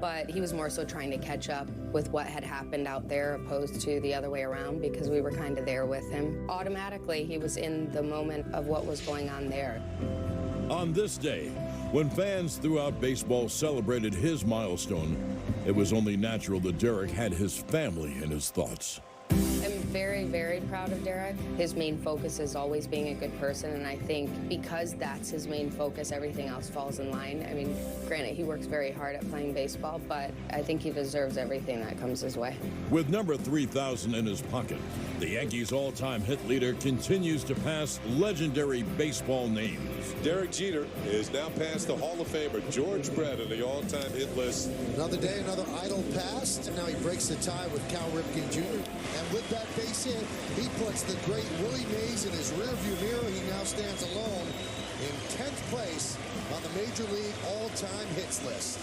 but he was more so trying to catch up with what had happened out there opposed to the other way around because we were kind of there with him. Automatically, he was in the moment of what was going on there. On this day, when fans throughout baseball celebrated his milestone, it was only natural that Derek had his family in his thoughts. I'm very, very proud of Derek. His main focus is always being a good person, and I think because that's his main focus, everything else falls in line. I mean, granted, he works very hard at playing baseball, but I think he deserves everything that comes his way. With number 3,000 in his pocket, the Yankees' all-time hit leader continues to pass legendary baseball names. Derek Jeter is now past the Hall of Famer George Brett on the all-time hit list. Another day, another idol passed, and now he breaks the tie with Cal Ripken Jr. And with that base hit, he puts the great Willie Mays in his rearview mirror. He now stands alone in 10th place on the Major League all-time hits list.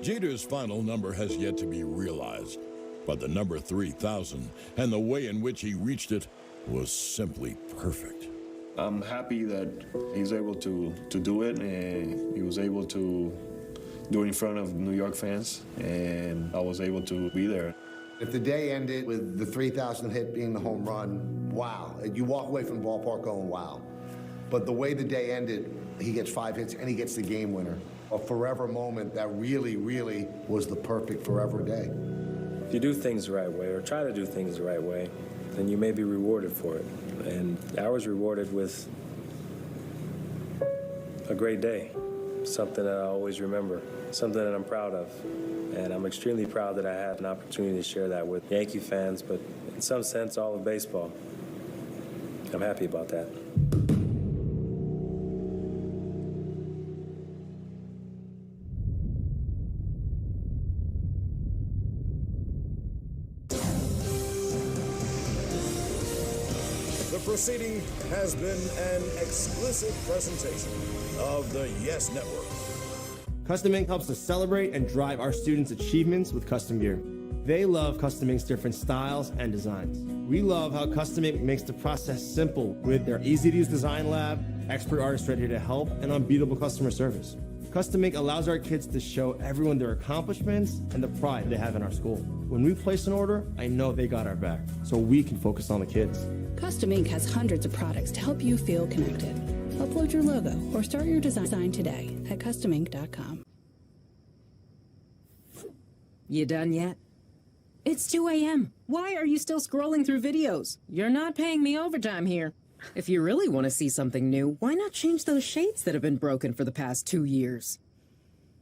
Jeter's final number has yet to be realized, but the number 3,000 and the way in which he reached it was simply perfect. I'm happy that he's able to do it, and he was able to do it in front of New York fans, and I was able to be there. If the day ended with the 3,000th hit being the home run, wow. You walk away from the ballpark going, wow. But the way the day ended, he gets 5 hits and he gets the game winner. A forever moment that really, really was the perfect forever day. If you do things the right way, or try to do things the right way, then you may be rewarded for it. And I was rewarded with a great day, something that I always remember, something that I'm proud of. And I'm extremely proud that I had an opportunity to share that with Yankee fans, but in some sense, all of baseball. I'm happy about that. The proceeding has been an explicit presentation of the Yes Network. Custom Ink helps us celebrate and drive our students' achievements with custom gear. They love Custom Ink's different styles and designs. We love how Custom Ink makes the process simple with their easy-to-use design lab, expert artists ready to help, and unbeatable customer service. Custom Ink allows our kids to show everyone their accomplishments and the pride they have in our school. When we place an order, I know they got our back, so we can focus on the kids. Custom Ink has hundreds of products to help you feel connected. Upload your logo or start your design today at customink.com. You done yet? It's 2 a.m. Why are you still scrolling through videos? You're not paying me overtime here. If you really want to see something new, why not change those shades that have been broken for the past 2 years?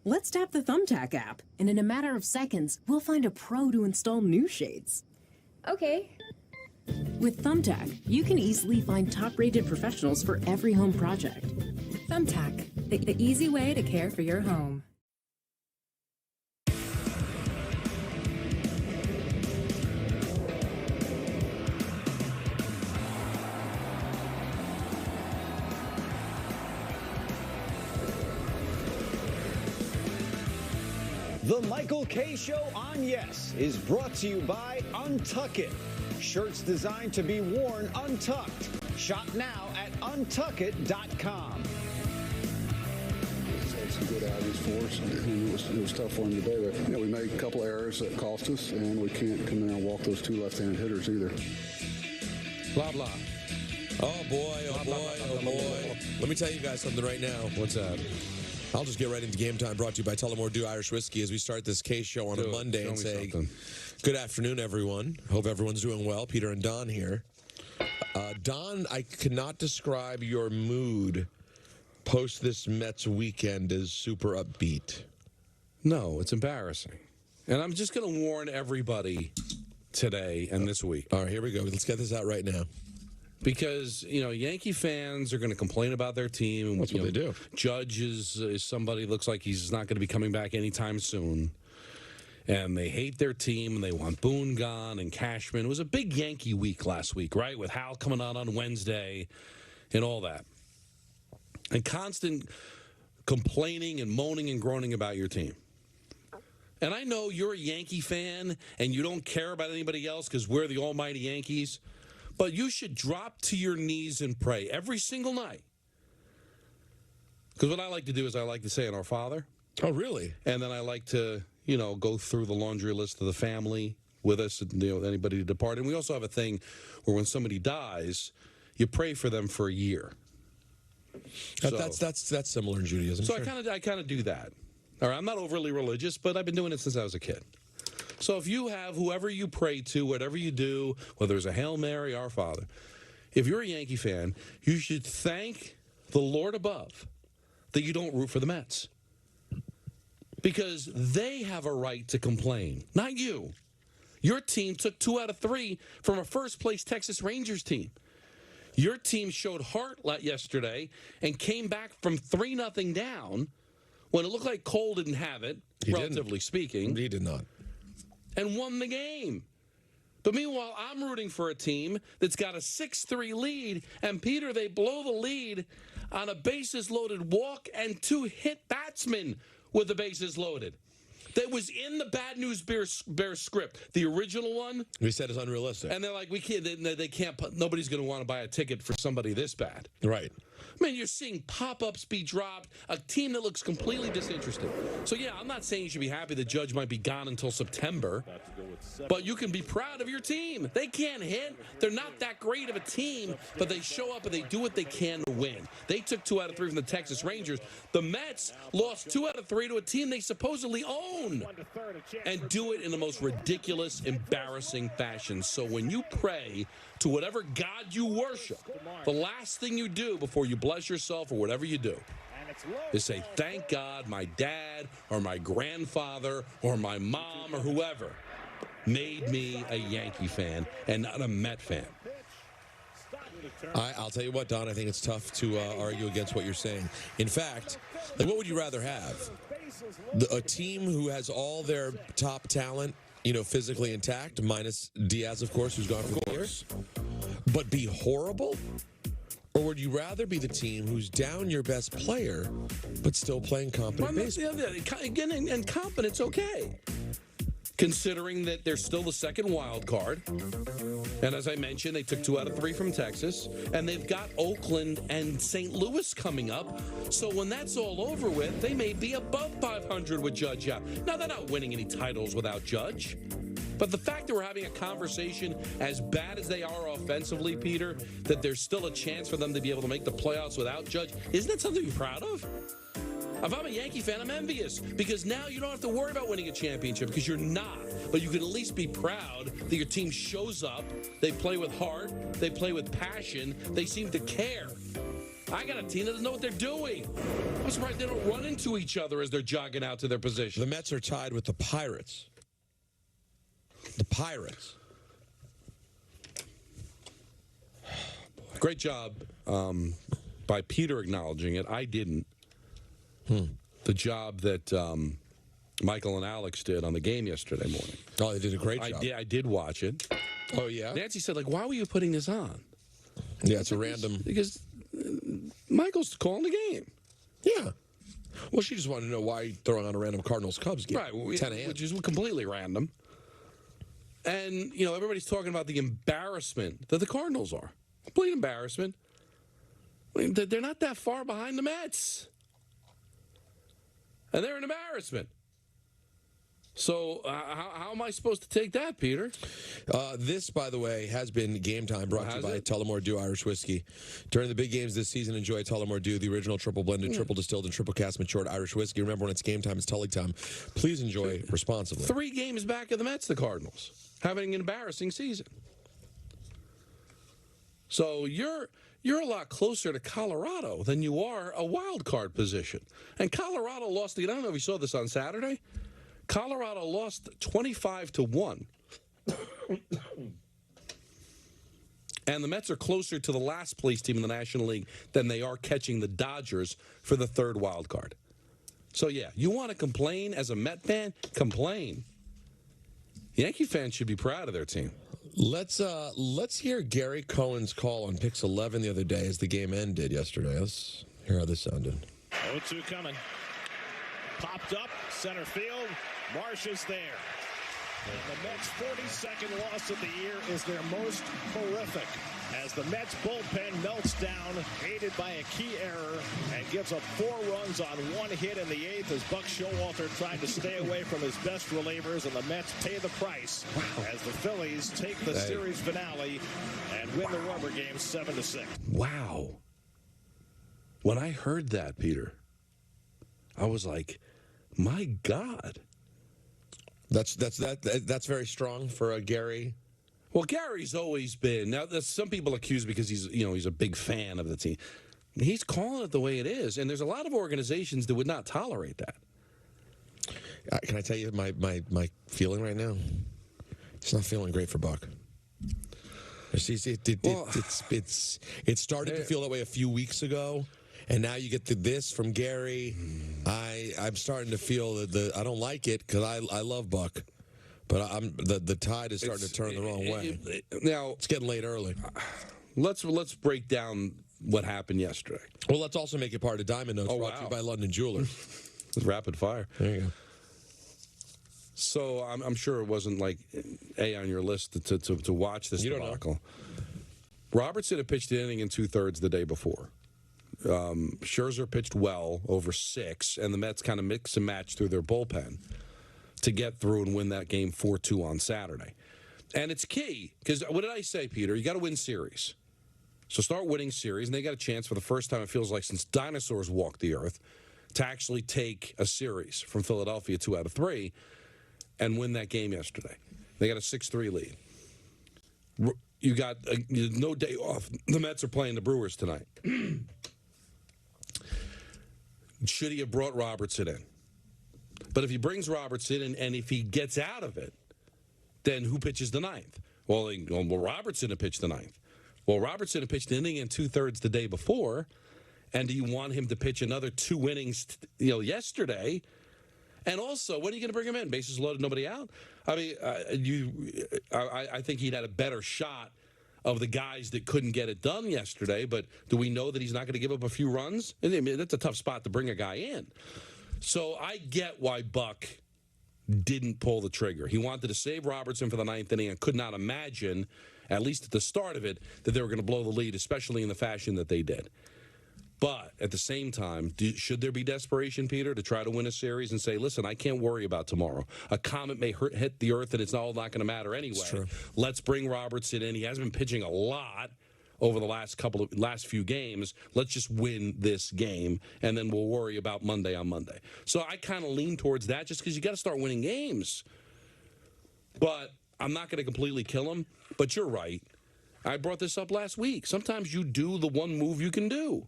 Let's tap the Thumbtack app, and in a matter of seconds, we'll find a pro to install new shades. Okay. With Thumbtack, you can easily find top-rated professionals for every home project. Thumbtack, the easy way to care for your home. The Michael Kay Show on Yes is brought to you by Untuck It. Shirts designed to be worn untucked. Shop now at untuckit.com. Had some good outings for us, and it was tough for him today. But we made a couple errors that cost us, and we can't come in and walk those two left-handed hitters either. Blah blah. Oh boy! Oh boy! Oh boy! Let me tell you guys something right now. What's that? I'll just get right into game time, brought to you by Tullamore Dew Irish Whiskey, as we start this K show on a Monday and say, good afternoon, everyone. Hope everyone's doing well. Peter and Don here. Don, I cannot describe your mood post this Mets weekend as super upbeat. No, it's embarrassing. And I'm just going to warn everybody today and this week. All right, here we go. Let's get this out right now. Because, Yankee fans are going to complain about their team. And, that's what they do. Judge is somebody looks like he's not going to be coming back anytime soon. And they hate their team, and they want Boone gone and Cashman. It was a big Yankee week last week, right, with Hal coming out on Wednesday and all that. And constant complaining and moaning and groaning about your team. And I know you're a Yankee fan, and you don't care about anybody else because we're the almighty Yankees. But you should drop to your knees and pray every single night. Because what I like to do is I like to say in Our Father, Oh, really? And then I like to, go through the laundry list of the family with us, anybody to depart. And we also have a thing where when somebody dies, you pray for them for a year. That's similar in Judaism. So sure. I kind of do that. All right, I'm not overly religious, but I've been doing it since I was a kid. So if you have whoever you pray to, whatever you do, whether it's a Hail Mary, Our Father, if you're a Yankee fan, you should thank the Lord above that you don't root for the Mets. Because they have a right to complain, not you. Your team took 2 out of 3 from a first-place Texas Rangers team. Your team showed heart yesterday and came back from 3-0 down when it looked like Cole didn't have it, relatively speaking. He did not. And won the game. But meanwhile, I'm rooting for a team that's got a 6-3 lead, and Peter, they blow the lead on a bases-loaded walk and 2 hit batsmen with the bases loaded. That was in the Bad News Bears script, the original one. We said it's unrealistic. And they're like, we can't. They can't. Nobody's going to want to buy a ticket for somebody this bad. Right. I mean, you're seeing pop-ups be dropped, a team that looks completely disinterested. So, yeah, I'm not saying you should be happy the Judge might be gone until September, but you can be proud of your team. They can't hit. They're not that great of a team, but they show up and they do what they can to win. They took 2 out of 3 from the Texas Rangers. The Mets lost 2 out of 3 to a team they supposedly own and do it in the most ridiculous, embarrassing fashion. So when you pray to whatever God you worship, the last thing you do before you bless yourself or whatever you do is say, thank God my dad or my grandfather or my mom or whoever made me a Yankee fan and not a Met fan. I'll tell you what, Don, I think it's tough to argue against what you're saying. In fact, what would you rather have? A team who has all their top talent, physically intact, minus Diaz, of course, who's gone for the year, but be horrible? Or would you rather be the team who's down your best player, but still playing competent baseball? Again, and competent's okay, considering that they're still the second wild card. And as I mentioned, they took 2 out of 3 from Texas, and they've got Oakland and St. Louis coming up. So when that's all over with, they may be above 500 with Judge out. Now, they're not winning any titles without Judge. But the fact that we're having a conversation as bad as they are offensively, Peter, that there's still a chance for them to be able to make the playoffs without Judge, isn't that something to be proud of? If I'm a Yankee fan, I'm envious because now you don't have to worry about winning a championship because you're not. But you can at least be proud that your team shows up, they play with heart, they play with passion, they seem to care. I got a team that doesn't know what they're doing. I'm surprised they don't run into each other as they're jogging out to their position. The Mets are tied with the Pirates. The Pirates. Great job by Peter acknowledging it. I didn't. The job that Michael and Alex did on the game yesterday morning. Oh, they did a great job. I did watch it. Oh, yeah? Nancy said, why were you putting this on? Yeah, it's a random... Because Michael's calling the game. Yeah. Well, she just wanted to know why throwing on a random Cardinals-Cubs game. Right, 10 a.m. which is completely random. And, everybody's talking about the embarrassment that the Cardinals are. Complete embarrassment. I mean, they're not that far behind the Mets. And they're an embarrassment. So how am I supposed to take that, Peter? This, by the way, has been Game Time, brought to you by Tullamore Dew Irish Whiskey. During the big games this season, enjoy Tullamore Dew, the original triple blended, triple distilled, and triple cast matured Irish whiskey. Remember, when it's game time, it's Tully time. Please enjoy responsibly. 3 games back of the Mets, the Cardinals, having an embarrassing season. So you're a lot closer to Colorado than you are a wild card position. And Colorado lost, I don't know if you saw this on Saturday. Colorado lost 25-1. And the Mets are closer to the last place team in the National League than they are catching the Dodgers for the 3rd wild card. So, yeah, you want to complain as a Met fan? Complain. Yankee fans should be proud of their team. Let's hear Gary Cohen's call on Pix 11 the other day as the game ended yesterday. Let's hear how this sounded. 0-2 coming. Popped up, center field. Marsh is there. The Mets' 42nd loss of the year is their most horrific, as the Mets bullpen melts down, aided by a key error, and gives up 4 runs on 1 hit in the 8th as Buck Showalter tried to stay away from his best relievers, and the Mets pay the price as the Phillies take the series finale and win the rubber game 7-6. Wow. When I heard that, Peter, I was like, my God. That's very strong for Gary. Well, Gary's always been. Now, some people accuse because he's a big fan of the team. He's calling it the way it is, and there's a lot of organizations that would not tolerate that. Can I tell you my feeling right now? It's not feeling great for Buck. It started to feel that way a few weeks ago, and now you get this from Gary. I'm starting to feel that I don't like it because I love Buck. But the tide is starting to turn the wrong way. Now it's getting late early. Let's break down what happened yesterday. Well, let's also make it part of Diamond Notes, brought to you by London Jewelers. Rapid fire. There you go. So I'm sure it wasn't like on your list to watch this debacle. Robertson had pitched an inning in 2/3 the day before. Scherzer pitched well over 6, and the Mets kind of mix and match through their bullpen to get through and win that game 4-2 on Saturday. And it's key, because what did I say, Peter? You got to win series. So start winning series, and they got a chance for the first time, it feels like, since dinosaurs walked the earth, to actually take a series from Philadelphia 2 out of 3 and win that game yesterday. They got a 6-3 lead. You got no day off. The Mets are playing the Brewers tonight. Should he have brought Robertson in? But if he brings Robertson in, and if he gets out of it, then who pitches the 9th? Well, Robertson had pitched the 9th. Well, Robertson had pitched an inning in 2/3 the day before, and do you want him to pitch another 2 innings, yesterday? And also, when are you going to bring him in? Bases loaded, nobody out? I mean, I think he'd had a better shot of the guys that couldn't get it done yesterday, but do we know that he's not going to give up a few runs? I mean, that's a tough spot to bring a guy in. So I get why Buck didn't pull the trigger. He wanted to save Robertson for the 9th inning and could not imagine, at least at the start of it, that they were going to blow the lead, especially in the fashion that they did. But at the same time, should there be desperation, Peter, to try to win a series and say, listen, I can't worry about tomorrow. A comet may hit the earth, and it's all not going to matter anyway. Let's bring Robertson in. He hasn't been pitching a lot over the last few games. Let's just win this game, and then we'll worry about Monday on Monday. So I kind of lean towards that just because you got to start winning games. But I'm not going to completely kill him. But you're right. I brought this up last week. Sometimes you do the one move you can do.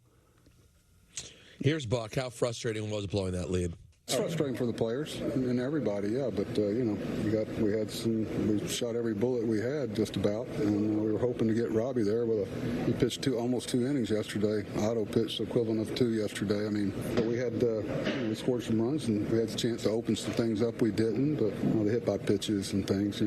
Here's Buck. How frustrating was blowing that lead? It's frustrating for the players and everybody, yeah. But we shot every bullet we had just about, and we were hoping to get Robbie there. We pitched almost 2 innings yesterday. Otto pitched the equivalent of 2 yesterday. I mean, but we had we scored some runs, and we had the chance to open some things up. We didn't, but the hit by pitches and things.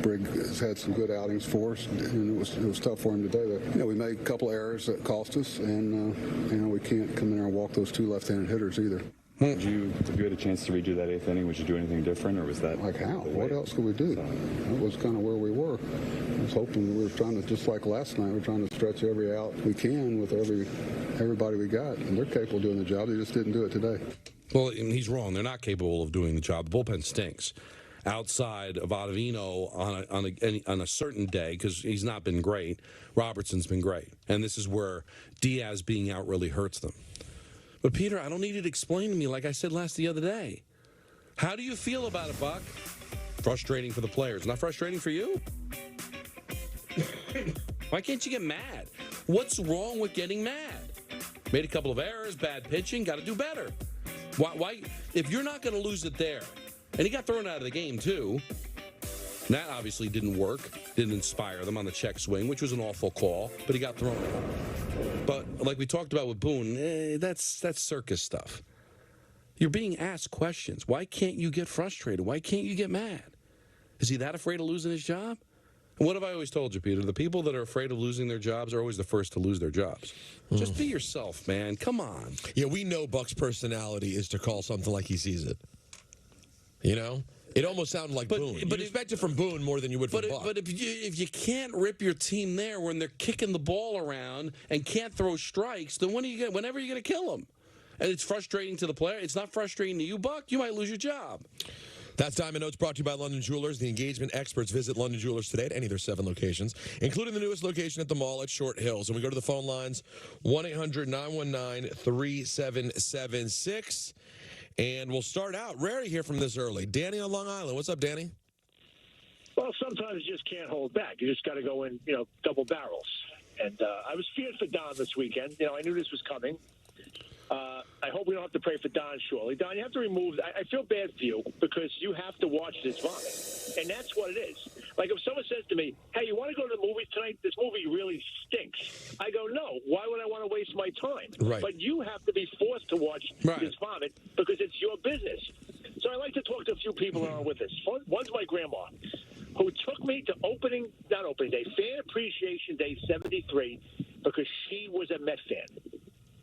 Brigg has had some good outings for us, and it was tough for him today. We made a couple errors that cost us, and we can't come in there and walk those 2 left-handed hitters either. If you had a chance to redo that 8th inning, would you do anything different, or was that like how? What else could we do? That was kind of where we were. I was hoping we were trying to, just like last night, we're trying to stretch every out we can with everybody we got, and they're capable of doing the job. They just didn't do it today. Well, he's wrong. They're not capable of doing the job. The bullpen stinks. Outside of Ottavino on a certain day, because he's not been great, Robertson's been great, and this is where Diaz being out really hurts them. But, Peter, I don't need you to explain to me like I said the other day. How do you feel about it, Buck? Frustrating for the players. Not frustrating for you? Why can't you get mad? What's wrong with getting mad? Made a couple of errors, bad pitching, got to do better. Why? If you're not going to lose it there, and he got thrown out of the game, too. That obviously didn't work, didn't inspire them on the check swing, which was an awful call, but he got thrown out. But like we talked about with Boone, that's circus stuff. You're being asked questions. Why can't you get frustrated? Why can't you get mad? Is he that afraid of losing his job? And what have I always told you, Peter? The people that are afraid of losing their jobs are always the first to lose their jobs. Just be yourself, man. Come on. Yeah, we know Buck's personality is to call something like he sees it. It almost sounded like Boone. But you expect it from Boone more than you would from Buck. But if you can't rip your team there when they're kicking the ball around and can't throw strikes, then whenever you're going to kill them? And it's frustrating to the player. It's not frustrating to you, Buck. You might lose your job. That's Diamond Notes brought to you by London Jewelers. The engagement experts visit London Jewelers today at any of their 7 locations, including the newest location at the mall at Short Hills. And we go to the phone lines, 1-800-919-3776. And we'll start out. Rare to hear from this early. Danny on Long Island. What's up, Danny? Well, sometimes you just can't hold back. You just got to go in, double barrels. And I was feared for Don this weekend. I knew this was coming. I hope we don't have to pray for Don shortly. Don, you have to remove – I feel bad for you because you have to watch this vomit. And that's what it is. Like if someone says to me, hey, you want to go to the movies tonight? This movie really stinks. I go, no. Why would I want to waste my time? Right. But you have to be forced to watch this vomit because it's your business. So I like to talk to a few people that are with us. One's my grandma, who took me to Fan Appreciation Day 73 because she was a Met fan.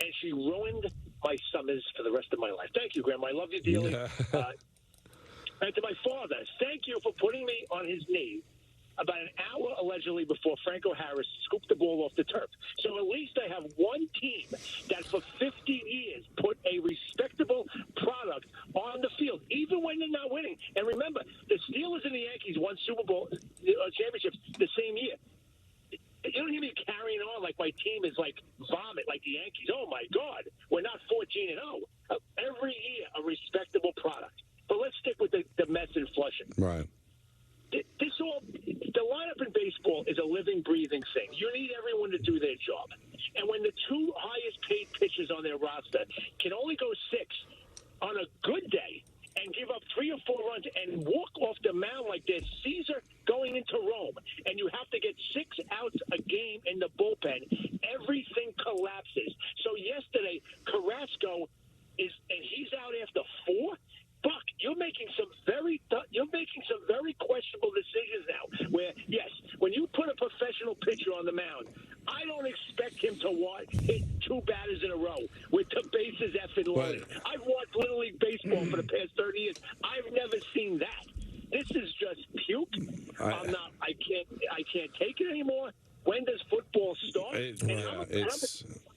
And she ruined my summers for the rest of my life. Thank you, Grandma. I love you dearly. And to my father, thank you for putting me on his knee about an hour, allegedly, before Franco Harris scooped the ball off the turf. So at least I have one team that for 50 years put a respectable product on the field, even when they're not winning. And remember, the Steelers and the Yankees won Super Bowl championships the same year. You don't hear me carrying on like my team is like vomit, like the Yankees. Oh, my God. We're not 14-0. Every year, a respectable product. But let's stick with the Mets and Flushing. Right. The lineup in baseball is a living, breathing thing. You need everyone to do their job. And when the two highest paid pitchers on their roster can only go 6 on a good day and give up 3 or 4 runs and walk off the mound like they're Caesar going into Rome, and you have to get 6 outs a game in the bullpen, everything collapses. So yesterday, Carrasco he's out after 4. Buck, you're making some very questionable decisions now. Where yes, when you put a professional pitcher on the mound, I don't expect him to hit 2 batters in a row with the bases effing loaded. I've watched Little League baseball for the past 30 years. I've never seen that. This is just puke. I can't take it anymore. When does football start?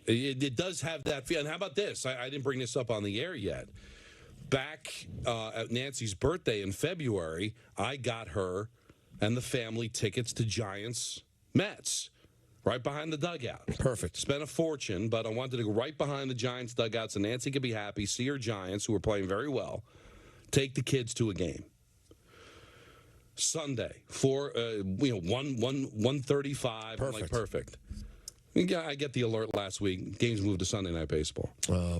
It does have that feel. And how about this? I didn't bring this up on the air yet. Back at Nancy's birthday in February, I got her and the family tickets to Giants-Mets, right behind the dugout. Perfect. Spent a fortune, but I wanted to go right behind the Giants dugout so Nancy could be happy, see her Giants, who were playing very well, take the kids to a game. Sunday, 1:35. I'm like, perfect. I get the alert last week. Games moved to Sunday Night Baseball.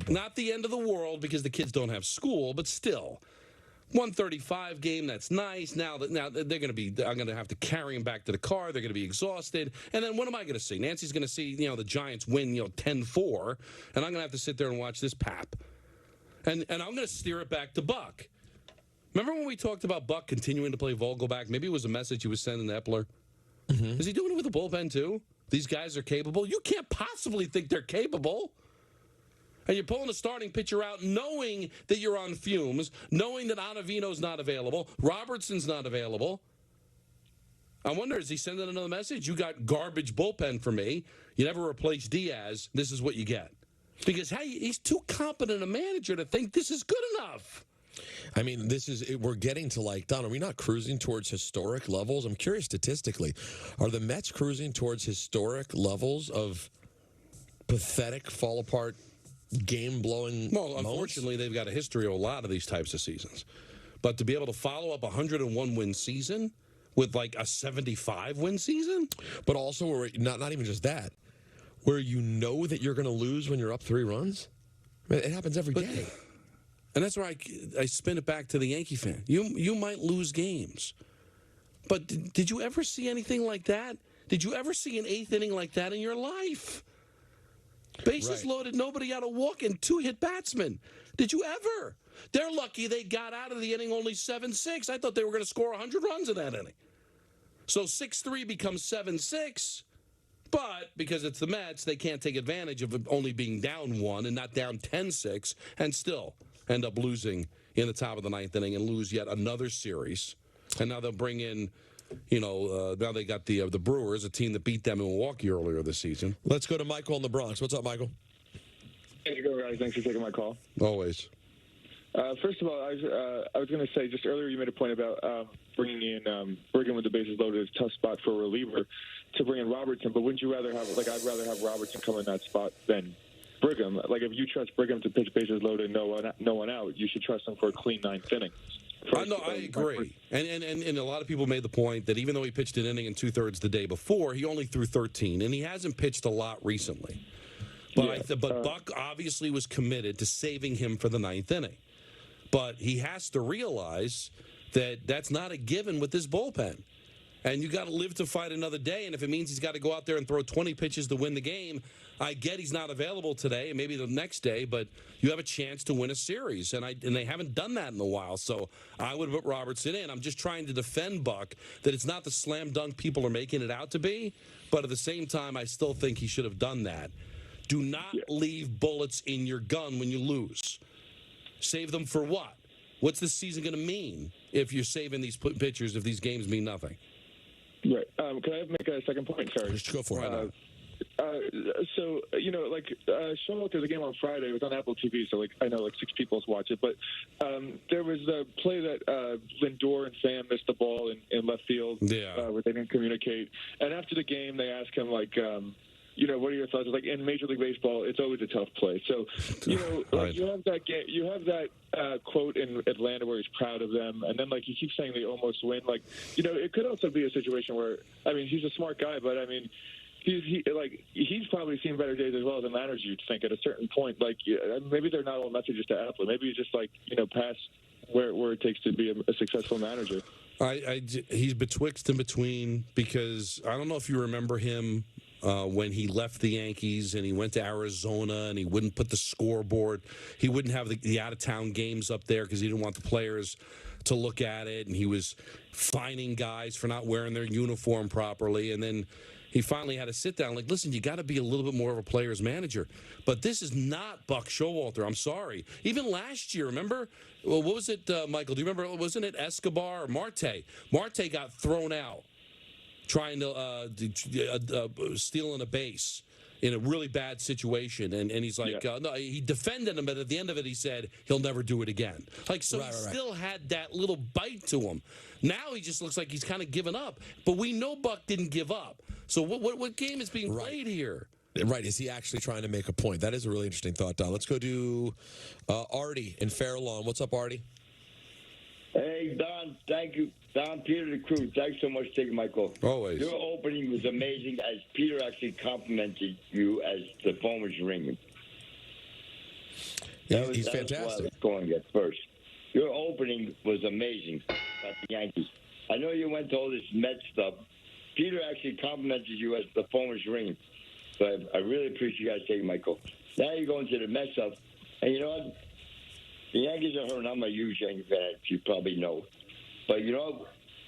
Not the end of the world because the kids don't have school, but still. 1:35 game, that's nice. Now they're going to be, I'm going to have to carry them back to the car. They're going to be exhausted. And then what am I going to see? Nancy's going to see, the Giants win, 10-4, and I'm going to have to sit there and watch this pap. And I'm going to steer it back to Buck. Remember when we talked about Buck continuing to play Vogelback? Maybe it was a message he was sending to Epler. Mm-hmm. Is he doing it with the bullpen, too? These guys are capable. You can't possibly think they're capable. And you're pulling a starting pitcher out knowing that you're on fumes, knowing that Ottavino's not available, Robertson's not available. I wonder, is he sending another message? You got garbage bullpen for me. You never replaced Diaz. This is what you get. Because he's too competent a manager to think this is good enough. I mean, we're getting to Don, are we not cruising towards historic levels? I'm curious statistically, are the Mets cruising towards historic levels of pathetic, fall apart, game-blowing Well, unfortunately, they've got a history of a lot of these types of seasons. But to be able to follow up a 101-win season with a 75-win season? But also, not even just that, where you know that you're going to lose when you're up 3 runs? It happens every day. And that's where I spin it back to the Yankee fan. You might lose games. But did you ever see anything like that? Did you ever see an 8th inning like that in your life? Bases loaded, nobody out of walk, and 2-hit batsmen. Did you ever? They're lucky they got out of the inning only 7-6. I thought they were going to score 100 runs in that inning. So 6-3 becomes 7-6. But because it's the Mets, they can't take advantage of it only being down 1 and not down 10-6 and still end up losing in the top of the ninth inning and lose yet another series. And now they'll bring in, now they got the Brewers, a team that beat them in Milwaukee earlier this season. Let's go to Michael in the Bronx. What's up, Michael? Hey, guys. Thanks for taking my call. Always. First of all, I was going to say, just earlier you made a point about bringing in Brigham with the bases loaded is a tough spot for a reliever to bring in Robertson, but wouldn't you rather have, I'd rather have Robertson come in that spot than Brigham. Like, if you trust Brigham to pitch bases loaded, no one out, you should trust him for a clean ninth inning. I agree. And a lot of people made the point that even though he pitched an inning and two-thirds the day before, he only threw 13, and he hasn't pitched a lot recently. But, but Buck obviously was committed to saving him for the ninth inning. But he has to realize that that's not a given with this bullpen. And you got to live to fight another day. And if it means he's got to go out there and throw 20 pitches to win the game, I get he's not available today and maybe the next day, but you have a chance to win a series. And they haven't done that in a while. So I would put Robertson in. I'm just trying to defend Buck that it's not the slam dunk people are making it out to be. But at the same time, I still think he should have done that. Do not leave bullets in your gun when you lose. Save them for what? What's this season going to mean if you're saving these pitchers, if these games mean nothing? Right. Can I make a second point? Sorry. Just go for it. So, Showalter, the game on Friday, was on Apple TV, so, I know, 6 people watch it. But there was a play that Lindor and Sam missed the ball in left field where they didn't communicate. And after the game, they asked him, what are your thoughts? In Major League Baseball, it's always a tough play. So, right. you have that quote in Atlanta where he's proud of them, and then you keep saying they almost win. It could also be a situation where, he's a smart guy, but he's probably seen better days as well as a manager. You'd think at a certain point, maybe they're not all messages to Apple. Maybe he's just past where it takes to be a successful manager. He's betwixt and between, because I don't know if you remember him. When he left the Yankees and he went to Arizona and he wouldn't put the scoreboard, he wouldn't have the out-of-town games up there because he didn't want the players to look at it, and he was fining guys for not wearing their uniform properly, and then he finally had to sit down listen, you got to be a little bit more of a player's manager. But this is not Buck Showalter. I'm sorry. Even last year, remember? Well, what was it, Michael? Do you remember? Wasn't it Escobar or Marte? Marte got thrown out trying to stealing a base in a really bad situation, and he's no, he defended him, but at the end of it, he said he'll never do it again. He still had that little bite to him. Now he just looks like he's kind of given up, but we know Buck didn't give up. So what game is being played here? Right, is he actually trying to make a point? That is a really interesting thought, Don. Let's go to Artie in Fair Lawn. What's up, Artie? Hey, Don, thank you. Don, Peter, the crew, thanks so much for taking my call. Always. Your opening was amazing, as Peter actually complimented you as the phone was ringing. He's fantastic. That's why I was calling at first. Your opening was amazing about the Yankees. I know you went to all this Met stuff. Peter actually complimented you as the phone was ringing. So I really appreciate you guys taking my call. Now you're going to the Met stuff. And you know what? The Yankees are hurt. I'm a huge Yankee fan, as you probably know. But,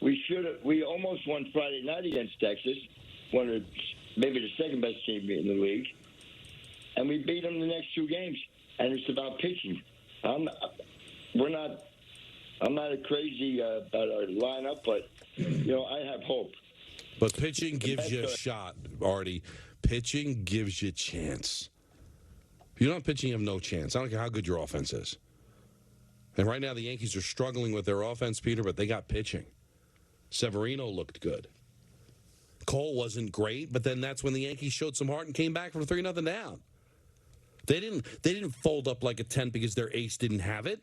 we almost won Friday night against Texas, maybe the second best team in the league. And we beat them the next 2 games. And it's about pitching. I'm not a crazy about our lineup, but, I have hope. But pitching gives you a shot, Artie. Pitching gives you a chance. If you don't have pitching, you have no chance. I don't care how good your offense is. And right now the Yankees are struggling with their offense, Peter, but they got pitching. Severino looked good. Cole wasn't great, but then that's when the Yankees showed some heart and came back from 3-0 down. They didn't fold up like a tent because their ace didn't have it.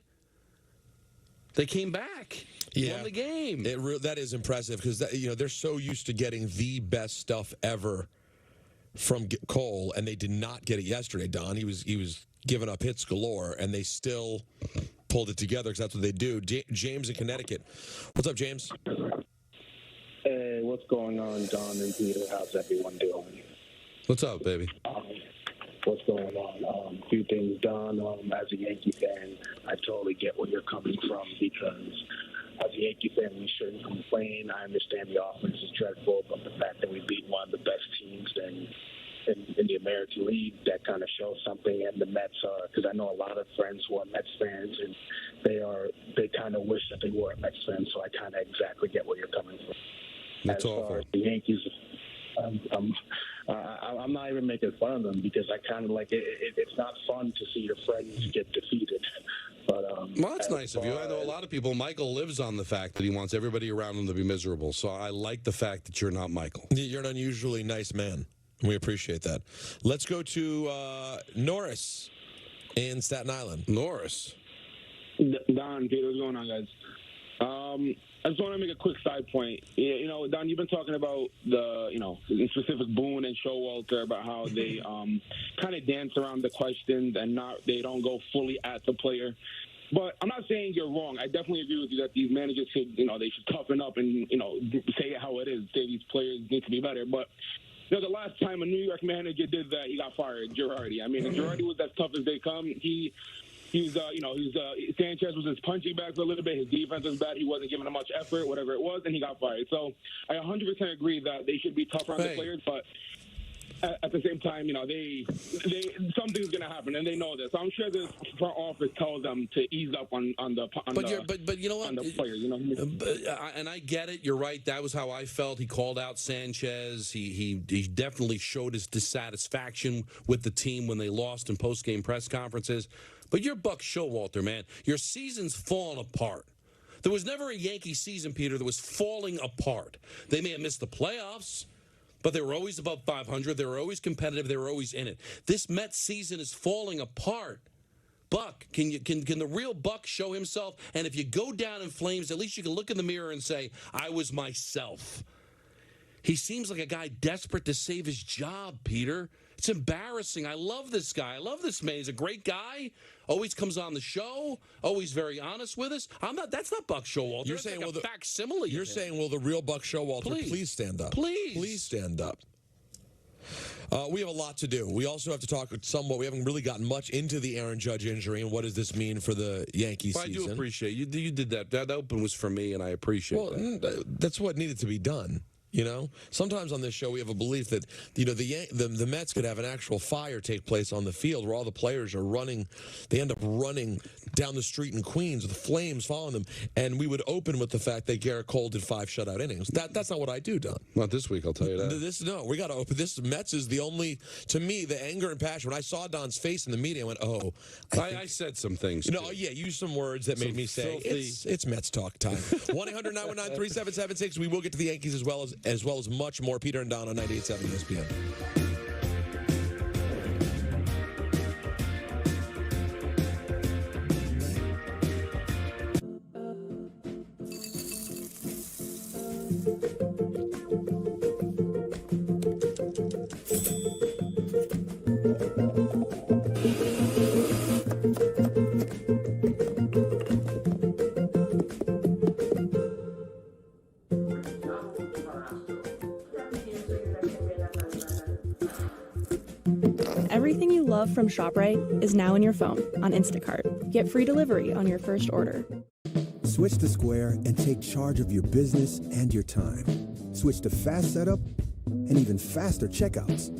They came back. Won the game. That is impressive because they're so used to getting the best stuff ever from Cole, and they did not get it yesterday, Don. He was giving up hits galore, and they still pulled it together because that's what they do. James in Connecticut. What's up, James? Hey, what's going on, Don and Peter? How's everyone doing? What's up, baby? What's going on? A few things, Don. As a Yankee fan, I totally get where you're coming from because as a Yankee fan, we shouldn't complain. I understand the offense is dreadful, but the fact that we beat one of the best teams, then in the American League that kind of shows something. And the Mets are, because I know a lot of friends who are Mets fans, and they kind of wish that they were Mets fans. So I kind of exactly get where you're coming from. That's awful. The Yankees, I'm not even making fun of them because I kind of like it. It's not fun to see your friends get defeated. But well, that's nice of you. I know a lot of people. Michael lives on the fact that he wants everybody around him to be miserable. So I like the fact that you're not Michael. You're an unusually nice man. We appreciate that. Let's go to Norris in Staten Island. Norris. Don, Peter, what's going on, guys? I just want to make a quick side point. You know, Don, you've been talking about in specific Boone and Showalter about how they kind of dance around the questions and they don't go fully at the player. But I'm not saying you're wrong. I definitely agree with you that these managers should, they should toughen up and, say it how it is, say these players need to be better. But the last time a New York manager did that, he got fired, Girardi. I mean, if Girardi was as tough as they come, Sanchez was just punching back for a little bit. His defense was bad. He wasn't giving him much effort, whatever it was, and he got fired. So I 100% agree that they should be tougher on the players, but at the same time, something's going to happen, and they know this. So I'm sure this front office tells them to ease up on the players. And I get it. You're right. That was how I felt. He called out Sanchez. He definitely showed his dissatisfaction with the team when they lost in post-game press conferences. But you're Buck Showalter, man. Your season's fallen apart. There was never a Yankee season, Peter, that was falling apart. They may have missed the playoffs, but they were always above 500. They were always competitive. They were always in it. This Mets season is falling apart. Buck, can the real Buck show himself? And if you go down in flames, at least you can look in the mirror and say, I was myself. He seems like a guy desperate to save his job, Peter. It's embarrassing. I love this guy. I love this man. He's a great guy. Always comes on the show. Always very honest with us. That's not Buck Showalter. You're saying, like a facsimile. You're saying, will the real Buck Showalter please stand up? Please stand up. We have a lot to do. We also have to talk somewhat. We haven't really gotten much into the Aaron Judge injury and what does this mean for the Yankees season. I do appreciate you. You did that. That open was for me, and I appreciate that. That's what needed to be done. Sometimes on this show we have a belief that the Mets could have an actual fire take place on the field where all the players are running. They end up running down the street in Queens with flames following them, and we would open with the fact that Garrett Cole did 5 shutout innings. That's not what I do, Don. Not this week, I'll tell you that. We got to open this. Mets is the only, to me, the anger and passion. When I saw Don's face in the media, I went, I said some things. Used some words that made me say it's Mets talk time. 1-800-919-3776. We will get to the Yankees as well as much more. Peter and Don on 98.7 ESPN. Everything you love from ShopRite is now in your phone on Instacart. Get free delivery on your first order. Switch to Square and take charge of your business and your time. Switch to fast setup and even faster checkouts.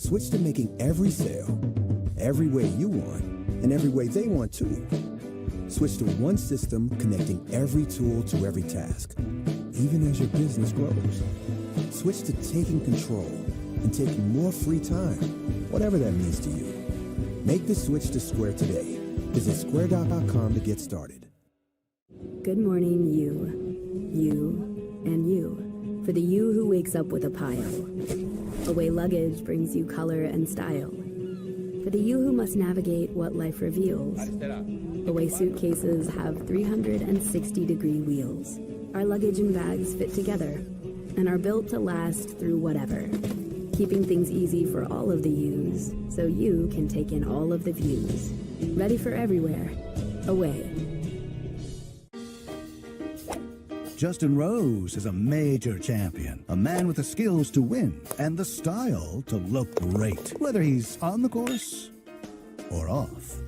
Switch to making every sale, every way you want, and every way they want too. Switch to one system connecting every tool to every task, even as your business grows. Switch to taking control and taking more free time, whatever that means to you. Make the switch to Square today. Visit square.com to get started. Good morning, you, and you. For the you who wakes up with a pile. Away luggage brings you color and style. For the you who must navigate what life reveals. Away suitcases have 360-degree wheels. Our luggage and bags fit together and are built to last through whatever. Keeping things easy for all of the yous, so you can take in all of the views. Ready for everywhere. Away. Justin Rose is a major champion, a man with the skills to win and the style to look great, whether he's on the course or off.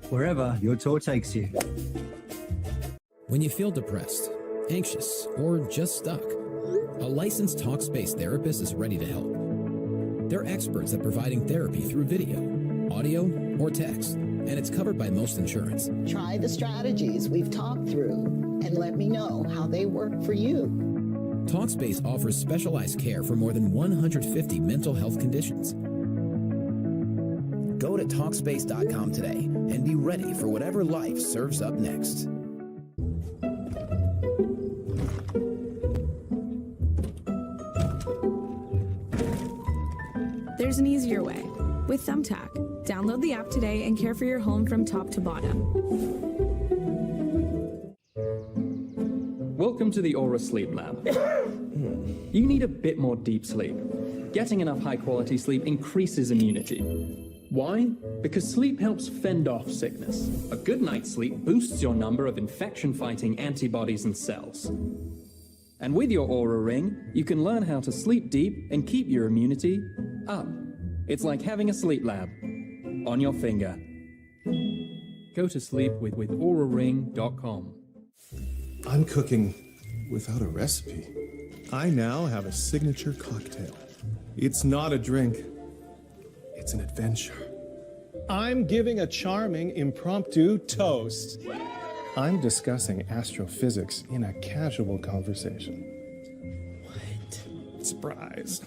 Wherever your tour takes you. When you feel depressed, anxious, or just stuck, a licensed Talkspace therapist is ready to help. They're experts at providing therapy through video, audio, or text, and it's covered by most insurance. Try the strategies we've talked through and let me know how they work for you. Talkspace offers specialized care for more than 150 mental health conditions. Go to Talkspace.com today and be ready for whatever life serves up next. There's an easier way with Thumbtack. Download the app today and care for your home from top to bottom. Welcome to the Aura Sleep Lab. You need a bit more deep sleep. Getting enough high-quality sleep increases immunity. Why? Because sleep helps fend off sickness. A good night's sleep boosts your number of infection-fighting antibodies and cells. And with your Aura Ring, you can learn how to sleep deep and keep your immunity up. It's like having a sleep lab on your finger. Go to sleep with auraring.com. I'm cooking without a recipe. I now have a signature cocktail. It's not a drink. It's an adventure. I'm giving a charming impromptu toast. I'm discussing astrophysics in a casual conversation. What? Surprise.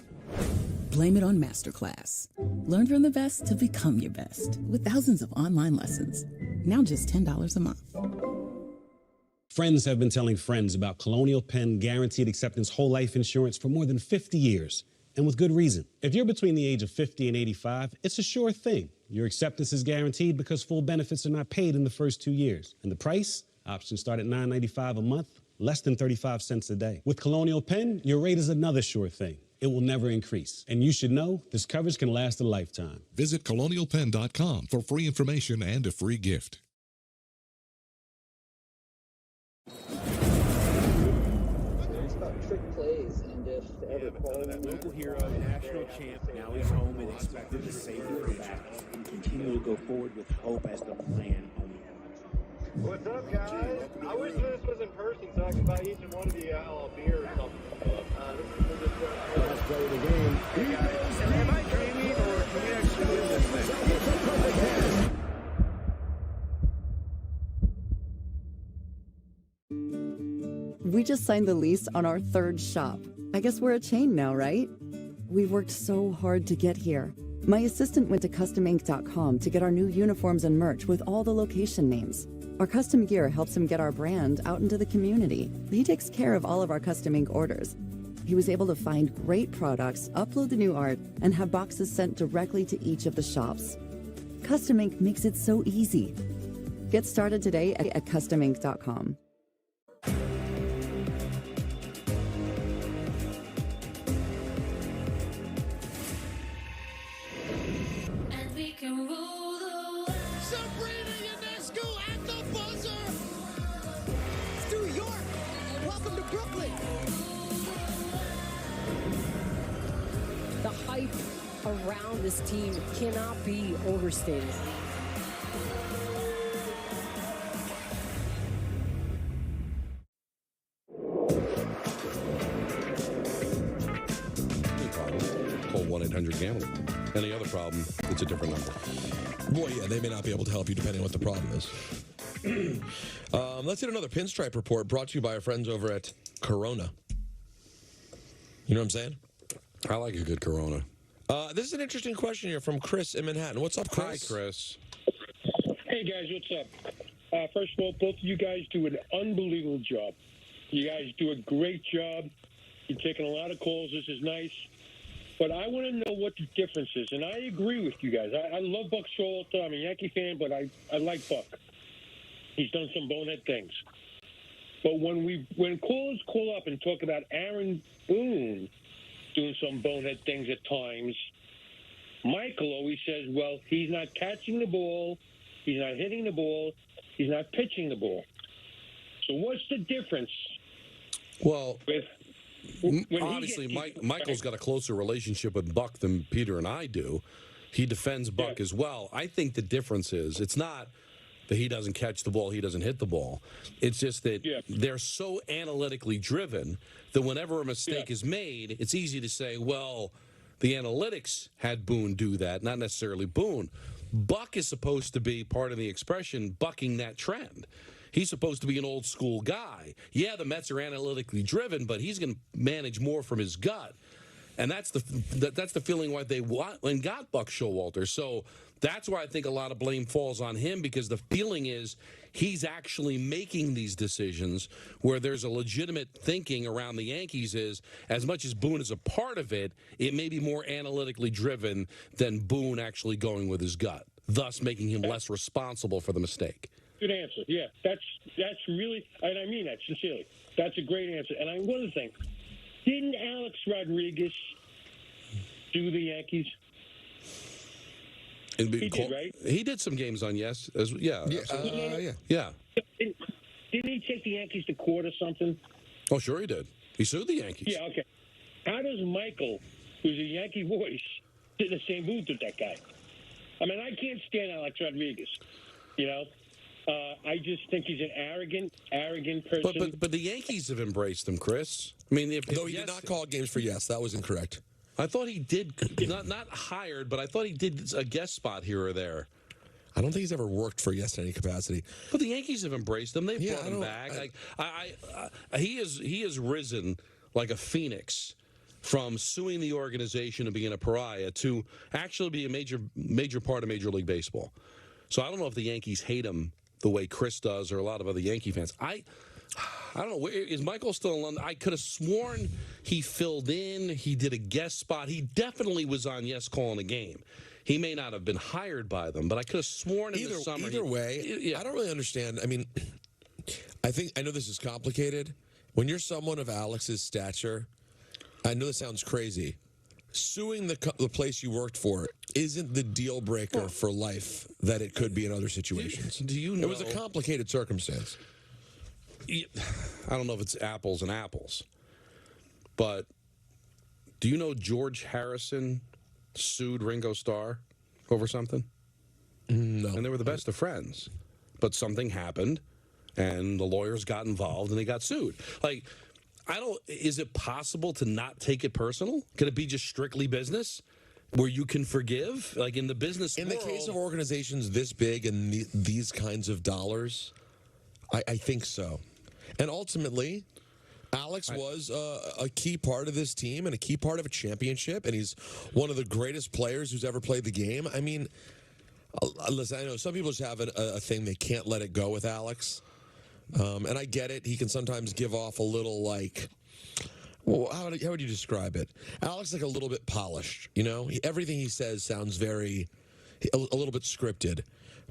Blame it on Masterclass. Learn from the best to become your best with thousands of online lessons. Now just $10 a month. Friends have been telling friends about Colonial Penn Guaranteed Acceptance Whole Life Insurance for more than 50 years, and with good reason. If you're between the age of 50 and 85, it's a sure thing. Your acceptance is guaranteed because full benefits are not paid in the first 2 years. And the price? Options start at $9.95 a month, less than 35 cents a day. With Colonial Penn, your rate is another sure thing. It will never increase. And you should know this coverage can last a lifetime. Visit colonialpenn.com for free information and a free gift. Trick plays, and if ever local hero, national champ, now he's home and expected to save the back and continue to go forward with hope as the plan. What's up, guys? I wish this was in person so I could buy each and one of you a beer or something. Let's play the game. Hey guys, am I dreaming or can we actually win this thing? We just signed the lease on our third shop. I guess we're a chain now, right? We worked so hard to get here. My assistant went to CustomInk.com to get our new uniforms and merch with all the location names. Our custom gear helps him get our brand out into the community. He takes care of all of our Custom Ink orders. He was able to find great products, upload the new art, and have boxes sent directly to each of the shops. Custom Ink makes it so easy. Get started today at CustomInk.com. Sabrina Ionescu at the buzzer! New York, welcome to Brooklyn! The hype around this team cannot be overstated. Call 1-800-GAMBLER. Any other problem, it's a different number. Boy, yeah, they may not be able to help you depending on what the problem is. Let's hit another pinstripe report brought to you by our friends over at Corona. You know what I'm saying? I like a good Corona. This is an interesting question here from Chris in Manhattan. What's up, Chris? Hi, Chris. Hey, guys, what's up? First of all, both of you guys do an unbelievable job. You guys do a great job. You're taking a lot of calls. This is nice. But I want to know what the difference is. And I agree with you guys. I love Buck Showalter. I'm a Yankee fan, but I like Buck. He's done some bonehead things. But when callers call up and talk about Aaron Boone doing some bonehead things at times, Michael always says, well, he's not catching the ball, he's not hitting the ball, he's not pitching the ball. So what's the difference? Well, when obviously, Michael's got a closer relationship with Buck than Peter and I do. He defends Buck as well. I think the difference is it's not that he doesn't catch the ball, he doesn't hit the ball. It's just that they're so analytically driven that whenever a mistake is made, it's easy to say, well, The analytics had Boone do that, not necessarily Boone. Buck is supposed to be part of the expression bucking that trend. He's supposed to be an old school guy. Yeah, the Mets are analytically driven, but he's going to manage more from his gut. And that's the feeling why they went and got Buck Showalter. So that's why I think a lot of blame falls on him, because the feeling is he's actually making these decisions where there's a legitimate thinking around the Yankees is, as much as Boone is a part of it, it may be more analytically driven than Boone actually going with his gut, thus making him less responsible for the mistake. Good answer. Yeah, that's really, and I mean that sincerely. That's a great answer. And I'm going to think, didn't Alex Rodriguez do the Yankees? He did, right? He did some games on Yes. Yeah. Didn't he take the Yankees to court or something? Oh, sure he did. He sued the Yankees. Yeah, okay. How does Michael, who's a Yankee voice, sit in the same booth with that guy? I mean, I can't stand Alex Rodriguez, you know? I just think he's an arrogant person. But the Yankees have embraced him, Chris. I mean, though he did not call games for Yes, that was incorrect. I thought he did, not hired, but I thought he did a guest spot here or there. I don't think he's ever worked for Yes in any capacity. But the Yankees have embraced him. They've brought him back. He has risen like a phoenix from suing the organization and being a pariah to actually be a major part of Major League Baseball. So I don't know if the Yankees hate him the way Chris does or a lot of other Yankee fans. I don't know. Is Michael still in London? I could have sworn he filled in. He did a guest spot. He definitely was on Yes calling a game. He may not have been hired by them, but I could have sworn in the summer. Either way, I don't really understand. I mean, I know this is complicated. When you're someone of Alex's stature, I know this sounds crazy. Suing the place you worked for isn't the deal breaker for life that it could be in other situations. Do you know? It was a complicated circumstance. I don't know if it's apples and apples, but do you know George Harrison sued Ringo Starr over something? No. And they were the best of friends, but something happened, and the lawyers got involved, and they got sued. Like, is it possible to not take it personal? Could it be just strictly business where you can forgive? Like in the business world, the case of organizations this big and these kinds of dollars, I think so. And ultimately, Alex was a key part of this team and a key part of a championship, and he's one of the greatest players who's ever played the game. I mean, listen, I know some people just have a thing they can't let it go with Alex. And I get it. He can sometimes give off a little like, well, how would you describe it? Alex is like a little bit polished, you know? Everything he says sounds a little bit scripted.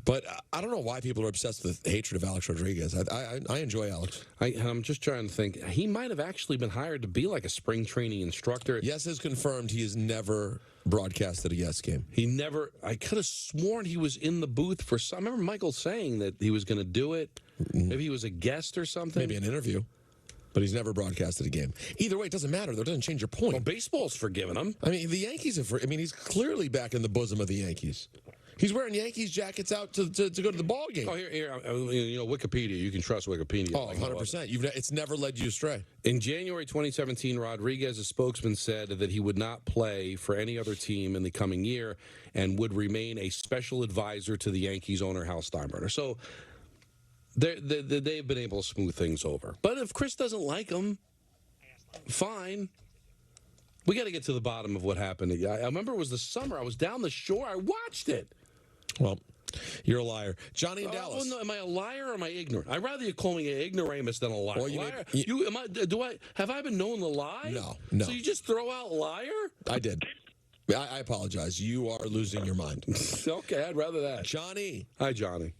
But I don't know why people are obsessed with the hatred of Alex Rodriguez. I enjoy Alex. I'm just trying to think. He might have actually been hired to be like a spring training instructor. Yes has confirmed he has never broadcasted a Yes game. He never. I could have sworn he was in the booth for some. I remember Michael saying that he was going to do it. Maybe he was a guest or something. Maybe an interview. But he's never broadcasted a game. Either way, it doesn't matter, though. It doesn't change your point. Well, baseball's forgiven him. I mean, the Yankees have... he's clearly back in the bosom of the Yankees. He's wearing Yankees jackets out to go to the ball game. Oh, here, you know, Wikipedia. You can trust Wikipedia. Oh, 100%. It's never led you astray. In January 2017, Rodriguez, a spokesman, said that he would not play for any other team in the coming year and would remain a special advisor to the Yankees owner, Hal Steinbrenner. So they've been able to smooth things over. But if Chris doesn't like him, fine. We got to get to the bottom of what happened. I remember it was the summer. I was down the shore. I watched it. Well, you're a liar. Johnny in Dallas. No, am I a liar or am I ignorant? I'd rather you call me an ignoramus than a liar. Well, liar. Have I been known to lie? No. So you just throw out liar? I did. I apologize. You are losing your mind. Okay, I'd rather that. Johnny. Hi, Johnny.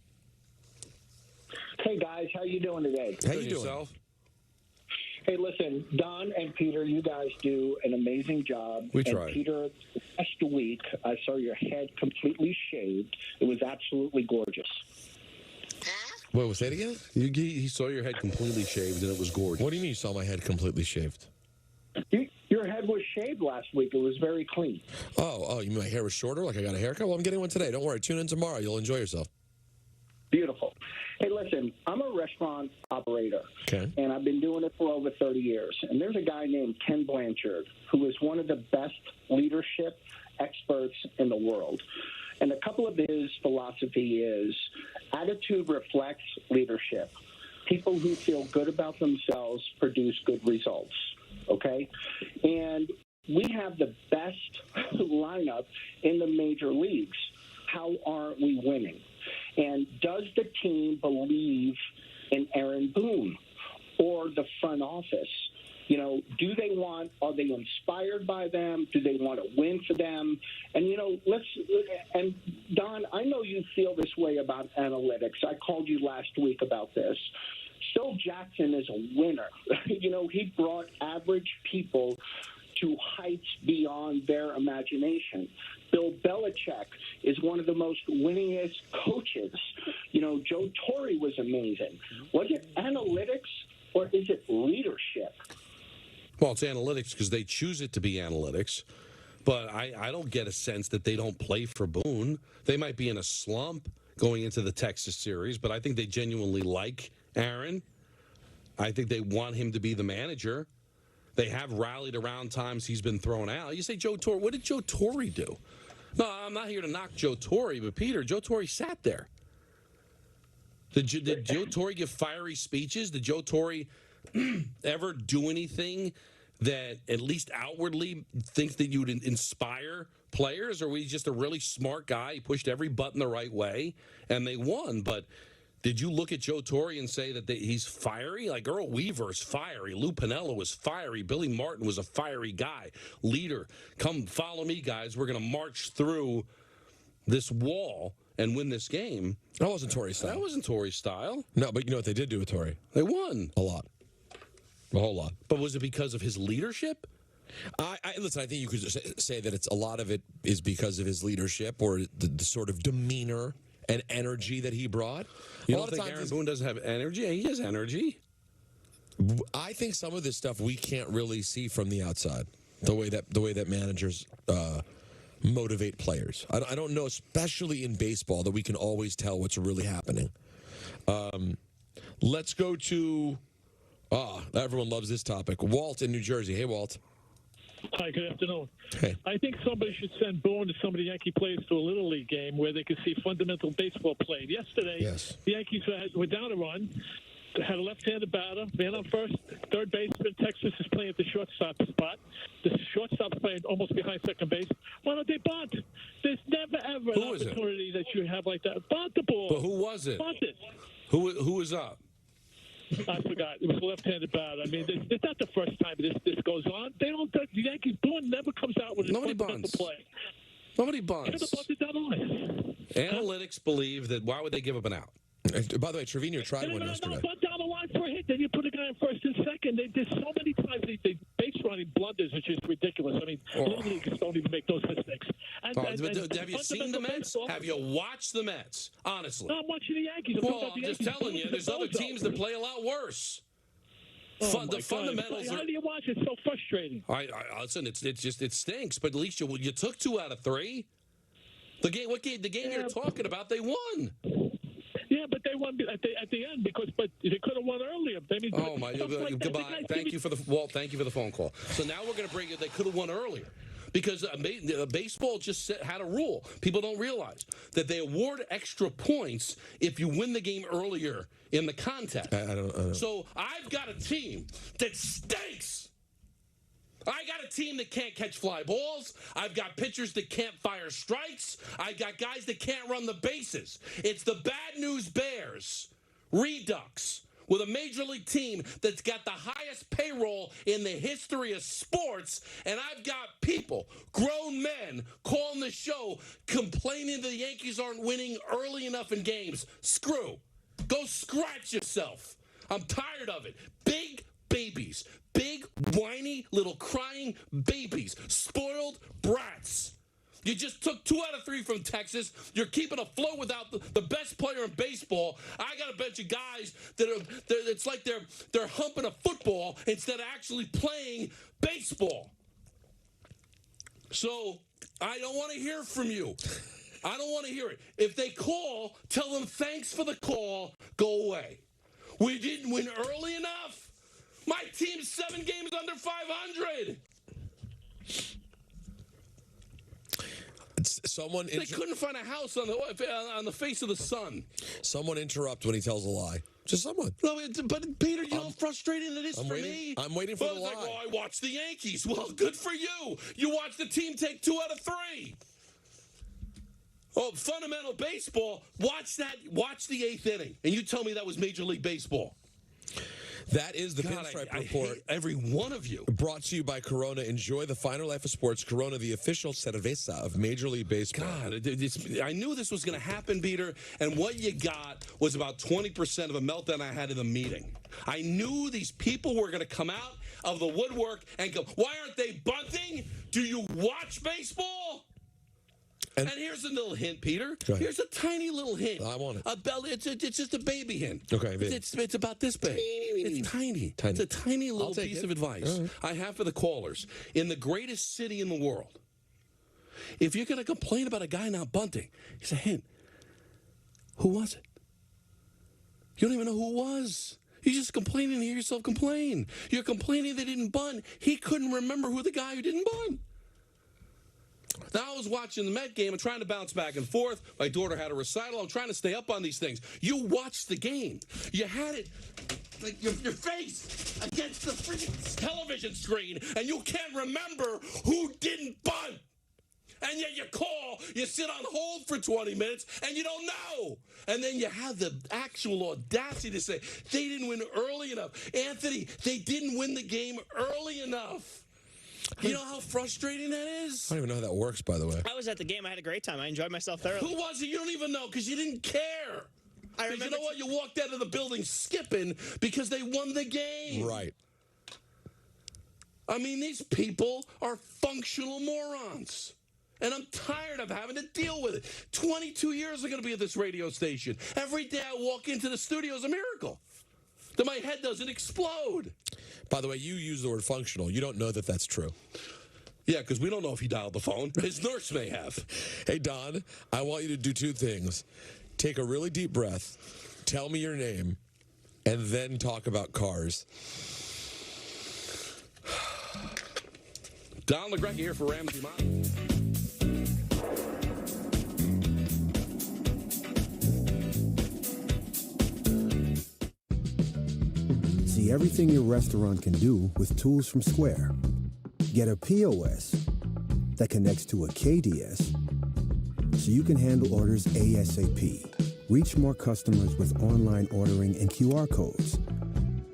Hey, guys. How you doing today? How you doing? Yourself? Hey, listen, Don and Peter, you guys do an amazing job. We try. And Peter, last week, I saw your head completely shaved. It was absolutely gorgeous. Wait, say it again? He saw your head completely shaved, and it was gorgeous. What do you mean you saw my head completely shaved? Your head was shaved last week. It was very clean. Oh, you mean my hair was shorter, like I got a haircut? Well, I'm getting one today. Don't worry. Tune in tomorrow. You'll enjoy yourself. Beautiful. Hey, listen, I'm a restaurant operator, Okay. and I've been doing it for over 30 years. And there's a guy named Ken Blanchard, who is one of the best leadership experts in the world. And a couple of his philosophy is attitude reflects leadership. People who feel good about themselves produce good results, okay? And we have the best lineup in the major leagues. How aren't we winning? And does the team believe in Aaron Boone or the front office? You know, are they inspired by them? Do they want to win for them? And, and Don, I know you feel this way about analytics. I called you last week about this. Phil Jackson is a winner. He brought average people to heights beyond their imagination. Bill Belichick is one of the most winningest coaches. Joe Torre was amazing. Was it analytics or is it leadership? Well, it's analytics because they choose it to be analytics. But I don't get a sense that they don't play for Boone. They might be in a slump going into the Texas series, but I think they genuinely like Aaron. I think they want him to be the manager. They have rallied around times he's been thrown out. You say Joe Torre. What did Joe Torre do? No, I'm not here to knock Joe Torre, but Peter, Joe Torre sat there. Did Joe Torre give fiery speeches? Did Joe Torre ever do anything that at least outwardly thinks that you would inspire players? Or was he just a really smart guy? He pushed every button the right way, and they won. But did you look at Joe Torre and say that he's fiery? Like Earl Weaver's fiery. Lou Piniella was fiery. Billy Martin was a fiery guy. Leader. Come follow me, guys. We're going to march through this wall and win this game. That wasn't Torre's style. That wasn't Torre's style. No, but you know what they did do with Torre? They won. A lot. A whole lot. But was it because of his leadership? Listen, I think you could say that a lot of it is because of his leadership or the sort of demeanor and energy that he brought. You don't think Aaron Boone doesn't have energy? He has energy. I think some of this stuff we can't really see from the outside. The way that managers motivate players. I don't know, especially in baseball, that we can always tell what's really happening. Let's go to. Everyone loves this topic. Walt in New Jersey. Hey, Walt. Hi, good afternoon. Hey. I think somebody should send Boone to some of the Yankee players to a Little League game where they could see fundamental baseball played. Yesterday, the Yankees were down a run, had a left-handed batter, man on first, third baseman. Texas is playing at the shortstop spot. The shortstop's playing almost behind second base. Why don't they bunt? There's never, ever an opportunity that you have like that. Bunt the ball. But who was it? Bunt it. Who was up? I forgot. It was a left-handed batter. I mean, it's not the first time this goes on. They don't. The Yankees Boone never comes out with a fundamental play. Nobody bunts. Analytics believe that. Why would they give up an out? By the way, Trevino tried one yesterday. Bunt down the line for a hit. Then you put a guy in first and second. There's so many times they base running blunders, which is ridiculous. I mean, little leaguers don't even make those mistakes. Have you seen the Mets? Have you watched the Mets? Honestly. No, I'm watching the Yankees. I'm just telling you, there's other teams that play a lot worse. The fundamentals. How do you watch it? It's so frustrating. Listen, it stinks. But at least you took 2 out of 3. The game you're talking about, they won. Yeah, but they won at the end but they could have won earlier. I mean, goodbye. Thank you for the phone call. So now we're going to bring it. They could have won earlier. Because baseball just had a rule. People don't realize that they award extra points if you win the game earlier in the contest. I don't. So I've got a team that stinks. I got a team that can't catch fly balls. I've got pitchers that can't fire strikes. I got guys that can't run the bases. It's the Bad News Bears Redux with a major league team that's got the highest payroll in the history of sports, and I've got people, grown men, calling the show complaining that the Yankees aren't winning early enough in games. Screw. Go scratch yourself. I'm tired of it. Big babies. Big, whiny, little crying babies. Spoiled brats. You just took 2 out of 3 from Texas. You're keeping afloat without the best player in baseball. I got a bunch of guys it's like they're humping a football instead of actually playing baseball. So I don't want to hear from you. I don't want to hear it. If they call, tell them thanks for the call, go away. We didn't win early enough. My team's 7 games under 500. They couldn't find a house on the face of the sun. Someone interrupt when he tells a lie. Just someone. No, but Peter, you know how frustrating it is for me? I'm waiting for the lie. Like, well, I watched the Yankees. Well, good for you. You watched the team take 2 out of 3. Oh, fundamental baseball. Watch the 8th inning, and you tell me that was Major League Baseball. That is the Pinstripe Report. I hate every one of you. Brought to you by Corona. Enjoy the finer life of sports. Corona, the official cerveza of Major League Baseball. God, I knew this was going to happen, Peter, and what you got was about 20% of a meltdown I had in the meeting. I knew these people were going to come out of the woodwork and go, why aren't they bunting? Do you watch baseball? And here's a little hint, Peter. Here's a tiny little hint. I want it. It's just a baby hint. Okay, baby. It's about this big. It's tiny. It's a tiny little piece of advice I have for the callers. In the greatest city in the world, if you're going to complain about a guy not bunting, here's a hint. Who was it? You don't even know who it was. You're just complaining to hear yourself complain. You're complaining they didn't bunt. He couldn't remember who the guy who didn't bunt. Now I was watching the Met game and trying to bounce back and forth. My daughter had a recital. I'm trying to stay up on these things. You watched the game. You had it like your face against the freaking television screen, and you can't remember who didn't bunt. And yet you call, you sit on hold for 20 minutes, and you don't know. And then you have the actual audacity to say, they didn't win early enough. Anthony, they didn't win the game early enough. You know how frustrating that is? I don't even know how that works, by the way. I was at the game. I had a great time. I enjoyed myself thoroughly. Who was it? You don't even know because you didn't care. I remember. You know what? You walked out of the building skipping because they won the game. Right. I mean, these people are functional morons. And I'm tired of having to deal with it. 22 years I'm going to be at this radio station. Every day I walk into the studio is a miracle. That my head doesn't explode. By the way, you use the word functional. You don't know that that's true. Yeah, because we don't know if he dialed the phone. His nurse may have. Hey, Don, I want you to do 2 things. Take a really deep breath, tell me your name, and then talk about cars. Don LaGreca here for Ramsey Mott. See everything your restaurant can do with tools from Square. Get a POS that connects to a KDS so you can handle orders ASAP. Reach more customers with online ordering and QR codes.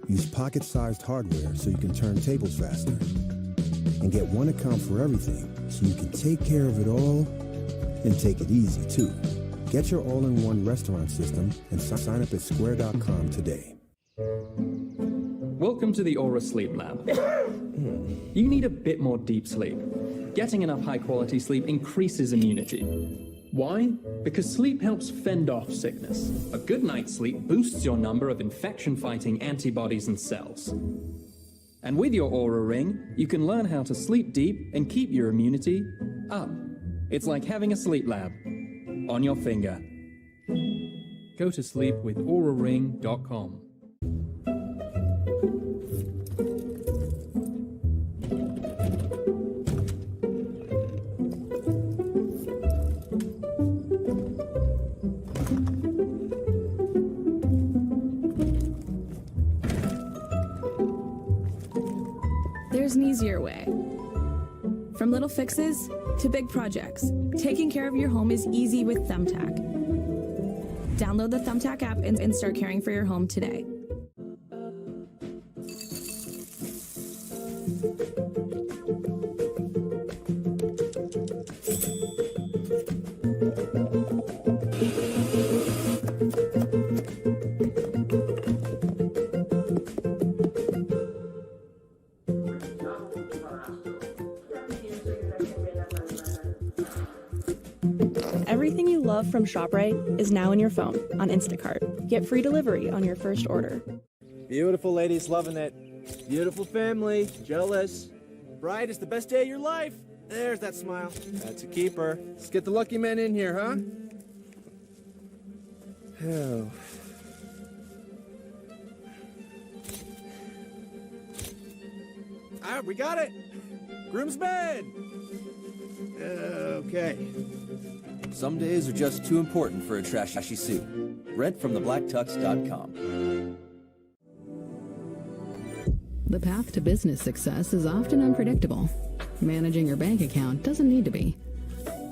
Use pocket-sized hardware so you can turn tables faster. And get one account for everything so you can take care of it all and take it easy too. Get your all-in-one restaurant system and sign up at square.com today. Welcome to the Aura Sleep Lab. You need a bit more deep sleep. Getting enough high-quality sleep increases immunity. Why? Because sleep helps fend off sickness. A good night's sleep boosts your number of infection-fighting antibodies and cells. And with your Aura Ring, you can learn how to sleep deep and keep your immunity up. It's like having a sleep lab on your finger. Go to sleep with auraring.com. There's an easier way. From little fixes to big projects, taking care of your home is easy with Thumbtack. Download the Thumbtack app and start caring for your home today. Everything you love from ShopRite is now in your phone on Instacart. Get free delivery on your first order. Beautiful ladies, loving it. Beautiful family, jealous. Bride is the best day of your life. There's that smile. That's a keeper. Let's get the lucky man in here, huh? Oh. All right, we got it. Groom's bed. Okay. Some days are just too important for a trashy suit. Rent from theblacktux.com. The path to business success is often unpredictable. Managing your bank account doesn't need to be.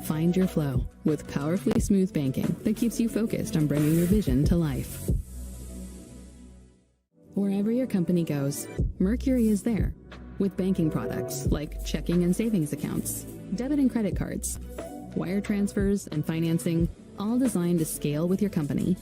Find your flow with powerfully smooth banking that keeps you focused on bringing your vision to life. Wherever your company goes, Mercury is there with banking products like checking and savings accounts, debit and credit cards, wire transfers, and financing, all designed to scale with your company.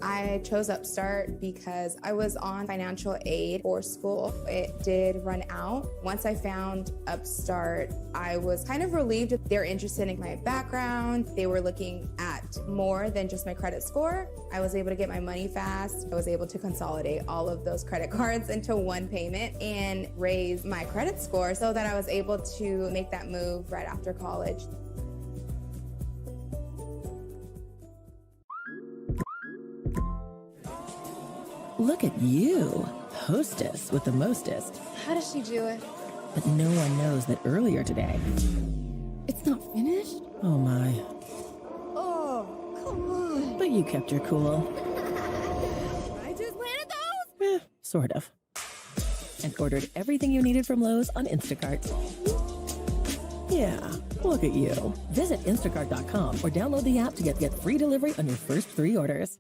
I chose Upstart because I was on financial aid for school. It did run out. Once I found Upstart, I was kind of relieved. They're interested in my background. They were looking at more than just my credit score. I was able to get my money fast. I was able to consolidate all of those credit cards into one payment and raise my credit score so that I was able to make that move right after college. Look at you, hostess with the mostest. How does she do it? But no one knows that earlier today. It's not finished? Oh my. Oh, come on. But you kept your cool. I just planted those? Sort of. And ordered everything you needed from Lowe's on Instacart. Yeah, look at you. Visit Instacart.com or download the app to get free delivery on your first 3 orders.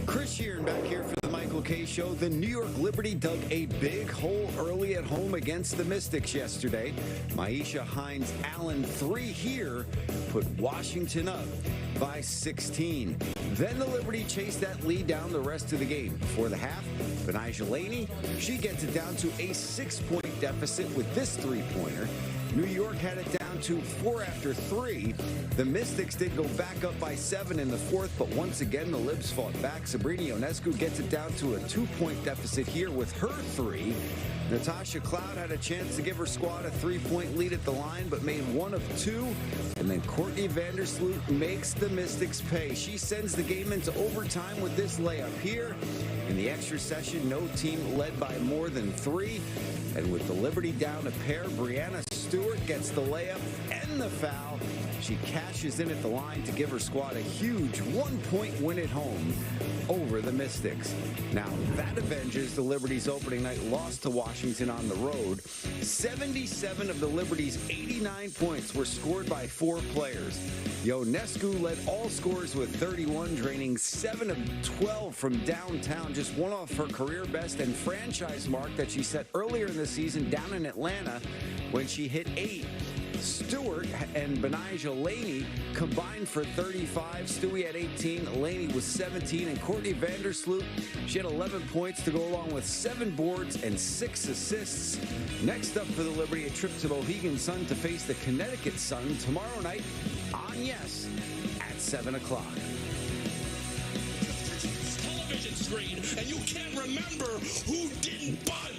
Chris Sheeran back here for the Michael Kay Show. The New York Liberty dug a big hole early at home against the Mystics yesterday. Maisha Hines-Allen, 3 here, put Washington up by 16. Then the Liberty chased that lead down the rest of the game. Before the half, Betnijah Laney, she gets it down to a 6-point deficit with this 3-pointer. New York had it down to 4 after 3. The Mystics did go back up by 7 in the 4th, but once again, the Libs fought back. Sabrina Ionescu gets it down to a 2-point deficit here with her 3. Natasha Cloud had a chance to give her squad a 3-point lead at the line, but made 1 of 2. And then Courtney Vandersloot makes the Mystics pay. She sends the game into overtime with this layup here. In the extra session, no team led by more than 3. And with the Liberty down a pair, Brianna Stewart gets the layup and the foul. She cashes in at the line to give her squad a huge 1-point win at home over the Mystics. Now, that avenges the Liberty's opening night loss to Washington on the road. 77 of the Liberty's 89 points were scored by 4 players. Ionescu led all scorers with 31, draining 7 of 12 from downtown, just 1 off her career best and franchise mark that she set earlier in the season down in Atlanta when she hit 8. Stewart and Betnijah Laney combined for 35. Stewie had 18, Laney was 17, and Courtney Vandersloot, she had 11 points to go along with 7 boards and 6 assists. Next up for the Liberty, a trip to Mohegan Sun to face the Connecticut Sun tomorrow night on Yes at 7 o'clock. Television screen, and you can't remember who didn't bunt.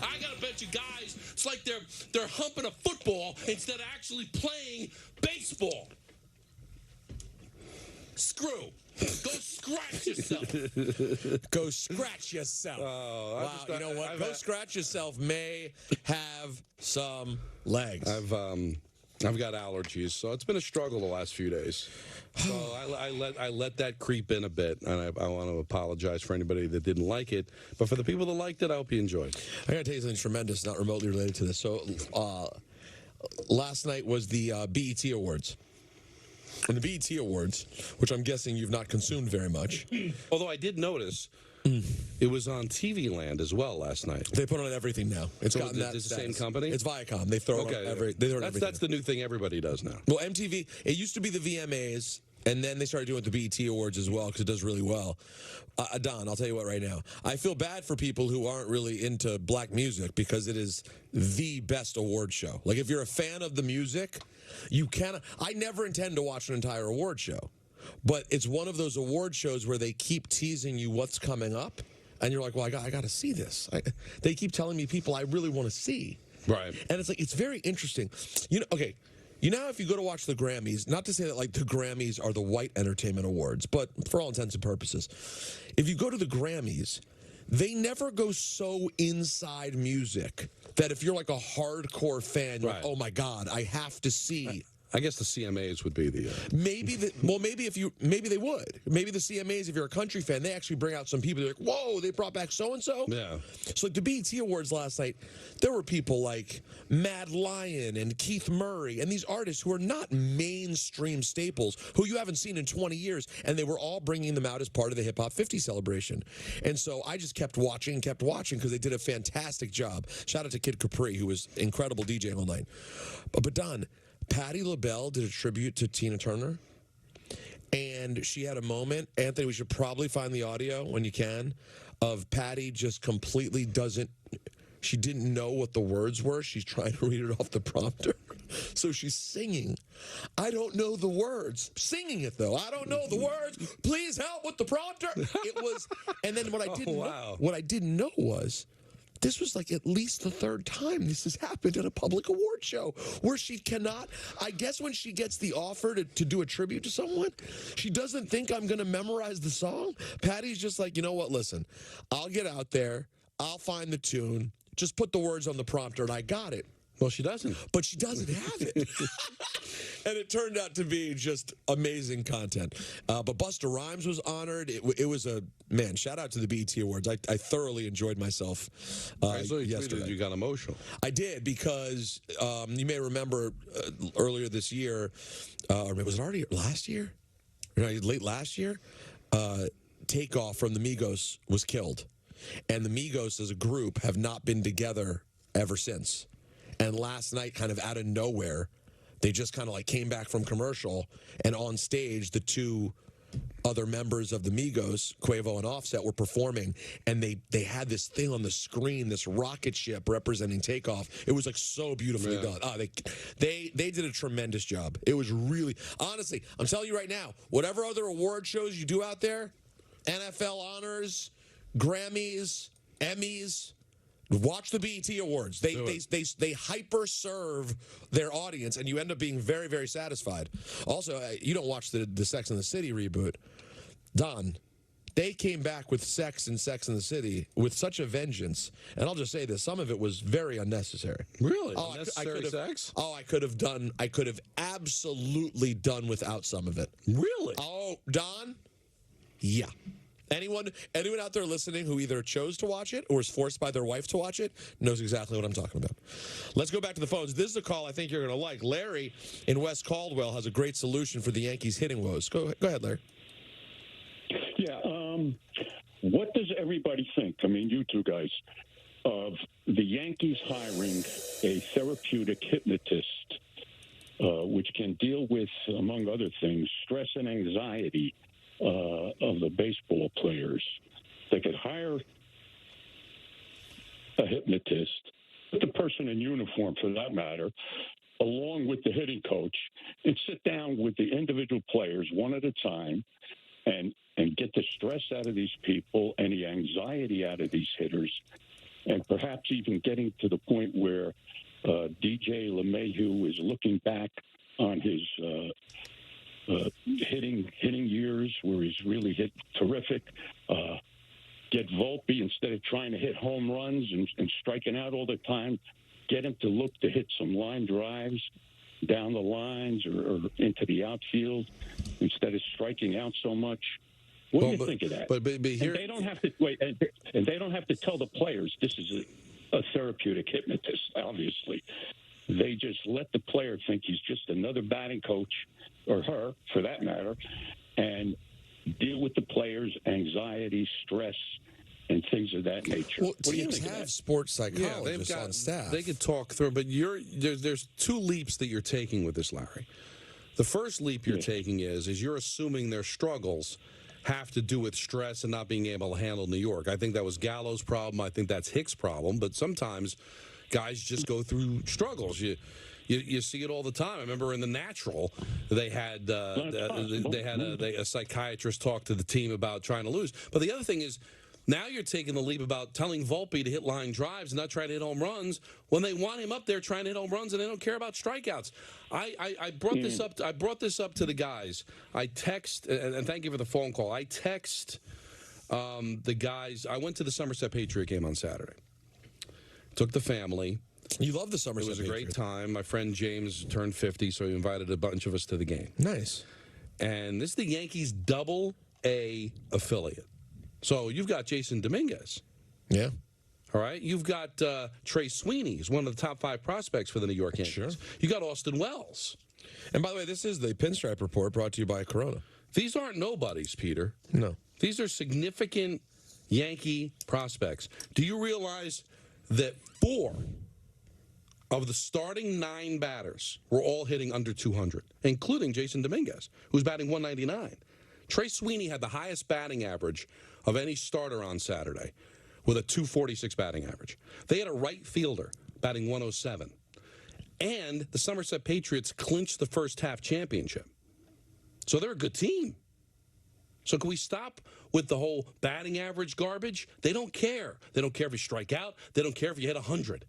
I gotta bet you guys, it's like they're humping a football instead of actually playing baseball. Screw. Go scratch yourself. Go scratch yourself. Oh, wow, you know what? Go scratch yourself may have some legs. I've got allergies, so it's been a struggle the last few days. So I let that creep in a bit, and I want to apologize for anybody that didn't like it. But for the people that liked it, I hope you enjoyed. I got to tell you something tremendous, not remotely related to this. So last night was the BET Awards. And the BET Awards, which I'm guessing you've not consumed very much. Although I did notice it was on TV Land as well last night. They put on everything now. It's gotten that it's the status. same company? It's Viacom. They throw it on everything. That's the new thing everybody does now. Well, MTV, it used to be the VMAs, and then they started doing it with the BET Awards as well because it does really well. Don, I'll tell you what right now. I feel bad for people who aren't really into black music because it is the best award show. Like, if you're a fan of the music, you cannot. I never intend to watch an entire award show. But it's one of those award shows where they keep teasing you what's coming up, and you're like, well, I got to see this. They keep telling me people I really want to see. Right. And it's like, it's very interesting. Okay, if you go to watch the Grammys, not to say that like the Grammys are the white entertainment awards, but for all intents and purposes, if you go to the Grammys, they never go so inside music that if you're like a hardcore fan, you're like, oh my God, I have to see. I guess the CMAs would be the maybe they would. Maybe the CMAs, if you're a country fan, they actually bring out some people. They're like, whoa, they brought back so and so. Yeah. So like the BET Awards last night, there were people like Mad Lion and Keith Murray and these artists who are not mainstream staples, who you haven't seen in 20 years, and they were all bringing them out as part of the Hip Hop 50 celebration. And so I just kept watching because they did a fantastic job. Shout out to Kid Capri, who was incredible DJing all night. But Don, Patti LaBelle did a tribute to Tina Turner, and she had a moment. Anthony, we should probably find the audio when you can, of Patti just completely she didn't know what the words were. She's trying to read it off the prompter. So she's singing. I don't know the words. Singing it, though. I don't know the words. Please help with the prompter. It was, and then what I didn't know was, this was like at least the third time this has happened at a public award show where she cannot, I guess when she gets the offer to do a tribute to someone, she doesn't think I'm going to memorize the song. Patty's just like, you know what, listen, I'll get out there, I'll find the tune, just put the words on the prompter, and I got it. Well, she doesn't. But she doesn't have it. And it turned out to be just amazing content. But Busta Rhymes was honored. It was shout out to the BET Awards. I thoroughly enjoyed myself yesterday. You got emotional. I did because you may remember earlier this year, or was it already last year? Late last year, Takeoff from the Migos was killed. And the Migos as a group have not been together ever since. And last night, kind of out of nowhere, they just kind of like came back from commercial, and on stage, the two other members of the Migos, Quavo and Offset, were performing, and they had this thing on the screen, this rocket ship representing Takeoff. It was like so beautifully done. Oh, they did a tremendous job. It was really, honestly, I'm telling you right now, whatever other award shows you do out there, NFL honors, Grammys, Emmys, watch the BET Awards. They hyper serve their audience, and you end up being very, very satisfied. Also, you don't watch the Sex and the City reboot. Don, they came back with Sex and Sex and the City with such a vengeance. And I'll just say this, some of it was very unnecessary. Really? Oh, Unnecessary sex? Oh, I could have absolutely done without some of it. Really? Oh, Don? Yeah. Anyone out there listening who either chose to watch it or is forced by their wife to watch it knows exactly what I'm talking about. Let's go back to the phones. This is a call I think you're going to like. Larry in West Caldwell has a great solution for the Yankees hitting woes. Go ahead, Larry. Yeah. What does everybody think? I mean, you two guys, of the Yankees hiring a therapeutic hypnotist, which can deal with, among other things, stress and anxiety of the baseball players. They could hire a hypnotist, put the person in uniform for that matter, along with the hitting coach, and sit down with the individual players one at a time and get the stress out of these people and the anxiety out of these hitters, and perhaps even getting to the point where DJ LeMahieu is looking back on his hitting years where he's really hit terrific. Get Volpe, instead of trying to hit home runs and striking out all the time, get him to look to hit some line drives down the lines or into the outfield instead of striking out so much. What do you think of that? But here, and they don't have to wait, and they don't have to tell the players this is a therapeutic hypnotist. Obviously, they just let the player think he's just another batting coach, or her, for that matter, and deal with the players' anxiety, stress, and things of that nature. Well, teams have sports psychologists on staff. They could talk through, but there's two leaps that you're taking with this, Larry. The first leap you're taking is you're assuming their struggles have to do with stress and not being able to handle New York. I think that was Gallo's problem. I think that's Hicks' problem. But sometimes guys just go through struggles. You see it all the time. I remember in The Natural, they had a psychiatrist talk to the team about trying to lose. But the other thing is, now you're taking the leap about telling Volpe to hit line drives and not try to hit home runs when they want him up there trying to hit home runs and they don't care about strikeouts. I brought this up. I brought this up to the guys. I text and thank you for the phone call. I text the guys. I went to the Somerset Patriot game on Saturday. Took the family. You love the Somerset Patriot. It was a great time. My friend James turned 50, so he invited a bunch of us to the game. Nice. And this is the Yankees Double-A affiliate. So you've got Jason Dominguez. Yeah. All right. You've got Trey Sweeney, who's one of the top 5 prospects for the New York Yankees. Sure. You got Austin Wells. And by the way, this is the Pinstripe Report brought to you by Corona. These aren't nobodies, Peter. No. These are significant Yankee prospects. Do you realize that 4 of the starting 9 batters were all hitting under 200, including Jason Dominguez, who's batting 199? Trey Sweeney had the highest batting average of any starter on Saturday with a 246 batting average. They had a right fielder batting 107. And the Somerset Patriots clinched the first half championship. So they're a good team. So can we stop with the whole batting average garbage? They don't care. They don't care if you strike out. They don't care if you hit 100.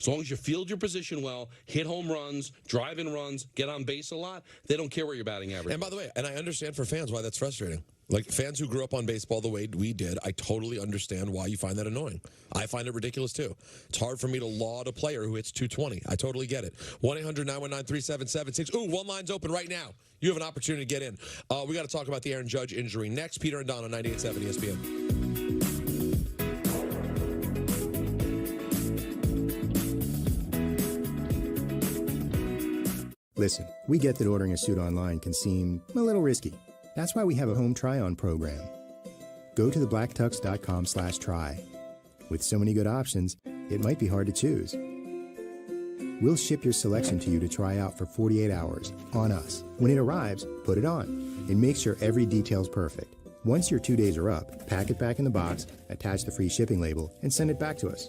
As long as you field your position well, hit home runs, drive in runs, get on base a lot, they don't care what your batting average is. And by the way, and I understand for fans why that's frustrating. Like fans who grew up on baseball the way we did, I totally understand why you find that annoying. I find it ridiculous too. It's hard for me to laud a player who hits 220. I totally get it. 1-800-919-3776. Ooh, one line's open right now. You have an opportunity to get in. We got to talk about the Aaron Judge injury next. Peter and Don on 98.7 ESPN. Listen, we get that ordering a suit online can seem a little risky. That's why we have a home try-on program. Go to theblacktux.com/try. With so many good options, it might be hard to choose. We'll ship your selection to you to try out for 48 hours on us. When it arrives, put it on and make sure every detail's perfect. Once your 2 days are up, pack it back in the box, attach the free shipping label, and send it back to us.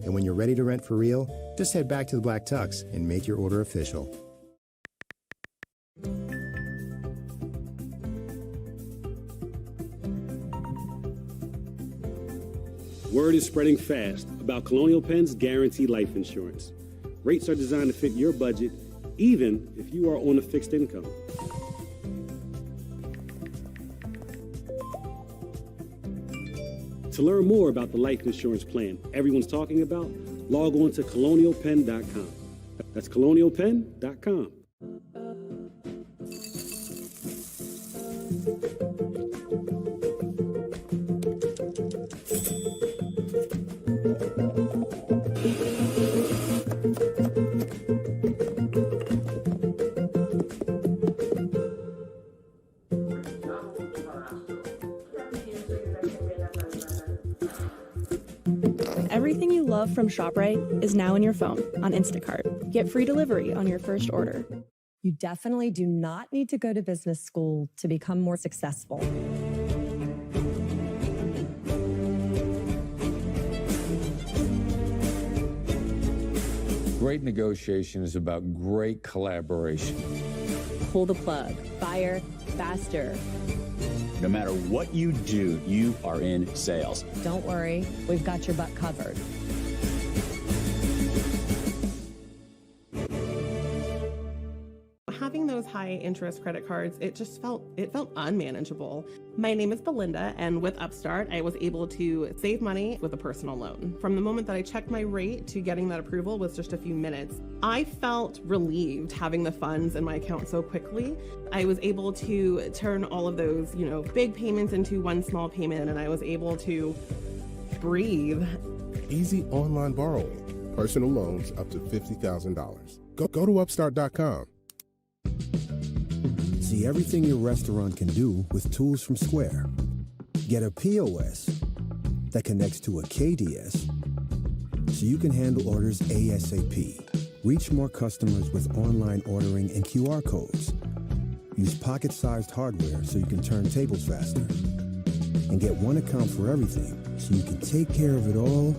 And when you're ready to rent for real, just head back to the Black Tux and make your order official. Word is spreading fast about Colonial Penn's Guaranteed Life Insurance. Rates are designed to fit your budget, even if you are on a fixed income. To learn more about the life insurance plan everyone's talking about, log on to colonialpenn.com. That's colonialpenn.com. Everything you love from ShopRite is now in your phone on Instacart. Get free delivery on your first order. You definitely do not need to go to business school to become more successful. Great negotiation is about great collaboration. Pull the plug. Fire faster. No matter what you do, you are in sales. Don't worry, we've got your butt covered. Having those high interest credit cards, it felt unmanageable. My name is Belinda, and with Upstart, I was able to save money with a personal loan. From the moment that I checked my rate to getting that approval was just a few minutes. I felt relieved having the funds in my account so quickly. I was able to turn all of those, big payments into one small payment, and I was able to breathe. Easy online borrowing. Personal loans up to $50,000. Go to Upstart.com. See everything your restaurant can do with tools from Square. Get a POS that connects to a KDS so you can handle orders ASAP. Reach more customers with online ordering and QR codes. Use pocket-sized hardware so you can turn tables faster. And get one account for everything so you can take care of it all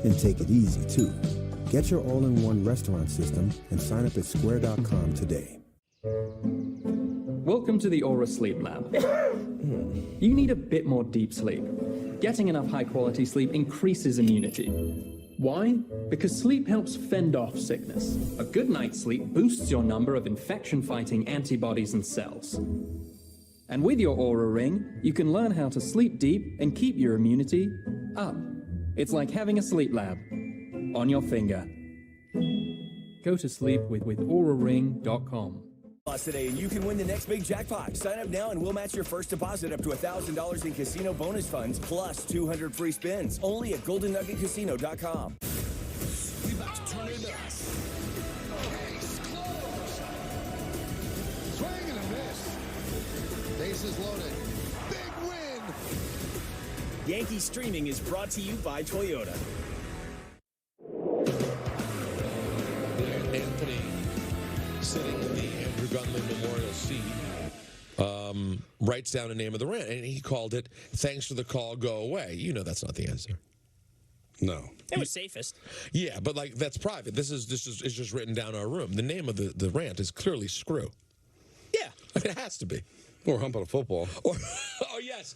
and take it easy too. Get your all-in-one restaurant system and sign up at square.com today. Welcome to the Aura Sleep Lab. You need a bit more deep sleep. Getting enough high-quality sleep increases immunity. Why? Because sleep helps fend off sickness. A good night's sleep boosts your number of infection-fighting antibodies and cells. And with your Aura Ring, you can learn how to sleep deep and keep your immunity up. It's like having a sleep lab on your finger. Go to sleep with auraring.com. Today, and you can win the next big jackpot. Sign up now and we'll match your first deposit up to $1,000 in casino bonus funds plus 200 free spins. Only at GoldenNuggetCasino.com. We about to turn it up. Case closed. Swing and a miss. Bases loaded. Big win. Yankee Streaming is brought to you by Toyota. Anthony sitting in the Andrew Gunling Memorial seat writes down the name of the rant, and he called it, "Thanks for the call, go away." You know that's not the answer. No. It was safest. Yeah, but like that's private. This is it's just written down our room. The name of the rant is clearly Screw. Yeah. It has to be. Or hump on a football. Or oh yes.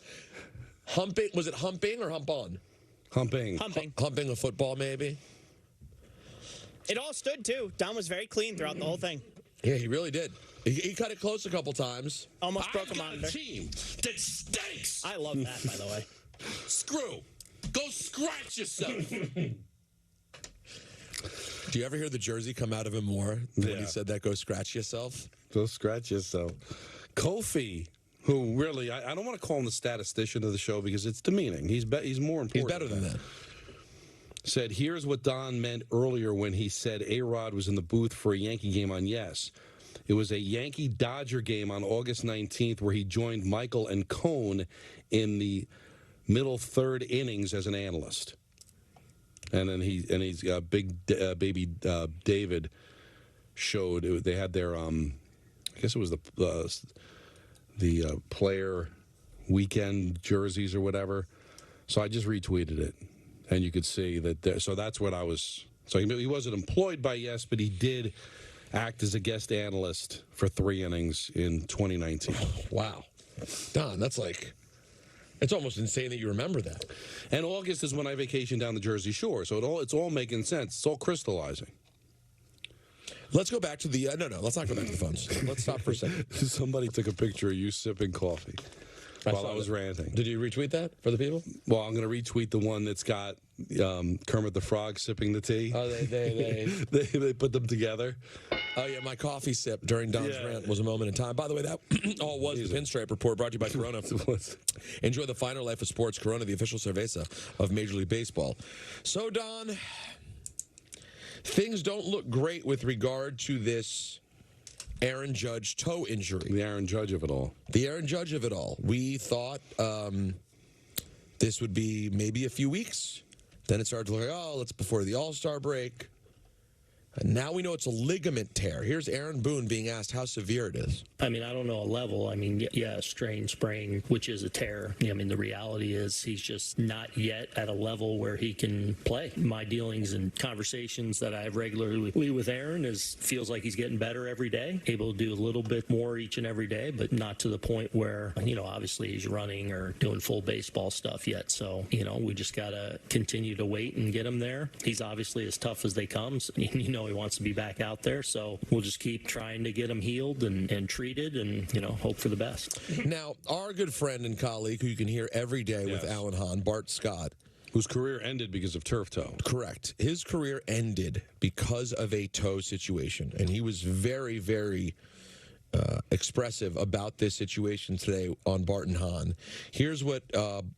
Humping, was it humping or hump on? Humping. Humping a football maybe? It all stood, too. Don was very clean throughout the whole thing. Yeah, he really did. He cut it close a couple times. Almost broke a monitor. A team that stinks. I love that, by the way. Screw. Go scratch yourself. Do you ever hear the jersey come out of him more when he said that? Go scratch yourself. Go scratch yourself. Kofi, who really, I don't want to call him the statistician of the show because it's demeaning. He's more important. He's better than that. Said, here's what Don meant earlier when he said A-Rod was in the booth for a Yankee game on Yes. It was a Yankee-Dodger game on August 19th where he joined Michael and Cone in the middle third innings as an analyst. And then he's big baby David showed, they had their, I guess it was the player weekend jerseys or whatever. So I just retweeted it. And you could see that, so that's what I was, so he wasn't employed by Yes, but he did act as a guest analyst for 3 innings in 2019. Wow. Don, that's like, it's almost insane that you remember that. And August is when I vacation down the Jersey Shore, so it's all making sense. It's all crystallizing. Let's go back to the, no, let's not go back to the phones. Let's stop for a second. Somebody took a picture of you sipping coffee. While I was ranting. Did you retweet that for the people? Well, I'm going to retweet the one that's got Kermit the Frog sipping the tea. Oh, they put them together. Oh, yeah, my coffee sip during Don's rant was a moment in time. By the way, that all was the Pinstripe Report brought to you by Corona. Enjoy the finer life of sports. Corona, the official cerveza of Major League Baseball. So, Don, things don't look great with regard to this Aaron Judge toe injury. The Aaron Judge of it all. The Aaron Judge of it all. We thought this would be maybe a few weeks. Then it started to look like, oh, it's before the All-Star break. And now we know it's a ligament tear. Here's Aaron Boone being asked how severe it is. I mean, I don't know a level. I mean, yeah, strain, sprain, which is a tear. I mean, the reality is he's just not yet at a level where he can play. My dealings and conversations that I have regularly with Aaron feels like he's getting better every day, able to do a little bit more each and every day, but not to the point where, obviously he's running or doing full baseball stuff yet. So, we just got to continue to wait and get him there. He's obviously as tough as they come. He wants to be back out there, so we'll just keep trying to get him healed and treated and, hope for the best. Now, our good friend and colleague who you can hear every day with Alan Hahn, Bart Scott, whose career ended because of turf toe. Correct. His career ended because of a toe situation, and he was very, very expressive about this situation today on Bart and Hahn. Here's what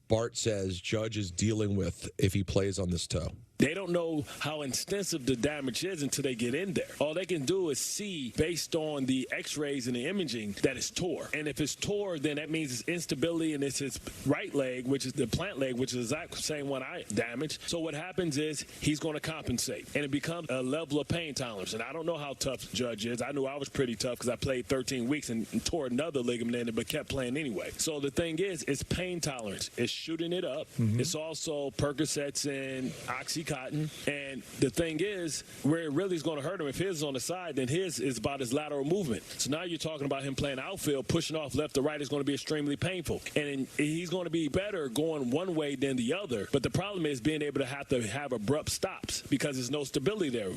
Bart says Judge is dealing with if he plays on this toe. They don't know how extensive the damage is until they get in there. All they can do is see, based on the x-rays and the imaging, that it's tore. And if it's tore, then that means it's instability, and it's his right leg, which is the plant leg, which is the exact same one I damaged. So what happens is he's going to compensate, and it becomes a level of pain tolerance. And I don't know how tough the Judge is. I knew I was pretty tough because I played 13 weeks and tore another ligament in it, but kept playing anyway. So the thing is, it's pain tolerance. It's shooting it up. It's also Percocets and Oxycontin Cotton. And the thing is, where it really is going to hurt him, if his is on the side, then his is about his lateral movement. So now you're talking about him playing outfield, pushing off left to right is going to be extremely painful. And he's going to be better going one way than the other. But the problem is being able to have abrupt stops because there's no stability there.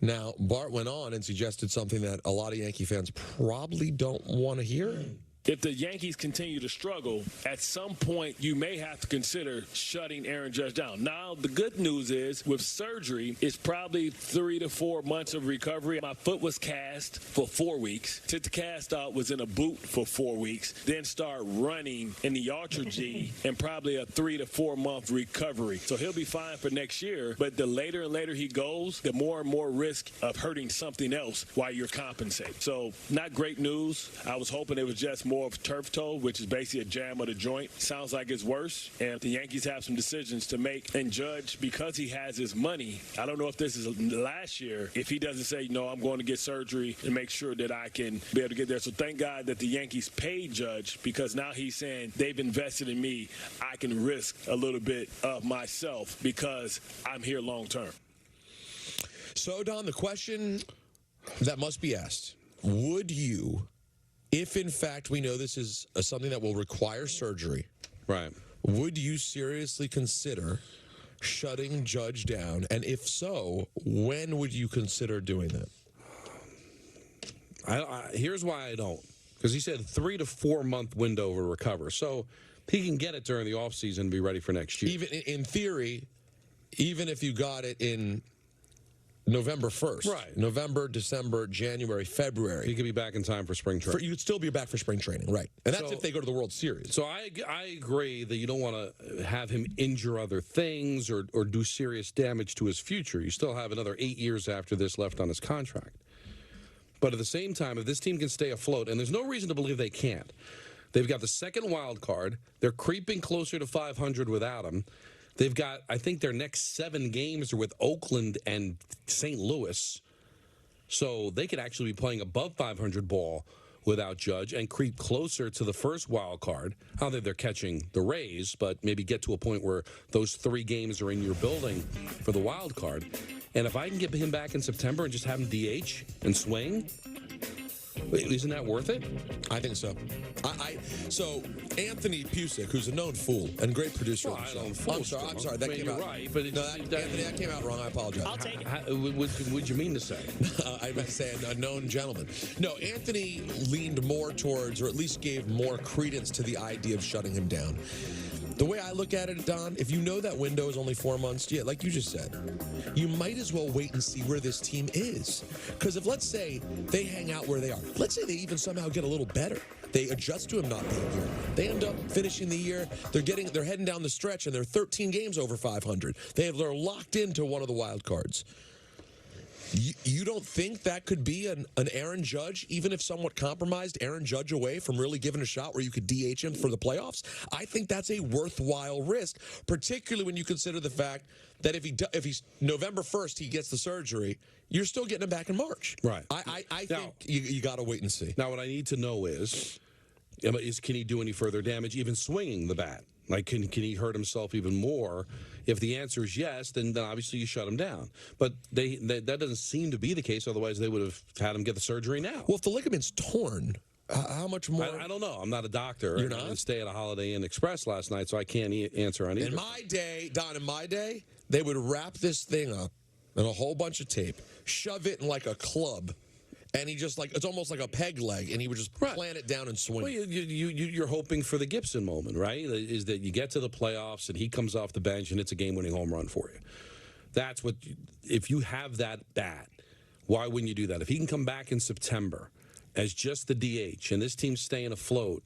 Now, Bart went on and suggested something that a lot of Yankee fans probably don't want to hear. If the Yankees continue to struggle, at some point you may have to consider shutting Aaron Judge down. Now, the good news is with surgery, it's probably 3 to 4 months of recovery. My foot was cast for 4 weeks. Took the cast out, was in a boot for 4 weeks, then start running in the Ultra G and probably a 3 to 4 month recovery. So he'll be fine for next year, but the later and later he goes, the more and more risk of hurting something else while you're compensating. So not great news. I was hoping it was just more of turf toe, which is basically a jam of the joint. Sounds like it's worse, and the Yankees have some decisions to make. And Judge, because he has his money, I don't know if this is last year, if he doesn't say, no, I'm going to get surgery and make sure that I can be able to get there. So thank God that the Yankees paid Judge, because now he's saying they've invested in me. I can risk a little bit of myself because I'm here long term. So, Don, the question that must be asked, would you, if in fact we know this is something that will require surgery, right? Would you seriously consider shutting Judge down? And if so, when would you consider doing that? Here's why I don't. Because he said 3 to 4 month window to recover. So he can get it during the offseason and be ready for next year. Even in theory, even if you got it in November 1st. Right. November, December, January, February. He could be back in time for spring training. You would still be back for spring training, right. And that's if they go to the World Series. So I agree that you don't want to have him injure other things or do serious damage to his future. You still have another 8 years after this left on his contract. But at the same time, if this team can stay afloat, and there's no reason to believe they can't, they've got the second wild card. They're creeping closer to 500 without him. They've got, I think, their next 7 games are with Oakland and St. Louis. So they could actually be playing above 500 ball without Judge and creep closer to the first wild card. I don't think they're catching the Rays, but maybe get to a point where those 3 games are in your building for the wild card. And if I can get him back in September and just have him DH and swing, isn't that worth it? I think so. So Anthony Pusick, who's a known fool and great producer. Well, I'm sorry. That came out right, but Anthony, that came out wrong. I apologize. I'll take it. What would you mean to say? I meant to say a known gentleman. No, Anthony leaned more towards, or at least gave more credence to the idea of shutting him down. The way I look at it, Don, if you know that window is only 4 months, yeah, like you just said, you might as well wait and see where this team is. Because if, let's say, they hang out where they are, let's say they even somehow get a little better, they adjust to him not being here, they end up finishing the year, they're heading down the stretch, and they're 13 games over 500. They're locked into one of the wild cards. You don't think that could be an Aaron Judge, even if somewhat compromised, Aaron Judge away from really giving a shot where you could DH him for the playoffs? I think that's a worthwhile risk, particularly when you consider the fact that if he's November 1st, he gets the surgery, you're still getting him back in March. Right. I think you got to wait and see. Now, what I need to know is can he do any further damage, even swinging the bat? Like, can he hurt himself even more? If the answer is yes, then obviously you shut him down. But that doesn't seem to be the case. Otherwise, they would have had him get the surgery now. Well, if the ligament's torn, how much more? I don't know. I'm not a doctor. You're not? I didn't stay at a Holiday Inn Express last night, so I can't answer on either. In my day, Don, they would wrap this thing up in a whole bunch of tape, shove it in like a club, and he just it's almost like a peg leg, and he would just plant it down and swing. Well, you're hoping for the Gibson moment, right? Is that you get to the playoffs and he comes off the bench and it's a game-winning home run for you. That's what, if you have that bat, why wouldn't you do that? If he can come back in September as just the DH and this team's staying afloat,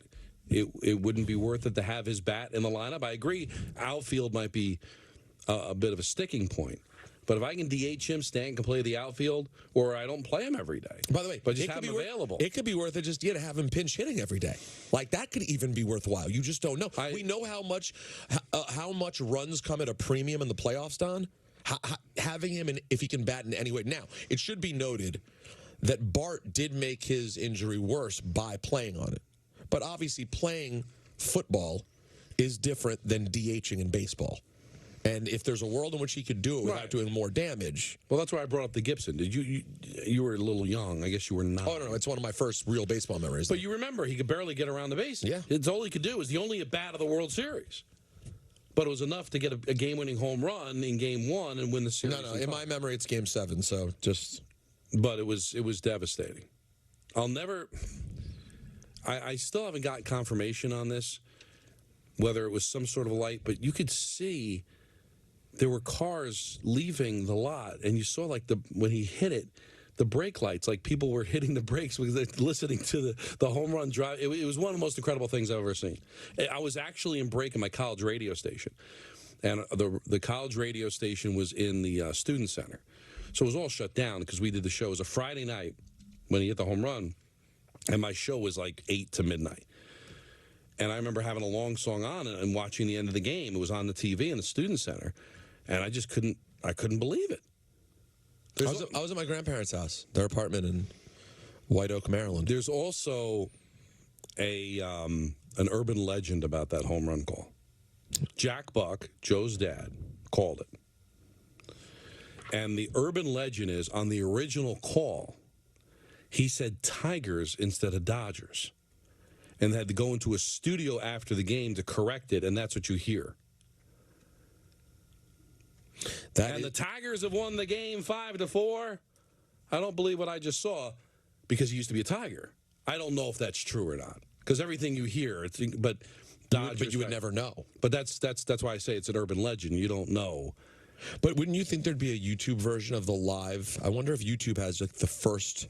it wouldn't be worth it to have his bat in the lineup. I agree, outfield might be a bit of a sticking point. But if I can DH him, Stan can play the outfield, or I don't play him every day. By the way, but just have him available. It could be worth it just to have him pinch hitting every day. Like, that could even be worthwhile. You just don't know. We know how much runs come at a premium in the playoffs, Don. Having him, if he can bat in any way. Now, it should be noted that Bart did make his injury worse by playing on it. But obviously, playing football is different than DHing in baseball. And if there's a world in which he could do it without doing more damage. Well, that's why I brought up the Gibson. Did you were a little young. I guess you were not. Oh, no, it's one of my first real baseball memories. But you remember, he could barely get around the bases. Yeah. It's all he could do. It was the only at-bat of the World Series. But it was enough to get a game-winning home run in Game 1 and win the series. No, in my memory, it's Game 7, so just... But it was devastating. I'll never... I still haven't got confirmation on this, whether it was some sort of light, but you could see there were cars leaving the lot, and you saw, like, when he hit it, the brake lights, like people were hitting the brakes because they're listening to the home run drive. It was one of the most incredible things I've ever seen. I was actually in break in my college radio station, and the college radio station was in the student center. So it was all shut down because we did the show. It was a Friday night when he hit the home run, and my show was like 8 to midnight. And I remember having a long song on and watching the end of the game. It was on the TV in the student center, and I just couldn't believe it. I was at my grandparents' house, their apartment in White Oak, Maryland. There's also an urban legend about that home run call. Jack Buck, Joe's dad, called it. And the urban legend is, on the original call, he said Tigers instead of Dodgers. And they had to go into a studio after the game to correct it, and that's what you hear. The Tigers have won the game 5-4. I don't believe what I just saw because he used to be a Tiger. I don't know if that's true or not because everything you hear, but Dodgers. But you would never know. But that's why I say it's an urban legend. You don't know. But wouldn't you think there'd be a YouTube version of the live? I wonder if YouTube has like the first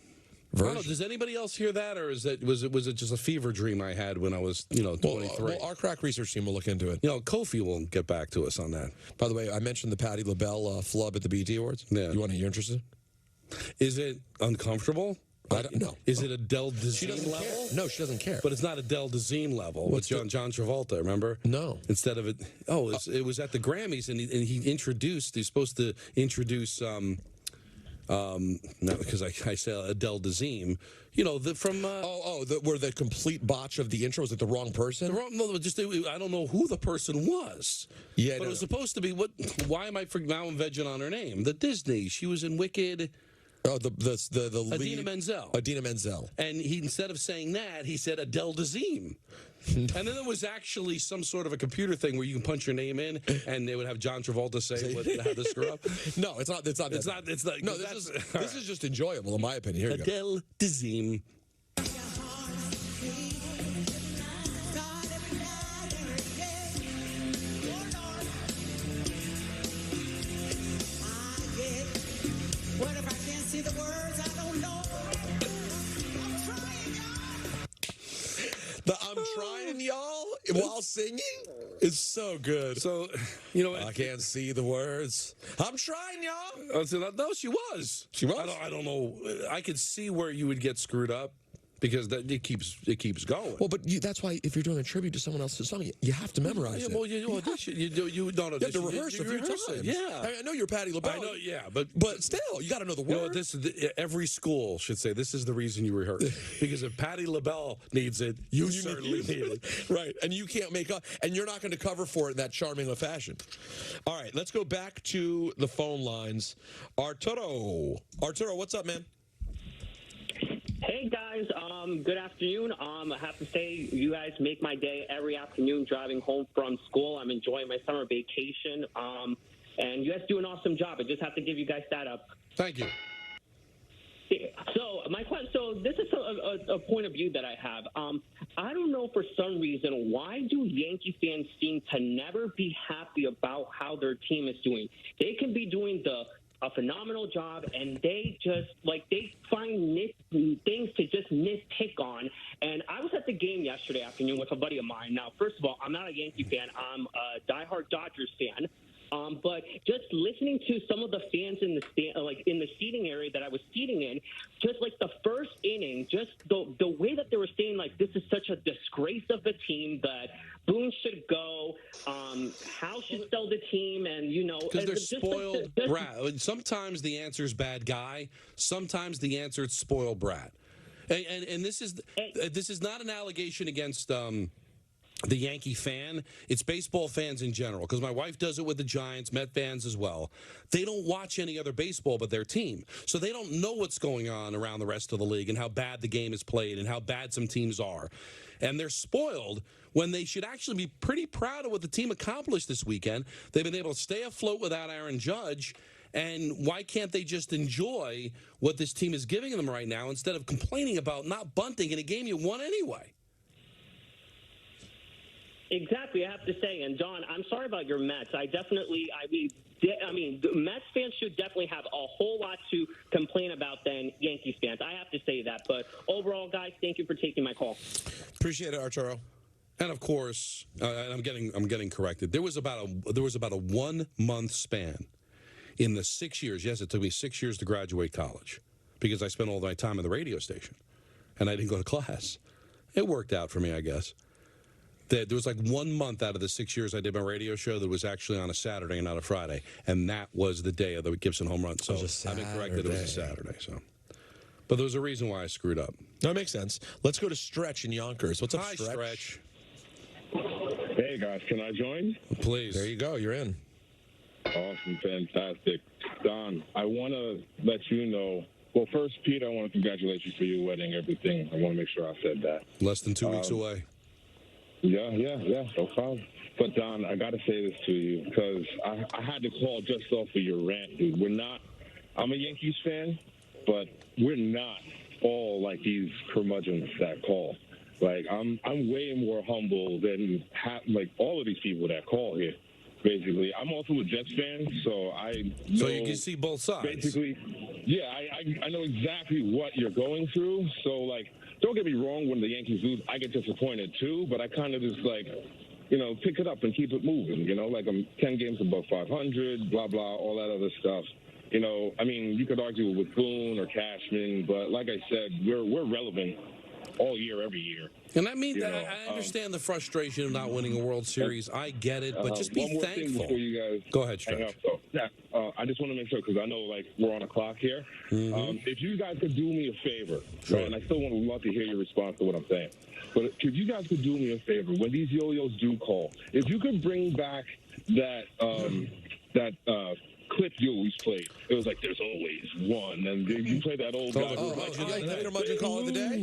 version. I don't know, does anybody else hear that, or was it just a fever dream I had when I was 23? Well, our crack research team will look into it. Kofi will get back to us on that. By the way, I mentioned the Patti LaBelle flub at the BET Awards. Yeah, you're interested? Is it uncomfortable? I don't know. Is it Adele Dazeem level? Care. No, she doesn't care. But it's not Adele Dazeem level with John Travolta, remember? No. Instead of it, it was at the Grammys, and he's supposed to introduce, not because I said Adele Dazeem, where the complete botch of the intro was it the wrong person? I don't know who the person was. Yeah, but it was supposed to be why am I now I'm vegging on her name? The Disney. She was in Wicked. Oh, the lead. Idina Menzel. Idina Menzel. And he, instead of saying that, he said Adele Dazeem. And then there was actually some sort of a computer thing where you can punch your name in, and they would have John Travolta say how to screw up. No, it's not. No, this is just enjoyable, in my opinion. Here Adele Dazeem. What if I can't see the words? I don't know. I'm trying, y'all, while singing is so good. So, I can't see the words. I'm trying, y'all. No, she was. She was? I don't know. I could see where you would get screwed up. Because it keeps going. Well, but that's why if you're doing a tribute to someone else's song, you have to memorize it. Well, you audition. You have to rehearse a few times. Yeah, I know you're Patti LaBelle. I know, yeah, but still, you got to know the words. Every school should say this is the reason you rehearse. Because if Patti LaBelle needs it, you certainly need it. Right, and you can't make up, and you're not going to cover for it in that charming of fashion. All right, let's go back to the phone lines. Arturo, what's up, man? Hey guys, good afternoon. I have to say, you guys make my day every afternoon driving home from school. I'm enjoying my summer vacation, and you guys do an awesome job. I just have to give you guys that up. Thank you. So my question, this is a point of view that I have. I don't know for some reason why do Yankee fans seem to never be happy about how their team is doing. They can be doing a phenomenal job, and they just they find things to just nitpick on. And I was at the game yesterday afternoon with a buddy of mine. Now, first of all, I'm not a Yankee fan. I'm a diehard Dodgers fan. But just listening to some of the fans in the seating area that I was seating in, just like the first inning, just the way that they were saying this is such a disgrace of the team that Boone should go, House should sell the team, and because they're spoiled brat. Sometimes the answer is bad guy. Sometimes the answer is spoiled brat. And this is not an allegation against the Yankee fan, it's baseball fans in general, because my wife does it with the Giants, Met fans as well. They don't watch any other baseball but their team. So they don't know what's going on around the rest of the league and how bad the game is played and how bad some teams are. And they're spoiled when they should actually be pretty proud of what the team accomplished this weekend. They've been able to stay afloat without Aaron Judge. And why can't they just enjoy what this team is giving them right now instead of complaining about not bunting in a game you won anyway? Exactly, I have to say. And, Don, I'm sorry about your Mets. I mean, the Mets fans should definitely have a whole lot to complain about than Yankees fans. I have to say that. But overall, guys, thank you for taking my call. Appreciate it, Arturo. And of course, I'm getting corrected. There was about a 1 month span in the 6 years. Yes, it took me 6 years to graduate college because I spent all my time in the radio station and I didn't go to class. It worked out for me, I guess. There was like 1 month out of the 6 years I did my radio show that was actually on a Saturday and not a Friday, and that was the day of the Gibson home run. So I've been corrected. It was a Saturday. So, but there was a reason why I screwed up. That makes sense. Let's go to Stretch in Yonkers. What's up, Hi, Stretch? Hey, guys. Can I join? Please. There you go. You're in. Awesome. Fantastic. Don, I want to let you know. Well, first, Pete, I want to congratulate you for your wedding, everything. I want to make sure I said that. Less than 2 weeks away. Yeah, no problem. But, Don, I got to say this to you because I had to call just off of your rant, dude. I'm a Yankees fan, but we're not all like these curmudgeons that call. Like, I'm way more humble than all of these people that call here. Basically, I'm also a Jets fan, so I know. So you can see both sides. Basically, yeah, I know exactly what you're going through. So, like, don't get me wrong, when the Yankees lose, I get disappointed too, but I kind of just, like, pick it up and keep it moving, like I'm 10 games above 500, blah, blah, all that other stuff. I mean, you could argue with Boone or Cashman, but like I said, we're relevant all year, every year. And I mean, I understand the frustration of not winning a World Series. I get it, but just be one more thankful. Thing before you guys go ahead, Stretch. I just want to make sure, because I know, like, we're on a clock here. If you guys could do me a favor, right, and I still want to love to hear your response to what I'm saying, but if you guys could do me a favor, when these yo-yos do call, if you could bring back that clip you always played. It was like, there's always one. And you play that old guy. The curmudgeon call of the day?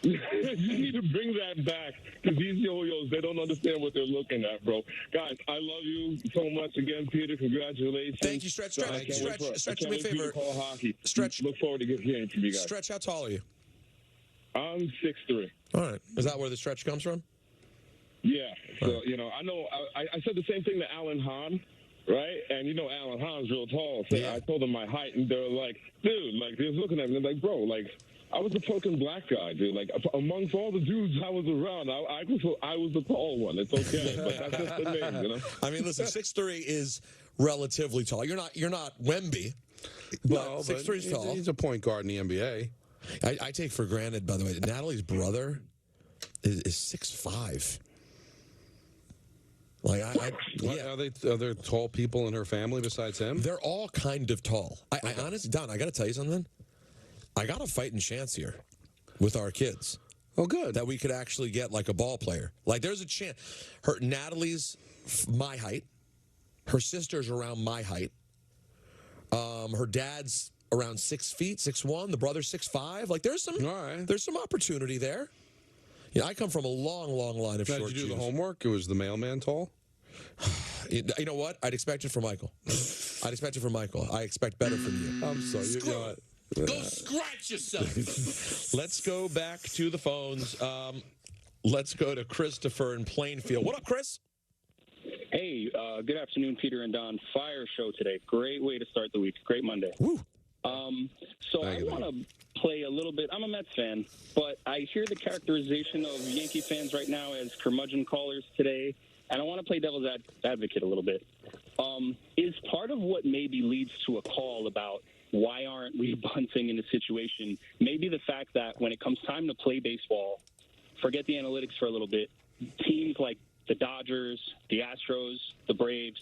You need to bring that back, because these yo-yos, they don't understand what they're looking at, bro. Guys, I love you so much again, Peter. Congratulations. Thank you, Stretch. Stretch, do me a favor. Stretch. Look forward to hearing from you guys. Stretch, how tall are you? I'm 6'3". All right. Is that where the stretch comes from? Yeah. So, I know I said the same thing to Alan Hahn. Right? And Alan Hahn's real tall. So I told them my height, and they're like, dude, like, they're looking at me, they're like, bro, like, I was the token black guy, dude. Like, amongst all the dudes I was around, I was the tall one. It's okay, but that's just the name, I mean, listen, 6'3" is relatively tall. You're not Wemby, but 6'3" is tall. He's a point guard in the NBA. I take for granted, by the way, that Natalie's brother is 6'5". Like are there tall people in her family besides him? They're all kind of tall. I honestly, Don, I got to tell you something. I got a fighting chance here with our kids. Oh, good. That we could actually get like a ball player. Like, there's a chance. Natalie's my height. Her sister's around my height. Her dad's around 6 feet, 6'1". The brother's 6'5". Like, there's some opportunity there. I come from a long, long line of short Did you do Jews. the homework? Was the mailman tall? You know what? I'd expect it from Michael. I expect better from you. I'm sorry. Go scratch yourself. Let's go back to the phones. Let's go to Christopher in Plainfield. What up, Chris? Hey, good afternoon, Peter and Don. Fire show today. Great way to start the week. Great Monday. Woo. So I want to play a little bit. I'm a Mets fan, but I hear the characterization of Yankee fans right now as curmudgeon callers today, and I want to play devil's advocate a little bit. Is part of what maybe leads to a call about why aren't we bunting in a situation maybe the fact that when it comes time to play baseball, forget the analytics for a little bit, teams like the Dodgers, the Astros, the Braves,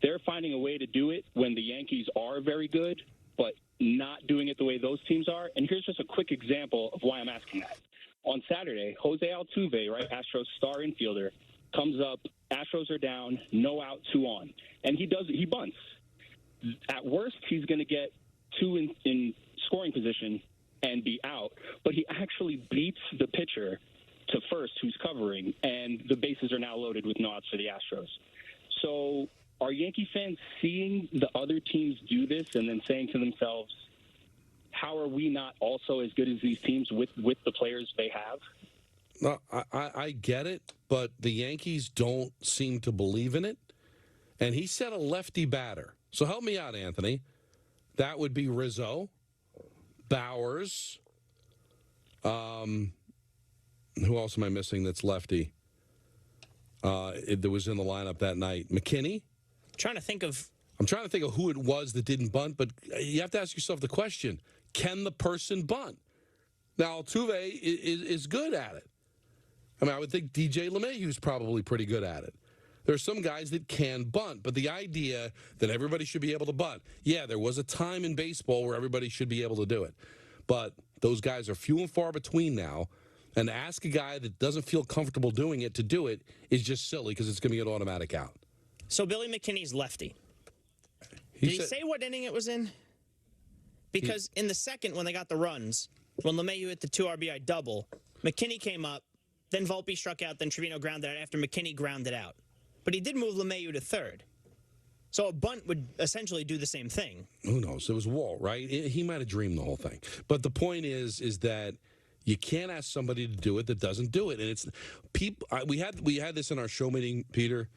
they're finding a way to do it when the Yankees are very good, but not doing it the way those teams are. And here's just a quick example of why I'm asking that. on Saturday, Jose Altuve, right, Astros star infielder, comes up, Astros are down, no out, 2 on. And he bunts. At worst, he's going to get 2 in scoring position and be out. But he actually beats the pitcher to first who's covering, and the bases are now loaded with no outs for the Astros. So are Yankee fans seeing the other teams do this and then saying to themselves, how are we not also as good as these teams with the players they have? No, I get it, but the Yankees don't seem to believe in it. And he said a lefty batter. So help me out, Anthony. That would be Rizzo, Bowers. Who else am I missing that's lefty? That was in the lineup that night. McKinney? I'm trying to think of who it was that didn't bunt, but you have to ask yourself the question, can the person bunt? Now, Altuve is good at it. I mean, I would think DJ LeMahieu's probably pretty good at it. There are some guys that can bunt, but the idea that everybody should be able to bunt, yeah, there was a time in baseball where everybody should be able to do it. But those guys are few and far between now, and to ask a guy that doesn't feel comfortable doing it to do it is just silly because it's going to get automatic out. So Billy McKinney's lefty. Did he say what inning it was in? Because in the second, when they got the runs, when LeMahieu hit the 2 RBI double, McKinney came up, then Volpe struck out, then Trevino grounded out after McKinney grounded out. But he did move LeMahieu to third. So a bunt would essentially do the same thing. Who knows? It was Walt, right? He might have dreamed the whole thing. But the point is that you can't ask somebody to do it that doesn't do it. And it's people. We had this in our show meeting, Peter.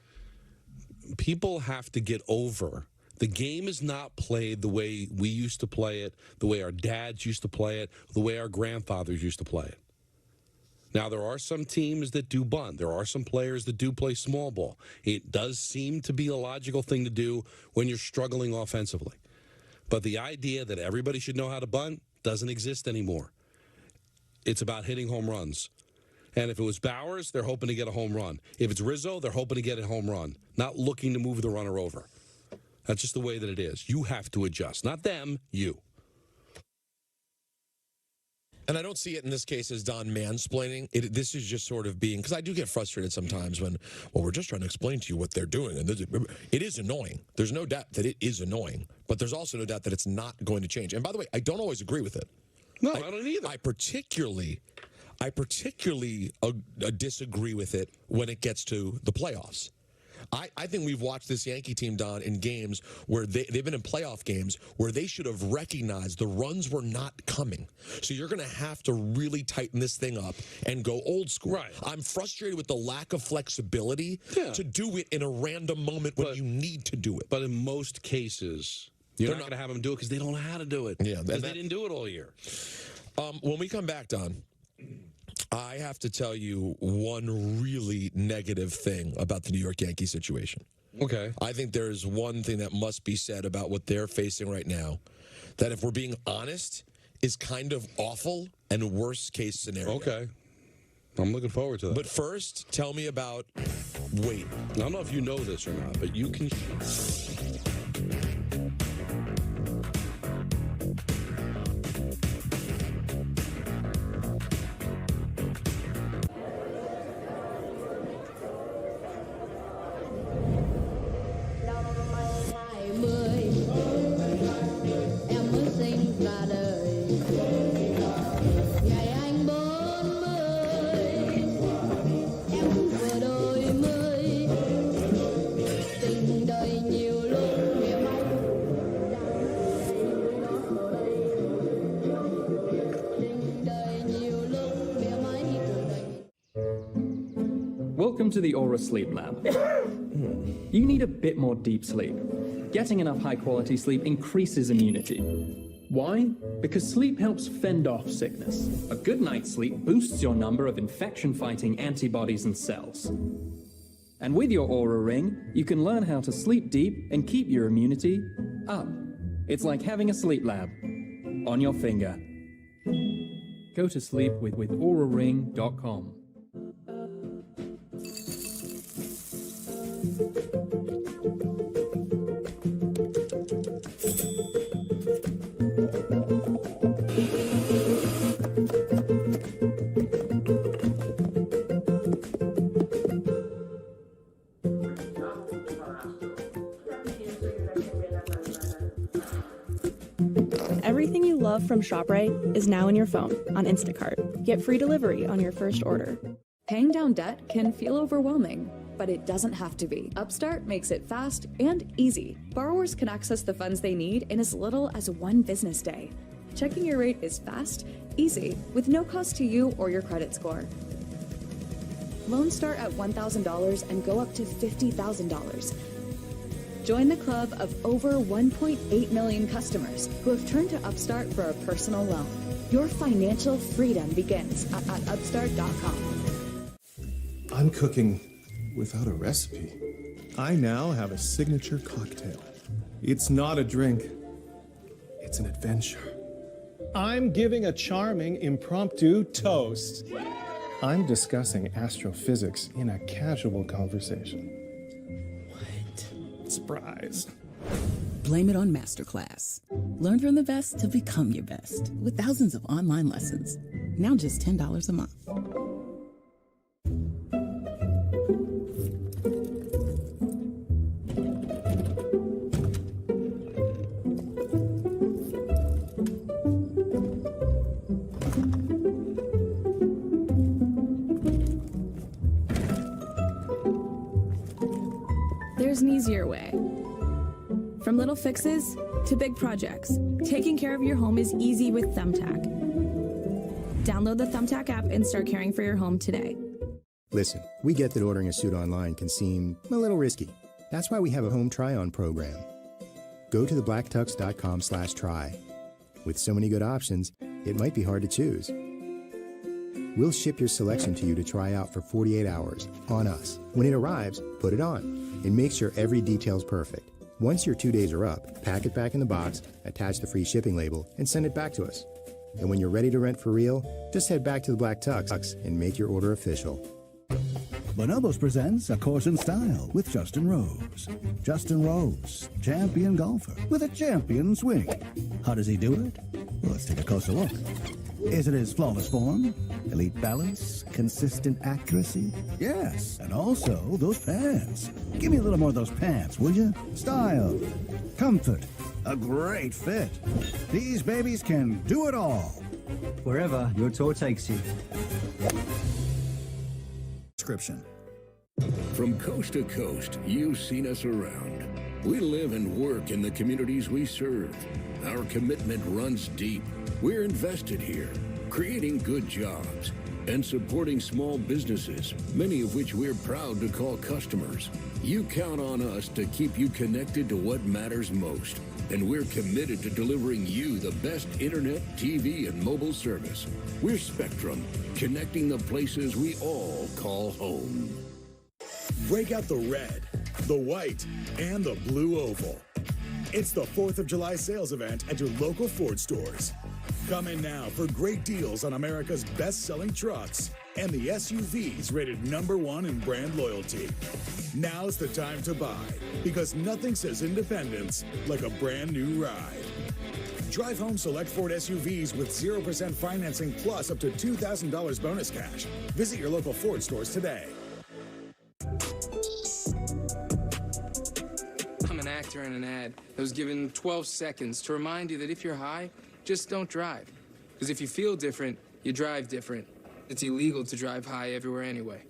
People have to get over. The game is not played the way we used to play it, the way our dads used to play it, the way our grandfathers used to play it. Now, there are some teams that do bunt. There are some players that do play small ball. It does seem to be a logical thing to do when you're struggling offensively. But the idea that everybody should know how to bunt doesn't exist anymore. It's about hitting home runs. And if it was Bowers, they're hoping to get a home run. If it's Rizzo, they're hoping to get a home run, not looking to move the runner over. That's just the way that it is. You have to adjust. Not them, you. And I don't see it in this case as Don mansplaining. This is just sort of being, because I do get frustrated sometimes when, well, we're just trying to explain to you what they're doing. And it is annoying. There's no doubt that it is annoying. But there's also no doubt that it's not going to change. And by the way, I don't always agree with it. No, I don't either. I particularly disagree with it when it gets to the playoffs. I think we've watched this Yankee team, Don, in games where they've been in playoff games where they should have recognized the runs were not coming. So you're going to have to really tighten this thing up and go old school. Right. I'm frustrated with the lack of flexibility to do it in a random moment when you need to do it. But in most cases, you're not going to have them do it because they don't know how to do it. Yeah, because they didn't do it all year. When we come back, Don, I have to tell you one really negative thing about the New York Yankees situation. Okay. I think there's one thing that must be said about what they're facing right now that, if we're being honest, is kind of awful and worst case scenario. Okay. I'm looking forward to that. But first, tell me about weight. I don't know if you know this or not, but you can... Welcome to the Aura Sleep Lab. You need a bit more deep sleep. Getting enough high-quality sleep increases immunity. Why? Because sleep helps fend off sickness. A good night's sleep boosts your number of infection-fighting antibodies and cells. And with your Aura Ring, you can learn how to sleep deep and keep your immunity up. It's like having a sleep lab on your finger. Go to sleep with auraring.com. Everything you love from ShopRite is now in your phone on Instacart. Get free delivery on your first order. Paying down debt can feel overwhelming, but it doesn't have to be. Upstart makes it fast and easy. Borrowers can access the funds they need in as little as 1 business day. Checking your rate is fast, easy, with no cost to you or your credit score. Loans start at $1,000 and go up to $50,000. Join the club of over 1.8 million customers who have turned to Upstart for a personal loan. Your financial freedom begins at upstart.com. I'm cooking without a recipe. I now have a signature cocktail. It's not a drink, it's an adventure. I'm giving a charming impromptu toast. I'm discussing astrophysics in a casual conversation. What? Surprise. Blame it on Masterclass. Learn from the best to become your best with thousands of online lessons. Now just $10 a month. There's an easier way. From little fixes to big projects, taking care of your home is easy with Thumbtack. Download the Thumbtack app and start caring for your home today. Listen, we get that ordering a suit online can seem a little risky. That's why we have a home try-on program. Go to theblacktux.com/try. With so many good options, it might be hard to choose. We'll ship your selection to you to try out for 48 hours on us. When it arrives, put it on and make sure every detail's perfect. Once your 2 days are up, pack it back in the box, attach the free shipping label, and send it back to us. And when you're ready to rent for real, just head back to the Black Tux and make your order official. Bonobos presents A Course in Style with Justin Rose. Justin Rose, champion golfer with a champion swing. How does he do it? Well, let's take a closer look. Is it his flawless form, elite balance, consistent accuracy? Yes, and also those pants. Give me a little more of those pants, will you? Style, comfort, a great fit. These babies can do it all. Wherever your tour takes you. Description. From coast to coast, you've seen us around. We live and work in the communities we serve. Our commitment runs deep. We're invested here, creating good jobs and supporting small businesses, many of which we're proud to call customers. You count on us to keep you connected to what matters most. And we're committed to delivering you the best internet, TV, and mobile service. We're Spectrum, connecting the places we all call home. Break out the red, the white, and the blue oval. It's the 4th of July sales event at your local Ford stores. Come in now for great deals on America's best-selling trucks and the SUVs rated #1 in brand loyalty. Now's the time to buy, because nothing says independence like a brand new ride. Drive home select Ford SUVs with 0% financing plus up to $2,000 bonus cash. Visit your local Ford stores today. I'm an actor in an ad that was given 12 seconds to remind you that if you're high, just don't drive. Because if you feel different, you drive different. It's illegal to drive high everywhere anyway.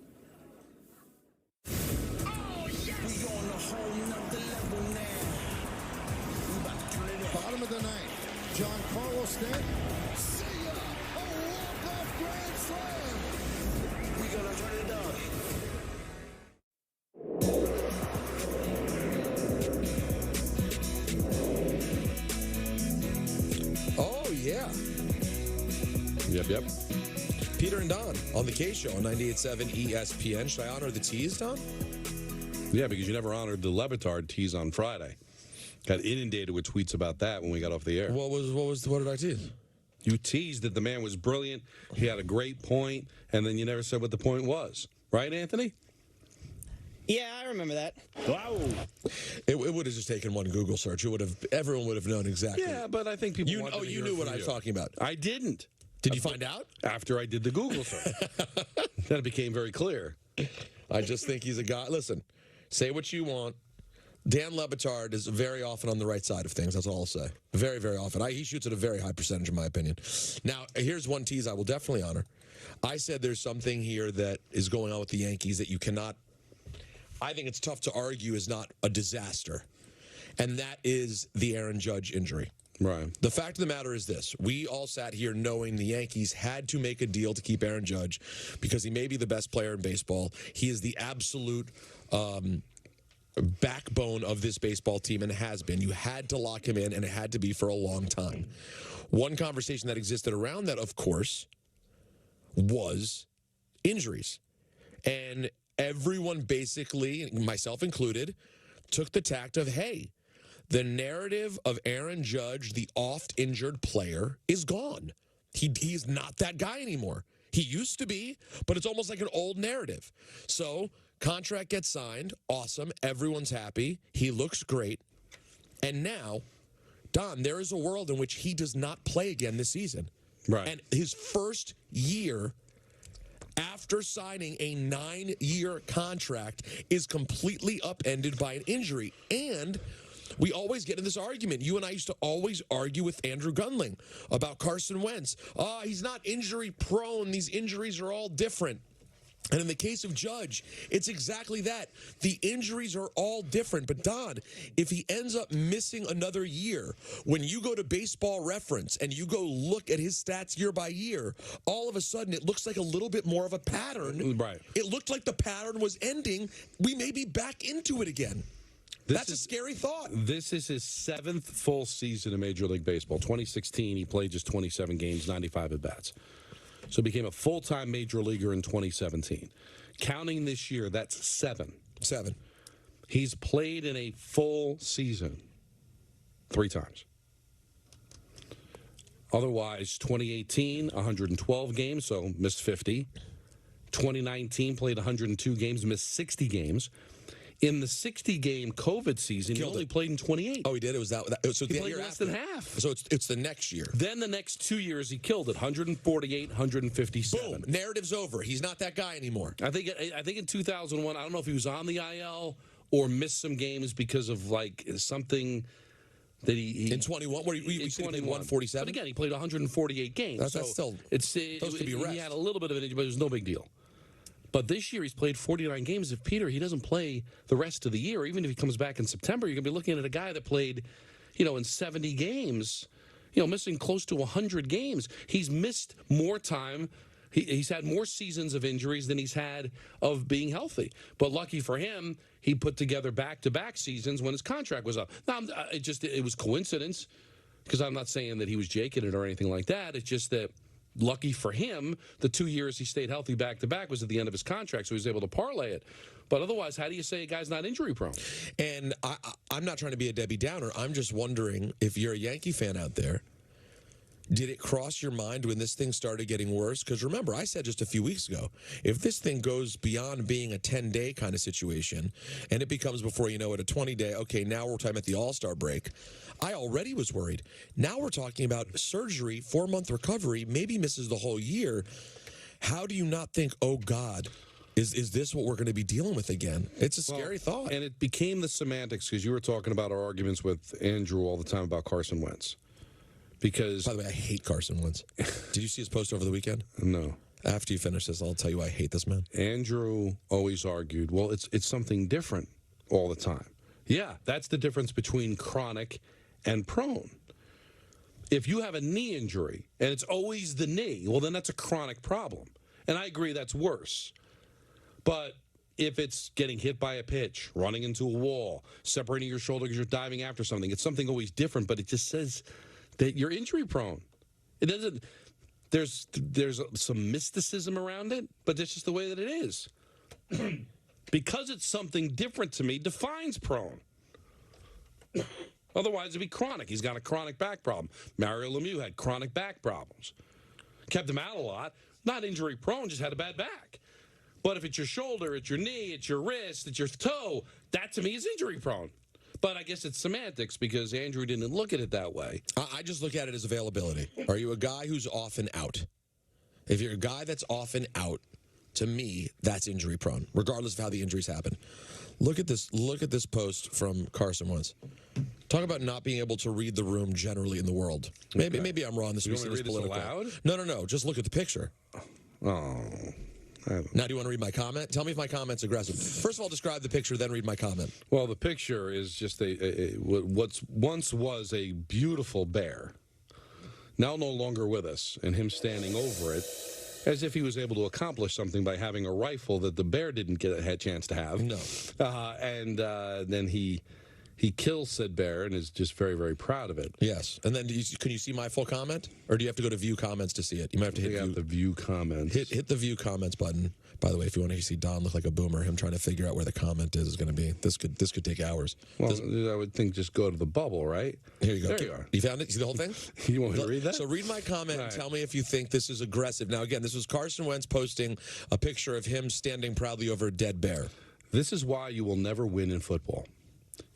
Bottom of the ninth, Giancarlo Stanton. See ya! A walk-off grand slam! We gonna turn it up. Oh, yeah. Yep. Peter and Don on the K Show on 98.7 ESPN. Should I honor the tease, Don? Yeah, because you never honored the Levitard tease on Friday. Got inundated with tweets about that when we got off the air. What did I tease? You teased that the man was brilliant, he had a great point, and then you never said what the point was. Right, Anthony? Yeah, I remember that. Wow. It would have just taken one Google search. Everyone would have known exactly. Yeah, but I think people you knew what I was talking about. I didn't. Did you find out? After I did the Google search. Then it became very clear. I just think he's a guy. Listen, say what you want. Dan Le Batard is very often on the right side of things. That's all I'll say. Very, very often. He shoots at a very high percentage, in my opinion. Now, here's one tease I will definitely honor. I said there's something here that is going on with the Yankees that you cannot, I think it's tough to argue is not a disaster. And that is the Aaron Judge injury. Right. The fact of the matter is this. We all sat here knowing the Yankees had to make a deal to keep Aaron Judge because he may be the best player in baseball. He is the absolute backbone of this baseball team and has been. You had to lock him in, and it had to be for a long time. One conversation that existed around that, of course, was injuries. And everyone basically, myself included, took the tact of, hey, the narrative of Aaron Judge, the oft-injured player, is gone. He's not that guy anymore. He used to be, but it's almost like an old narrative. So, contract gets signed. Awesome. Everyone's happy. He looks great. And now, Don, there is a world in which he does not play again this season. Right. And his first year after signing a 9-year contract is completely upended by an injury. And we always get in this argument. You and I used to always argue with Andrew Gunling about Carson Wentz. He's not injury prone. These injuries are all different. And in the case of Judge, it's exactly that. The injuries are all different. But, Don, if he ends up missing another year, when you go to Baseball Reference and you go look at his stats year by year, all of a sudden it looks like a little bit more of a pattern. Right. It looked like the pattern was ending. We may be back into it again. That's a scary thought. This is his 7th full season in Major League Baseball. 2016, he played just 27 games, 95 at-bats. So became a full-time major leaguer in 2017. Counting this year, that's 7. 7. He's played in a full season 3 times. Otherwise, 2018, 112 games, so missed 50. 2019, played 102 games, missed 60 games. In the 60-game COVID season, he only played in 28. Oh, he did? It was that. So he the played year less after. than half. So it's the next year. Then the next 2 years, he killed it. 148, 157. Boom. Narrative's over. He's not that guy anymore. I think in 2001, I don't know if he was on the IL or missed some games because of like something that he in 21, where he 147. But again, he played 148 games. That's still those could be rest. He had a little bit of an injury, but it was no big deal. But this year, he's played 49 games. If he doesn't play the rest of the year, even if he comes back in September, you're going to be looking at a guy that played, in 70 games, missing close to 100 games. He's missed more time. He's had more seasons of injuries than he's had of being healthy. But lucky for him, he put together back-to-back seasons when his contract was up. Now, it was coincidence, because I'm not saying that he was jaking it or anything like that. It's just that lucky for him, the 2 years he stayed healthy back-to-back was at the end of his contract, so he was able to parlay it. But otherwise, how do you say a guy's not injury-prone? And I'm not trying to be a Debbie Downer. I'm just wondering, if you're a Yankee fan out there, did it cross your mind when this thing started getting worse? Because remember, I said just a few weeks ago, if this thing goes beyond being a 10-day kind of situation, and it becomes, before you know it, a 20-day, okay, now we're talking about the All-Star break, I already was worried. Now we're talking about surgery, 4-month recovery, maybe misses the whole year. How do you not think, oh, God, is this what we're going to be dealing with again? It's a scary thought. And it became the semantics, because you were talking about our arguments with Andrew all the time about Carson Wentz. Because, by the way, I hate Carson Wentz. Did you see his post over the weekend? No. After you finish this, I'll tell you why I hate this man. Andrew always argued, well, it's something different all the time. Yeah, that's the difference between chronic and prone. If you have a knee injury and it's always the knee, well, then that's a chronic problem. And I agree that's worse. But if it's getting hit by a pitch, running into a wall, separating your shoulder because you're diving after something, it's something always different, but it just says that you're injury prone. It doesn't. There's some mysticism around it, but that's just the way that it is. Because it's something different to me defines prone. Otherwise, it'd be chronic. He's got a chronic back problem. Mario Lemieux had chronic back problems. Kept him out a lot. Not injury prone, just had a bad back. But if it's your shoulder, it's your knee, it's your wrist, it's your toe, that to me is injury prone. But I guess it's semantics, because Andrew didn't look at it that way. I just look at it as availability. Are you a guy who's often out? If you're a guy that's often out, to me, that's injury prone, regardless of how the injuries happen. Look at this. Look at this post from Carson Wentz. Talk about not being able to read the room generally in the world. Maybe I'm wrong. This You is want me to read this political. aloud? No. Just look at the picture. Oh. Now, do you want to read my comment? Tell me if my comment's aggressive. First of all, describe the picture, then read my comment. Well, the picture is just what once was a beautiful bear, now no longer with us, and him standing over it as if he was able to accomplish something by having a rifle that the bear didn't get a chance to have. No. And then he kills said bear and is just very, very proud of it. Yes. And then can you see my full comment? Or do you have to go to view comments to see it? You might have to hit the view comments. Hit the view comments button. By the way, if you want to see Don look like a boomer, him trying to figure out where the comment is going to be. This could take hours. Well, I would think just go to the bubble, right? Here you go. There you are. You found it? See the whole thing? You want me to read that? So read my comment and Right. tell me if you think this is aggressive. Now, again, this was Carson Wentz posting a picture of him standing proudly over a dead bear. This is why you will never win in football.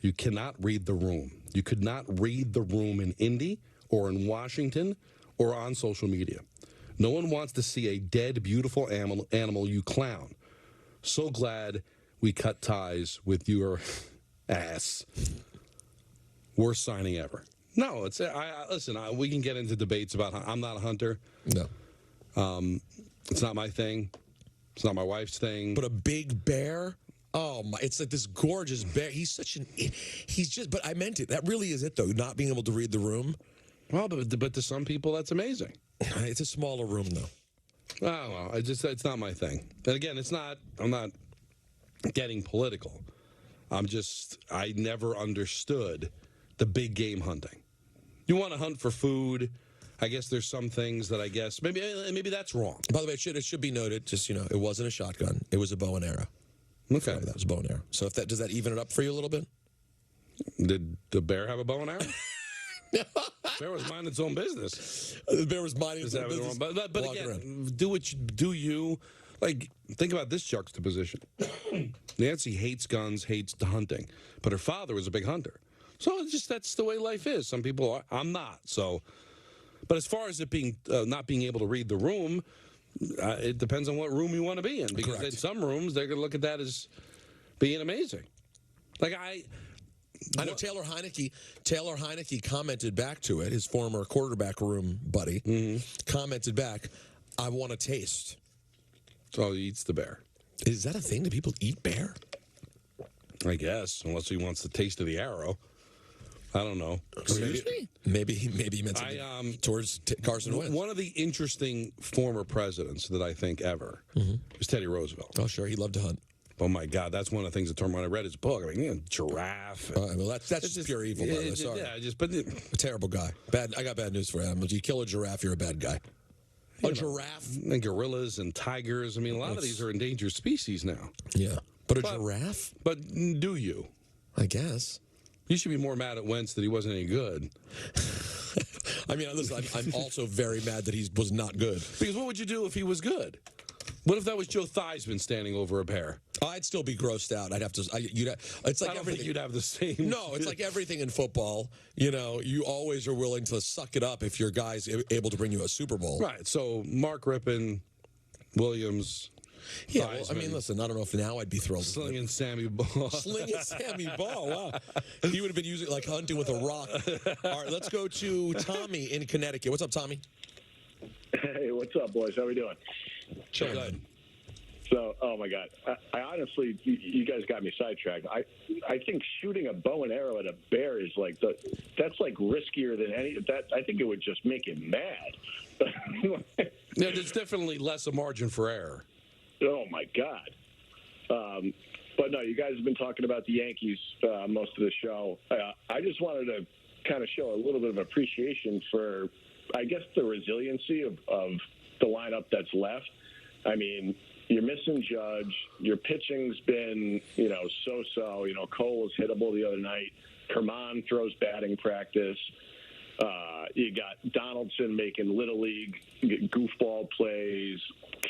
You cannot read the room. You could not read the room in Indy or in Washington or on social media. No one wants to see a dead, beautiful animal, you clown. So glad we cut ties with your ass. Worst signing ever. No, listen, we can get into debates about I'm not a hunter. No. It's not my thing. It's not my wife's thing. But a big bear? Oh my! It's like this gorgeous bear. He's such an. But I meant it. That really is it, though. Not being able to read the room. Well, but to some people, that's amazing. It's a smaller room, though. Oh, well, it's not my thing. And again, I'm not getting political. I never understood the big game hunting. You want to hunt for food. I guess there's some things that I guess maybe that's wrong. By the way, it should be noted, just it wasn't a shotgun. It was a bow and arrow. Okay. That was a bow and arrow. So does that even it up for you a little bit? Did the bear have a bow and arrow? The bear was minding its own business. The bear was minding its own business. But again, do you think about this juxtaposition? Nancy hates guns, hates the hunting, but her father was a big hunter. So that's the way life is. Some people are. I'm not. So, but as far as it being not being able to read the room. It depends on what room you want to be in, because in some rooms they're going to look at that as being amazing. I know Taylor Heineke commented back to it. His former quarterback room buddy commented back, "I want a taste." So he eats the bear. Is that a thing? Do people eat bear? I guess, unless he wants the taste of the arrow. I don't know. Maybe he meant something towards Carson Wentz. One of the interesting former presidents that I think ever is Teddy Roosevelt. Oh, sure. He loved to hunt. Oh, my God. That's one of the things that turned when I read his book. I mean, giraffe. Well, that's just pure evil, by the way. Sorry. A terrible guy. I got bad news for you. If you kill a giraffe, you're a bad guy. A giraffe? And gorillas and tigers. I mean, a lot of these are endangered species now. Yeah. But a giraffe? But do you? I guess. You should be more mad at Wentz that he wasn't any good. I mean, listen, I'm also very mad that he was not good. Because what would you do if he was good? What if that was Joe Theismann standing over a bear? I'd still be grossed out. I'd have to. It's like I don't think you'd have the same. No, it's like everything in football. You always are willing to suck it up if your guy's able to bring you a Super Bowl. Right. So Mark Rippon, Williams. Yeah, well, I mean, listen, I don't know if now I'd be thrilled. Slinging Sammy Ball. Slinging Sammy Ball, wow. He would have been using like hunting with a rock. All right, let's go to Tommy in Connecticut. What's up, Tommy? Hey, what's up, boys? How we doing? Sure. Good. So, oh my God, I honestly, you guys got me sidetracked. I think shooting a bow and arrow at a bear is that's like riskier than any. I think it would just make him mad. Yeah, there's definitely less a margin for error. Oh my God. But no, you guys have been talking about the Yankees most of the show. I just wanted to kind of show a little bit of appreciation for, I guess, the resiliency of the lineup that's left. I mean, you're missing Judge. Your pitching's been, so-so. Cole was hittable the other night. Kerman throws batting practice. You got Donaldson making Little League goofball plays.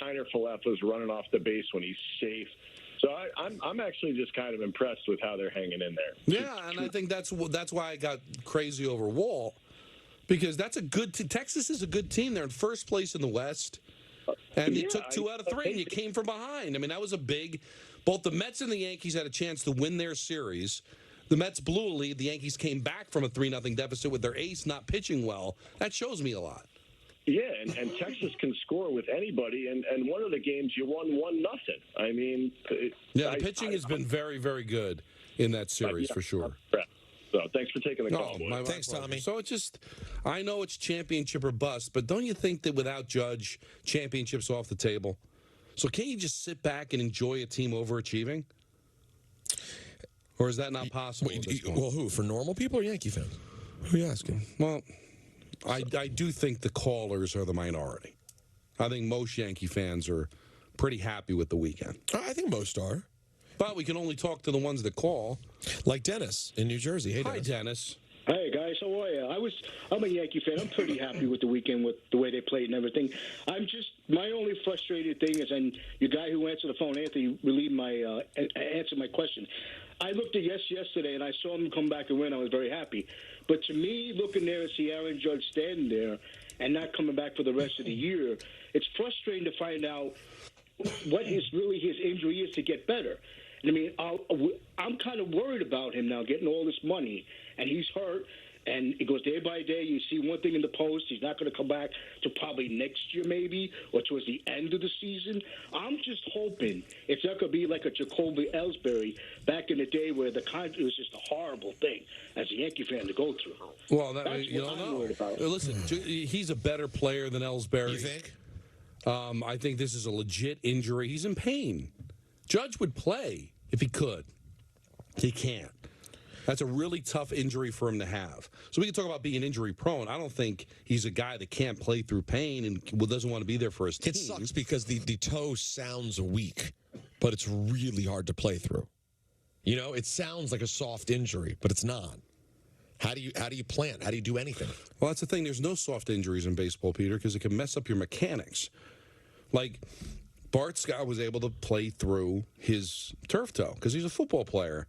Kiner Falefa's running off the base when he's safe. So I'm actually just kind of impressed with how they're hanging in there. Yeah, and I think that's why I got crazy over Walt, because that's a good Texas is a good team. They're in first place in the West, and you took 2 out of 3, and you came from behind. I mean, that was a big Both the Mets and the Yankees had a chance to win their series. The Mets blew a lead. The Yankees came back from a 3-0 deficit with their ace not pitching well. That shows me a lot. Yeah, and Texas can score with anybody, and one of the games you won 1-0. I mean, the pitching has been very, very good in that series for sure. So thanks for taking the call. Thanks, Tommy. So I know it's championship or bust, but don't you think that without Judge, championship's off the table? So can't you just sit back and enjoy a team overachieving? Or is that not possible? Well, who? For normal people or Yankee fans? Who are you asking? Well, I do think the callers are the minority. I think most Yankee fans are pretty happy with the weekend. I think most are. But we can only talk to the ones that call. Like Dennis in New Jersey. Hey, Dennis. Hi, Dennis. Hey, guys. How are you? I'm a Yankee fan. I'm pretty happy with the weekend, with the way they played and everything. My only frustrated thing is, and your guy who answered the phone, Anthony, answered my question. I looked at yesterday, and I saw him come back and win. I was very happy. But to me, looking there and see Aaron Judge standing there and not coming back for the rest of the year, it's frustrating to find out what his injury is to get better. I mean, I'm kind of worried about him now getting all this money, and he's hurt, and it goes day by day. You see one thing in the post, he's not going to come back to probably next year maybe, or towards the end of the season. I'm just hoping it's not going to be like a Jacoby Ellsbury back in the day where the contract was just a horrible thing as a Yankee fan to go through. Well, you don't know. Listen, he's a better player than Ellsbury. You think? I think this is a legit injury. He's in pain. Judge would play if he could. He can't. That's a really tough injury for him to have. So we can talk about being injury prone. I don't think he's a guy that can't play through pain and doesn't want to be there for his team. It sucks because the toe sounds weak, but it's really hard to play through. You know, it sounds like a soft injury, but it's not. How do you plan? How do you do anything? Well, that's the thing. There's no soft injuries in baseball, Peter, because it can mess up your mechanics. Like, Bart Scott was able to play through his turf toe because he's a football player.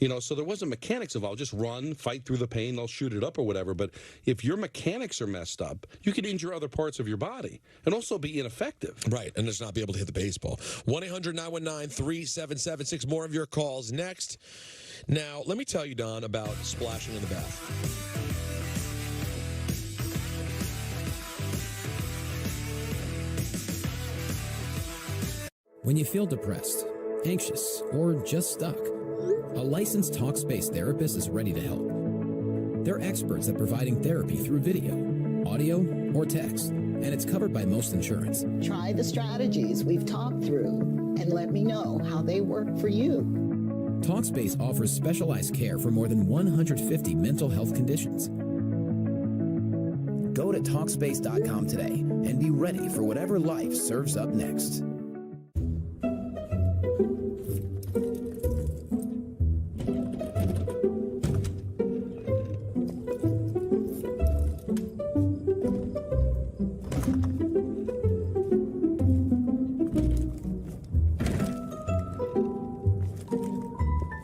You know, so there wasn't mechanics involved. Just run, fight through the pain, they'll shoot it up or whatever. But if your mechanics are messed up, you could injure other parts of your body and also be ineffective. Right, and just not be able to hit the baseball. 1-800-919-3776. More of your calls next. Now, let me tell you, Don, about splashing in the bath. When you feel depressed, anxious, or just stuck, a licensed Talkspace therapist is ready to help. They're experts at providing therapy through video, audio, or text, and it's covered by most insurance. Try the strategies we've talked through and let me know how they work for you. Talkspace offers specialized care for more than 150 mental health conditions. Go to Talkspace.com today and be ready for whatever life serves up next.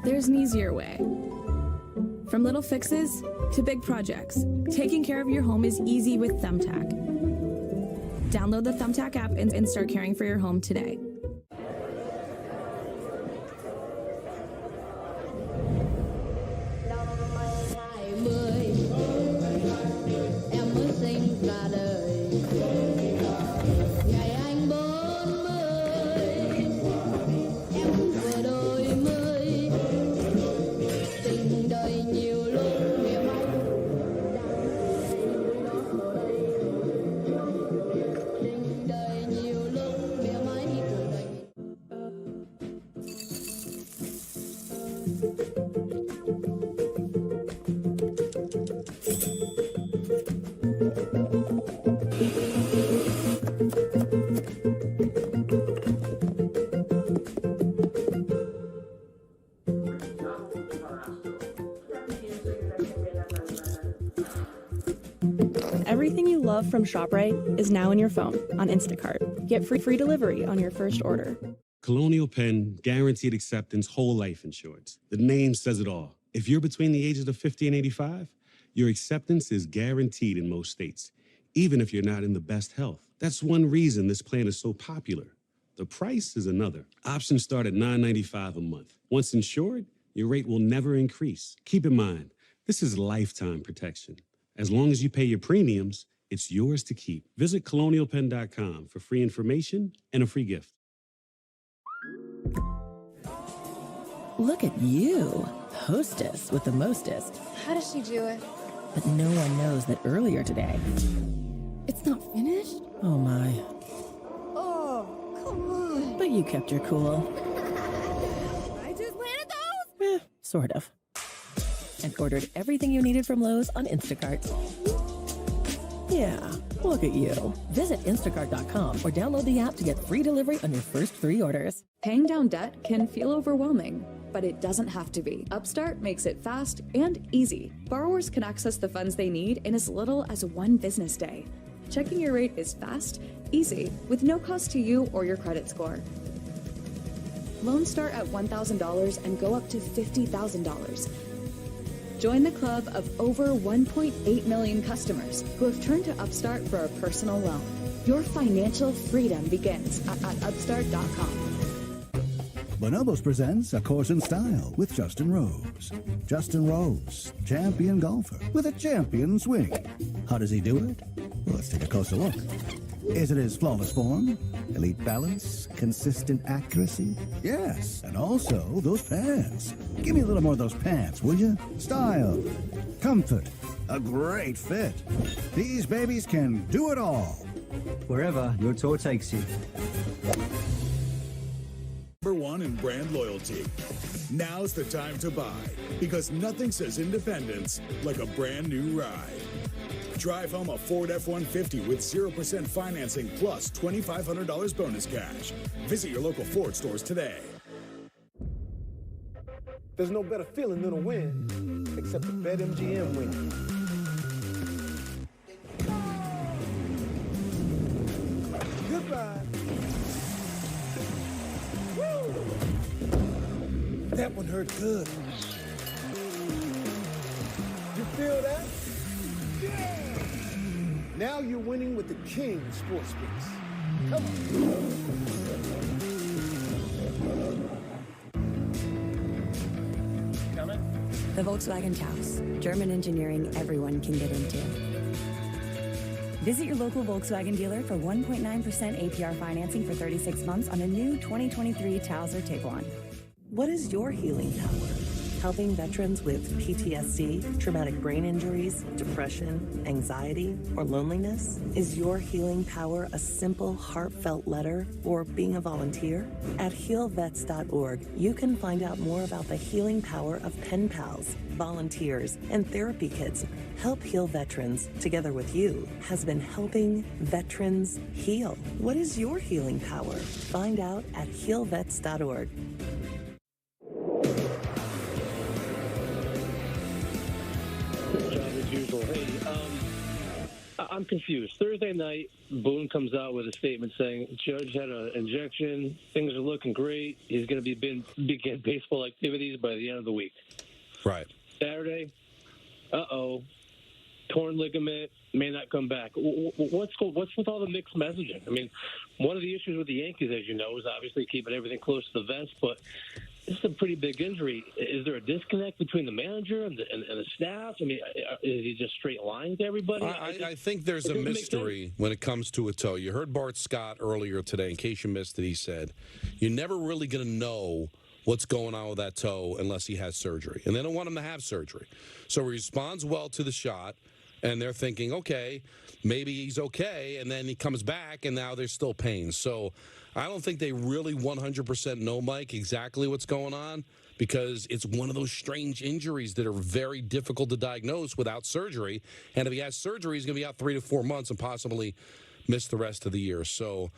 There's an easier way. From little fixes to big projects, taking care of your home is easy with Thumbtack. Download the Thumbtack app and start caring for your home today. Everything you love from ShopRite is now in your phone on Instacart. Get free delivery on your first order. Colonial Penn, guaranteed acceptance, whole life insurance. The name says it all. If you're between the ages of 50 and 85, your acceptance is guaranteed in most states, even if you're not in the best health. That's one reason this plan is so popular. The price is another. Options start at $9.95 a month. Once insured, your rate will never increase. Keep in mind, this is lifetime protection. As long as you pay your premiums, it's yours to keep. Visit colonialpenn.com for free information and a free gift. Look at you, hostess with the mostest. How does she do it? But no one knows that earlier today. It's not finished? Oh my. Oh, come on. But you kept your cool. I just planted those? Sort of. And ordered everything you needed from Lowe's on Instacart. Yeah, look at you. Visit instacart.com or download the app to get free delivery on your first 3 orders. Paying down debt can feel overwhelming, but it doesn't have to be. Upstart makes it fast and easy. Borrowers can access the funds they need in as little as 1 business day. Checking your rate is fast, easy, with no cost to you or your credit score. Loans start at $1,000 and go up to $50,000. Join the club of over 1.8 million customers who have turned to Upstart for a personal loan. Your financial freedom begins at upstart.com. Bonobos presents A Course in Style with Justin Rose. Justin Rose, champion golfer with a champion swing. How does he do it? Well, let's take a closer look. Is it his flawless form, elite balance, consistent accuracy? Yes, and also those pants. Give me a little more of those pants, will you? Style, comfort, a great fit. These babies can do it all. Wherever your tour takes you. Number 1 in brand loyalty. Now's the time to buy, because nothing says independence like a brand new ride. Drive home a Ford F-150 with 0% financing plus $2,500 bonus cash. Visit your local Ford stores today. There's no better feeling than a win, except a BetMGM win. Goodbye. Woo! That one hurt good. You feel that? Yeah! Now you're winning with the King Sportsbooks. Come on. The Volkswagen Taos, German engineering everyone can get into. Visit your local Volkswagen dealer for 1.9% APR financing for 36 months on a new 2023 Taos or Tiguan. What is your healing power? Helping veterans with PTSD, traumatic brain injuries, depression, anxiety, or loneliness? Is your healing power a simple, heartfelt letter or being a volunteer? At healvets.org, you can find out more about the healing power of pen pals, volunteers, and therapy kits. Help Heal Veterans, together with you, has been helping veterans heal. What is your healing power? Find out at healvets.org. As usual. Hey, I'm confused. Thursday night, Boone comes out with a statement saying Judge had an injection, things are looking great, he's going to begin baseball activities by the end of the week. Right. Saturday, torn ligament, may not come back. What's with all the mixed messaging? I mean, one of the issues with the Yankees, as you know, is obviously keeping everything close to the vest, but this is a pretty big injury. Is there a disconnect between the manager and the staff? I mean, is he just straight lying to everybody? I think there's a mystery when it comes to a toe. You heard Bart Scott earlier today. In case you missed it, he said, you're never really going to know what's going on with that toe unless he has surgery. And they don't want him to have surgery. So he responds well to the shot, and they're thinking, okay, maybe he's okay, and then he comes back, and now there's still pain. So I don't think they really 100% know, Mike, exactly what's going on, because it's one of those strange injuries that are very difficult to diagnose without surgery. And if he has surgery, he's going to be out 3 to 4 months and possibly miss the rest of the year. So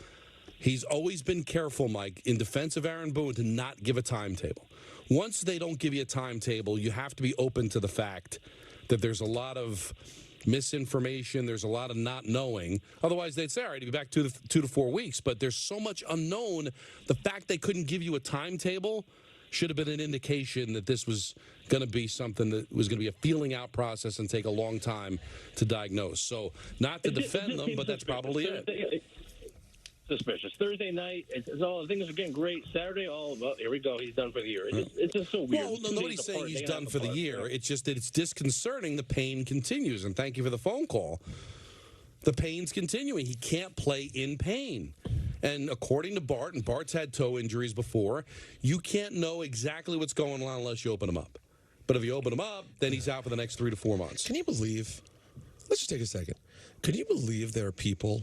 he's always been careful, Mike, in defense of Aaron Boone, to not give a timetable. Once they don't give you a timetable, you have to be open to the fact that there's a lot of misinformation, there's a lot of not knowing. Otherwise, they'd say, all right, he'll be back 2 to 4 weeks. But there's so much unknown. The fact they couldn't give you a timetable should have been an indication that this was going to be something that was going to be a feeling out process and take a long time to diagnose. So not to defend them, but that's probably it. suspicious. Thursday night, things are getting great. Saturday, well, here we go. He's done for the year. It's just so weird. Well, nobody's saying he's done for the year. It's just that it's disconcerting. The pain continues. And thank you for the phone call. The pain's continuing. He can't play in pain. And according to Bart, and Bart's had toe injuries before, you can't know exactly what's going on unless you open him up. But if you open him up, then he's out for the next 3 to 4 months. Can you believe? Let's just take a second. Can you believe there are people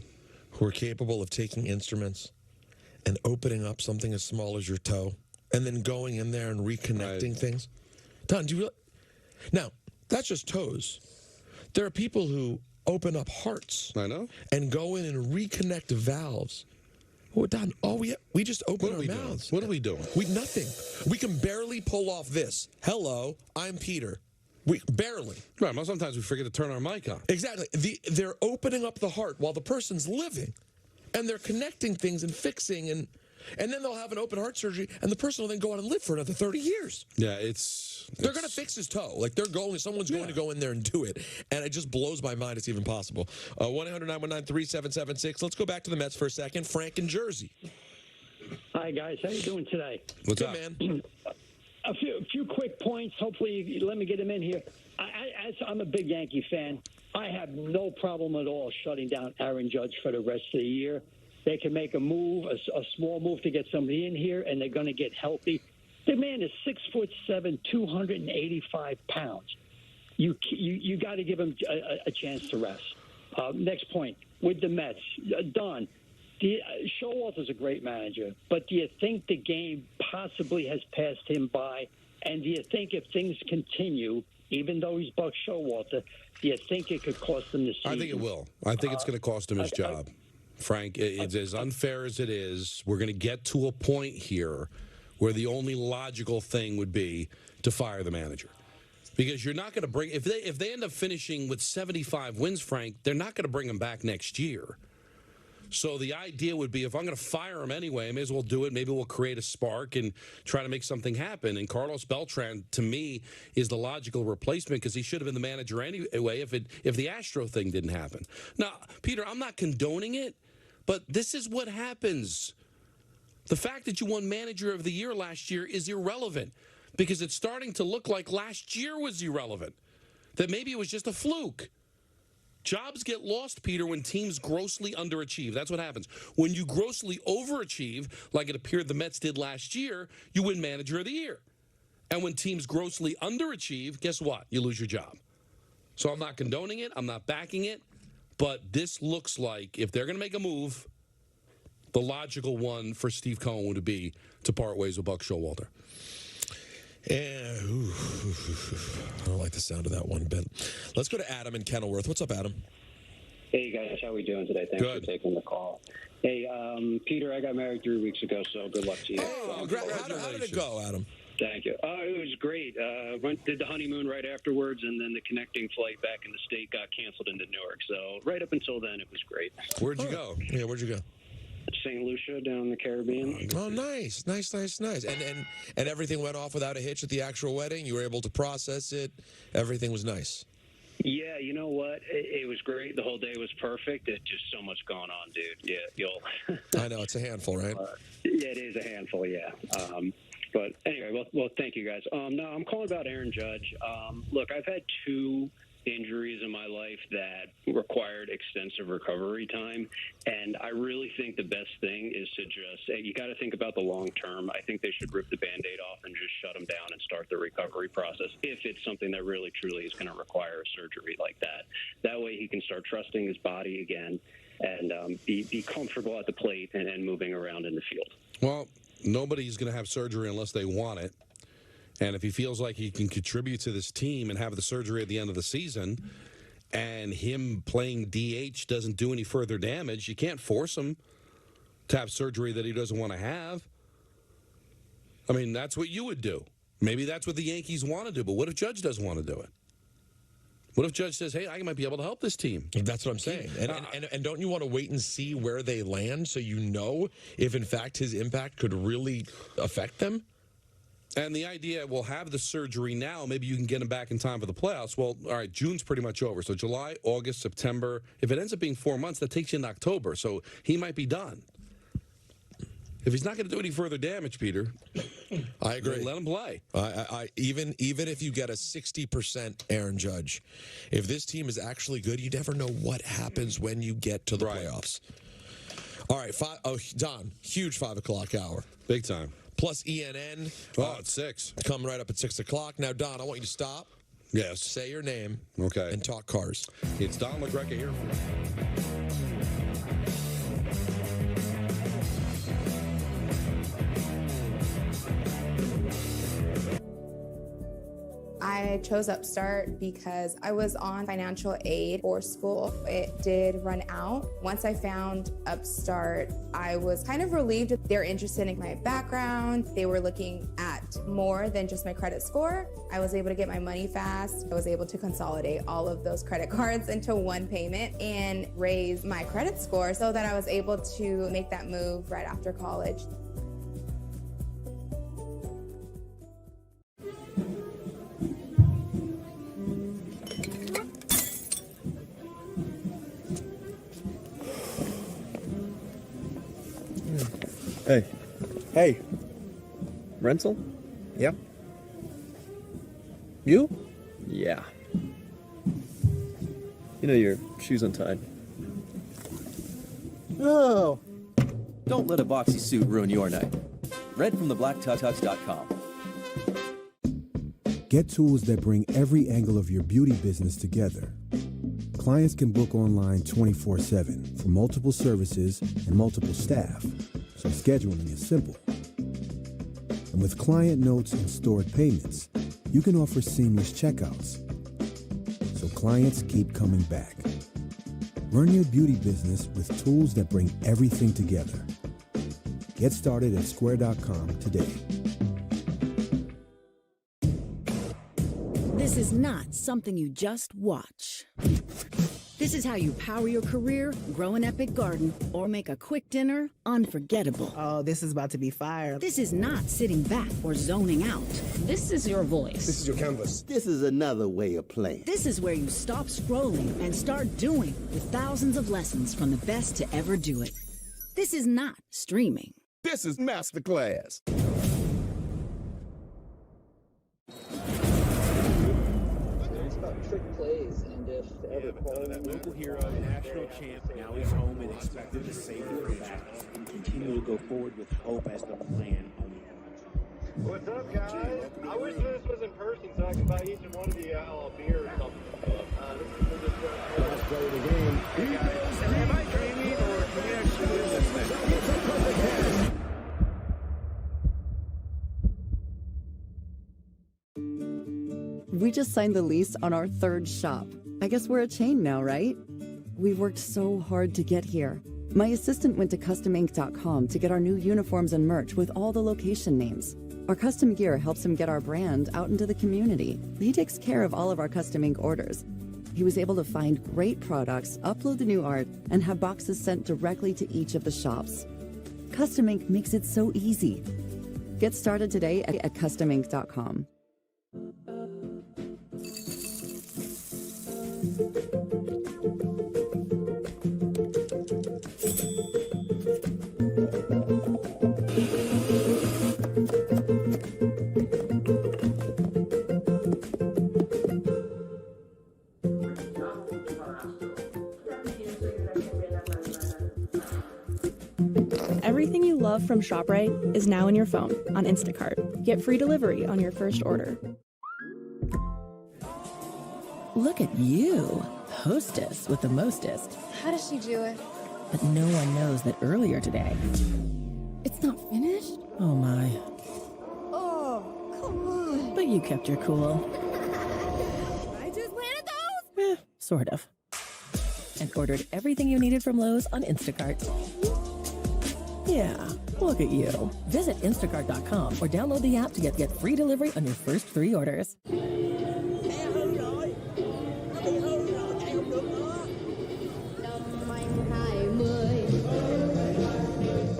who are capable of taking instruments and opening up something as small as your toe and then going in there and reconnecting things? Don, do you realize? Now, that's just toes. There are people who open up hearts. I know. And go in and reconnect valves. Oh, Don, we just open our mouths. What are we doing? Nothing. We can barely pull off this. Hello, I'm Peter. We barely. Right. Well, sometimes we forget to turn our mic on. Exactly. They're opening up the heart while the person's living, and they're connecting things and fixing, and then they'll have an open heart surgery, and the person will then go out and live for another 30 years. Yeah, they're going to fix his toe. Like someone's going to go in there and do it, and it just blows my mind it's even possible. 1-800-919-3776. Let's go back to the Mets for a second. Frank in Jersey. Hi guys, how you doing today? What's up, man? A few quick points. Hopefully, you let me get them in here. I'm a big Yankee fan. I have no problem at all shutting down Aaron Judge for the rest of the year. They can make a move, a small move to get somebody in here, and they're going to get healthy. The man is 6'7", 285 pounds. You got to give him a chance to rest. Next point with the Mets, Don. Showalter's a great manager, but do you think the game possibly has passed him by? And do you think if things continue, even though he's Buck Showalter, do you think it could cost him the season? I think it will. I think it's going to cost him his job. Frank, it's as unfair as it is. We're going to get to a point here where the only logical thing would be to fire the manager. Because you're not going to bring – if they end up finishing with 75 wins, Frank, they're not going to bring him back next year. So the idea would be if I'm going to fire him anyway, I may as well do it. Maybe we'll create a spark and try to make something happen. And Carlos Beltran, to me, is the logical replacement because he should have been the manager anyway if the Astro thing didn't happen. Now, Peter, I'm not condoning it, but this is what happens. The fact that you won Manager of the Year last year is irrelevant because it's starting to look like last year was irrelevant, that maybe it was just a fluke. Jobs get lost, Peter, when teams grossly underachieve. That's what happens. When you grossly overachieve, like it appeared the Mets did last year, you win Manager of the Year. And when teams grossly underachieve, guess what? You lose your job. So I'm not condoning it. I'm not backing it. But this looks like if they're going to make a move, the logical one for Steve Cohen would be to part ways with Buck Showalter. Yeah, I don't like the sound of that one bit. Let's go to Adam in Kenilworth. What's up, Adam? Hey, guys. How are we doing today? Thanks for taking the call. Hey, Peter, I got married 3 weeks ago, so good luck to you. Oh, how did it go, Adam? Thank you. It was great. Did the honeymoon right afterwards, and then the connecting flight back in the state got canceled into Newark. So right up until then, it was great. Where'd you go? Yeah, where'd you go? St. Lucia down in the Caribbean. Oh, nice. And everything went off without a hitch at the actual wedding? You were able to process it? Everything was nice? Yeah, you know what? It was great. The whole day was perfect. It's just so much going on, dude. Yeah, you'll... I know. It's a handful, right? Yeah, it is a handful, yeah. But anyway, well, thank you, guys. No, I'm calling about Aaron Judge. Look, I've had 2 injuries in my life that required extensive recovery time, and I really think the best thing is to just, you got to think about the long term. I think they should rip the Band-Aid off and just shut him down and start the recovery process if it's something that really truly is going to require a surgery like that. That way he can start trusting his body again and be comfortable at the plate and moving around in the field. Well, nobody's going to have surgery unless they want it. And if he feels like he can contribute to this team and have the surgery at the end of the season, and him playing DH doesn't do any further damage, you can't force him to have surgery that he doesn't want to have. I mean, that's what you would do. Maybe that's what the Yankees want to do, but what if Judge doesn't want to do it? What if Judge says, hey, I might be able to help this team? That's what I'm saying. And don't you want to wait and see where they land so you know if, in fact, his impact could really affect them? And the idea, we'll have the surgery now. Maybe you can get him back in time for the playoffs. Well, all right, June's pretty much over. So July, August, September. If it ends up being 4 months, that takes you into October. So he might be done. If he's not going to do any further damage, Peter, I agree. Let him play. Even if you get a 60% Aaron Judge, if this team is actually good, you never know what happens when you get to the playoffs. All right, Don, huge 5 o'clock hour. Big time. Plus ENN. It's 6. Come right up at 6 o'clock. Now, Don, I want you to stop. Yes. Say your name. Okay. And talk cars. It's Don LaGreca here. I chose Upstart because I was on financial aid for school. It did run out. Once I found Upstart, I was kind of relieved. They're interested in my background. They were looking at more than just my credit score. I was able to get my money fast. I was able to consolidate all of those credit cards into one payment and raise my credit score so that I was able to make that move right after college. Hey. Rental? Yeah. You? Yeah. You know your shoe's untied. Oh. Don't let a boxy suit ruin your night. Read from theblacktux.com. Get tools that bring every angle of your beauty business together. Clients can book online 24/7 for multiple services and multiple staff, so scheduling is simple. And with client notes and stored payments, you can offer seamless checkouts, so clients keep coming back. Run your beauty business with tools that bring everything together. Get started at square.com today. This is not something you just watch. This is how you power your career, grow an epic garden, or make a quick dinner unforgettable. Oh, this is about to be fire. This is not sitting back or zoning out. This is your voice. This is your canvas. This is another way of playing. This is where you stop scrolling and start doing with thousands of lessons from the best to ever do it. This is not streaming. This is Masterclass. Trick plays, and if local hero, national champ, now he's home and expected to save the comeback and continue to go forward with hope as the plan. What's up, guys? I wish this was in person so I could buy each and one of you a beer or something. Let's play the game. Hey guys, am I dreaming or can we actually win this thing? We just signed the lease on our third shop. I guess we're a chain now, right? We've worked so hard to get here. My assistant went to CustomInk.com to get our new uniforms and merch with all the location names. Our custom gear helps him get our brand out into the community. He takes care of all of our Custom Ink orders. He was able to find great products, upload the new art, and have boxes sent directly to each of the shops. Custom Ink makes it so easy. Get started today at CustomInk.com. Everything you love from ShopRite is now in your phone on Instacart. Get free delivery on your first order. Look at you, hostess with the mostest. How does she do it? But no one knows that earlier today. It's not finished? Oh my. Oh, come on. But you kept your cool. I just planted those? Sort of. And ordered everything you needed from Lowe's on Instacart. Yeah, look at you. Visit instacart.com or download the app to get free delivery on your first 3 orders.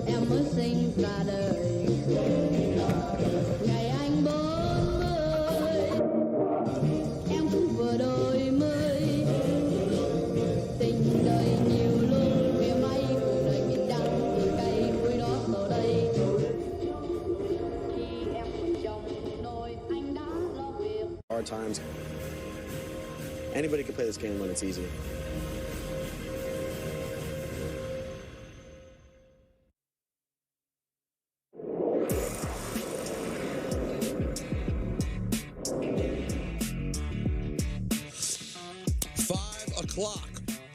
Em mới sinh ra đời ngày anh 40 em cũng vừa đôi mươi tình đời nhiều lúc mỉa may cuộc đời mình đang thì cây cuối đó giờ đây hard times. Anybody can play this game when it's easy.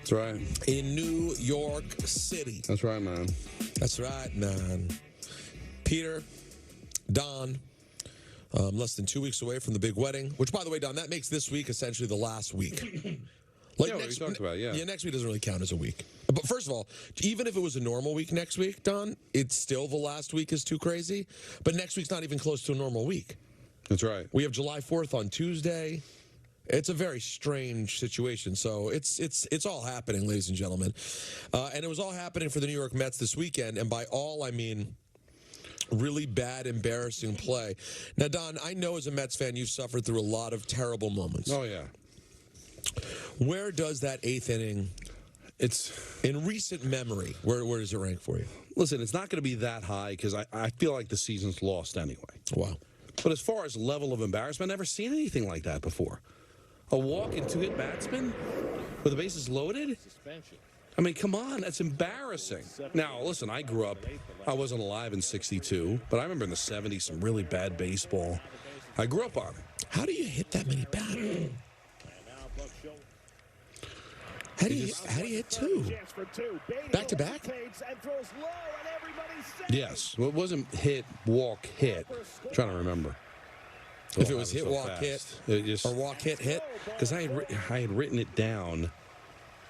That's right. In New York City. That's right, man. That's right, man. Peter, Don, less than 2 weeks away from the big wedding, which, by the way, Don, that makes this week essentially the last week. Yeah, what you talked about, yeah. Yeah, next week doesn't really count as a week. But first of all, even if it was a normal week next week, Don, it's still the last week is too crazy. But next week's not even close to a normal week. That's right. We have July 4th on Tuesday. It's a very strange situation. So it's all happening, ladies and gentlemen. And it was all happening for the New York Mets this weekend. And by all, I mean really bad, embarrassing play. Now, Don, I know as a Mets fan, you've suffered through a lot of terrible moments. Oh, yeah. Where does that eighth inning, it's in recent memory, where does it rank for you? Listen, it's not going to be that high because I feel like the season's lost anyway. Wow. But as far as level of embarrassment, I've never seen anything like that before. A walk and two-hit batsman with the bases loaded? I mean, come on, that's embarrassing. Now, listen, I grew up, I wasn't alive in '62, but I remember in the '70s some really bad baseball. I grew up on it. How do you hit that many batters? How do you hit two? Back to back? Yes. Well, it wasn't hit, walk, hit. I'm trying to remember. If it was hit, walk, hit, or walk, hit, hit? Because I had written it down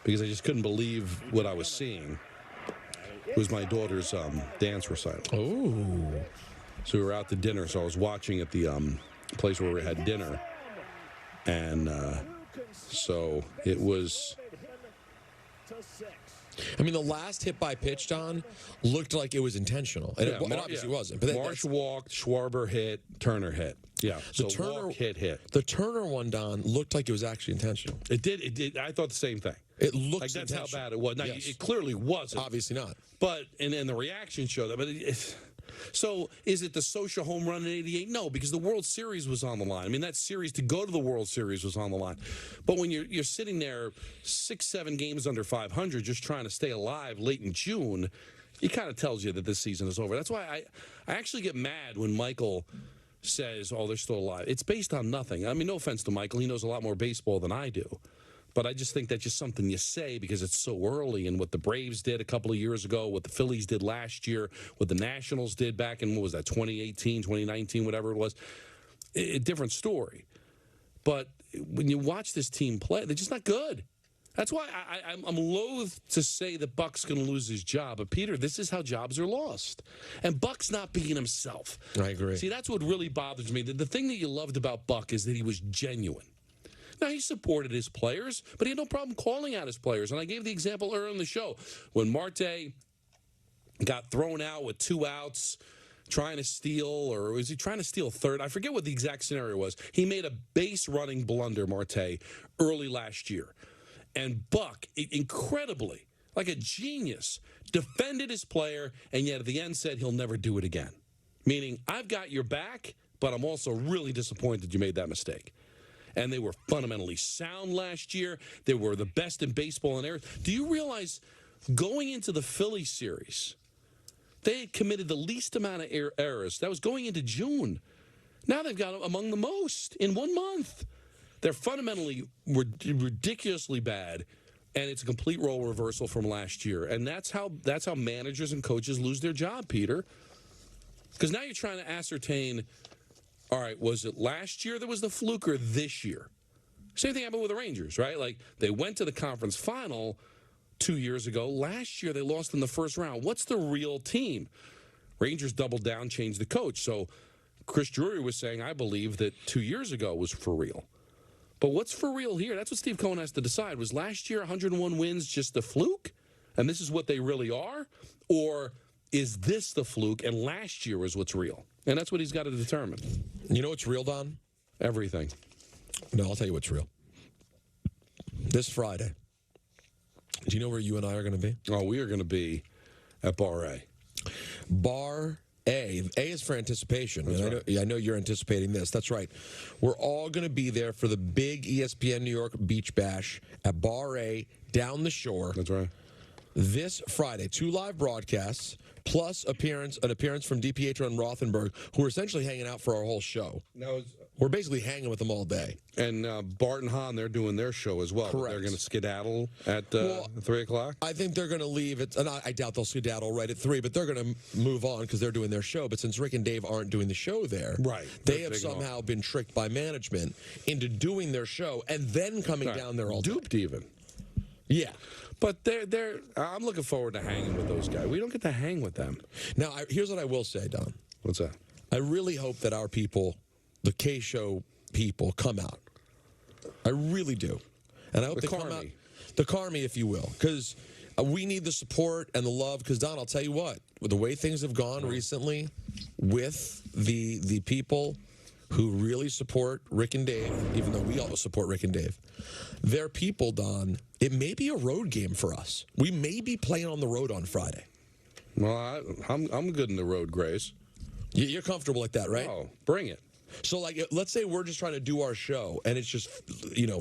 because I just couldn't believe what I was seeing. It was my daughter's dance recital. Oh. So we were out to dinner, so I was watching at the place where we had dinner. And so it was... I mean, the last hit by pitch, Don, looked like it was intentional. And it obviously wasn't. But Marsh walked, Schwarber hit, Turner hit. Yeah, so Turner walk, hit. The Turner one, Don, looked like it was actually intentional. It did. I thought the same thing. It looks like that's intentional. how bad it was. Now, Yes. it clearly wasn't. Obviously not. But, and the reaction showed that. But so, is it the social home run in '88? No, because the World Series was on the line. I mean, that series to go to the World Series was on the line. But when you're sitting there 6-7 games under 500 just trying to stay alive late in June, it kind of tells you that this season is over. That's why I actually get mad when Michael says, oh, they're still alive. It's based on nothing. I mean, no offense to Michael. He knows a lot more baseball than I do. But I just think that's just something you say because it's so early, and what the Braves did a couple of years ago, what the Phillies did last year, what the Nationals did back in, what was that, 2018, 2019, whatever it was, a different story. But when you watch this team play, they're just not good. That's why I'm loath to say that Buck's going to lose his job. But, Peter, this is how jobs are lost. And Buck's not being himself. I agree. See, that's what really bothers me. The thing that you loved about Buck is that he was genuine. Now, he supported his players, but he had no problem calling out his players. And I gave the example earlier in the show. When Marte got thrown out with 2 outs, trying to steal, or was he trying to steal third? I forget what the exact scenario was. He made a base-running blunder, Marte, early last year. And Buck, incredibly, like a genius, defended his player, and yet at the end said he'll never do it again. Meaning, I've got your back, but I'm also really disappointed you made that mistake. And they were fundamentally sound last year. They were the best in baseball in errors. Do you realize going into the Philly series, they had committed the least amount of errors? That was going into June. Now they've got among the most in 1 month. They're fundamentally ridiculously bad, and it's a complete role reversal from last year. And that's how managers and coaches lose their job, Peter. Because now you're trying to ascertain, all right, was it last year that was the fluke or this year? Same thing happened with the Rangers, right? Like, they went to the conference final 2 years ago. Last year, they lost in the first round. What's the real team? Rangers doubled down, changed the coach. So Chris Drury was saying, I believe that 2 years ago was for real. But what's for real here? That's what Steve Cohen has to decide. Was last year 101 wins just a fluke? And this is what they really are? Or is this the fluke and last year is what's real? And that's what he's got to determine. You know what's real, Don? Everything. No, I'll tell you what's real. This Friday. Do you know where you and I are going to be? Oh, we are going to be at Bar A. Bar A is for anticipation. And I know you're anticipating this. That's right. We're all going to be there for the big ESPN New York Beach Bash at Bar A down the shore. That's right. This Friday, 2 live broadcasts, plus an appearance from DiPietro and Rothenberg, who are essentially hanging out for our whole show. We're basically hanging with them all day. And Bart and Hahn, they're doing their show as well. Correct. They're going to skedaddle at 3 o'clock? I think they're going to leave it, and I doubt they'll skedaddle right at 3, but they're going to move on because they're doing their show. But since Rick and Dave aren't doing the show there, right, they have somehow been tricked by management into doing their show and then coming down there all day. Duped even. Yeah. But I'm looking forward to hanging with those guys. We don't get to hang with them. Now, here's what I will say, Don. What's that? I really hope that our people, the K-Show people, come out. I really do. And I hope they come out. The Carmi, if you will. Because we need the support and the love. Because, Don, I'll tell you what. With the way things have gone recently with the people who really support Rick and Dave, even though we all support Rick and Dave, they're people, Don. It may be a road game for us. We may be playing on the road on Friday. Well, I'm good in the road, Grace. You're comfortable like that, right? Oh, bring it. So, like, let's say we're just trying to do our show, and it's just,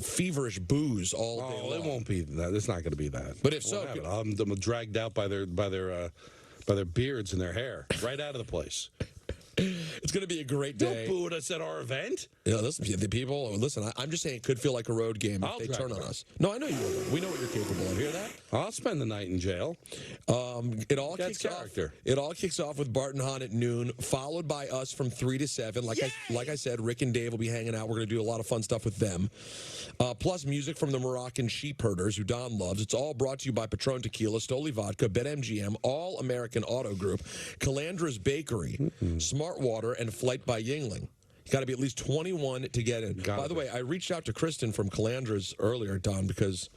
feverish booze all day long. It won't be that. It's not going to be that. But if so, I'm dragged out by their beards and their hair right out of the place. It's going to be a great day. Don't boo at us at our event. Listen, the people. Listen, I'm just saying it could feel like a road game if they turn on us. No, I know you will. We know what you're capable of. Hear that? I'll spend the night in jail. It all kicks off with Bart and Hahn at noon, followed by us from 3 to 7. Like I said, Rick and Dave will be hanging out. We're going to do a lot of fun stuff with them. Plus music from the Moroccan sheep herders, who Don loves. It's all brought to you by Patron Tequila, Stoli Vodka, BetMGM, All American Auto Group, Calandra's Bakery, Smart Water, and Flight by Yingling. You got to be at least 21 to get in. By the way, I reached out to Kristen from Calandra's earlier, Don, because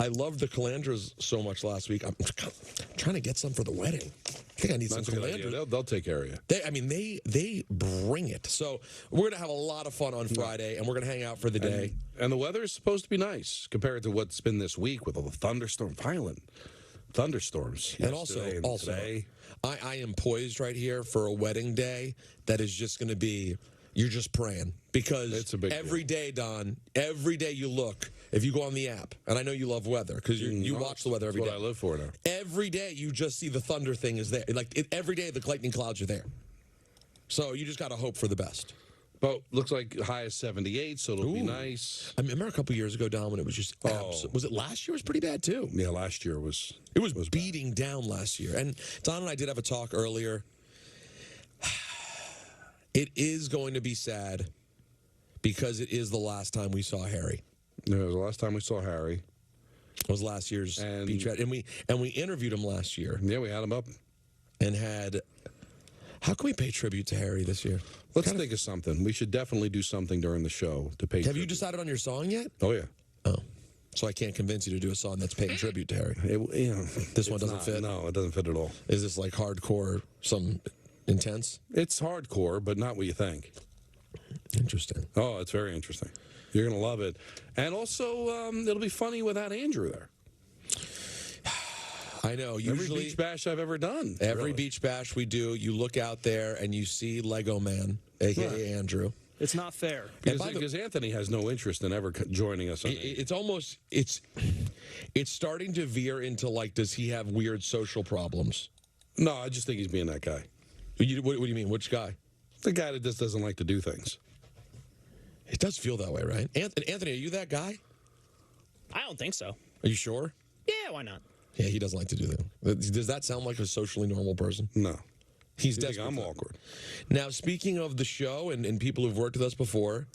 I loved the Calandras so much last week. I'm trying to get some for the wedding. I think I need some Calandras. They'll take care of you. They bring it. So we're going to have a lot of fun on Friday, and we're going to hang out for the day. And the weather is supposed to be nice compared to what's been this week with all the violent thunderstorms. And also, today. I am poised right here for a wedding day that is just going to be, you're just praying. Because every day, Don, every day you look, if you go on the app, and I know you love weather because you watch the weather every day. That's what I live for now. Every day you just see the thunder thing is there. Every day the lightning clouds are there. So you just got to hope for the best. But looks like high is 78, so it'll be nice. I remember a couple years ago, Don, when it was just was it last year? It was pretty bad too. Yeah, last year was. It was beating down last year. And Don and I did have a talk earlier. It is going to be sad because it is the last time we saw Harry. Yeah, it was the last time we saw Harry. It was last year's beach ride. And we interviewed him last year. Yeah, we had him up. And had... How can we pay tribute to Harry this year? Let's think of something. We should definitely do something during the show to pay tribute. Have you decided on your song yet? Oh, yeah. Oh. So I can't convince you to do a song that's paying tribute to Harry. This one doesn't fit? No, it doesn't fit at all. Is this like hardcore, some intense? It's hardcore, but not what you think. Interesting. Oh, it's very interesting. You're going to love it. And also, it'll be funny without Andrew there. I know. Usually, every beach bash I've ever done. Every beach bash we do, you look out there and you see Lego Man, a.k.a. Andrew. It's not fair. Because Anthony has no interest in ever joining us. It's starting to veer into, like, does he have weird social problems? No, I just think he's being that guy. What do you mean? Which guy? The guy that just doesn't like to do things. It does feel that way, right? Anthony, are you that guy? I don't think so. Are you sure? Yeah, why not? Yeah, he doesn't like to do that. Does that sound like a socially normal person? No. He's desperate. I'm awkward. Now, speaking of the show and people who've worked with us before,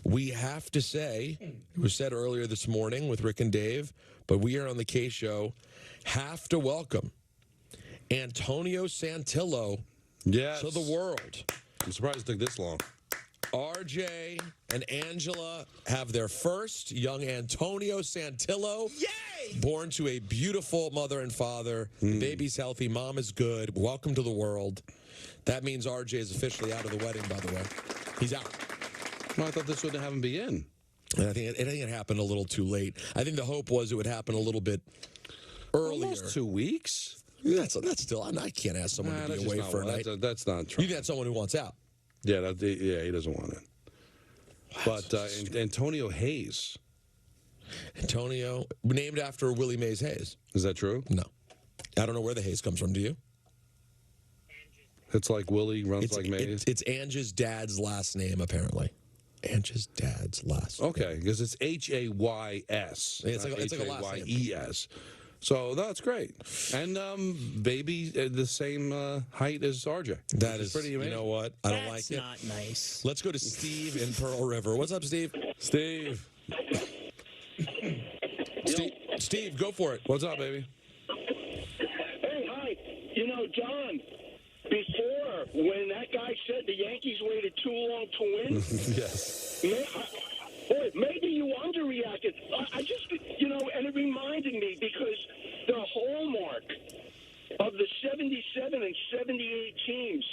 we have to say, it was said earlier this morning with Rick and Dave, but we are on the K Show, have to welcome Antonio Santillo to the world. I'm surprised it took this long. RJ and Angela have their first young Antonio Santillo. Yay! Born to a beautiful mother and father. The baby's healthy. Mom is good. Welcome to the world. That means RJ is officially out of the wedding, by the way. He's out. Well, I thought this would have him be in. And I think it happened a little too late. I think the hope was it would happen a little bit earlier. Almost 2 weeks. That's still. I can't ask someone to that's be just away not for a one. night. That's not true. You've had someone who wants out. Yeah, he doesn't want it. But Antonio Hayes. Antonio, named after Willie Mays Hayes. Is that true? No. I don't know where the Hayes comes from. Do you? It's like Willie runs like Mays? It's Ange's dad's last name, apparently. Ange's dad's last name. Okay, because it's Hays. It's like a last name. Hayes. So that's great. And baby, the same height as RJ. That is pretty amazing. You know what? I don't like it. That's not nice. Let's go to Steve in Pearl River. What's up, Steve? Steve, go for it. What's up, baby? Hey, hi. You know, John, before, when that guy said the Yankees waited too long to win, yes. Maybe you underreacted. I just, and it reminded me because the hallmark of the 77 and 78 teams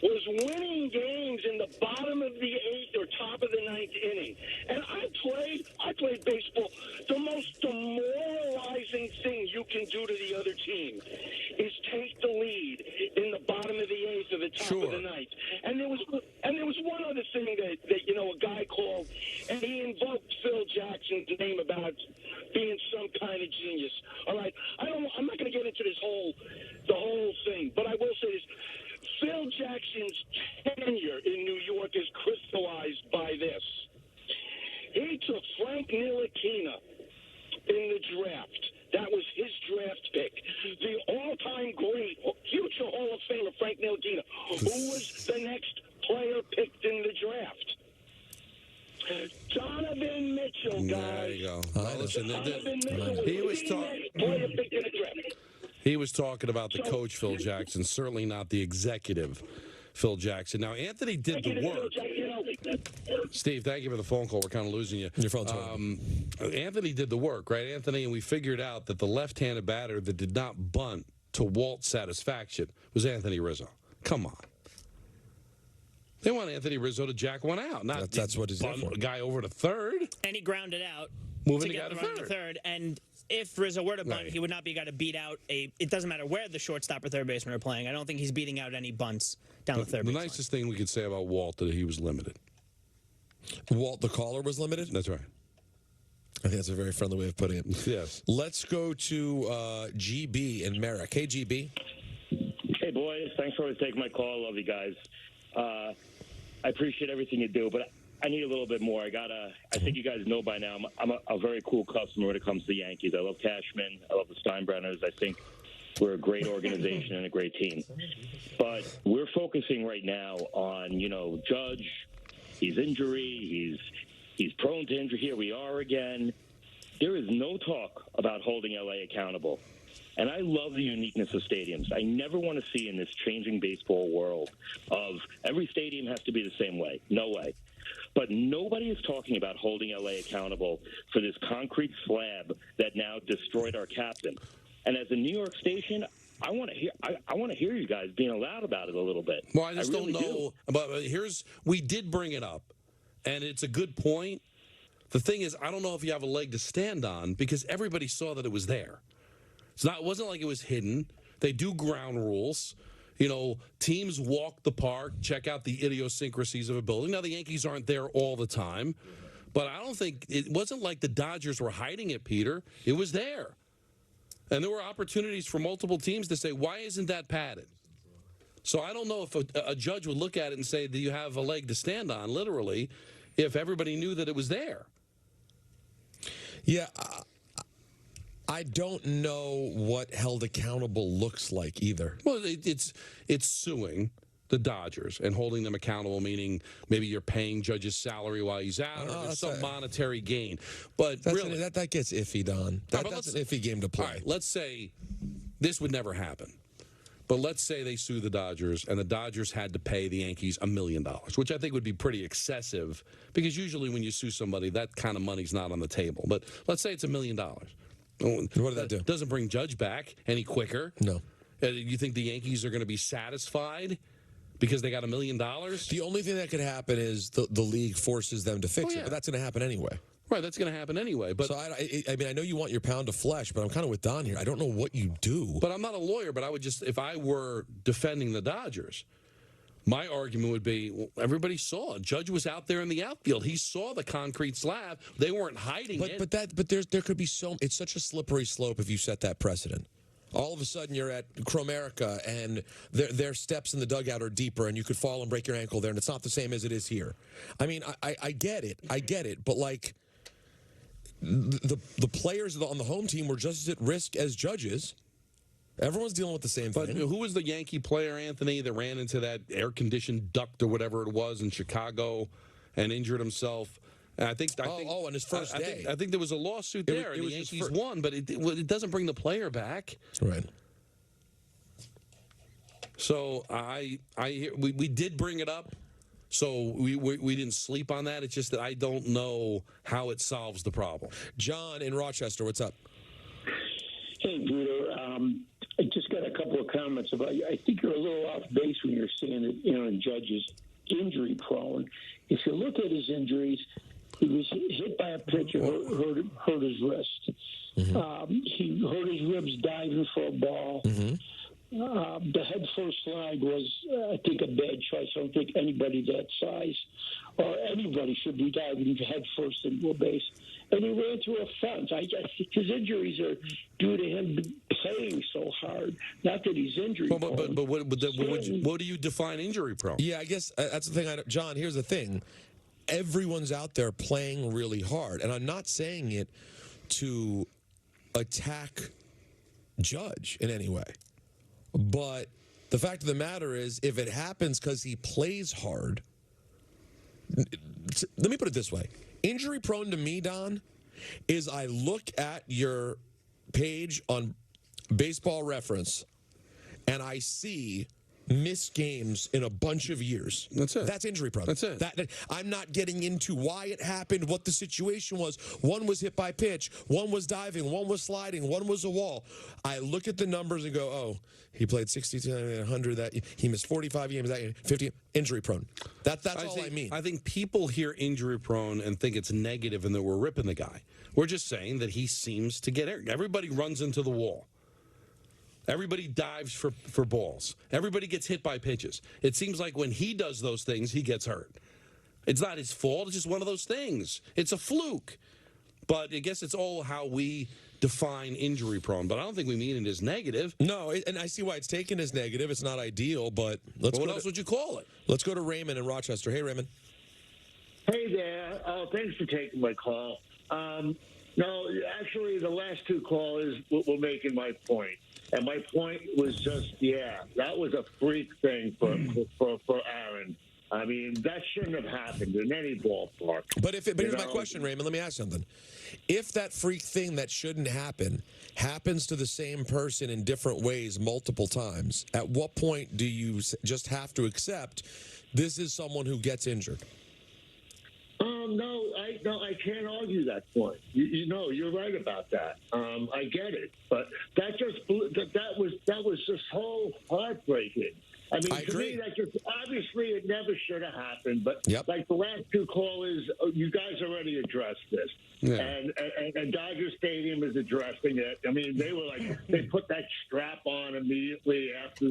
was winning games in the bottom of the 8th or top of the 9th inning. And I played baseball. The most demoralizing thing you can do to the other team is take the lead in the bottom of the 8th or the top of the 9th. And there was one other thing that a guy called, and he invoked Phil Jackson's name about being some kind of genius. All right, I'm not going to get into the whole thing, but I will say this. Phil Jackson's tenure in New York is crystallized by this. He took Frank Ntilikina in the draft. That was his draft pick. The all-time great, future Hall of Famer Frank Ntilikina, who was the next player picked in the draft. Donovan Mitchell, guys. There you go. Listen, he was talking. Player picked in the draft. He was talking about the coach, Phil Jackson, certainly not the executive, Phil Jackson. Now, Anthony did the work. Steve, thank you for the phone call. We're kind of losing you. Your phone's Anthony did the work, right, Anthony? And we figured out that the left-handed batter that did not bunt to Walt's satisfaction was Anthony Rizzo. Come on. They want Anthony Rizzo to jack one out, not that's what he's there for. A guy over to third. And he grounded out Moving to the get guy the to run to third. And if Rizzo were to bunt, he would not be a guy to beat out it doesn't matter where the shortstop or third baseman are playing. I don't think he's beating out any bunts down the third The baseline. nicest thing we could say about Walt that he was limited. Walt, the caller, was limited? That's right. I think that's a very friendly way of putting it. Yes. Let's go to GB in Merrick. Hey, GB. Hey, boys. Thanks for taking my call. Love you guys. I appreciate everything you do, but I need a little bit more. I think you guys know by now, I'm a very cool customer when it comes to the Yankees. I love Cashman. I love the Steinbrenners. I think we're a great organization and a great team. But we're focusing right now on, Judge, his injury, he's prone to injury. Here we are again. There is no talk about holding LA accountable. And I love the uniqueness of stadiums. I never want to see in this changing baseball world of every stadium has to be the same way. No way. But nobody is talking about holding LA accountable for this concrete slab that now destroyed our captain. And as a New York station, I want to hear you guys being loud about it a little bit. Well, I just really don't know. But we did bring it up, and it's a good point. The thing is, I don't know if you have a leg to stand on because everybody saw that it was there. It wasn't like it was hidden. They do ground rules. Teams walk the park, check out the idiosyncrasies of a building. Now, the Yankees aren't there all the time, but I don't think it wasn't like the Dodgers were hiding it, Peter. It was there. And there were opportunities for multiple teams to say, why isn't that padded? So I don't know if a judge would look at it and say, do you have a leg to stand on, literally, if everybody knew that it was there. Yeah, I don't know what held accountable looks like either. Well, it's suing the Dodgers and holding them accountable, meaning maybe you're paying Judge's salary while he's out, or there's some monetary gain. But really, that gets iffy, Don. That's an iffy game to play. All right, let's say this would never happen. But let's say they sue the Dodgers, and the Dodgers had to pay the Yankees $1 million, which I think would be pretty excessive, because usually when you sue somebody, that kind of money's not on the table. But let's say it's $1 million. What did that do? Doesn't bring Judge back any quicker. No. You think the Yankees are going to be satisfied because they got $1 million? The only thing that could happen is the league forces them to fix it, but that's going to happen anyway. Right, that's going to happen anyway. But so I mean, I know you want your pound of flesh, but I'm kind of with Don here. I don't know what you do. But I'm not a lawyer. But I would just, if I were defending the Dodgers, my argument would be, well, everybody saw it. Judge was out there in the outfield. He saw the concrete slab. They weren't hiding it. But there could be it's such a slippery slope if you set that precedent. All of a sudden, you're at Cromerica, and their steps in the dugout are deeper, and you could fall and break your ankle there, and it's not the same as it is here. I mean, I get it, but like the players on the home team were just as at risk as judges. Everyone's dealing with the same thing. But who was the Yankee player, Anthony, that ran into that air-conditioned duct or whatever it was in Chicago and injured himself? And I think on his first day. I think there was a lawsuit there, and the Yankees won, but it doesn't bring the player back. Right. So we did bring it up, so we didn't sleep on that. It's just that I don't know how it solves the problem. John in Rochester, what's up? Hey, Peter. I just got a couple of comments about you. I think you're a little off base when you're saying that Aaron Judge is injury prone. If you look at his injuries, he was hit by a pitch and hurt his wrist. Mm-hmm. He hurt his ribs diving for a ball. Mm-hmm. The head first slide was, I think, a bad choice. I don't think anybody that size or anybody should be diving head first into a base. And he ran through a fence. I guess his injuries are due to him playing so hard. Not that he's injury prone. But what do you define injury prone? Yeah, I guess that's the thing. John, here's the thing. Everyone's out there playing really hard. And I'm not saying it to attack Judge in any way. But the fact of the matter is, if it happens because he plays hard, let me put it this way. Injury prone to me, Don, is I look at your page on Baseball Reference and I see missed games in a bunch of years. That's it. That's injury prone. That's it. I'm not getting into why it happened, what the situation was. One was hit by pitch, one was diving, one was sliding, one was a wall. I look at the numbers and go, oh, he played 62, 100, that he missed 45 games, that 50, injury prone. That's all I mean. I think people hear injury prone and think it's negative and that we're ripping the guy. We're just saying that he seems to get it. Everybody runs into the wall. Everybody dives for balls. Everybody gets hit by pitches. It seems like when he does those things, he gets hurt. It's not his fault. It's just one of those things. It's a fluke. But I guess it's all how we define injury prone. But I don't think we mean it as negative. No, and I see why it's taken as negative. It's not ideal, but what else would you call it? Let's go to Raymond in Rochester. Hey, Raymond. Hey there. Thanks for taking my call. No, actually, the last two callers were making my point. And my point was just, that was a freak thing for Aaron. I mean, that shouldn't have happened in any ballpark. But here's my question, Raymond. Let me ask something. If that freak thing that shouldn't happen happens to the same person in different ways multiple times, at what point do you just have to accept this is someone who gets injured? No, I can't argue that point. You know, you're right about that. I get it, but that was just so heartbreaking. I mean, to me, that just obviously it never should have happened. But like the last two callers, you guys already addressed this, and Dodger Stadium is addressing it. I mean, they put that strap on immediately after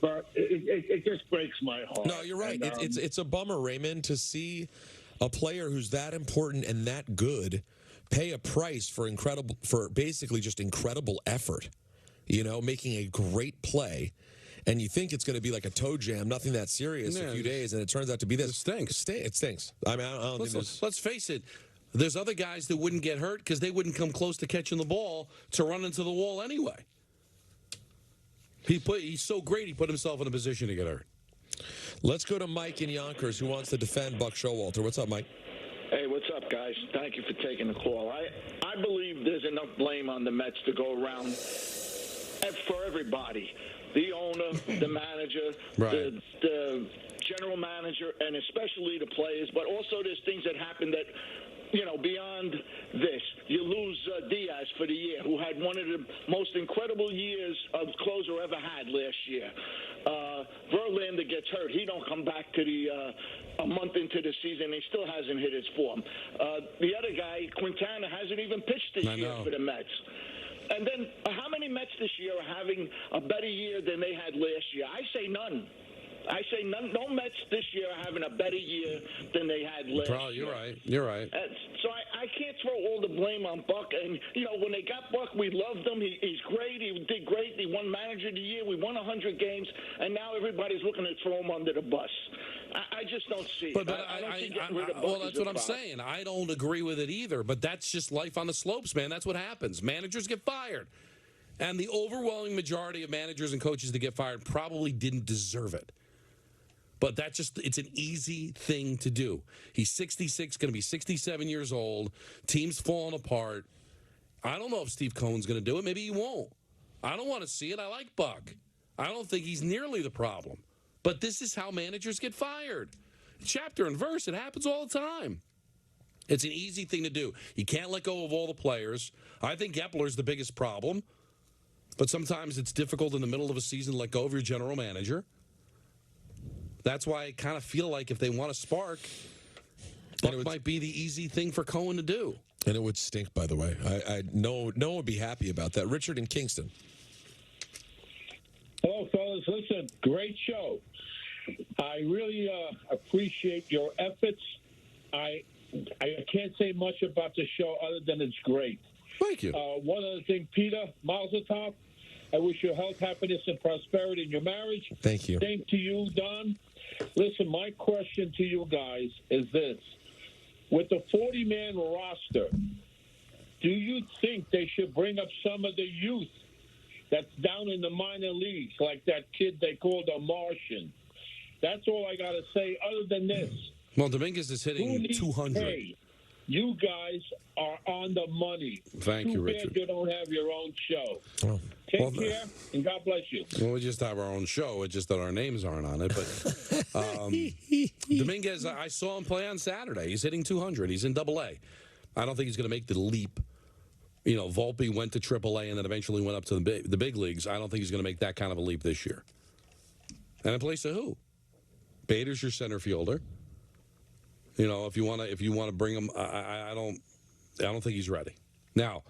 but it just breaks my heart. No, you're right. And, it's a bummer, Raymond, to see a player who's that important and that good pay a price for basically just incredible effort. You know, making a great play, and you think it's going to be like a toe jam, nothing that serious, a few days, and it turns out to be this. It stinks. I mean, I don't think there's... Let's face it. There's other guys that wouldn't get hurt because they wouldn't come close to catching the ball to run into the wall anyway. He's so great, he put himself in a position to get hurt. Let's go to Mike in Yonkers, who wants to defend Buck Showalter. What's up, Mike? Hey, what's up, guys? Thank you for taking the call. I believe there's enough blame on the Mets to go around for everybody. The owner, the manager, the general manager, and especially the players. But also there's things that happen that beyond this, you lose Diaz for the year, who had one of the most incredible years of closer ever had last year. Verlander gets hurt. He don't come back to a month into the season. He still hasn't hit his form. The other guy, Quintana, hasn't even pitched this year for the Mets. And then how many Mets this year are having a better year than they had last year? I say none. I say no Mets this year are having a better year than they had last year. You're right. So I can't throw all the blame on Buck. And, when they got Buck, we loved him. He's great. He did great. He won Manager of the Year. We won 100 games. And now everybody's looking to throw him under the bus. I just don't see it. I don't see getting rid of Buck. Well, that's what I'm saying. I don't agree with it either. But that's just life on the slopes, man. That's what happens. Managers get fired. And the overwhelming majority of managers and coaches that get fired probably didn't deserve it. But it's an easy thing to do. He's 66, going to be 67 years old. Team's falling apart. I don't know if Steve Cohen's going to do it. Maybe he won't. I don't want to see it. I like Buck. I don't think he's nearly the problem. But this is how managers get fired. Chapter and verse, it happens all the time. It's an easy thing to do. You can't let go of all the players. I think Gepler's the biggest problem. But sometimes it's difficult in the middle of a season to let go of your general manager. That's why I kind of feel like if they want to spark, Buck might be the easy thing for Cohen to do. And it would stink, by the way. No one would be happy about that. Richard in Kingston. Hello, fellas. Listen, great show. I really appreciate your efforts. I can't say much about the show other than it's great. Thank you. One other thing, Peter Mazel Tov. I wish you health, happiness, and prosperity in your marriage. Thank you. Same to you, Don. Listen, my question to you guys is this. With the 40-man roster, do you think they should bring up some of the youth that's down in the minor leagues, like that kid they called a Martian? That's all I got to say. Other than this, well, Dominguez is hitting 200. Hey, you guys are on the money. Thank you, Richard. Too bad you don't have your own show. Oh. Take care, and God bless you. Well, we just have our own show. It's just that our names aren't on it. But Dominguez, I saw him play on Saturday. He's hitting 200. He's in AA. I don't think he's going to make the leap. Volpe went to AAA and then eventually went up to the big leagues. I don't think he's going to make that kind of a leap this year. And in place of who? Bader's your center fielder. If you want to bring him, I don't think he's ready. Now,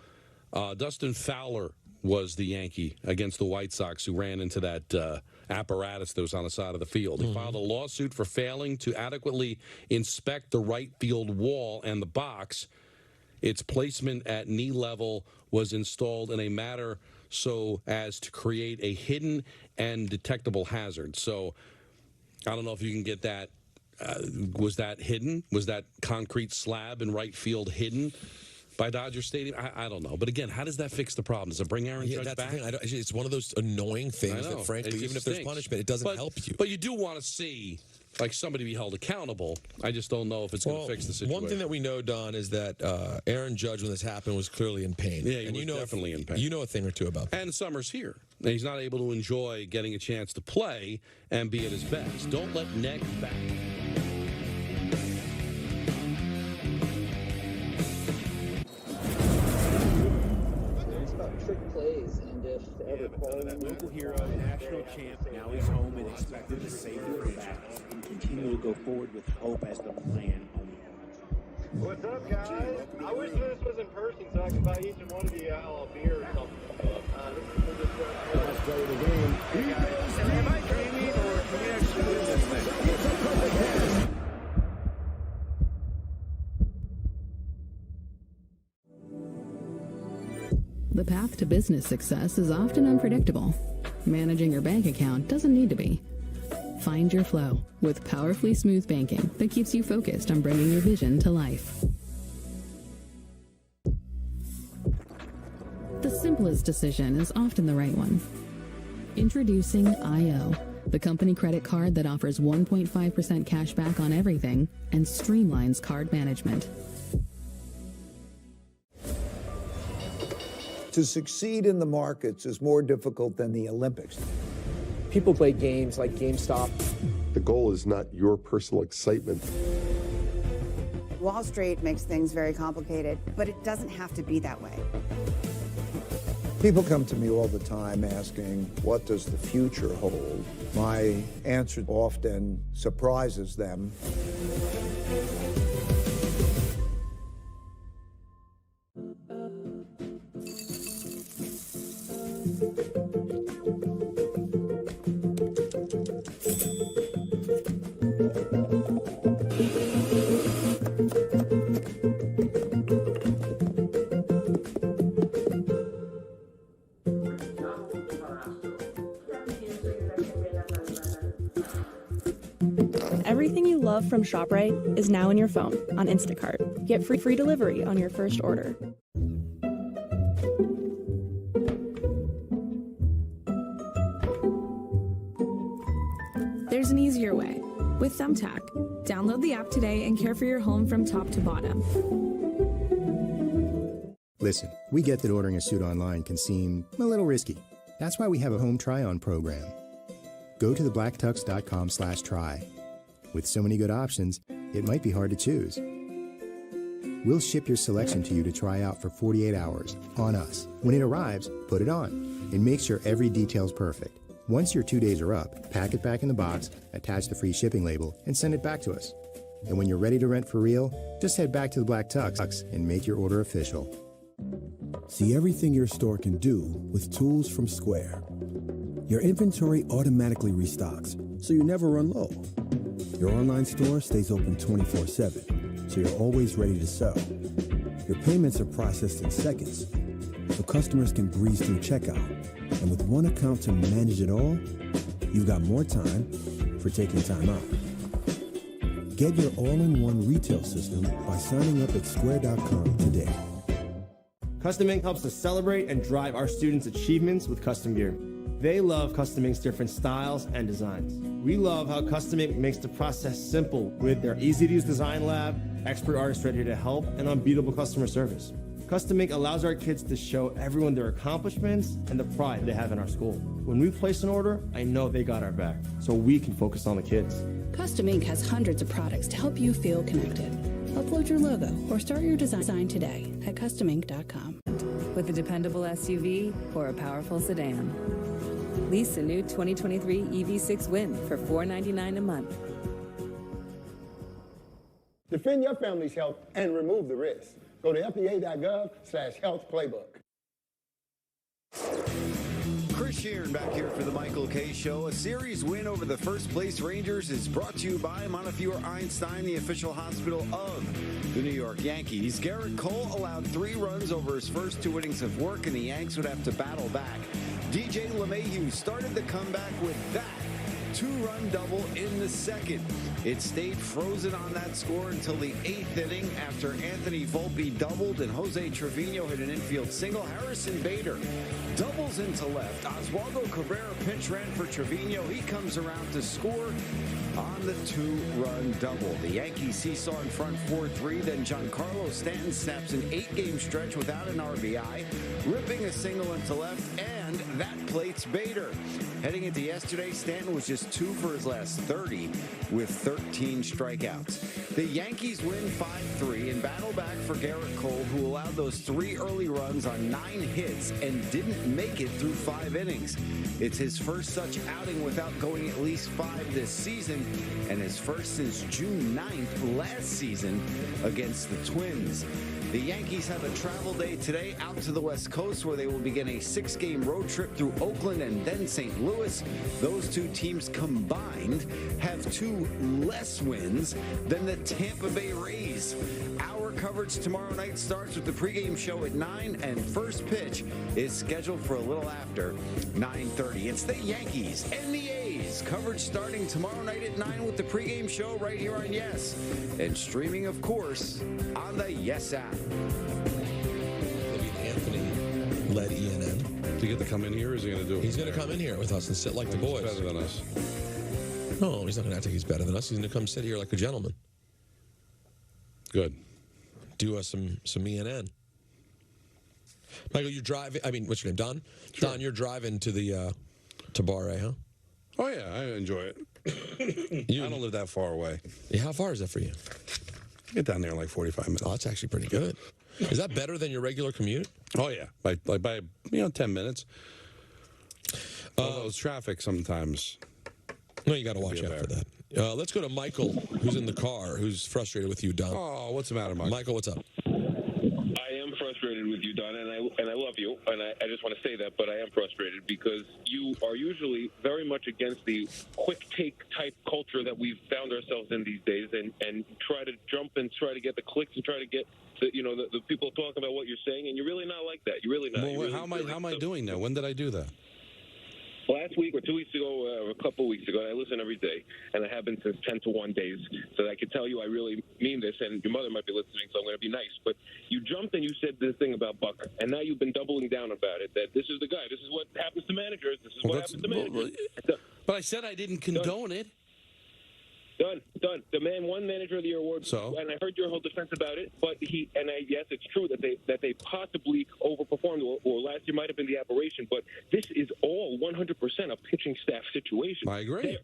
Dustin Fowler was the Yankee against the White Sox who ran into that apparatus that was on the side of the field. He filed a lawsuit for failing to adequately inspect the right field wall and the box. Its placement at knee level was installed in a manner so as to create a hidden and detectable hazard. So I don't know if you can get that. Was that hidden? Was that concrete slab in right field hidden by Dodger Stadium? I don't know. But again, how does that fix the problem? Does it bring Aaron Judge back? The thing. It's one of those annoying things that, frankly, even if there's punishment, it doesn't help you. But you do want to see somebody be held accountable. I just don't know if it's going to fix the situation. One thing that we know, Don, is that Aaron Judge, when this happened, was clearly in pain. Yeah, he was definitely in pain. You know a thing or two about that. And Summer's here. And he's not able to enjoy getting a chance to play and be at his best. Don't let neck back. Trick plays, and if ever local hero, national champ, now he's home and expected to safely come back and continue to go forward with hope as the plan on the What's up, guys? I wish this was in person so I could buy each and one of you a beer or something. Let's play the game. Hey guys, am I dreaming or can we actually do this thing? The path to business success is often unpredictable. Managing your bank account doesn't need to be. Find your flow with powerfully smooth banking that keeps you focused on bringing your vision to life. The simplest decision is often the right one. Introducing IO, the company credit card that offers 1.5% cash back on everything and streamlines card management. To succeed in the markets is more difficult than the Olympics. People play games like GameStop. The goal is not your personal excitement. Wall Street makes things very complicated, but it doesn't have to be that way. People come to me all the time asking, what does the future hold? My answer often surprises them. Everything you love from ShopRite is now in your phone on Instacart. Get free delivery on your first order. There's an easier way with Thumbtack. Download the app today and care for your home from top to bottom. Listen, we get that ordering a suit online can seem a little risky. That's why we have a home try-on program. Go to theblacktux.com/try. With so many good options, it might be hard to choose. We'll ship your selection to you to try out for 48 hours on us. When it arrives, put it on and make sure every detail's perfect. Once your 2 days are up, pack it back in the box, attach the free shipping label, and send it back to us. And when you're ready to rent for real, just head back to the Black Tux and make your order official. See everything your store can do with tools from Square. Your inventory automatically restocks, so you never run low. Your online store stays open 24/7, so you're always ready to sell. Your payments are processed in seconds, so customers can breeze through checkout. And with one account to manage it all, you've got more time for taking time out. Get your all-in-one retail system by signing up at square.com today. Custom Ink helps us celebrate and drive our students' achievements with custom gear. They love Custom Ink's different styles and designs. We love how Custom Ink makes the process simple with their easy-to-use design lab, expert artists ready to help, and unbeatable customer service. Custom Ink allows our kids to show everyone their accomplishments and the pride they have in our school. When we place an order, I know they got our back, so we can focus on the kids. Custom Ink has hundreds of products to help you feel connected. Upload your logo or start your design today at customink.com. With a dependable SUV or a powerful sedan. Lease a new 2023 EV6 Win for $499 a month. Defend your family's health and remove the risk. Go to fda.gov/health-playbook. Chris Sheeran back here for the Michael Kay Show. A series win over the first-place Rangers is brought to you by Montefiore Einstein, the official hospital of the New York Yankees. Garrett Cole allowed 3 runs over his first 2 innings of work, and the Yanks would have to battle back. DJ LeMahieu started the comeback with that 2-run double in the second. It stayed frozen on that score until the 8th inning after Anthony Volpe doubled and Jose Trevino hit an infield single. Harrison Bader doubles into left. Oswaldo Cabrera pinch ran for Trevino. He comes around to score on the 2-run double. The Yankees seesaw in front 4-3. Then Giancarlo Stanton snaps an 8-game stretch without an RBI, ripping a single into left, and that plates Bader. Heading into yesterday, Stanton was just 2 for his last 30 with 13 strikeouts. The Yankees win 5-3 and battle back for Garrett Cole, who allowed those 3 early runs on 9 hits and didn't make it through 5 innings. It's his first such outing without going at least 5 this season, and his first since June 9th last season against the Twins. The Yankees have a travel day today out to the West Coast, where they will begin a 6-game road trip through Oakland and then St. Louis. Those 2 teams combined have 2 less wins than the Tampa Bay Rays. Our coverage tomorrow night starts with the pregame show at 9, and first pitch is scheduled for a little after 9:30. It's the Yankees and the A's. Coverage starting tomorrow night at 9 with the pregame show right here on Yes, and streaming, of course, on the Yes app. Maybe Anthony led ENN. Do you get to come in here, or is he going to do it? He's going to come in here with us and sit like the boys. He's better than us. No, he's not going to act like he's better than us. He's going to come sit here like a gentleman. Good. Do us some ENN. Michael, you're driving. I mean, what's your name, Don? Sure. Don, you're driving to the to Barre, huh? Oh yeah, I enjoy it. I don't live that far away. Yeah, how far is that for you? Get down there in like 45 minutes. Oh, that's actually pretty good. Is that better than your regular commute? Oh, yeah. By 10 minutes. Although it's traffic sometimes. No, you got to watch out for that. Let's go to Michael, who's in the car, who's frustrated with you, Don. Oh, what's the matter, Mike? Michael, what's up? I am frustrated with you, Don, and I love you, and I just want to say that, but I am frustrated because you are usually very much against the quick take type culture that we've found ourselves in these days, and try to jump and try to get the clicks and try to get the people talking about what you're saying, and you're really not like that. You're really not. Well, how am I doing now? When did I do that? Last week or 2 weeks ago, or a couple of weeks ago, and I listen every day, and I have been since 10 to 1 days, so I can tell you I really mean this, and your mother might be listening, so I'm going to be nice, but you jumped and you said this thing about Buck, and now you've been doubling down about it, that this is the guy, this is what happens to managers, this is what happens to managers. But I said I didn't condone it. Done. The man won Manager of the Year award. So? And I heard your whole defense about it. But yes, it's true that they possibly overperformed, or last year might have been the aberration. But this is all 100% a pitching staff situation. I agree.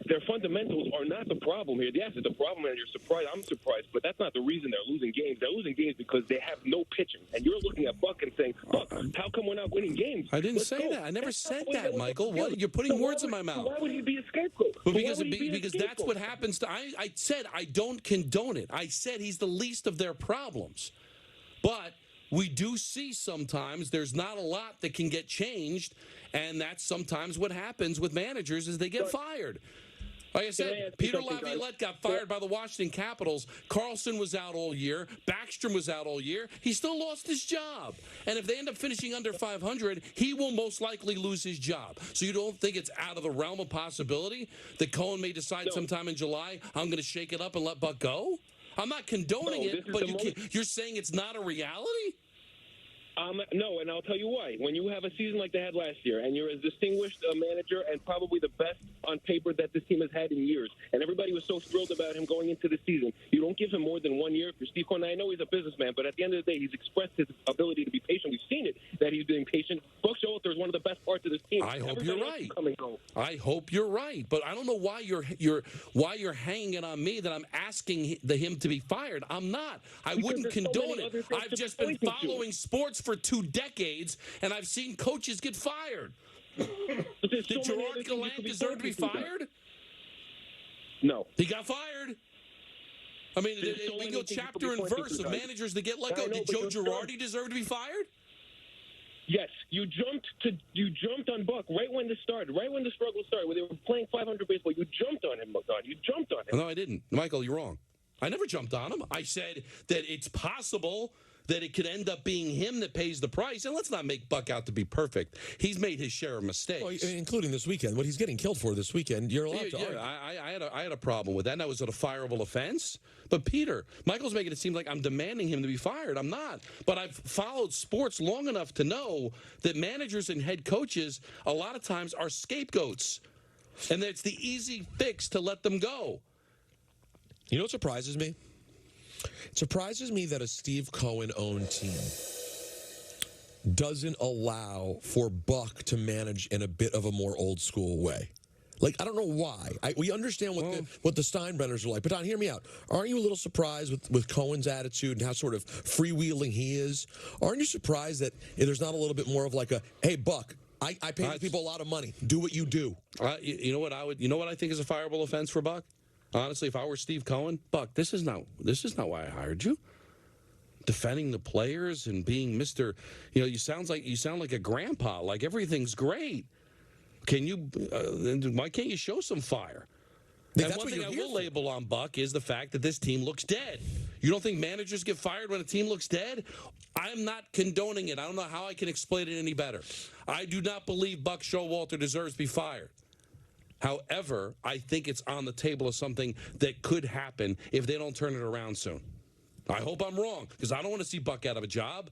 Their fundamentals are not the problem here. Yes, it's a problem, and you're surprised. I'm surprised, but that's not the reason they're losing games. They're losing games because they have no pitching. And you're looking at Buck and saying, Buck, how come we're not winning games? I didn't say that. I never said that, Michael. What? You're putting words in my mouth. Why would he be a scapegoat? Well, because that's what happens to. I said I don't condone it. I said he's the least of their problems. But we do see sometimes there's not a lot that can get changed, and that's sometimes what happens with managers is they get fired. Like I said, Peter Laviolette got fired by the Washington Capitals. Carlson was out all year. Backstrom was out all year. He still lost his job. And if they end up finishing under 500, he will most likely lose his job. So you don't think it's out of the realm of possibility that Cohen may decide sometime in July, I'm going to shake it up and let Buck go? I'm not condoning it, but you're saying it's not a reality? No, and I'll tell you why. When you have a season like they had last year, and you're a distinguished manager and probably the best on paper that this team has had in years, and everybody was so thrilled about him going into the season, you don't give him more than 1 year. For Steve Cohen, I know he's a businessman, but at the end of the day, he's expressed his ability to be patient. We've seen it, that he's being patient. Buck Showalter is one of the best parts of this team. I hope you're right. I hope you're right, but I don't know why you're hanging it on me that I'm asking him to be fired. I'm not. I wouldn't condone it. I've just been following sports for 2 decades, and I've seen coaches get fired. Did Gerard Gallant deserve to be fired? No. He got fired. I mean, we can go chapter and verse of managers that get let go. Did Joe Girardi deserve to be fired? Yes, you jumped on Buck right when this started, right when the struggle started, when they were playing 500 baseball. You jumped on him, Don. You jumped on him. No, I didn't. Michael, you're wrong. I never jumped on him. I said that it's possible that it could end up being him that pays the price. And let's not make Buck out to be perfect. He's made his share of mistakes. Well, including this weekend. What he's getting killed for this weekend, you're allowed to argue. I had a problem with that, and that was a fireable offense. But, Peter, Michael's making it seem like I'm demanding him to be fired. I'm not. But I've followed sports long enough to know that managers and head coaches a lot of times are scapegoats. And it's the easy fix to let them go. You know what surprises me? It surprises me that a Steve Cohen-owned team doesn't allow for Buck to manage in a bit of a more old-school way. Like, I don't know why. We understand what the Steinbrenners are like. But, Don, hear me out. Aren't you a little surprised with Cohen's attitude and how sort of freewheeling he is? Aren't you surprised that there's not a little bit more of like a, hey, Buck, I pay these people a lot of money. Do what you do. You know what I think is a fireable offense for Buck? Honestly, if I were Steve Cohen, Buck, this is not why I hired you. Defending the players and being Mr. You sound like a grandpa. Like everything's great. Can you? Why can't you show some fire? And one thing I will label on Buck is the fact that this team looks dead. You don't think managers get fired when a team looks dead? I'm not condoning it. I don't know how I can explain it any better. I do not believe Buck Showalter deserves to be fired. However, I think it's on the table of something that could happen if they don't turn it around soon. I hope I'm wrong, because I don't want to see Buck out of a job.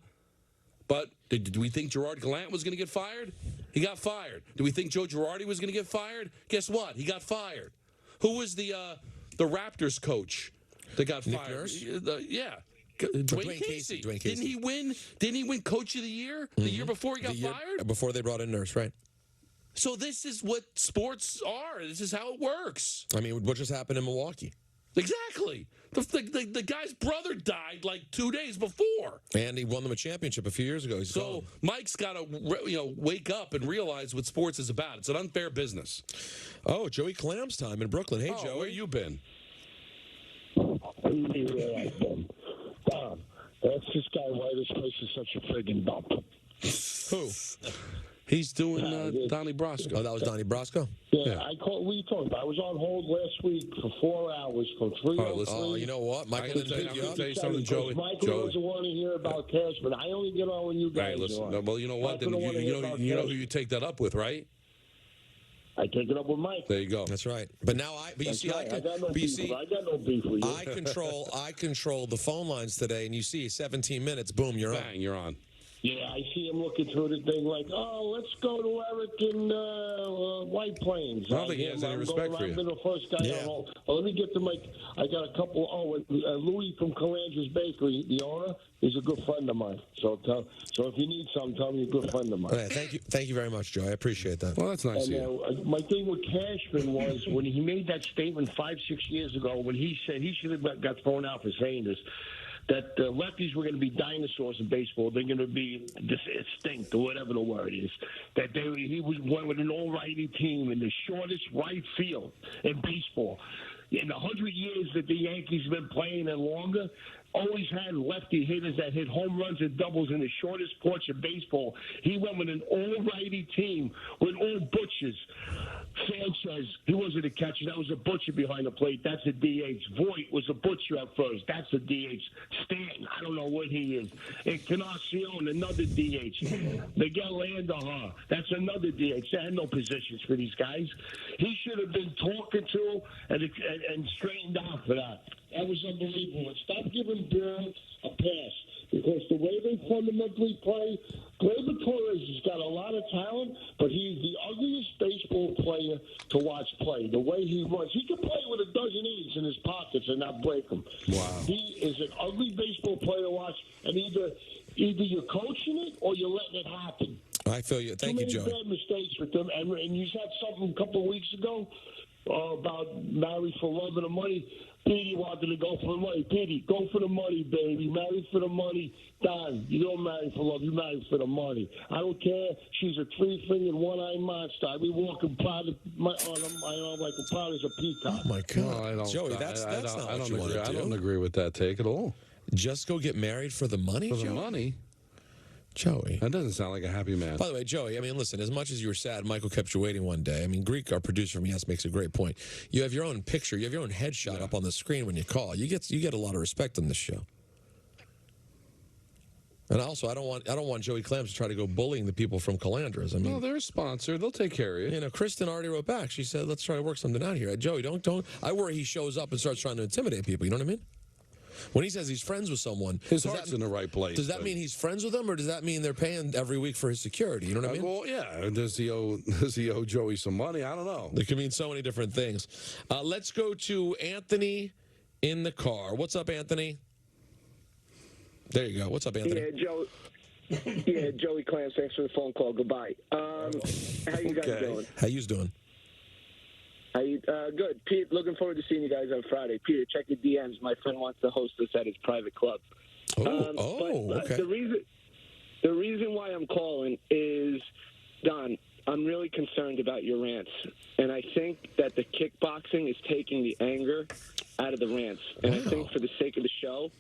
But do we think Gerard Gallant was going to get fired? He got fired. Do we think Joe Girardi was going to get fired? Guess what? He got fired. Who was the Raptors coach that got fired? Dwayne Casey. Didn't he win Coach of the Year the year before he got fired? Before they brought in Nurse, right? So this is what sports are. This is how it works. I mean, what just happened in Milwaukee? Exactly. The guy's brother died like 2 days before. And he won them a championship a few years ago. He's So Mike's got to wake up and realize what sports is about. It's an unfair business. Oh, Joey Clam's time in Brooklyn. Hey, Joey. Where you been? That's this guy why this place is such a friggin' dump. Who? He's doing Donnie Brasco. Oh, that was Donnie Brasco? Yeah, I called. What are you talking about? I was on hold last week for 4 hours from 3:03. Oh, you know what? Michael didn't pick you up. Tell you something, Joey. Michael doesn't want to hear about Cashman. I only get on when you guys Hey, listen. are on. No, well, you know what? Then you know who you take that up with, right? I take it up with Mike. There you go. That's right. But now you see, I got no beef with you. I control the phone lines today, and you see 17 minutes, boom, you're on. Bang, you're on. Yeah, I see him looking through the thing like, oh, let's go to Eric in White Plains. I don't think he has any respect for you. I've been the first guy on hold. Well, let me get to Mike. I got a couple. Louis from Calandra's Bakery, the owner, is a good friend of mine. So if you need something, tell me you're a good friend of mine. Okay, thank you very much, Joey. I appreciate that. Well, that's nice of you. My thing with Cashman was when he made that statement 5-6 years ago, when he said he should have got thrown out for saying this, that lefties were going to be dinosaurs in baseball. They're going to be extinct or whatever the word is. That he was one with an all-righty team in the shortest right field in baseball. In the 100 years that the Yankees have been playing and longer, always had lefty hitters that hit home runs and doubles in the shortest porch of baseball. He went with an all-righty team with all butchers. Sanchez, he wasn't a catcher. That was a butcher behind the plate. That's a DH. Voit was a butcher at first. That's a DH. Stanton, I don't know what he is. And Encarnacion, another DH. Miguel Andujar, that's another DH. They had no positions for these guys. He should have been talking to and straightened out for that. That was unbelievable. And stop giving Bill a pass. Because the way they fundamentally play, Gleyber Torres has got a lot of talent, but he's the ugliest baseball player to watch play. The way he runs, he can play with a dozen eggs in his pockets and not break them. Wow. He is an ugly baseball player to watch, and either you're coaching it or you're letting it happen. I feel you. Thank you, Joey. Too many bad mistakes with them, and you said something a couple of weeks ago about married for love and the money. Petey wanted to go for the money. Petey, go for the money, baby. Married for the money. Don, you don't marry for love. You marry for the money. I don't care. She's a three-fingered, one-eyed monster. I be walking proud on my arm like proud as a peacock. Oh, my God. No, Joey, that's not what you want to do. I don't agree with that take at all. Just go get married for the money, For the money? Joey. That doesn't sound like a happy man. By the way, Joey, I mean, listen, as much as you were sad, Michael kept you waiting one day. I mean, Greek, our producer from Yes, makes a great point. You have your own picture. You have your own headshot up on the screen when you call. You get a lot of respect on this show. And also, I don't want Joey Clams to try to go bullying the people from Calandras. I mean, no, they're a sponsor. They'll take care of you. You know, Kristen already wrote back. She said, let's try to work something out here. Joey, don't. I worry he shows up and starts trying to intimidate people. You know what I mean? When he says he's friends with someone, his heart's in the right place. Does that mean he's friends with them, or does that mean they're paying every week for his security? You know what I mean? Well, yeah. Does he owe Joey some money? I don't know. It could mean so many different things. Let's go to Anthony in the car. What's up, Anthony? There you go. What's up, Anthony? Yeah, Joey Clams. Thanks for the phone call. Goodbye. How you guys doing? How you doing? Good. Pete, looking forward to seeing you guys on Friday. Peter, check your DMs. My friend wants to host us at his private club. Okay. The reason why I'm calling is, Don, I'm really concerned about your rants. And I think that the kickboxing is taking the anger out of the rants. And I think for the sake of the show,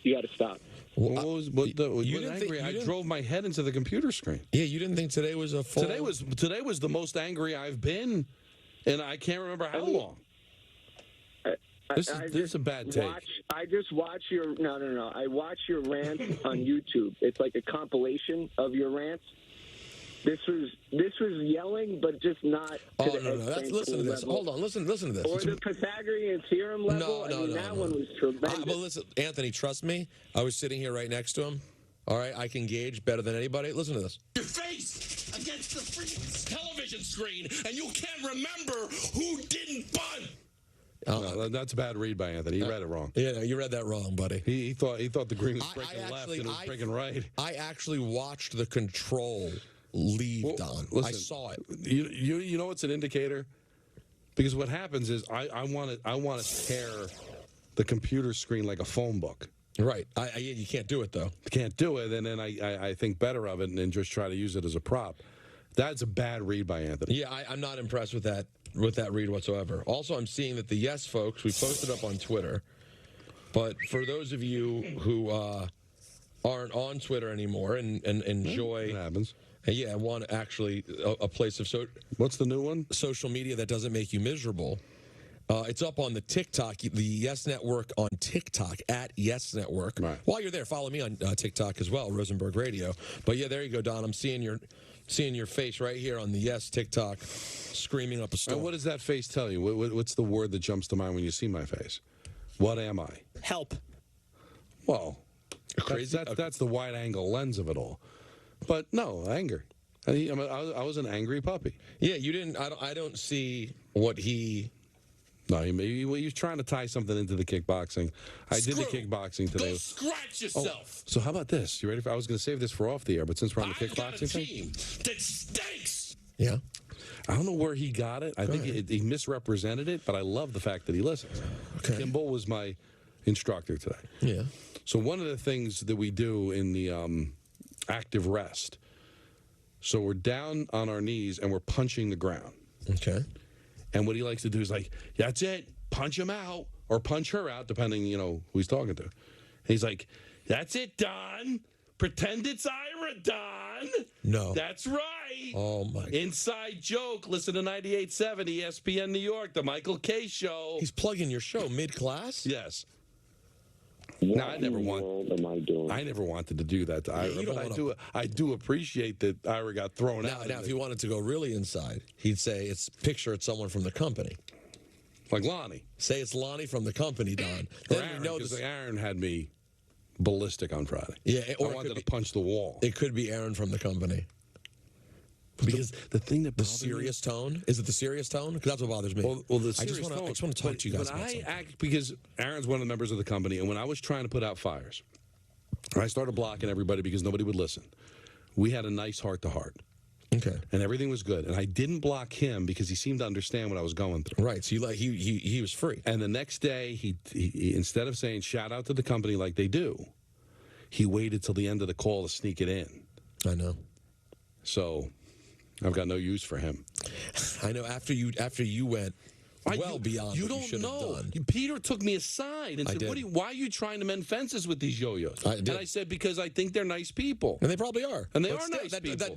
you got to stop. I drove my head into the computer screen. Yeah, you didn't think today was a full... Today was the most angry I've been, and I can't remember how long. This is a bad take. I just watch your... No. I watch your rants on YouTube. It's like a compilation of your rants. This was yelling, but just not. Listen to this. Hold on. Listen to this. Or the Pythagorean theorem level. That one was tremendous. But listen, Anthony, trust me. I was sitting here right next to him. All right, I can gauge better than anybody. Listen to this. Your face against the freaking television screen, and you can't remember who didn't bun. No, that's a bad read by Anthony. He read it wrong. Yeah, you read that wrong, buddy. He thought the green was breaking left and it was breaking right. I actually watched the control leave, Don. Listen, I saw it. You know what's an indicator? Because what happens is I want to tear the computer screen like a phone book. Right. You can't do it, though. Can't do it, and then I think better of it and just try to use it as a prop. That's a bad read by Anthony. Yeah, I'm not impressed with that read whatsoever. Also, I'm seeing that the Yes folks, we posted up on Twitter, but for those of you who aren't on Twitter anymore and enjoy... It happens. Yeah, want actually a place of... What's the new one? Social media that doesn't make you miserable. It's up on the TikTok, the Yes Network on TikTok, at Yes Network. Right. While you're there, follow me on TikTok as well, Rosenberg Radio. But yeah, there you go, Don. I'm seeing your face right here on the Yes TikTok, screaming up a storm. And what does that face tell you? What's the word that jumps to mind when you see my face? What am I? Help. Well, that's the wide-angle lens of it all. But no, anger. I was an angry puppy. Yeah, you didn't... I don't see what he... No, he was trying to tie something into the kickboxing. I did the kickboxing today. Go scratch yourself. Oh, so how about this? You ready? I was going to save this for off the air, but since we're on the kickboxing got a team that stinks. Yeah. I don't know where he got it. I think he misrepresented it, but I love the fact that he listens. Okay. Kimball was my instructor today. Yeah. So one of the things that we do in the active rest, so we're down on our knees and we're punching the ground. Okay. And what he likes to do is like, that's it, punch him out or punch her out, depending, who he's talking to. And he's like, that's it, Don. Pretend it's Ira, Don. No. That's right. Oh, my God. Inside joke. Listen to 98.7 ESPN New York, the Michael K. Show. He's plugging your show mid-class? Yes. What no, I never am I doing? I never wanted to do that to Ira, but I do appreciate that Ira got thrown out. Now, if he wanted to go really inside, he'd say picture it's someone from the company. Like Lonnie. Say it's Lonnie from the company, Don. Then Aaron, we know because Aaron had me ballistic on Friday. Yeah, or I wanted to punch the wall. It could be Aaron from the company. Because the thing that the serious tone, is it the serious tone? Because that's what bothers me. Well, the serious I just want to talk to you guys about something. Because Aaron's one of the members of the company, and when I was trying to put out fires, I started blocking everybody because nobody would listen. We had a nice heart-to-heart. Okay. And everything was good. And I didn't block him because he seemed to understand what I was going through. Right. So he was free. And the next day, he instead of saying shout out to the company like they do, he waited till the end of the call to sneak it in. I know. So I've got no use for him. I know. After you went beyond you what don't you should know. have done. Peter took me aside and said, why are you trying to mend fences with these yo-yos? And I said, because I think they're nice people. And they probably are. And they are nice people.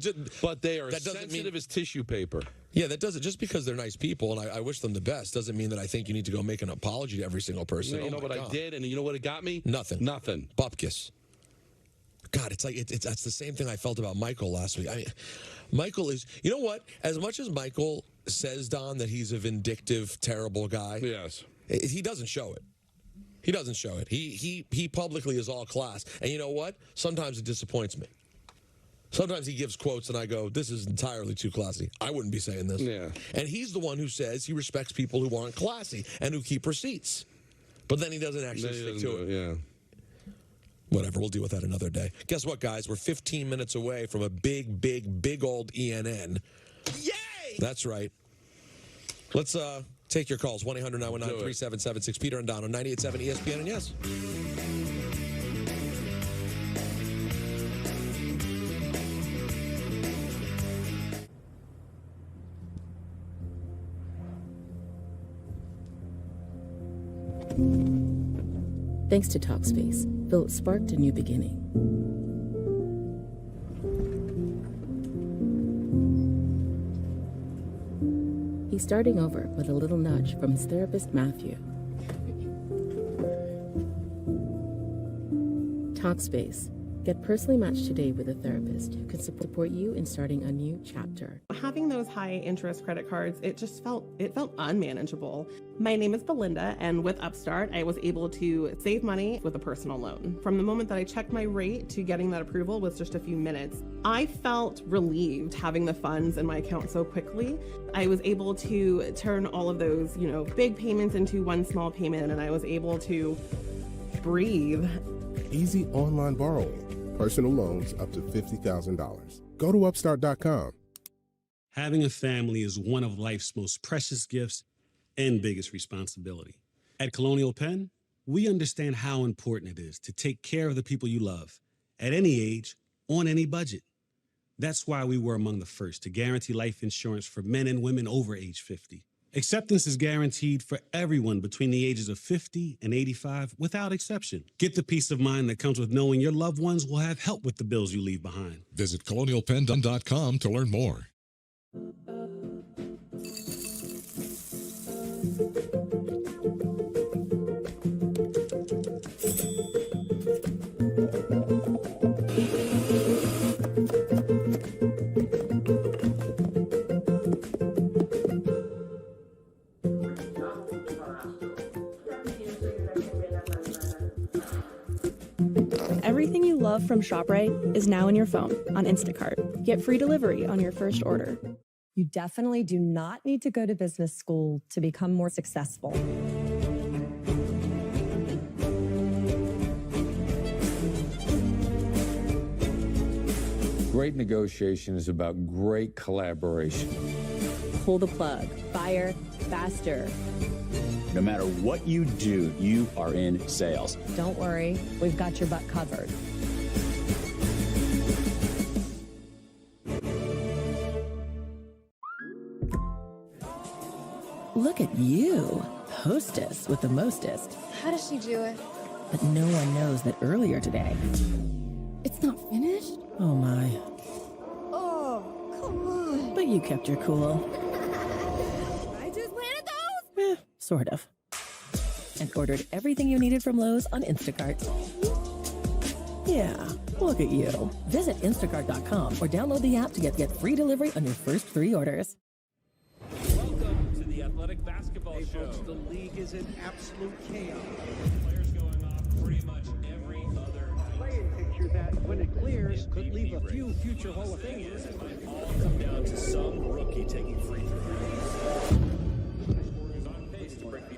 But they are sensitive as tissue paper. Yeah, that doesn't, just because they're nice people, and I wish them the best, doesn't mean that I think you need to go make an apology to every single person. You know what I did, and you know what it got me? Nothing. Bupkis. God, it's like that's the same thing I felt about Michael last week. I mean, Michael is, you know what? As much as Michael says, Don, that he's a vindictive, terrible guy. Yes. He doesn't show it. He doesn't show it. He publicly is all class. And you know what? Sometimes it disappoints me. Sometimes he gives quotes and I go, this is entirely too classy. I wouldn't be saying this. Yeah. And he's the one who says he respects people who aren't classy and who keep receipts. But then he doesn't actually stick to it. Yeah. Whatever, we'll deal with that another day. Guess what, guys? We're 15 minutes away from a big old ENN. Yay! That's right. Let's take your calls. 1-800-919-3776. Peter and Don on 98.7 ESPN and Yes. Thanks to Talkspace, Philip sparked a new beginning. He's starting over with a little nudge from his therapist, Matthew. Talkspace. Get personally matched today with a therapist who can support you in starting a new chapter. Having those high interest credit cards, it felt unmanageable. My name is Belinda, and with Upstart, I was able to save money with a personal loan. From the moment that I checked my rate to getting that approval was just a few minutes. I felt relieved having the funds in my account so quickly. I was able to turn all of those, big payments into one small payment, and I was able to breathe. Easy online borrowing. Personal loans up to $50,000. Go to Upstart.com. Having a family is one of life's most precious gifts and biggest responsibility. At Colonial Penn, We understand how important it is to take care of the people you love at any age, on any budget. That's why we were among the first to guarantee life insurance for men and women over age 50. Acceptance is guaranteed for everyone between the ages of 50 and 85 without exception. Get the peace of mind that comes with knowing your loved ones will have help with the bills you leave behind. Visit colonialpenn.com to learn more. Everything you love from ShopRite is now in your phone on Instacart. Get free delivery on your first order. You definitely do not need to go to business school to become more successful. Great negotiation is about great collaboration. Pull the plug. Fire faster. No matter what you do, you are in sales. Don't worry, we've got your butt covered. Look at you, hostess with the mostest. How does she do it? But no one knows that earlier today. It's not finished? Oh my. Oh, come on. But you kept your cool. I just planted those? Sort of. And ordered everything you needed from Lowe's on Instacart. Yeah, look at you. Visit instacart.com or download the app to get free delivery on your first 3 orders. Welcome to the Athletic Basketball Show. Folks, the league is in absolute chaos. Players going off pretty much every other playing picture that, when it clears, could leave a few future Hall of Famers. It might all come down to some rookie taking free throws. On pace to break the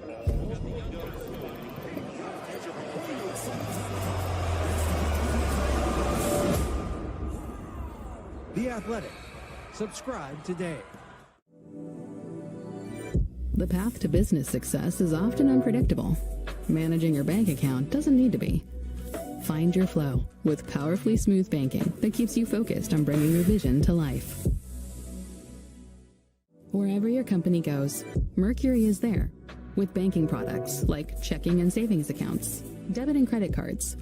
The Athletic. Subscribe today. The path to business success is often unpredictable. Managing your bank account doesn't need to be. Find your flow with powerfully smooth banking that keeps you focused on bringing your vision to life. Wherever your company goes, Mercury is there with banking products like checking and savings accounts, debit and credit cards,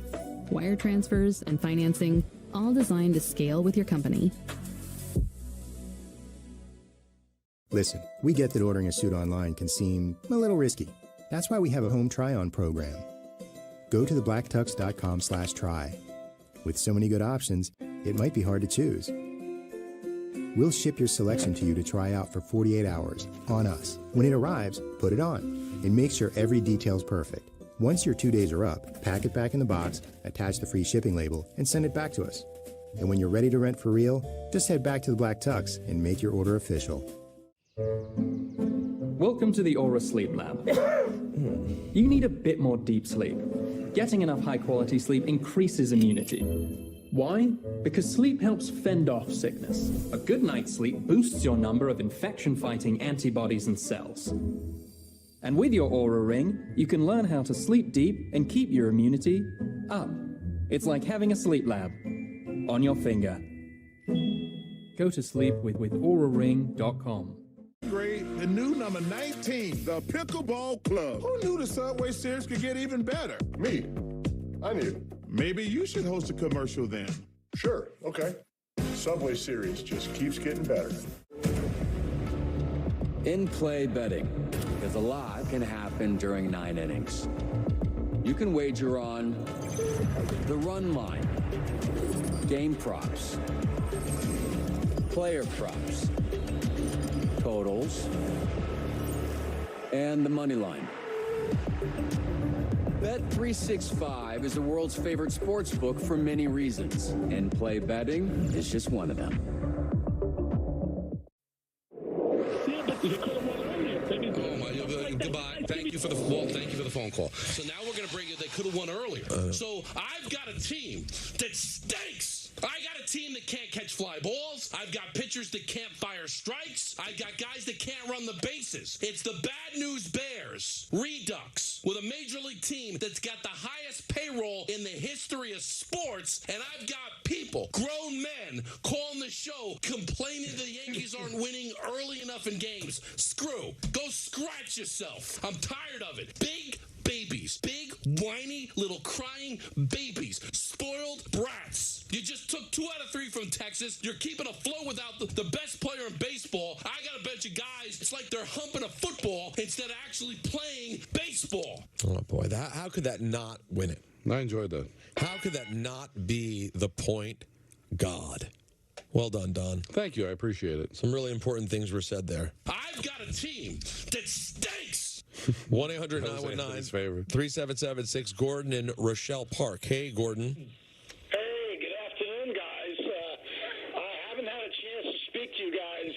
wire transfers, and financing, all designed to scale with your company. Listen, we get that ordering a suit online can seem a little risky. That's why we have a home try-on program. Go to theblacktux.com/try. With so many good options, it might be hard to choose. We'll ship your selection to you to try out for 48 hours on us. When it arrives, put it on and make sure every detail's perfect. Once your 2 days are up, pack it back in the box, attach the free shipping label, and send it back to us. And when you're ready to rent for real, just head back to the Black Tux and make your order official. Welcome to the Aura Sleep Lab. You need a bit more deep sleep. Getting enough high-quality sleep increases immunity. Why? Because sleep helps fend off sickness. A good night's sleep boosts your number of infection-fighting antibodies and cells. And with your Aura Ring, you can learn how to sleep deep and keep your immunity up. It's like having a sleep lab on your finger. Go to sleep with auraring.com. Grade, the new number 19, the Pickleball Club. Who knew the Subway Series could get even better? Me. I knew. Maybe you should host a commercial then. Sure, okay. Subway Series just keeps getting better. In-play betting, because a lot can happen during 9 innings. You can wager on the run line, game props, player props, totals, and the money line. Bet365 is the world's favorite sports book for many reasons, and play betting is just one of them. Goodbye. Thank you for the phone call. So now we're going to bring you. They could have won earlier. So I've got a team that stinks. I got a team that can't catch fly balls. I've got pitchers that can't fire strikes. I've got guys that can't run the bases. It's the Bad News Bears, Redux, with a major league team that's got the highest payroll in the history of sports, and I've got people, grown men, calling the show complaining that the Yankees aren't winning early enough in games. Screw. Go scratch yourself. I'm tired of it. Big babies. Big, whiny, little crying babies. Spoiled brats. You just took 2 out of 3 from Texas. You're keeping afloat without the best player in baseball. I got a bunch of guys, it's like they're humping a football instead of actually playing baseball. Oh, boy. How could that not win it? I enjoyed that. How could that not be the point God? Well done, Don. Thank you. I appreciate it. Some really important things were said there. I've got a team that stinks. 1-800-919-3776. Gordon in Rochelle Park. Hey, Gordon. Hey, good afternoon, guys. I haven't had a chance to speak to you guys.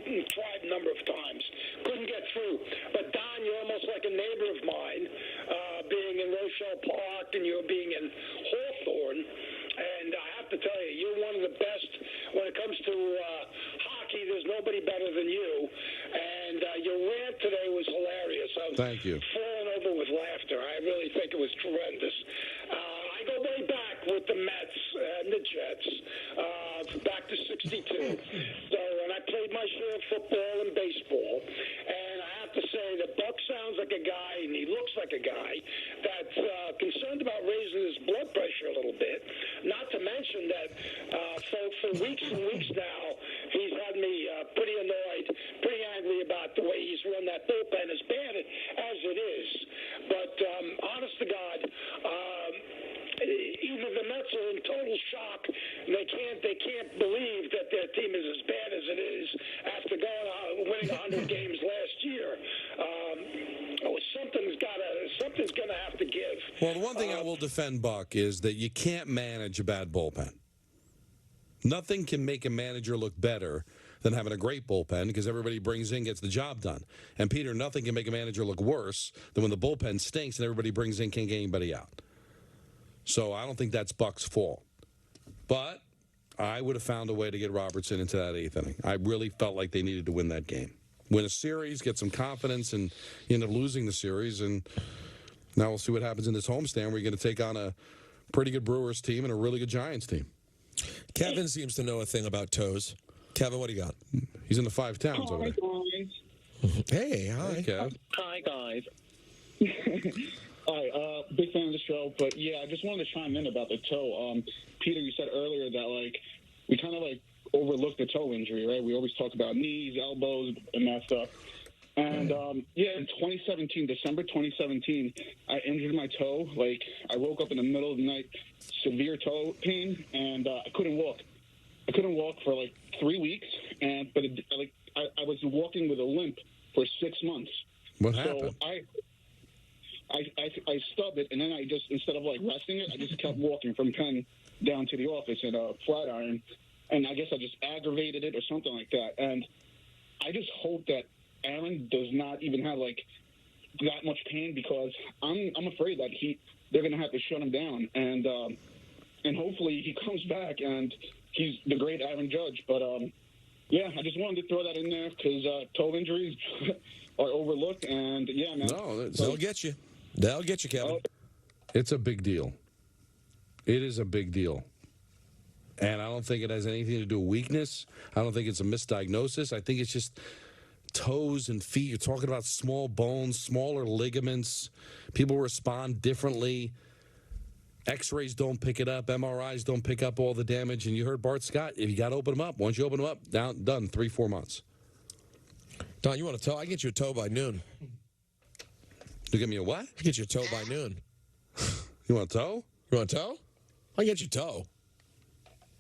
Tried a number of times. Couldn't get through. But, Don, you're almost like a neighbor of mine, being in Rochelle Park and you're being in Hawthorne. And I have to tell you, you're one of the best when it comes to hockey. There's nobody better than you. And your rant today was hilarious. Thank you. Falling over with laughter. I really think it was tremendous. I go way back with the Mets and the Jets, back to 62. So, and I played my share of football and baseball. And I have to say that Buck sounds like a guy, and he looks like a guy that's concerned about raising his blood pressure a little bit. Not to mention that for weeks and weeks now, he's had me pretty annoyed, pretty angry about the way he's run that bullpen, as bad as it is. But honest to God, either the Mets are in total shock, and they can't believe that their team is as bad as it is after winning 100 games last year. Something's gonna have to give. Well, the one thing I will defend Buck is that you can't manage a bad bullpen. Nothing can make a manager look better than having a great bullpen, because everybody brings in gets the job done. And Peter, nothing can make a manager look worse than when the bullpen stinks and everybody brings in can't get anybody out. So I don't think that's Buck's fault. But I would have found a way to get Robertson into that 8th inning. I really felt like they needed to win that game. Win a series, get some confidence, and you end up losing the series. And now we'll see what happens in this homestand where you're going to take on a pretty good Brewers team and a really good Giants team. Kevin seems to know a thing about toes. Kevin, what do you got? He's in the 5 towns over there. Hey, hi. Hey, Kev. Hi, guys. Hi, big fan of the show, but yeah, I just wanted to chime in about the toe. Peter, you said earlier that we kind of overlooked the toe injury, right? We always talk about knees, elbows, and that stuff. And in 2017, December 2017, I injured my toe. I woke up in the middle of the night, severe toe pain, and I couldn't walk. I couldn't walk for 3 weeks, I was walking with a limp for 6 months. What happened? So I stubbed it, and then I just, instead of resting it, I just kept walking from Penn down to the office in a Flatiron, and I guess I just aggravated it or something like that. And I just hope that Aaron does not even have that much pain, because I'm afraid that they're going to have to shut him down, and hopefully he comes back and he's the great Aaron Judge. But I just wanted to throw that in there because toe injuries are overlooked, and man. No, they'll get you. They'll get you, Kevin. It's a big deal. It is a big deal. And I don't think it has anything to do with weakness. I don't think it's a misdiagnosis. I think it's just toes and feet. You're talking about small bones, smaller ligaments. People respond differently. X-rays don't pick it up. MRIs don't pick up all the damage. And you heard Bart Scott, if you got to open them up, once you open them up, done, 3-4 months. Don, you want a toe? I can get you a toe by noon. You get me a what? I get you a toe by noon. You want a toe? You want a toe? I'll get you a toe.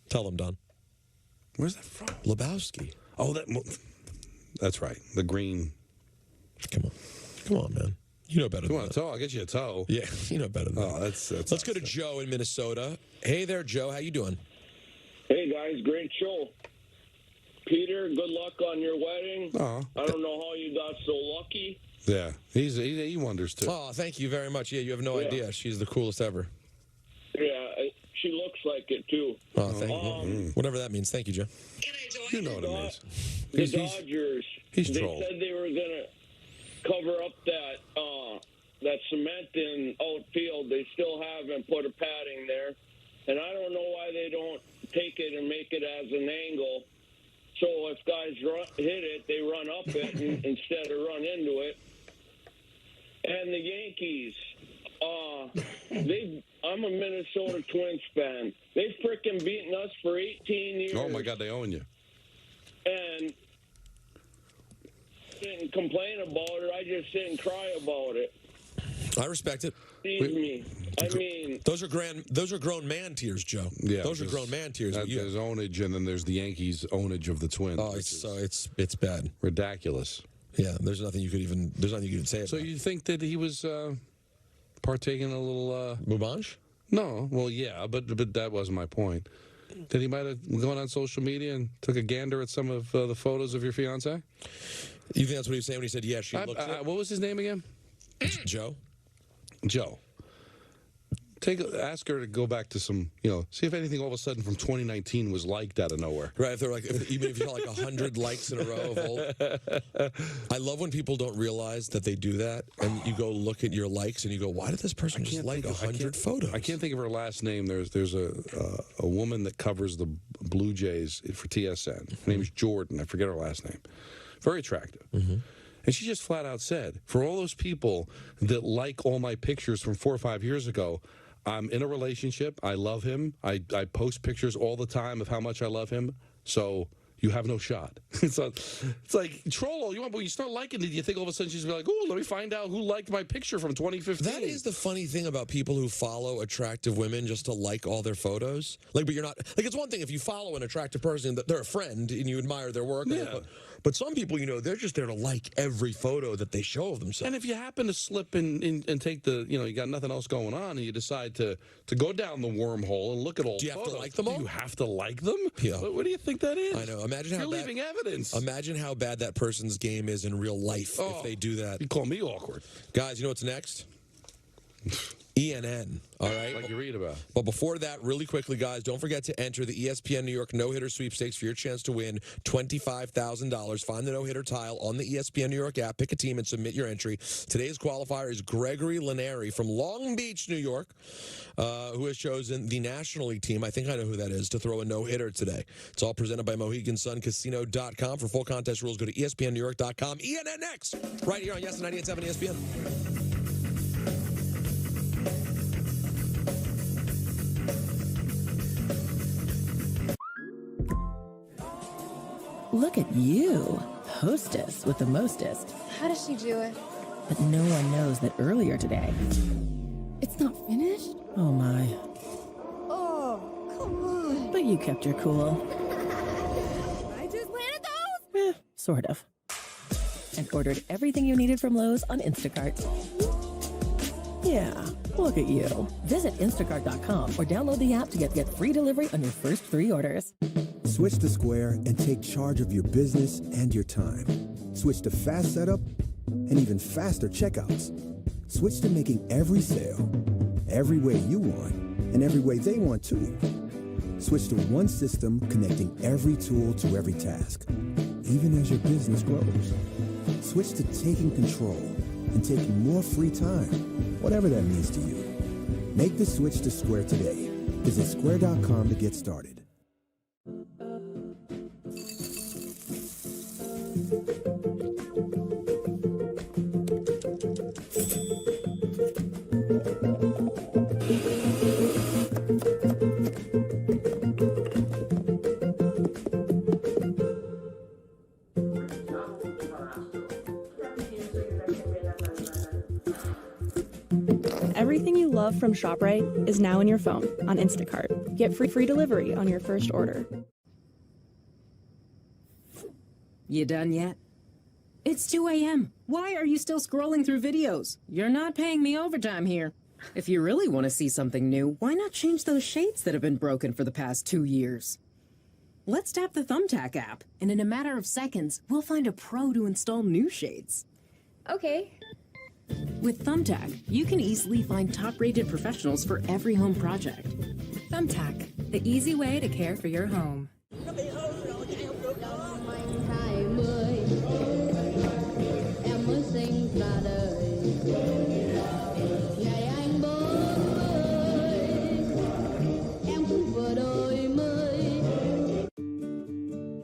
Tell them, Don. Where's that from? Lebowski. Oh, that's right. The green. Come on, man. You know better than that. You want a toe? I'll get you a toe. Yeah, you know better than that. That's Let's go to Joe in Minnesota. Hey there, Joe. How you doing? Hey, guys. Great show. Peter, good luck on your wedding. Oh. I don't know how you got so lucky. Yeah, he wonders, too. Oh, thank you very much. Yeah, you have no idea. She's the coolest ever. Yeah, she looks like it, too. Oh, thank you. Whatever that means. Thank you, Joe. You know what it means. The Dodgers, he's they trolled. said they were going to cover up that cement in outfield. They still haven't put a padding there. And I don't know why they don't take it and make it as an angle. So if guys hit it, they run up it instead of run into it. And the Yankees, I'm a Minnesota Twins fan. They've frickin' beaten us for 18 years. Oh, my God, they own you. And didn't complain about it. I just didn't cry about it. I respect it. Excuse me. I mean, those are grown man tears, Joe. Yeah, those are grown man tears. There's ownage, and then there's the Yankees' ownage of the Twins. Oh, it's bad, ridiculous. Yeah, there's nothing you could even say. So you think that he was partaking in a little Mubange? No, well, yeah, but that wasn't my point. That he might have gone on social media and took a gander at some of the photos of your fiance? You think that's what he was saying when he said, "Yeah, she looked." What was his name again? Joe. Joe. Ask her to go back to some, see if anything all of a sudden from 2019 was liked out of nowhere. Right, if they're like, even if you saw like 100 likes in a row of old. I love when people don't realize that they do that, and you go look at your likes and you go, why did this person just like 100 photos? I can't think of her last name. There's a woman that covers the Blue Jays for TSN. Her name's Jordan. I forget her last name. Very attractive. And she just flat out said, for all those people that like all my pictures from 4 or 5 years ago, I'm in a relationship. I love him. I post pictures all the time of how much I love him. So you have no shot. It's like, troll. When you start liking it, you think all of a sudden she's going to be like, oh, let me find out who liked my picture from 2015. That is the funny thing about people who follow attractive women just to like all their photos. But you're not, it's one thing if you follow an attractive person, that they're a friend and you admire their work. Yeah. But some people, they're just there to like every photo that they show of themselves. And if you happen to slip and take you got nothing else going on, and you decide to go down the wormhole and look at all. Do you have photos, to like them all? Do you have to like them? Yeah. What do you think that is? I know. Imagine how you're leaving evidence. Imagine how bad that person's game is in real life if they do that. You call me awkward, guys. You know what's next? ENN, all right? Like you read about. But before that, really quickly, guys, don't forget to enter the ESPN New York No-Hitter Sweepstakes for your chance to win $25,000. Find the no-hitter tile on the ESPN New York app, pick a team, and submit your entry. Today's qualifier is Gregory Lineri from Long Beach, New York, who has chosen the National League team, I think I know who that is, to throw a no-hitter today. It's all presented by MoheganSunCasino.com. For full contest rules, go to ESPNNewYork.com. ENN next, right here on Yes 98.7 ESPN. Look at you, hostess with the mostest. How does she do it? But no one knows that earlier today. It's not finished? Oh my. Oh, come on. But you kept your cool. I just planted those? Sort of. And ordered everything you needed from Lowe's on Instacart. Yeah, look at you. Visit instacart.com or download the app to get free delivery on your first 3 orders. Switch to Square and take charge of your business and your time. Switch to fast setup and even faster checkouts. Switch to making every sale, every way you want, and every way they want too. Switch to one system connecting every tool to every task, even as your business grows. Switch to taking control and taking more free time, whatever that means to you. Make the switch to Square today. Visit square.com to get started. Everything you love from ShopRite is now in your phone on Instacart. Get free delivery on your first order. You done yet? It's 2 a.m. Why are you still scrolling through videos? You're not paying me overtime here. If you really want to see something new, why not change those shades that have been broken for the past 2 years? Let's tap the Thumbtack app, and in a matter of seconds, we'll find a pro to install new shades. Okay. With Thumbtack, you can easily find top-rated professionals for every home project. Thumbtack, the easy way to care for your home.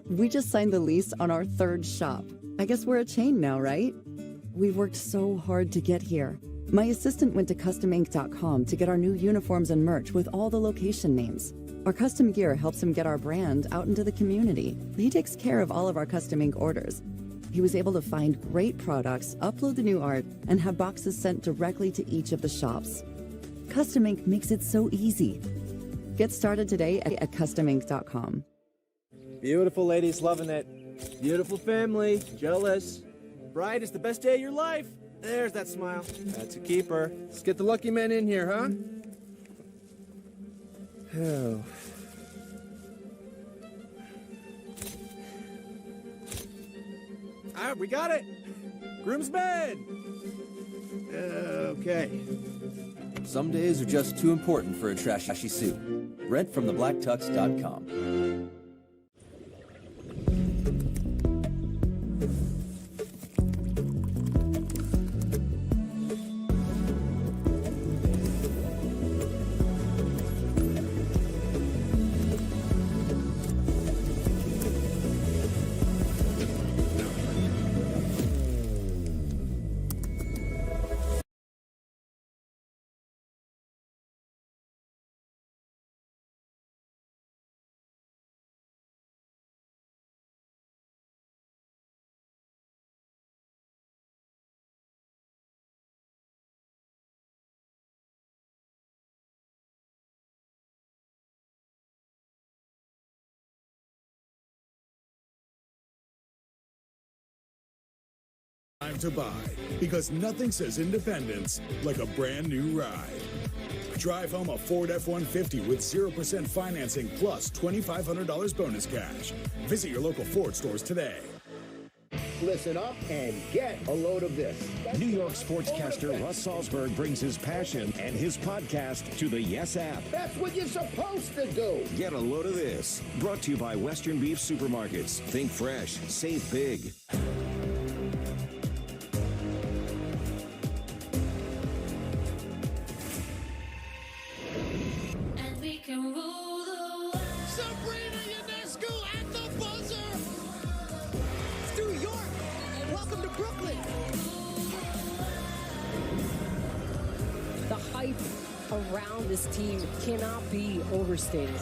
We just signed the lease on our third shop. I guess we're a chain now, right? We've worked so hard to get here. My assistant went to CustomInk.com to get our new uniforms and merch with all the location names. Our custom gear helps him get our brand out into the community. He takes care of all of our Custom Ink orders. He was able to find great products, upload the new art, and have boxes sent directly to each of the shops. Custom Ink makes it so easy. Get started today at CustomInk.com. Beautiful ladies, loving it. Beautiful family, jealous. Bride is the best day of your life. There's that smile. That's a keeper. Let's get the lucky men in here, huh? Oh. All right, we got it. Groomsmen. Okay. Some days are just too important for a trashy suit. Rent from thebblacktux.com. Time to buy, because nothing says independence like a brand new ride. Drive home a Ford F-150 with 0% financing plus $2,500 bonus cash. Visit your local Ford stores today. Listen up and get a load of this. New York sportscaster Russ Salzberg brings his passion and his podcast to the Yes app. That's what you're supposed to do. Get a load of this. Brought to you by Western Beef Supermarkets. Think fresh, save big. Around this team cannot be overstated.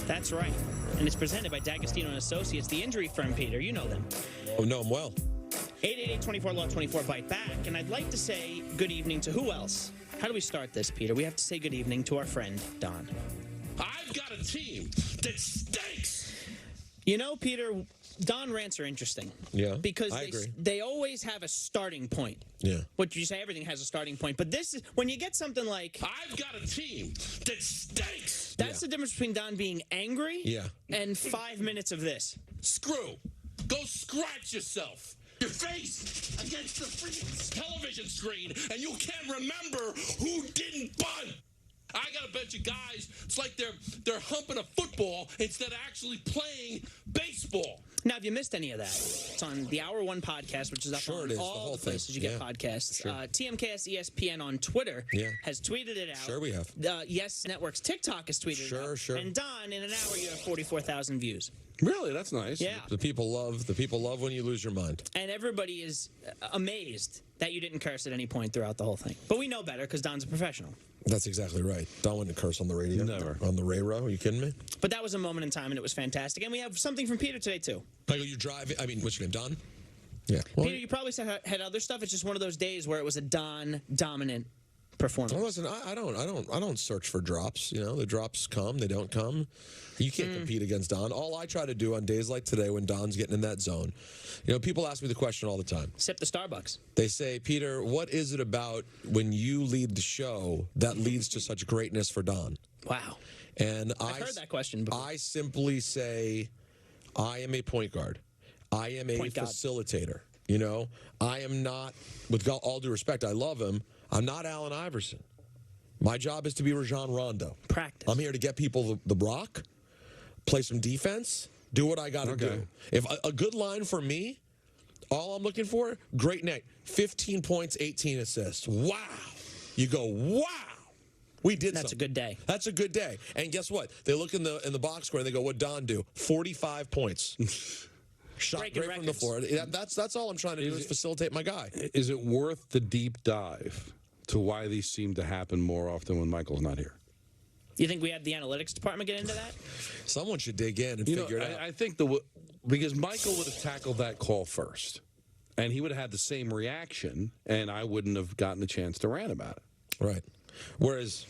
That's right. And it's presented by D'Agostino & Associates, the injury firm, Peter. You know them. Oh, know them well. 888-24-LAW-24, bite back. And I'd like to say good evening to who else? How do we start this, Peter? We have to say good evening to our friend, Don. I've got a team that stinks. You know, Peter, Don rants are interesting. Yeah, because I agree. They always have a starting point. Yeah. What you say, everything has a starting point. But this is, when you get something like, I've got a team that stinks. That's the difference between Don being angry and 5 minutes of this. Screw. Go scratch yourself. Your face against the freaking television screen, and you can't remember who didn't bunt. I got a bunch of guys, it's like they're humping a football instead of actually playing baseball. Now, if you missed any of that, it's on the Hour One podcast, which is up on all the places you get podcasts. Sure. TMKS ESPN on Twitter has tweeted it out. Sure we have. Yes Network's TikTok has tweeted it out. Sure. And Don, in an hour, you have 44,000 views. Really? That's nice. Yeah. The people love when you lose your mind. And everybody is amazed that you didn't curse at any point throughout the whole thing. But we know better because Don's a professional. That's exactly right. Don wouldn't curse on the radio. Never. On the Ray-Ro. Are you kidding me? But that was a moment in time, and it was fantastic. And we have something from Peter today, too. Michael, you drive. I mean, what's your name? Don? Yeah. Well, Peter, you probably had other stuff. It's just one of those days where it was a Don dominant performance. Well, listen, I don't search for drops. You know, the drops come, they don't come. You can't compete against Don. All I try to do on days like today when Don's getting in that zone, you know, people ask me the question all the time. Sip the Starbucks. They say, Peter, what is it about when you lead the show that leads to such greatness for Don? Wow. And I've heard that question before. I simply say, I am a point guard. I am a Point guard. facilitator. You know, I am not, with all due respect, I love him. I'm not Allen Iverson. My job is to be Rajon Rondo. Practice. I'm here to get people the rock, play some defense, do what I got to do. If a good line for me, all I'm looking for, great night. 15 points, 18 assists. Wow. You go, wow. We did That's something. a good day. That's a good day. And guess what? They look in the box score and they go, what'd Don do? 45 points. Shot Breaking right from the floor. That's all I'm trying to do is facilitate my guy. Is it worth the deep dive to why these seem to happen more often when Michael's not here? You think we had the analytics department get into that? Someone should dig in and figure it out. I think because Michael would have tackled that call first, and he would have had the same reaction, and I wouldn't have gotten a chance to rant about it. Right. Whereas,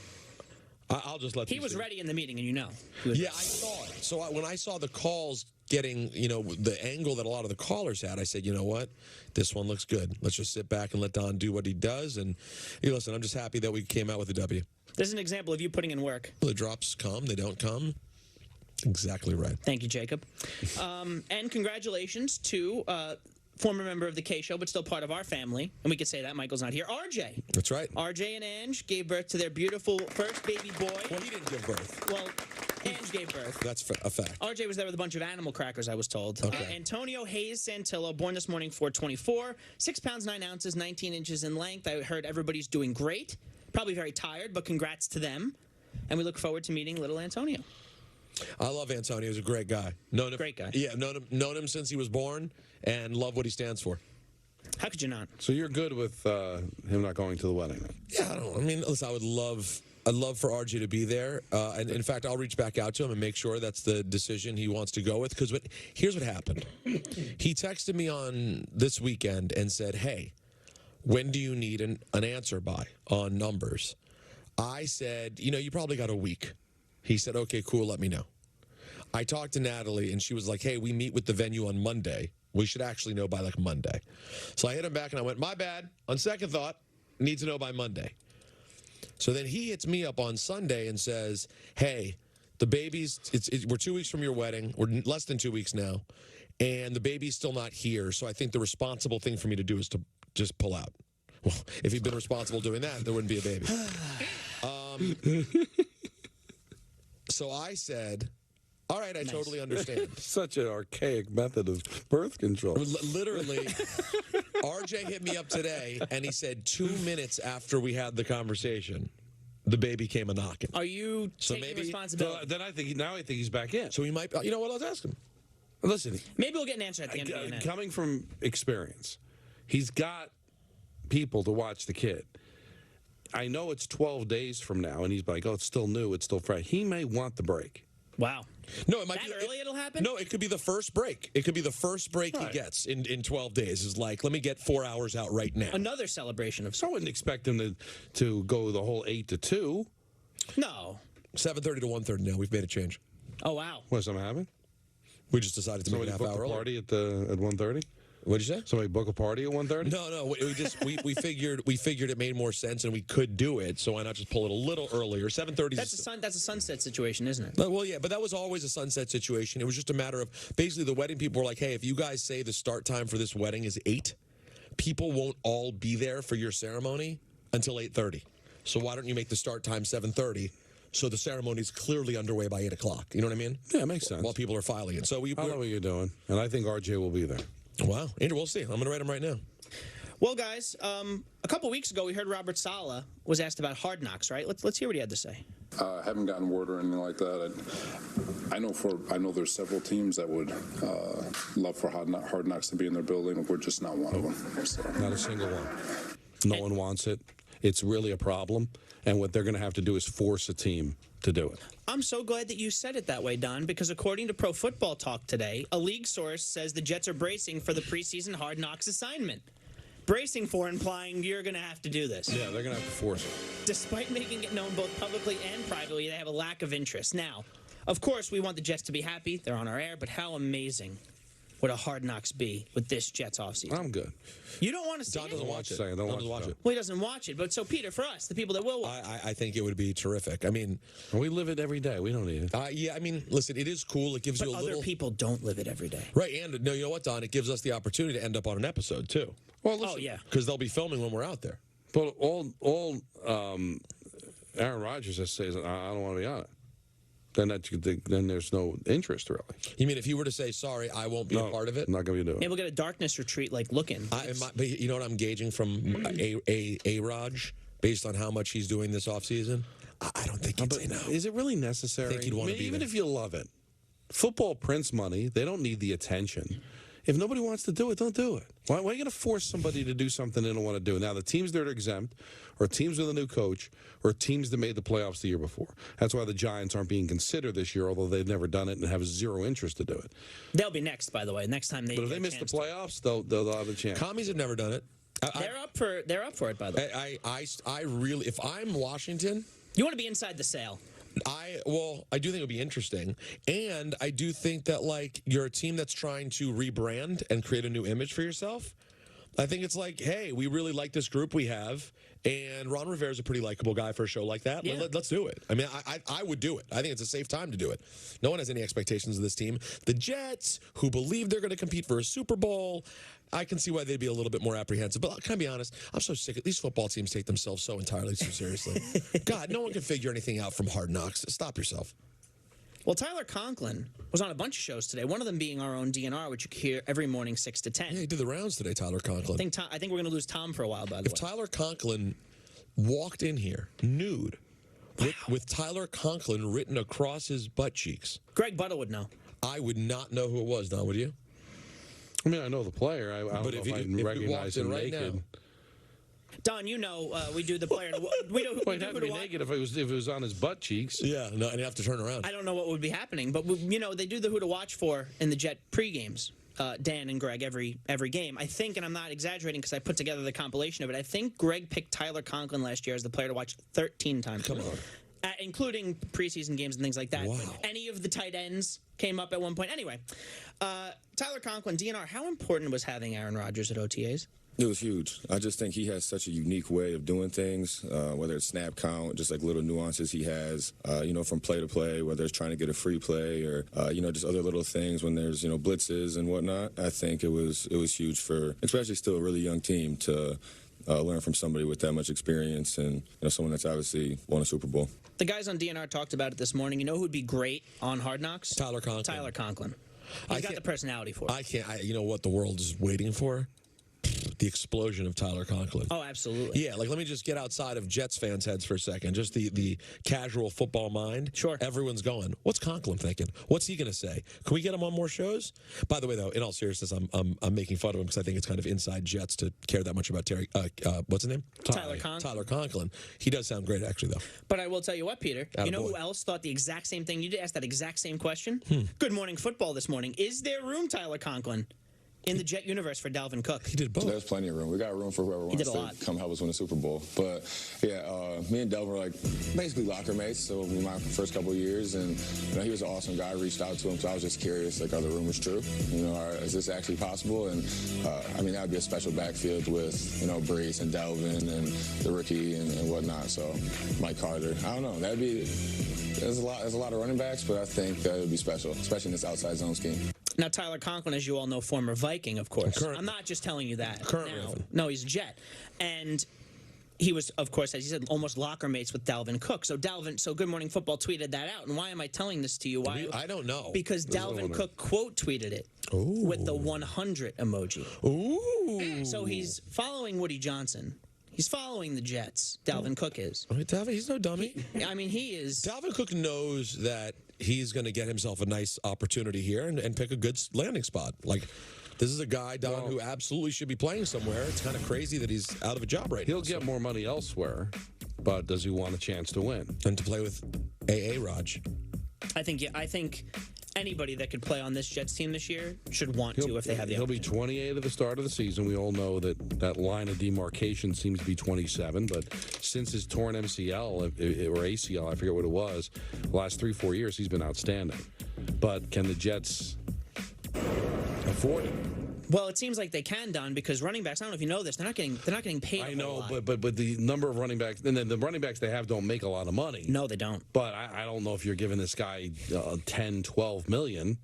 I'll just let He was ready in the meeting, and you know. Yeah, I saw it. So when I saw the calls getting, the angle that a lot of the callers had, I said, you know what? This one looks good. Let's just sit back and let Don do what he does. And listen, I'm just happy that we came out with a W. This is an example of you putting in work. The drops come, they don't come. Exactly right. Thank you, Jacob. And congratulations to former member of the K Show, but still part of our family. And we could say that Michael's not here. RJ. That's right. RJ and Ange gave birth to their beautiful first baby boy. Well, he didn't give birth. Well, Ange gave birth. That's a fact. RJ was there with a bunch of animal crackers, I was told. Okay. Antonio Hayes Santillo, born this morning, 424, 6 pounds 9 ounces, 19 inches in length. I heard everybody's doing great. Probably very tired, but congrats to them. And we look forward to meeting little Antonio. I love Antonio. He's a great guy. Great guy. Yeah, known him since he was born and love what he stands for. How could you not? So you're good with him not going to the wedding then? Yeah, listen, I'd love for RJ to be there. And in fact, I'll reach back out to him and make sure that's the decision he wants to go with. Because here's what happened. He texted me on this weekend and said, hey, when do you need an answer by on numbers? I said, you probably got a week. He said, okay, cool, let me know. I talked to Natalie, and she was like, hey, we meet with the venue on Monday. We should actually know by, Monday. So I hit him back, and I went, my bad. On second thought, need to know by Monday. So then he hits me up on Sunday and says, hey, the baby's, we're 2 weeks from your wedding. We're less than 2 weeks now, and the baby's still not here, so I think the responsible thing for me to do is to just pull out. Well, if he'd been responsible doing that, there wouldn't be a baby. So I said, all right, I totally understand. Such an archaic method of birth control. Literally, RJ hit me up today, and he said 2 minutes after we had the conversation, the baby came a knocking. Are you taking responsibility? Then I think he's back in. So he might. You know what? Let's ask him. Listen, maybe we'll get an answer at the end of the night. Coming from experience, he's got people to watch the kid. I know it's 12 days from now, and he's like, oh, it's still new, it's still fresh. He may want the break. Wow. No, it might that be early it'll happen? No, it could be the first break. It could be the first break he gets in 12 days. Is like, let me get 4 hours out right now. Another celebration of So I wouldn't expect him to go the whole 8 to 2. No. 7:30 to 1:30 now. We've made a change. Oh, wow. What, something happened? We just decided to make it half hour a early. party at 1:30? What'd you say? Somebody book a party at 1:30? No. We figured it made more sense and we could do it. So why not just pull it a little earlier? 7:30. That's a sunset situation, isn't it? Well, yeah, but that was always a sunset situation. It was just a matter of basically the wedding people were like, hey, if you guys say the start time for this wedding is 8, people won't all be there for your ceremony until 8:30. So why don't you make the start time 7:30? So the ceremony's clearly underway by 8 o'clock. You know what I mean? Yeah, it makes sense. While people are filing it. So I know what you're doing, and I think RJ will be there. Wow. Andrew, we'll see. I'm going to write him right now. Well, guys, a couple weeks ago, we heard Robert Saleh was asked about Hard Knocks, right? Let's hear what he had to say. I haven't gotten word or anything like that. I know there's several teams that would love for Hard Knocks to be in their building. We're just not one of them. So. Not a single one. No one wants it. It's really a problem, and what they're going to have to do is force a team to do it. I'm so glad that you said it that way, Don, because according to Pro Football Talk today, a league source says the Jets are bracing for the preseason Hard Knocks assignment. Bracing for implying you're going to have to do this. Yeah, they're going to have to force it. Despite making it known both publicly and privately, they have a lack of interest. Now, of course, we want the Jets to be happy. They're on our air, but how amazing would a Hard Knocks be with this Jets offseason? I'm good. You don't want to see Don it? doesn't watch it. Don't watch it. Well, he doesn't watch it. But so, Peter, for us, the people that will watch I think it would be terrific. I mean, we live it every day. We don't need it. Yeah, I mean, listen, it is cool. It gives but you a other little. people don't live it every day. Right, and no, you know what, Don? It gives us the opportunity to end up on an episode too. Well, listen, Oh, yeah. Because they'll be filming when we're out there. But all Aaron Rodgers just says, I don't want to be on it. Then there's no interest, really. You mean if you were to say, sorry, I won't be a part of it? I'm not going to be doing Maybe it. we'll get a darkness retreat like looking. But you know what I'm gauging from A-Raj based on how much he's doing this offseason? I don't think he'd say no. Is it really necessary? I think he'd want to be even there. if you love it. Football prints money. They don't need the attention. If nobody wants to do it, don't do it. Why are you going to force somebody to do something they don't want to do? Now, the teams that are exempt or teams with a new coach or teams that made the playoffs the year before. That's why the Giants aren't being considered this year, although they've never done it and have zero interest to do it. They'll be next, by the way. Next time they. But if they miss the playoffs, they'll have a chance. Commies have never done it. They're up for it, by the way. I really, if I'm Washington, you want to be inside the sale. I do think it'll be interesting, and I do think that like you're a team that's trying to rebrand and create a new image for yourself. I think it's like, hey, we really like this group we have, and Ron Rivera's a pretty likable guy for a show like that. Yeah. Let's do it. I mean, I would do it. I think it's a safe time to do it. No one has any expectations of this team. The Jets, who believe they're going to compete for a Super Bowl, I can see why they'd be a little bit more apprehensive. But can I be honest? I'm so sick of these football teams take themselves so entirely too seriously. God, no one can figure anything out from Hard Knocks. Stop yourself. Well, Tyler Conklin was on a bunch of shows today, one of them being our own DNR, which you can hear every morning 6 to 10. Yeah, he did the rounds today, Tyler Conklin. I think we're going to lose Tom for a while, by the way. If Tyler Conklin walked in here nude with Tyler Conklin written across his butt cheeks. Greg Buttle would know. I would not know who it was, Don, would you? I mean, I know the player. I don't know if I recognize him naked. Don, you know we do the player. We know Well, he'd have to be naked if it was on his butt cheeks. Yeah, no, and you have to turn around. I don't know what would be happening, but they do the who to watch for in the Jet pre-games. Dan and Greg every game. I think, and I'm not exaggerating because I put together the compilation of it, I think Greg picked Tyler Conklin last year as the player to watch 13 times. Come on. Including preseason games and things like that. Wow. Any of the tight ends came up at one point. Anyway, Tyler Conklin, DNR, how important was having Aaron Rodgers at OTAs? It was huge. I just think he has such a unique way of doing things, whether it's snap count, just like little nuances he has, from play to play, whether it's trying to get a free play or, just other little things when there's, blitzes and whatnot. I think it was huge for, especially still a really young team to learn from somebody with that much experience and someone that's obviously won a Super Bowl. The guys on DNR talked about it this morning. You know who'd be great on Hard Knocks? Tyler Conklin. Tyler Conklin. He's got the personality for it. You know what the world is waiting for? The explosion of Tyler Conklin. Oh, absolutely. Yeah, let me just get outside of Jets fans' heads for a second. Just the casual football mind. Sure. Everyone's going, what's Conklin thinking? What's he going to say? Can we get him on more shows? By the way, though, in all seriousness, I'm making fun of him because I think it's kind of inside Jets to care that much about what's his name? Tyler Conklin. Tyler Conklin. He does sound great, actually, though. But I will tell you what, Peter. Attaboy. You know who else thought the exact same thing? You did ask that exact same question. Good Morning Football this morning. Is there room, Tyler Conklin, in the Jet universe for Dalvin Cook? He did both. There's plenty of room. We got room for whoever wants to come help us win the Super Bowl. But yeah, me and Delvin were like basically locker mates. So my first couple of years, and he was an awesome guy. I reached out to him, so I was just curious, like, are the rumors true? Is this actually possible? And that would be a special backfield with Brees and Delvin and the rookie and whatnot. So Mike Carter. I don't know. There's a lot of running backs, but I think that would be special, especially in this outside zone scheme. Now, Tyler Conklin, as you all know, former Viking, of course. I'm not just telling you that. No, he's a Jet. And he was, of course, as you said, almost locker mates with Dalvin Cook. So Good Morning Football tweeted that out. And why am I telling this to you? Why? I don't know. Because Dalvin Cook quote tweeted it with the 100 emoji. Ooh. So he's following Woody Johnson. He's following the Jets. Dalvin Cook is. Dalvin, he's no dummy. He is. Dalvin Cook knows that he's going to get himself a nice opportunity here and pick a good landing spot. Like, this is a guy, Don, who absolutely should be playing somewhere. It's kind of crazy that he's out of a job right now. He'll get more money elsewhere, but does he want a chance to win? And to play with A.A. I think anybody that could play on this Jets team this year should want to if they have the He'll opportunity. be 28 at the start of the season. We all know that line of demarcation seems to be 27, but since his torn MCL or ACL, I forget what it was, the last 3-4 years, he's been outstanding. But can the Jets afford it. Well, it seems like they can, Don, because running backs, I don't know if you know this, they're not getting paid a whole lot. but the number of running backs, and then the running backs they have don't make a lot of money. No, they don't. But I don't know if you're giving this guy 10, 12 million.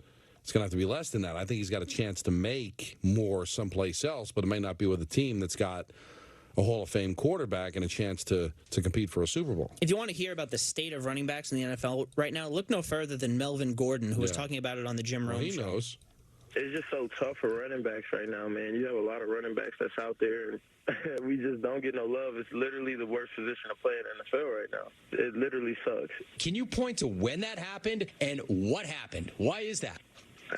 It's going to have to be less than that. I think he's got a chance to make more someplace else, but it may not be with a team that's got a Hall of Fame quarterback and a chance to compete for a Super Bowl. If you want to hear about the state of running backs in the NFL right now, look no further than Melvin Gordon, who was talking about it on the Jim Rome show. He knows. It's just so tough for running backs right now, man. You have a lot of running backs that's out there, and we just don't get no love. It's literally the worst position to play in the NFL right now. It literally sucks. Can you point to when that happened and what happened? Why is that?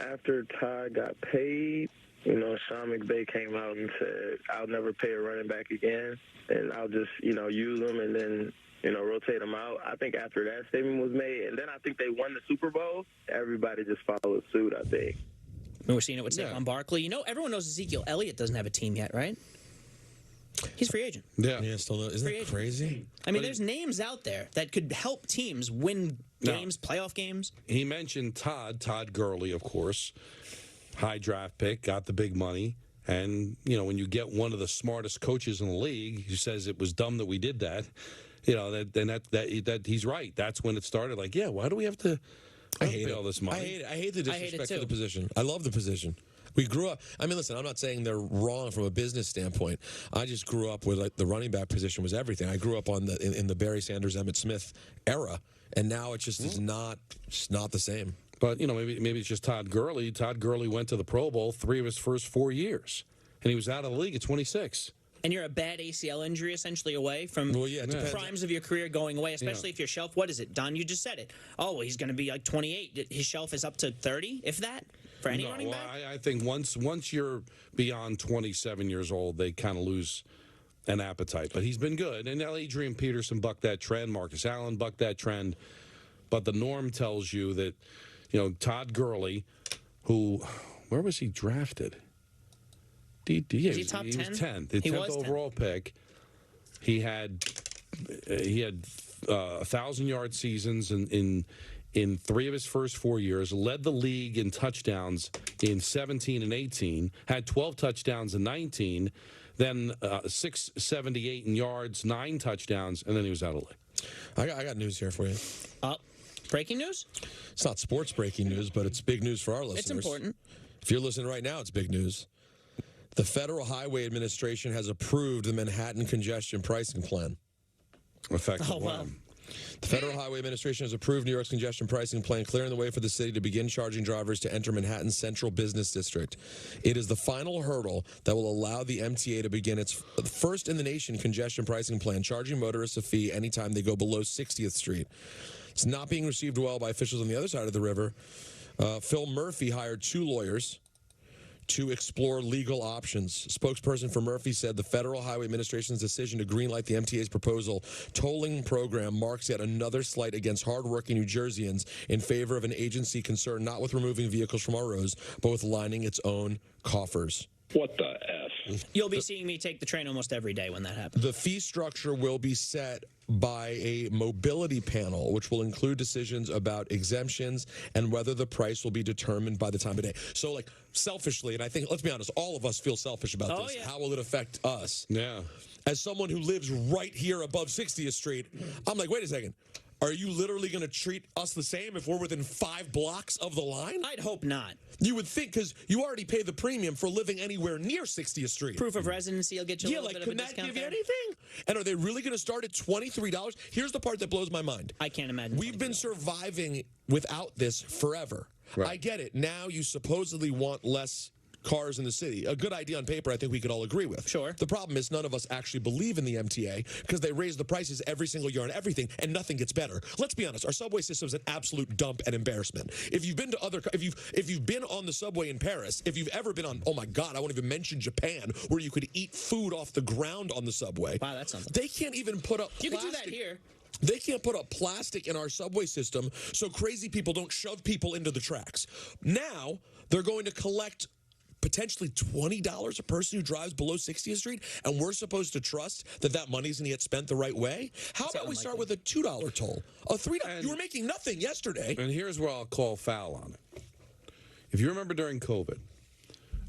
After Todd got paid, Sean McVay came out and said, I'll never pay a running back again, and I'll just, use them and then, rotate them out. I think after that statement was made, and then I think they won the Super Bowl, everybody just followed suit, I think. We're seeing it with Saquon Barkley. Everyone knows Ezekiel Elliott doesn't have a team yet, right? He's free agent. Yeah, still isn't that crazy? I mean, there's names out there that could help teams win games, playoff games. He mentioned Todd Gurley, of course, high draft pick, got the big money, and when you get one of the smartest coaches in the league who says it was dumb that we did that, that he's right. That's when it started. Like, why do we have to? I hate all this money. I hate the disrespect to the position. I love the position. We grew up. I mean, listen, I'm not saying they're wrong from a business standpoint. I just grew up with the running back position was everything. I grew up in the Barry Sanders, Emmitt Smith era, and now it just is not the same. But maybe it's just Todd Gurley. Todd Gurley went to the Pro Bowl 3 of his first 4 years, and he was out of the league at 26. And you're a bad ACL injury essentially away from the primes of your career going away, especially if your shelf, what is it? Don, you just said it. Oh, he's going to be like 28. His shelf is up to 30, if that, for any running back? I think once you're beyond 27 years old, they kind of lose an appetite. But he's been good. And Adrian Peterson bucked that trend. Marcus Allen bucked that trend. But the norm tells you that, Todd Gurley, where was he drafted? Was he top 10? He was 10th. The 10th overall pick. He had 1,000-yard seasons in 3 of his first 4 years. Led the league in touchdowns in 17 and 18. Had 12 touchdowns in 19. Then 678 in yards, 9 touchdowns, and then he was out of the league. I got news here for you. Breaking news? It's not sports breaking news, but it's big news for our listeners. It's important. If you're listening right now, it's big news. The Federal Highway Administration has approved the Manhattan Congestion Pricing Plan. Effective The Federal Highway Administration has approved New York's congestion pricing plan, clearing the way for the city to begin charging drivers to enter Manhattan's Central Business District. It is the final hurdle that will allow the MTA to begin its first-in-the-nation congestion pricing plan, charging motorists a fee anytime they go below 60th Street. It's not being received well by officials on the other side of the river. Phil Murphy hired 2 lawyers to explore legal options. Spokesperson for Murphy said the Federal Highway Administration's decision to greenlight the MTA's proposal tolling program marks yet another slight against hardworking New Jerseyans in favor of an agency concerned not with removing vehicles from our roads, but with lining its own coffers. What the F? You'll be seeing me take the train almost every day when that happens. The fee structure will be set by a mobility panel, which will include decisions about exemptions and whether the price will be determined by the time of day. So, selfishly, and I think, let's be honest, all of us feel selfish about this. Yeah. How will it affect us? Yeah. As someone who lives right here above 60th Street, I'm like, wait a second. Are you literally going to treat us the same if we're within 5 blocks of the line? I'd hope not. You would think, because you already pay the premium for living anywhere near 60th Street. Proof of residency will get you a little bit of a discount. Can that give you anything? And are they really going to start at $23? Here's the part that blows my mind. I can't imagine. We've been surviving without this forever. Right. I get it. Now you supposedly want less cars in the city. A good idea on paper, I think we could all agree with. Sure. The problem is none of us actually believe in the MTA because they raise the prices every single year on everything and nothing gets better. Let's be honest, our subway system is an absolute dump and embarrassment. If you've been to if you've been on the subway in Paris, if you've ever been on, oh my God, I won't even mention Japan, where you could eat food off the ground on the subway. Wow, that's something. They can't even put up plastic. You can do that here. They can't put up plastic in our subway system so crazy people don't shove people into the tracks. Now, they're going to collect potentially $20 a person who drives below 60th Street, and we're supposed to trust that that money's going to get spent the right way? How about we start with a $2 toll? A $3? You were making nothing yesterday. And here's where I'll call foul on it. If you remember during COVID,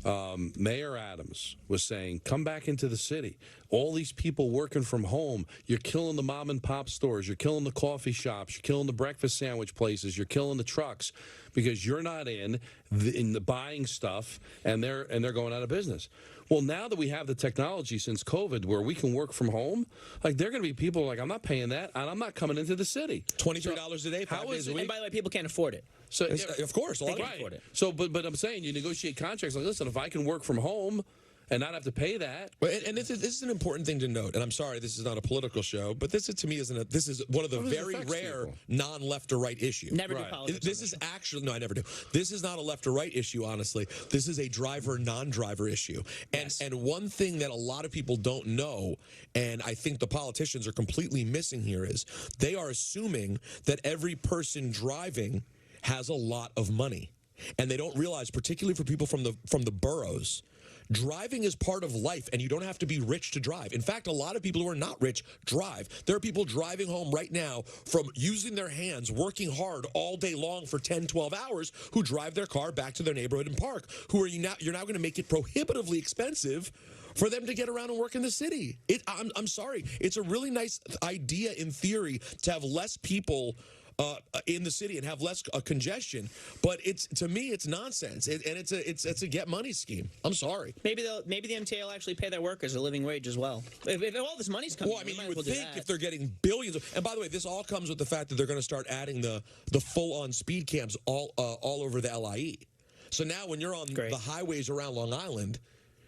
Mayor Adams was saying, come back into the city. All these people working from home, you're killing the mom and pop stores, you're killing the coffee shops, you're killing the breakfast sandwich places, you're killing the trucks because you're not in the buying stuff, and they're going out of business. Well, now that we have the technology since COVID where we can work from home, like there are going to be people like, I'm not paying that, and I'm not coming into the city. $23 a day, 5 days a week. And by the way, people can't afford it. So of course, a lot can't afford it. So, but I'm saying you negotiate contracts like, listen, if I can work from home and not have to pay that. And this is an important thing to note. And I'm sorry, this is not a political show, but this to me isn't. This is one of the very rare non-left or right issue. Never do politics. This is actually I never do. This is not a left or right issue. Honestly, this is a driver non-driver issue. And one thing that a lot of people don't know, and I think the politicians are completely missing here, is they are assuming that every person driving has a lot of money, and they don't realize, particularly for people from the boroughs, driving is part of life, and you don't have to be rich to drive. In fact, a lot of people who are not rich drive. There are people driving home right now from using their hands, working hard all day long for 10, 12 hours, who drive their car back to their neighborhood and park, who are you're now going to make it prohibitively expensive for them to get around and work in the city. I'm sorry. It's a really nice idea in theory to have less people in the city and have less congestion, but to me it's nonsense, and it's a get money scheme. I'm sorry. Maybe the MTA will actually pay their workers a living wage as well. If all this money's coming, well, I mean, you would think if they're getting billions and by the way, this all comes with the fact that they're going to start adding the full-on speed cams all over the LIE. So now when you're on the highways around Long Island,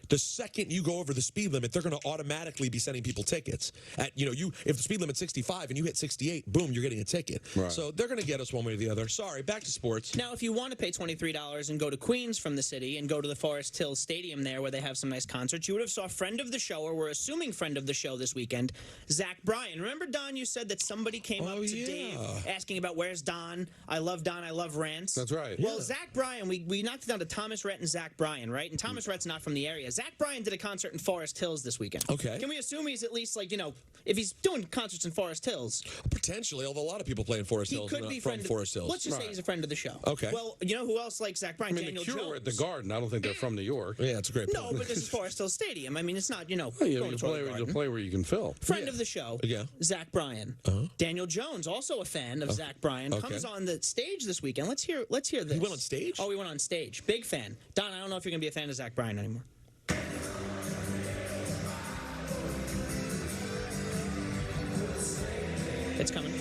the second you go over the speed limit, they're going to automatically be sending people tickets. If the speed limit's 65 and you hit 68, boom, you're getting a ticket. Right. So they're going to get us one way or the other. Sorry, back to sports. Now, if you want to pay $23 and go to Queens from the city and go to the Forest Hills Stadium there where they have some nice concerts, you would have saw friend of the show, or we're assuming friend of the show this weekend, Zach Bryan. Remember, Don, you said that somebody came up to Dave asking about where's Don? I love Don. I love Rants. That's right. Well, Zach Bryan, we knocked it down to Thomas Rhett and Zach Bryan, right? And Thomas Rhett's not from the area. Zach Bryan did a concert in Forest Hills this weekend. Okay. Can we assume he's at least if he's doing concerts in Forest Hills? Potentially, although a lot of people play in Forest Hills. He could be from Forest Hills. Let's just say he's a friend of the show. Okay. Well, you know who else likes Zach Bryan? I mean, Daniel the Cure Jones. at the Garden. I don't think they're from New York. Yeah, it's a great point. No, but this is Forest Hills Stadium. I mean, it's not, you play where you can fill. Friend of the show, Zach Bryan. Daniel Jones, also a fan of Zach Bryan, comes on the stage this weekend. Let's hear this. He went on stage? Oh, he went on stage. Big fan. Don, I don't know if you're going to be a fan of Zach Bryan anymore. It's coming.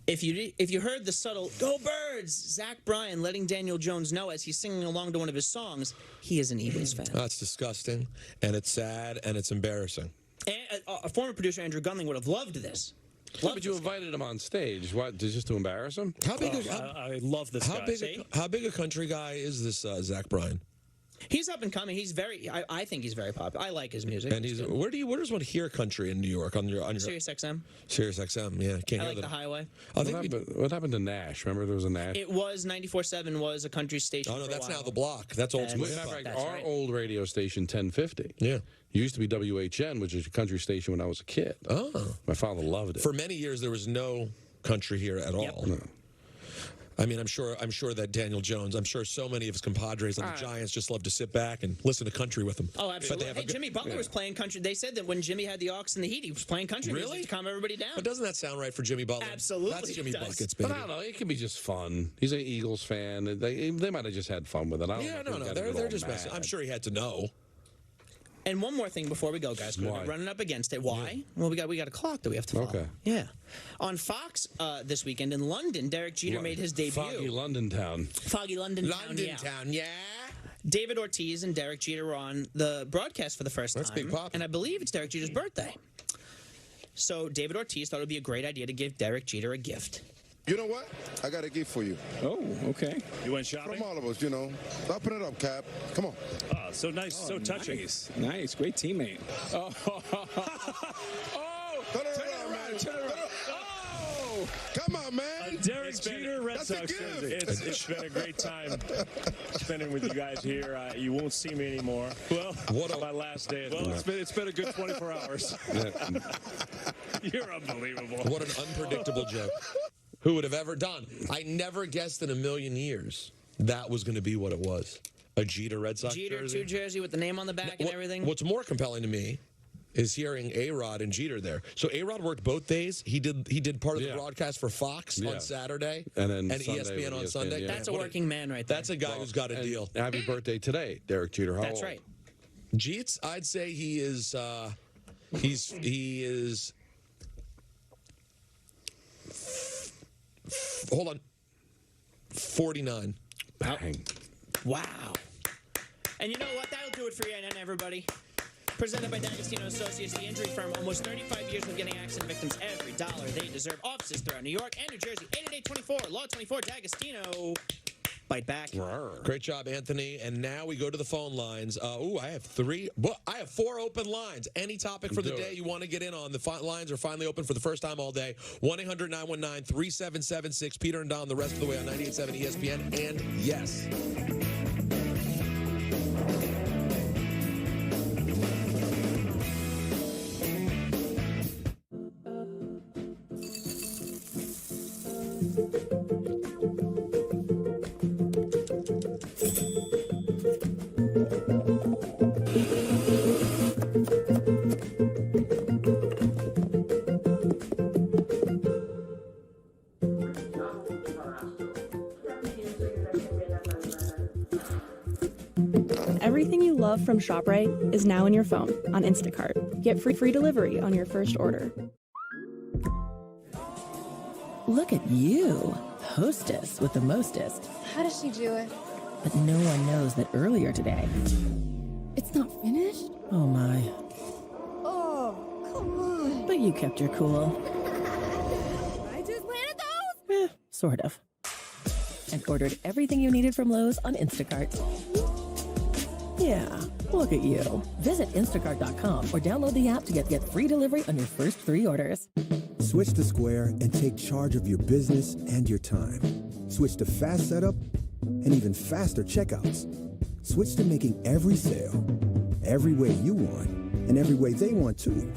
If you heard the subtle "Go Birds," Zach Bryan letting Daniel Jones know as he's singing along to one of his songs, he is an Eagles fan. That's disgusting, and it's sad, and it's embarrassing. And a former producer, Andrew Gunling, would have loved this. But you invited him on stage. What? Just to embarrass him? How big? I love this guy. How big a country guy is this Zach Bryan? He's up and coming. He's I think he's very popular. I like his music. And where does one hear country in New York on your Sirius XM? Sirius XM, yeah. I like the highway. What happened to Nash? Remember there was a Nash? It was 94.7 was a country station. Oh no, that's now the block. That's old school. Our old radio station 1050. Yeah. Used to be WHN, which is a country station when I was a kid. Oh. My father loved it. For many years there was no country here at all. No. I mean, I'm sure that Daniel Jones, I'm sure so many of his compadres on the Giants just love to sit back and listen to country with him. Oh, absolutely. Hey, Jimmy Butler was playing country. They said that when Jimmy had the Ox and the Heat, he was playing country music to calm everybody down. But doesn't that sound right for Jimmy Butler? Absolutely. That's Jimmy Buckets, baby. But I don't know. It can be just fun. He's an Eagles fan. They might have just had fun with it. They're just messing. I'm sure he had to know. And one more thing before we go, guys. We're running up against it. Why? Yeah. Well, we got a clock that we have to follow. Okay. Yeah. On Fox this weekend in London, Derek Jeter made his debut. Foggy London Town. Foggy London Town, yeah. David Ortiz and Derek Jeter were on the broadcast for the first time. That's big pop. And I believe it's Derek Jeter's birthday. So David Ortiz thought it would be a great idea to give Derek Jeter a gift. You know what? I got a gift for you. Oh, okay. You went shopping? From all of us, Open it up, Cap. Come on. Oh, so nice, so touching. Nice, great teammate. Oh! Turn around, man. Turn around. Oh! Come on, man. Derek Jeter, Red Sox jersey. It's been a great time spending with you guys here. You won't see me anymore. Well, my last day. It's been a good 24 hours. You're unbelievable. What an unpredictable joke. Who would have ever done? I never guessed in a million years that was going to be what it was. A Jeter Red Sox Jeter jersey. 2 jersey with the name on the back and everything. What's more compelling to me is hearing A-Rod and Jeter there. So A-Rod worked both days. He did part of the broadcast for Fox on Saturday and then ESPN on Sunday. Yeah. That's a working man right there. That's a guy who's got a deal. Happy birthday today, Derek Jeter. How That's old? right. Jeets, I'd say he is hold on, 49. Bang. Wow. And you know what? That'll do it for CNN, everybody. Presented by D'Agostino Associates, the injury firm. Almost 35 years of getting accident victims every dollar they deserve. Offices throughout New York and New Jersey. 888-24, Law 24, D'Agostino. Bite back. Great job, Anthony. And now we go to the phone lines. I have 4 open lines. Any topic for the day you want to get in on. The lines are finally open for the first time all day. 1-800-919-3776. Peter and Don the rest of the way on 98.7 ESPN. And yes. Everything you love from ShopRite is now in your phone on Instacart. Get free delivery on your first order. Look at you, hostess with the mostest. How does she do it? But no one knows that earlier today. It's not finished? Oh my. Oh, come on. But you kept your cool. I just planted those? Sort of. And ordered everything you needed from Lowe's on Instacart. Yeah, look at you. Visit Instacart.com or download the app to get free delivery on your first 3 orders. Switch to Square and take charge of your business and your time. Switch to fast setup and even faster checkouts. Switch to making every sale, every way you want, and every way they want too.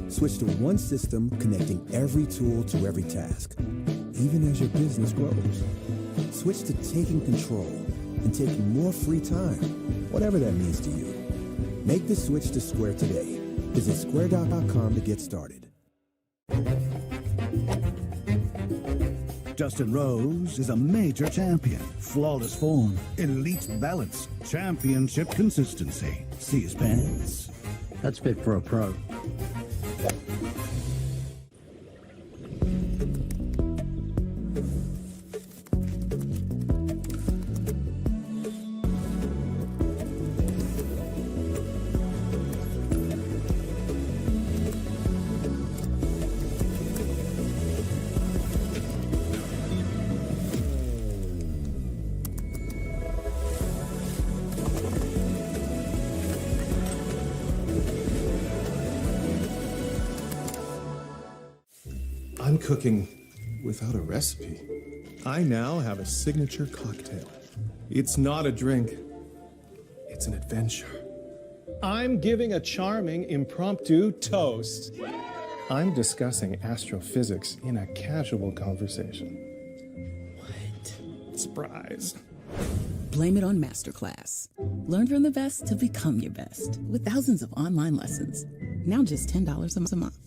Switch to one system connecting every tool to every task, even as your business grows. Switch to taking control and taking more free time, whatever that means to you. Make the switch to Square today. Visit square.com to get started. Dustin Rose is a major champion. Flawless form, elite balance, championship consistency. See his pants? That's fit for a pro. I'm cooking without a recipe. I now have a signature cocktail. It's not a drink, it's an adventure. I'm giving a charming impromptu toast. I'm discussing astrophysics in a casual conversation. What? Surprise. Blame it on Masterclass. Learn from the best to become your best with thousands of online lessons. Now just $10 a month.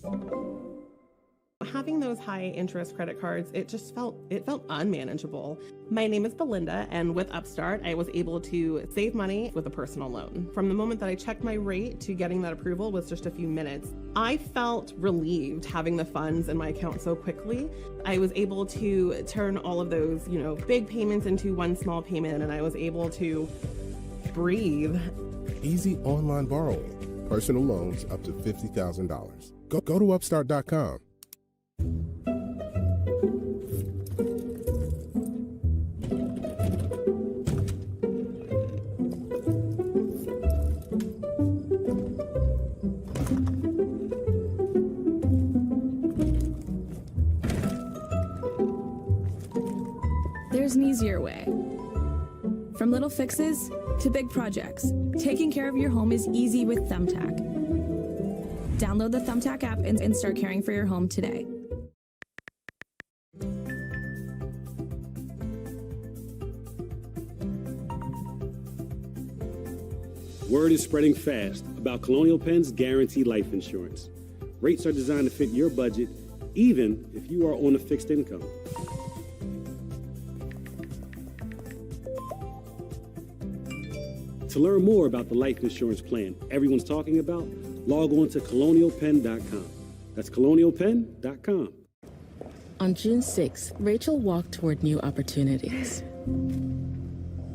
Having those high interest credit cards, it felt unmanageable. My name is Belinda, and with Upstart, I was able to save money with a personal loan. From the moment that I checked my rate to getting that approval was just a few minutes. I felt relieved having the funds in my account so quickly. I was able to turn all of those, big payments into one small payment, and I was able to breathe. Easy online borrowing. Personal loans up to $50,000. Go to upstart.com. There's an easier way. From little fixes to big projects, taking care of your home is easy with Thumbtack. Download the Thumbtack app and start caring for your home today. Word is spreading fast about Colonial Penn's guaranteed life insurance. Rates are designed to fit your budget, even if you are on a fixed income. To learn more about the life insurance plan everyone's talking about, log on to colonialpenn.com. That's colonialpenn.com. On June 6th, Rachel walked toward new opportunities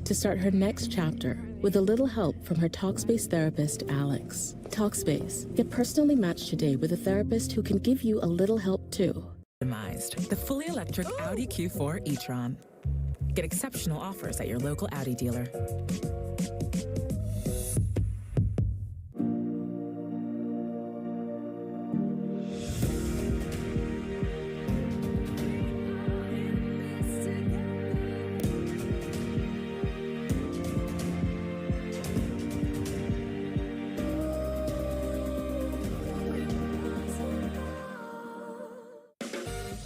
to start her next chapter with a little help from her Talkspace therapist, Alex. Talkspace. Get personally matched today with a therapist who can give you a little help too. The fully electric Audi Q4 e-tron. Get exceptional offers at your local Audi dealer.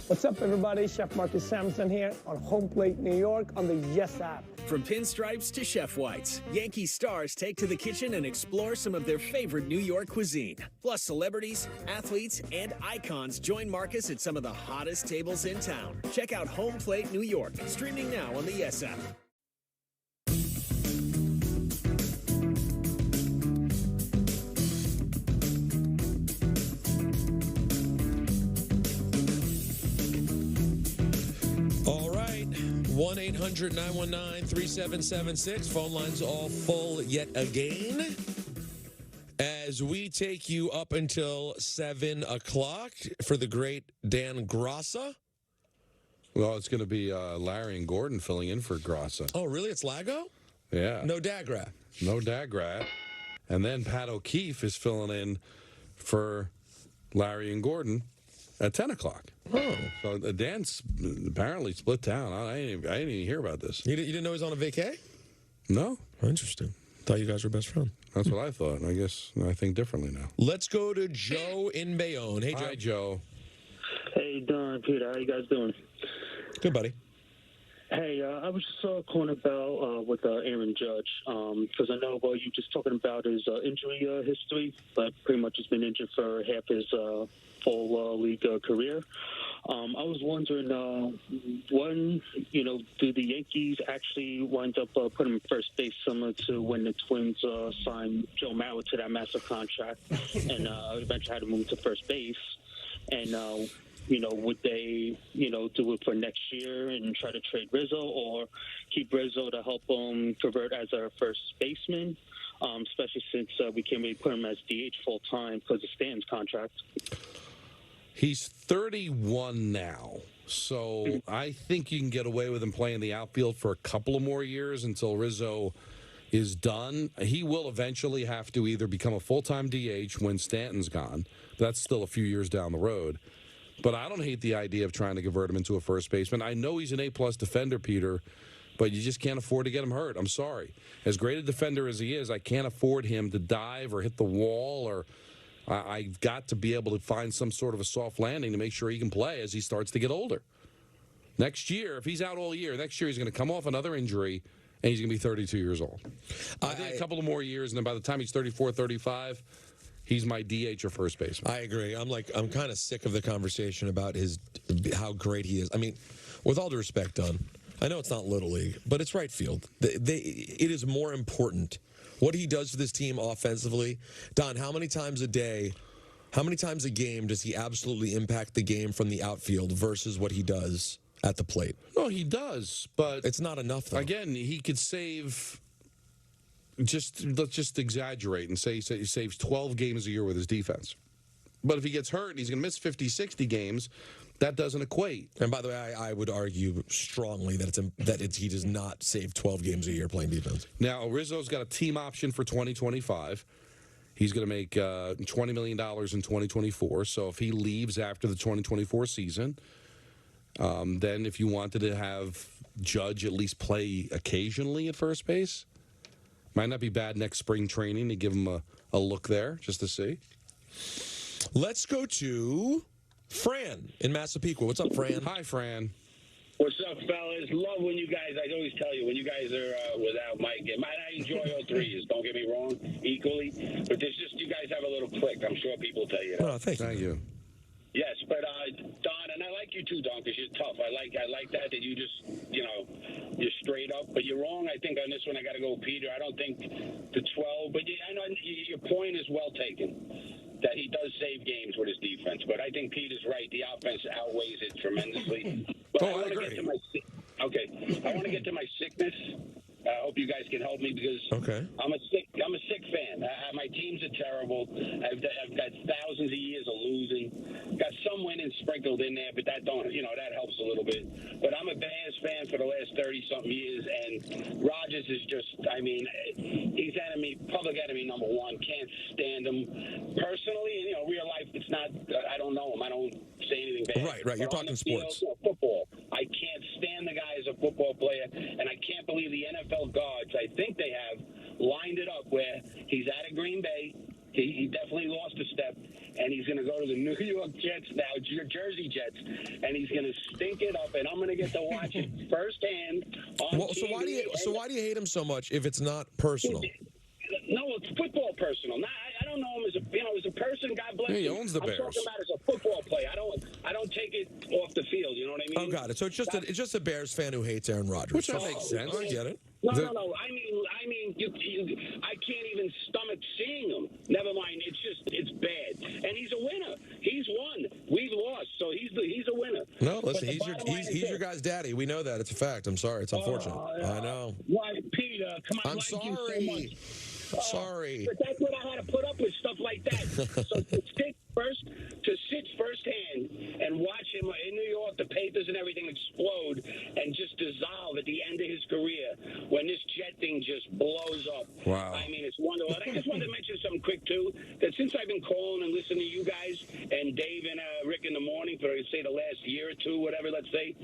What's up, everybody? Chef Marcus Sampson here on Home Plate New York on the Yes app. From pinstripes to chef whites, Yankee stars take to the kitchen and explore some of their favorite New York cuisine. Plus, celebrities, athletes, and icons join Marcus at some of the hottest tables in town. Check out Home Plate New York, streaming now on the Yes app. All right, 1-800-919-3776. Phone lines all full yet again. As we take you up until 7 o'clock for the great Dan Grassa. Well, it's going to be Larry and Gordon filling in for Grassa. Oh, really? It's Lago? Yeah. No Dagrat. No Dagrat. And then Pat O'Keefe is filling in for Larry and Gordon at 10 o'clock. Oh. So Dan's apparently split town. I didn't even hear about this. You didn't know he's on a vacay? No. Oh, interesting. Thought you guys were best friends. That's what I thought. I guess I think differently now. Let's go to Joe in Bayonne. Hey, Joe. Hi, Joe. Hey, Don, Peter. How you guys doing? Good, buddy. Hey, I was just calling about with Aaron Judge because I know you just talking about his injury history, but pretty much he's been injured for half his full league career. I was wondering when, do the Yankees actually wind up putting him in first base similar to when the Twins signed Joe Mauer to that massive contract and eventually had to move to first base? And would they, do it for next year and try to trade Rizzo or keep Rizzo to help convert as our first baseman, especially since we can't really put him as DH full time because of Stan's contract? He's 31 now, so I think you can get away with him playing the outfield for a couple of more years until Rizzo is done. He will eventually have to either become a full-time DH when Stanton's gone. That's still a few years down the road. But I don't hate the idea of trying to convert him into a first baseman. I know he's an A-plus defender, Peter, but you just can't afford to get him hurt. I'm sorry. As great a defender as he is, I can't afford him to dive or hit the wall, or I've got to be able to find some sort of a soft landing to make sure he can play as he starts to get older. Next year, if he's out all year, next year he's going to come off another injury, and he's going to be 32 years old. I think a couple of more years, and then by the time he's 34, 35, he's my DH or first baseman. I agree. I'm kind of sick of the conversation about how great he is. I mean, with all due respect, Don, I know it's not Little League, but it's right field. It is more important what he does for this team offensively. Don, how many times a game does he absolutely impact the game from the outfield versus what he does at the plate? No, he does, but it's not enough, though. Again, he could save. Let's just exaggerate and say he saves 12 games a year with his defense. But if he gets hurt and he's going to miss 50, 60 games, that doesn't equate. And by the way, I would argue strongly that he does not save 12 games a year playing defense. Now, Rizzo's got a team option for 2025. He's going to make $20 million in 2024. So if he leaves after the 2024 season, then if you wanted to have Judge at least play occasionally at first base, might not be bad next spring training to give him a look there just to see. Let's go to Fran in Massapequa. What's up, Fran? Hi, Fran. What's up, fellas? Love when you guys, I always tell you, when you guys are without Mike. And I enjoy all three, don't get me wrong, equally. But there's just, you guys have a little click. I'm sure people tell you that. Oh, thank you. Yes, but Don, and I like you too, Don, because you're tough. I like that you just, you're straight up. But you're wrong. I think on this one I got to go with Peter. I don't think the 12. But I know your point is well taken, that he does save games with his defense. But I think Peter's right. The offense outweighs it tremendously. But I want to get to my sickness. I hope you guys can help me because I'm a sick fan. My teams are terrible. I've got thousands of years of losing. Got some winning sprinkled in there, but that that helps a little bit. But I'm a Bears fan for the last 30-something years, and Rodgers is just, he's public enemy number one. Can't stand him personally. Real life, it's not. I don't know him. I don't say anything bad. Right. You're talking sports. Football. I can't stand the guy as a football player, and I can't believe the NFL gods, I think they have lined it up where he's out of Green Bay. He definitely lost a step, and he's going to go to the New York Jets now, Jersey Jets, and he's going to stink it up, and I'm going to get to watch it firsthand on TV. So why do you hate him so much if it's not personal? No, it's football personal. I don't know him as a as a person. God bless him. He owns the Bears. I'm talking about as a football player. I don't take it off the field. You know what I mean? Oh, got it. So it's just a Bears fan who hates Aaron Rodgers. Which that makes sense. I get it. No. I mean, I can't even stomach seeing him. Never mind. It's bad. And he's a winner. He's won. We've lost. So he's a winner. No, listen. He's your guy's daddy. We know that. It's a fact. I'm sorry. It's unfortunate. I know. Why, Peter? Come on. I'm sorry. You so much. Sorry. But that's what I had to put up with, stuff like that. So to sit firsthand and watch him in New York, the papers and everything explode and just dissolve at the end of his career when this Jet thing just blows up. Wow. It's wonderful. And I just wanted to mention something quick, too, that since I've been calling and listening to you guys and Dave and Rick in the morning for, say, the last year or two, whatever, let's say,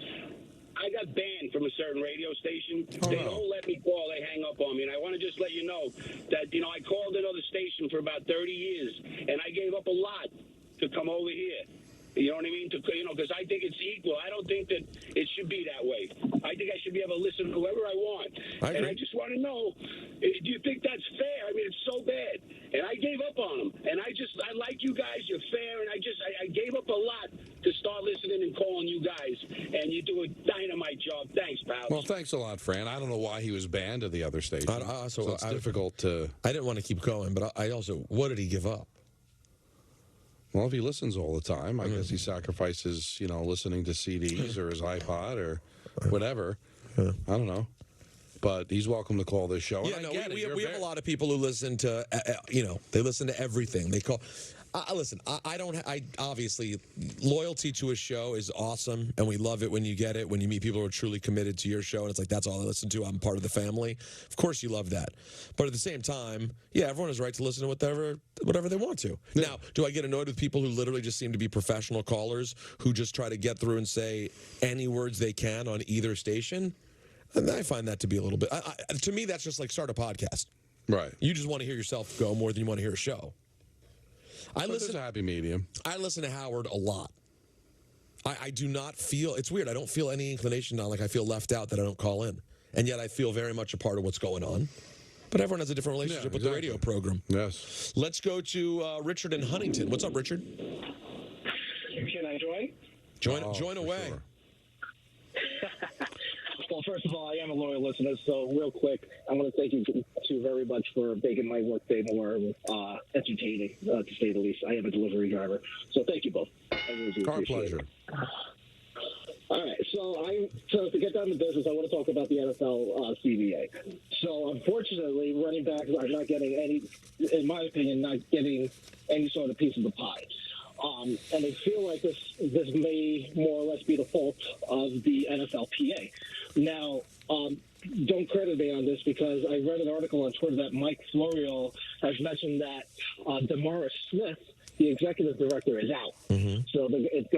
I got banned from a certain radio station. They don't let me call. They hang up on me. And I want to just let you know that, I called another station for about 30 years, and I gave up a lot to come over here. You know what I mean? Because I think it's equal. I don't think that it should be that way. I think I should be able to listen to whoever I want. And I just want to know, do you think that's fair? It's so bad. And I gave up on them. And I like you guys. You're fair. And I gave up a lot to start listening and calling you guys. And you do a dynamite job. Thanks, pal. Well, thanks a lot, Fran. I don't know why he was banned at the other station. So it's difficult to... I didn't want to keep going, but I also... What did he give up? Well, if he listens all the time, I guess he sacrifices, listening to CDs or his iPod or whatever. I don't know. But he's welcome to call this show. Yeah, we have a lot of people who listen to, they listen to everything. They call... listen, I obviously, loyalty to a show is awesome, and we love it when you get it, when you meet people who are truly committed to your show, and it's like, that's all I listen to, I'm part of the family. Of course you love that. But at the same time, yeah, everyone has a right to listen to whatever they want to. Yeah. Now, do I get annoyed with people who literally just seem to be professional callers, who just try to get through and say any words they can on either station? And I find that to be a little bit, to me, that's just like start a podcast. Right. You just want to hear yourself go more than you want to hear a show. There's a happy medium. I listen to Howard a lot. I do not feel, it's weird, I don't feel any inclination now, like I feel left out that I don't call in. And yet I feel very much a part of what's going on. But everyone has a different relationship with the radio program. Yes. Let's go to Richard in Huntington. What's up, Richard? Can I join? Join away. Sure. Well, first of all, I am a loyal listener, so real quick, I want to thank you two very much for making my workday more entertaining, to say the least. I am a delivery driver, so thank you both. I really do appreciate it. All right, so to get down to business, I want to talk about the NFL CBA. So unfortunately, running backs are not getting any, in my opinion, not getting any sort of piece of the pie. And I feel like this may more or less be the fault of the NFLPA. Now, don't credit me on this because I read an article on Twitter that Mike Florio has mentioned that DeMaurice Smith, the executive director, is out. Mm-hmm. So it's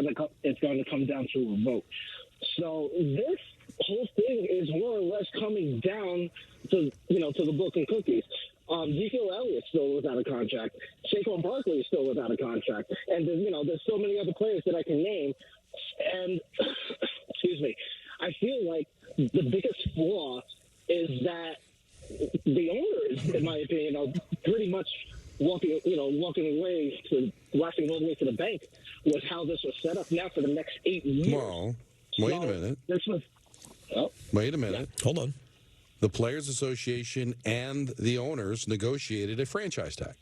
going to come down to a vote. So this whole thing is more or less coming down to the book and cookies. Ezekiel Elliott's still without a contract. Saquon Barkley is still without a contract. And there's so many other players that I can name. And excuse me, I pretty much walking away to rushing all the way to the bank was how this was set up now for the next 8 years. Well, wait a minute. This was. Oh, wait a minute. Yeah. Hold on. The Players Association and the owners negotiated a franchise tag.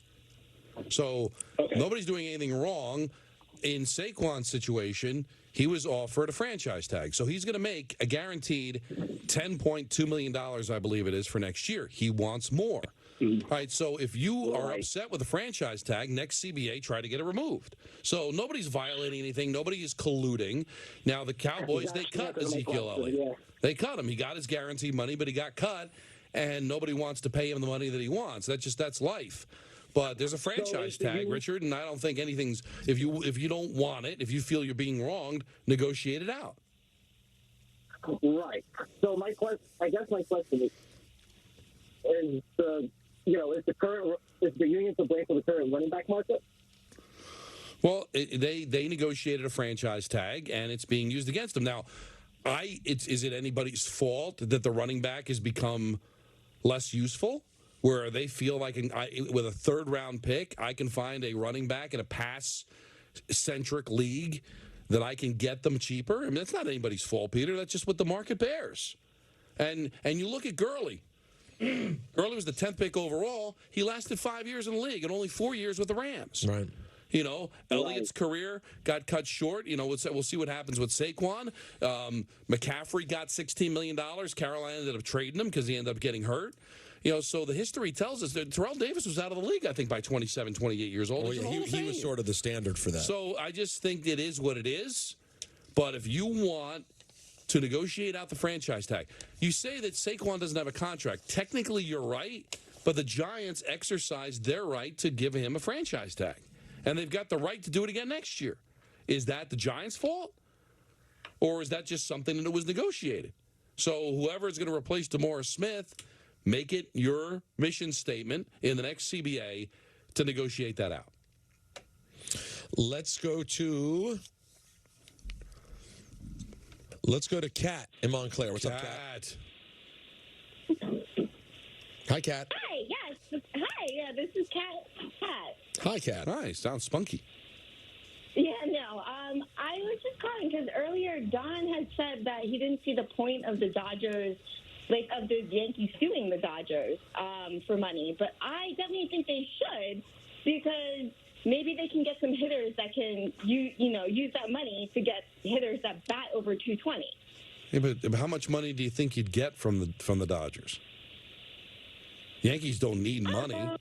So nobody's doing anything wrong. In Saquon's situation, he was offered a franchise tag. So he's going to make a guaranteed $10.2 million, I believe it is, for next year. He wants more. All right, so if you are upset with the franchise tag, next CBA, try to get it removed. So nobody's violating anything. Nobody is colluding. Now, the Cowboys, they cut Ezekiel Elliott. They cut him. He got his guaranteed money, but he got cut, and nobody wants to pay him the money that he wants. That's life. But there's a franchise tag, Richard, and I don't think anything's – if you don't want it, if you feel you're being wronged, negotiate it out. Right. So my question is the union to blame for the current running back market? Well, they negotiated a franchise tag, and it's being used against them. Now, is it anybody's fault that the running back has become less useful, where they feel like with a third-round pick, I can find a running back in a pass-centric league that I can get them cheaper? I mean, that's not anybody's fault, Peter. That's just what the market bears. And you look at Gurley. Gurley was the 10th pick overall. He lasted 5 years in the league and only 4 years with the Rams. Right. You know, Elliott's career got cut short. You know, we'll see what happens with Saquon. McCaffrey got $16 million. Carolina ended up trading him because he ended up getting hurt. You know, so the history tells us that Terrell Davis was out of the league, I think, by 27, 28 years old. Oh, yeah, he was sort of the standard for that. So I just think it is what it is. But if you want to negotiate out the franchise tag, you say that Saquon doesn't have a contract. Technically, you're right, but the Giants exercised their right to give him a franchise tag. And they've got the right to do it again next year. Is that the Giants' fault? Or is that just something that was negotiated? So whoever is going to replace DeMaurice Smith, make it your mission statement in the next CBA to negotiate that out. Let's go to Kat in Montclair. What's up, Kat? Hi, Kat. Hi, yes. Hi, yeah, this is Kat. Hi, Kat. Hi, sounds spunky. Yeah, no. I was just calling because earlier Don had said that he didn't see the point of the Dodgers, like of the Yankees suing the Dodgers for money. But I definitely think they should, because maybe they can get some hitters that can use that money to get hitters that bat over 220. Yeah, but how much money do you think you'd get from the Dodgers? Yankees don't need money.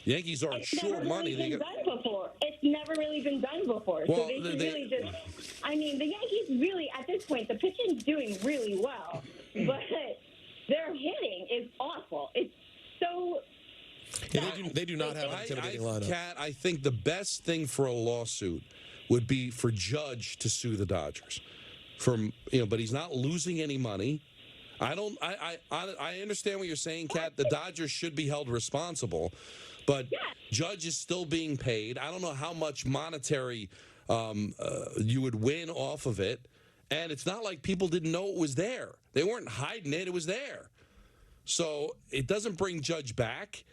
Yankees aren't short money. It's never really been done before. Well, so they should really just. I mean, the Yankees really, at this point, the pitching's doing really well, but their hitting is awful. It's so. Yeah, they do not have an intimidating lineup. Kat, I think the best thing for a lawsuit would be for Judge to sue the Dodgers. But he's not losing any money. I understand what you're saying, Kat. The Dodgers should be held responsible, but Judge is still being paid. I don't know how much monetary you would win off of it, and it's not like people didn't know it was there. They weren't hiding it; it was there. So it doesn't bring Judge back.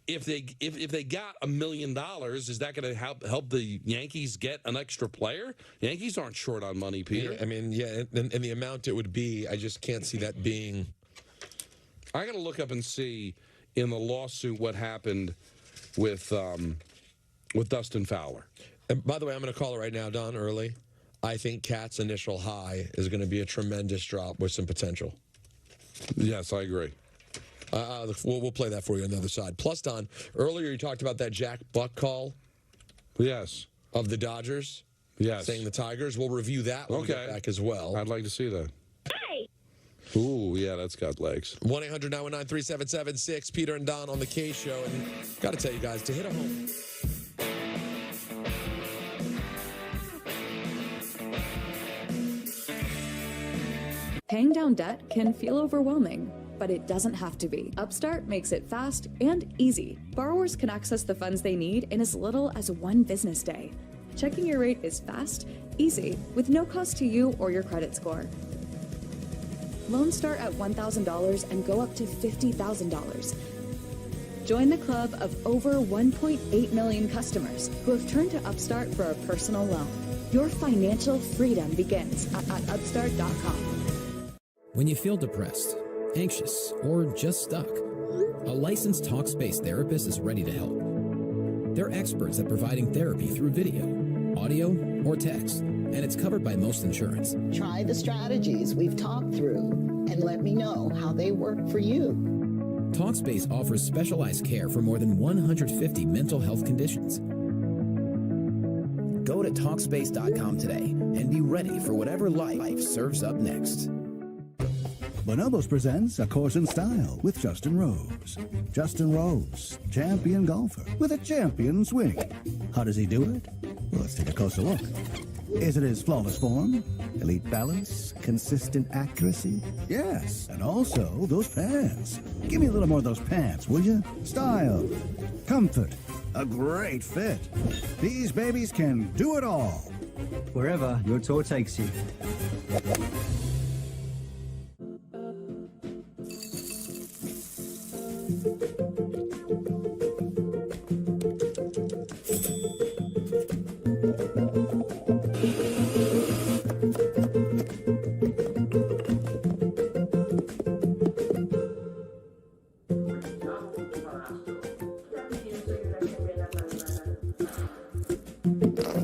If they got $1 million, is that going to help the Yankees get an extra player? Yankees aren't short on money, Peter. Yeah, I mean, yeah, and the amount it would be, I just can't see that being. I got to look up and see in the lawsuit what happened with Dustin Fowler. And by the way, I'm going to call it right now, Don, early. I think Kat's initial high is going to be a tremendous drop with some potential. Yes, I agree. We'll play that for you on the other side. Plus, Don, earlier you talked about that Jack Buck call. Yes. Of the Dodgers. Yes. Saying the Tigers. We'll review that when we get back as well. I'd like to see that. Hi. Ooh, yeah, that's got legs. 1-800-919-3776. Peter and Don on the K Show. And got to tell you guys, to hit a home. Paying down debt can feel overwhelming, but it doesn't have to be. Upstart makes it fast and easy. Borrowers can access the funds they need in as little as 1 business day. Checking your rate is fast, easy, with no cost to you or your credit score. Loans start at $1,000 and go up to $50,000. Join the club of over 1.8 million customers who have turned to Upstart for a personal loan. Your financial freedom begins at Upstart.com. When you feel depressed, anxious, or just stuck, a licensed Talkspace therapist is ready to help. They're experts at providing therapy through video, audio, or text, and it's covered by most insurance. Try the strategies we've talked through and let me know how they work for you. Talkspace offers specialized care for more than 150 mental health conditions. Go to Talkspace.com today and be ready for whatever life serves up next. Bonobos presents A Course in Style with Justin Rose. Justin Rose, champion golfer with a champion swing. How does he do it? Well, let's take a closer look. Is it his flawless form, elite balance, consistent accuracy? Yes, and also those pants. Give me a little more of those pants, will you? Style, comfort, a great fit. These babies can do it all. Wherever your tour takes you.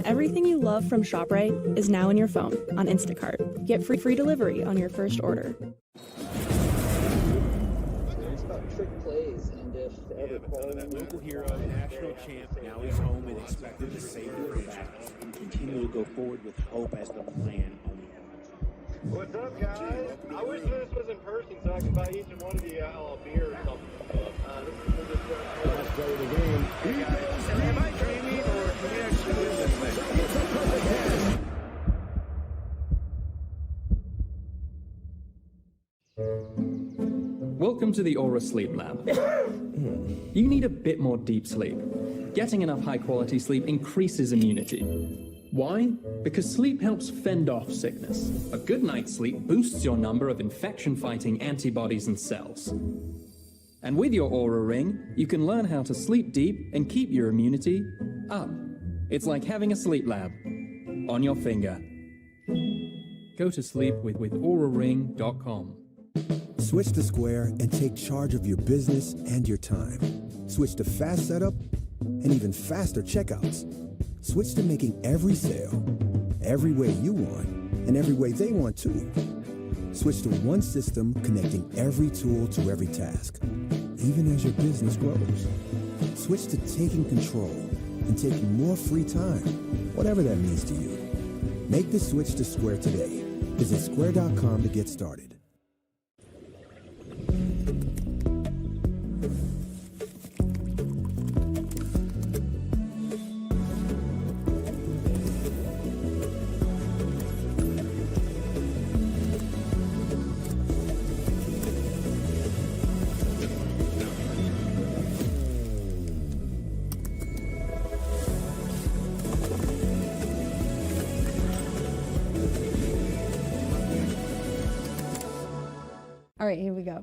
Everything you love from ShopRite is now in your phone on Instacart. Get free delivery on your first order. It's about trick plays, and if ever that local hero, national champ, now he's home and expected to save the franchise and continue to go forward with hope as the plan only has. What's up, guys? I wish this was in person so I could buy each and one of you a beer or something. Let's play the game. Hey guys, am I dreaming or can we actually win this thing? Welcome to the Aura Sleep Lab. You need a bit more deep sleep. Getting enough high-quality sleep increases immunity. Why? Because sleep helps fend off sickness. A good night's sleep boosts your number of infection-fighting antibodies and cells. And with your Aura Ring, you can learn how to sleep deep and keep your immunity up. It's like having a sleep lab on your finger. Go to sleep with auraring.com. Switch to Square and take charge of your business and your time. Switch to fast setup and even faster checkouts. Switch to making every sale, every way you want, and every way they want too. Switch to one system connecting every tool to every task, even as your business grows. Switch to taking control and taking more free time, whatever that means to you. Make the switch to Square today. Visit square.com to get started. All right, here we go.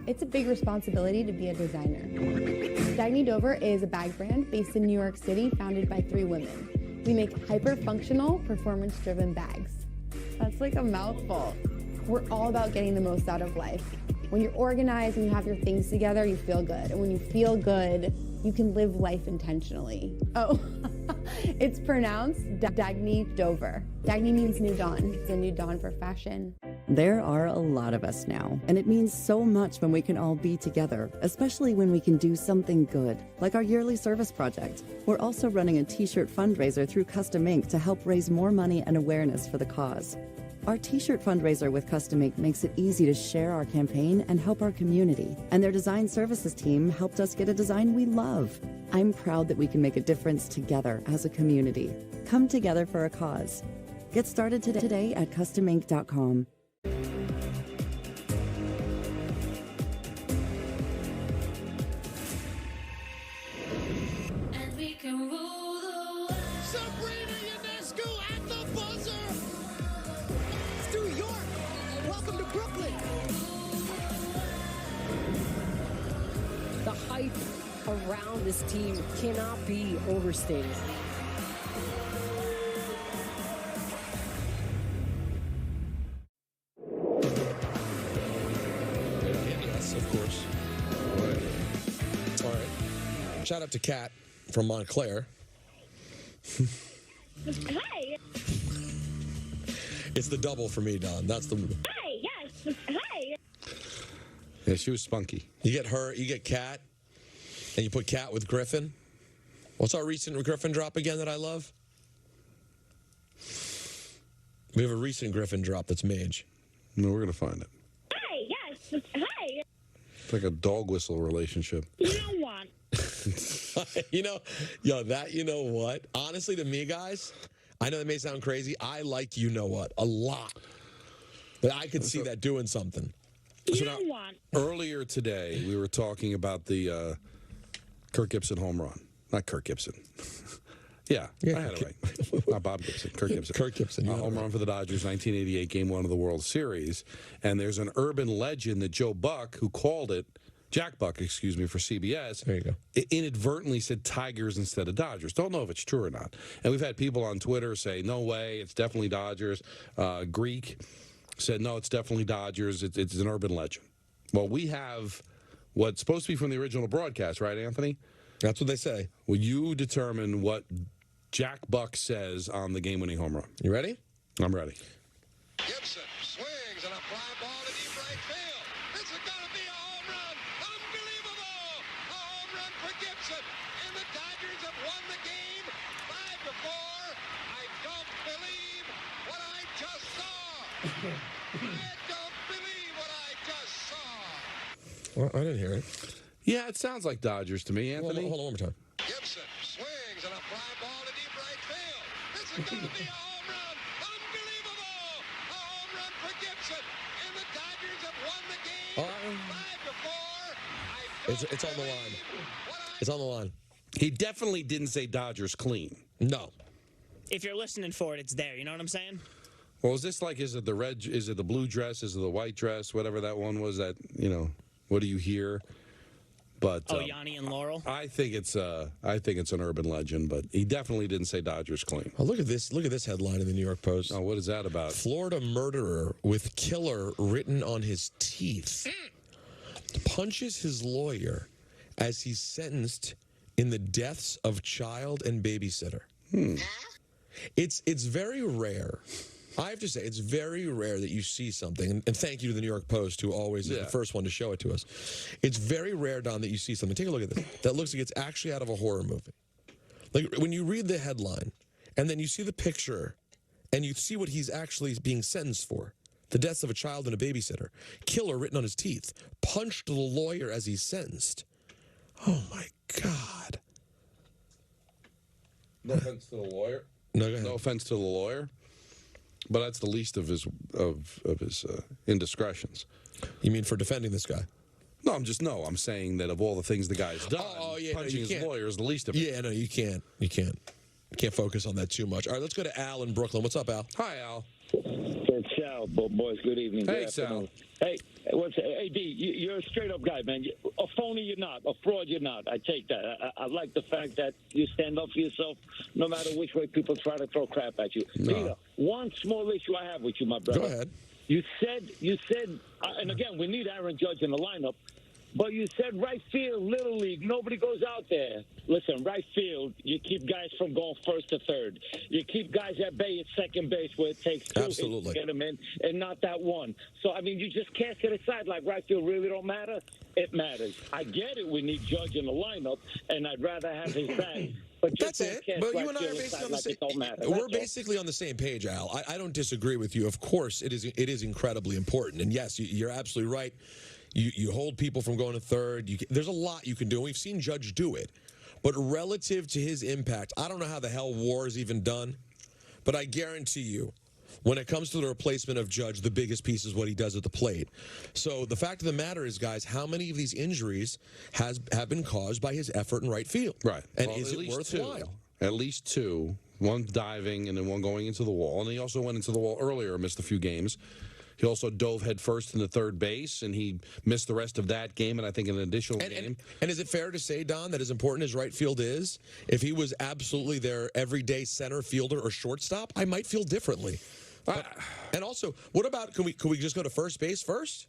It's a big responsibility to be a designer. Dagny Dover is a bag brand based in New York City, founded by 3 women. We make hyper-functional, performance-driven bags. That's like a mouthful. We're all about getting the most out of life. When you're organized and you have your things together, you feel good. And when you feel good, you can live life intentionally. Oh, it's pronounced Dagny Dover. Dagny means new dawn. It's a new dawn for fashion. There are a lot of us now, and it means so much when we can all be together, especially when we can do something good, like our yearly service project. We're also running a t-shirt fundraiser through Custom Ink to help raise more money and awareness for the cause. Our t-shirt fundraiser with Custom Ink makes it easy to share our campaign and help our community, and their design services team helped us get a design we love. I'm proud that we can make a difference together as a community. Come together for a cause. Get started today at customink.com. And we can rule the world. Sabrina Ionescu at the buzzer. It's New York. Welcome to Brooklyn. hype around this team cannot be overstated. Yes, of course. All right. Shout out to Kat from Montclair. Hi. It's the double for me, Don. That's the. Hi. Yes. Hi. Yeah, she was spunky. You get her, you get Kat, and you put Kat with Griffin. What's our recent Griffin drop again that I love? We have a recent Griffin drop that's Mage. No, we're going to find it. Hi. Yes. Hi. It's like a dog whistle relationship. You know what? You know what? Honestly, to me, guys, I know that may sound crazy. I like you know what a lot. But I could see that doing something. You know what? Earlier today, we were talking about the Kirk Gibson home run. Not Kirk Gibson. Yeah, I had it right. Not Bob Gibson, Kirk Gibson. Kirk Gibson. Home run for the Dodgers, 1988, Game 1 of the World Series. And there's an urban legend that Joe Buck, who called it, Jack Buck, excuse me, for CBS, there you go, inadvertently said Tigers instead of Dodgers. Don't know if it's true or not. And we've had people on Twitter say, no way, it's definitely Dodgers. Greek said, no, it's definitely Dodgers. It's an urban legend. Well, we have what's supposed to be from the original broadcast, right, Anthony? That's what they say. Will you determine what Jack Buck says on the game-winning home run? You ready? I'm ready. Gibson swings and a fly ball to deep right field. This is going to be a home run. Unbelievable! A home run for Gibson. And the Dodgers have won the game 5-4. I don't believe what I just saw. I don't believe what I just saw. Well, I didn't hear it. Yeah, it sounds like Dodgers to me, Anthony. Hold on one more time. Gibson swings and a fly ball to deep right field. This is going to be a home run. Unbelievable! A home run for Gibson. And the Dodgers have won the game 5-4. It's on the line. It's on the line. He definitely didn't say Dodgers clean. No. If you're listening for it, it's there. You know what I'm saying? Well, is this like, is it the red, is it the blue dress, is it the white dress, whatever that one was that, what do you hear? But Yanni and Laurel. I think it's an urban legend, but he definitely didn't say Dodgers clean. Oh, look at this! Look at this headline in the New York Post. Oh, what is that about? Florida murderer with killer written on his teeth punches his lawyer as he's sentenced in the deaths of child and babysitter. It's very rare. I have to say, it's very rare that you see something, and thank you to the New York Post, who always is the first one to show it to us. It's very rare, Don, that you see something. Take a look at this. That looks like it's actually out of a horror movie. Like, when you read the headline, and then you see the picture, and you see what he's actually being sentenced for, the deaths of a child and a babysitter, killer written on his teeth, punched the lawyer as he's sentenced. Oh, my God. No offense to the lawyer. No, go ahead. No offense to the lawyer. But that's the least of his indiscretions. You mean for defending this guy? No, I'm saying that of all the things the guy's done, punching his lawyer is the least of it. Yeah, no, you can't. You can't focus on that too much. All right, let's go to Al in Brooklyn. What's up, Al? Hi, Al. It's Sal, boys. Good evening. Hey, Good Sal. afternoon. Hey, hey, D, you're a straight-up guy, man. A phony you're not. A fraud you're not. I take that. I like the fact that you stand up for yourself no matter which way people try to throw crap at you. No. Peter, one small issue I have with you, my brother. Go ahead. You said, and again, we need Aaron Judge in the lineup, but you said right field, Little League, nobody goes out there. Listen, right field, you keep guys from going first to third. You keep guys at bay at second base where it takes two hits to get them in and not that one. So, I mean, you just cast it aside like right field really don't matter. It matters. I get it. We need Judge in the lineup, and I'd rather have his back. But that's it. But you and I are basically on the same. We're basically on the same page, Al. I don't disagree with you. Of course, it is incredibly important, and yes, you're absolutely right. You hold people from going to third. There's a lot you can do. We've seen Judge do it. But relative to his impact, I don't know how the hell WAR is even done, but I guarantee you, when it comes to the replacement of Judge, the biggest piece is what he does at the plate. So the fact of the matter is, guys, how many of these injuries have been caused by his effort in right field? Right. And Well, is at it least worthwhile? At least two. One diving and then one going into the wall. And he also went into the wall earlier, missed a few games. He also dove headfirst into third base, and he missed the rest of that game, and I think an additional game. And is it fair to say, Don, that as important as right field is, if he was absolutely their everyday center fielder or shortstop, I might feel differently. And also, what about, can we just go to first base first?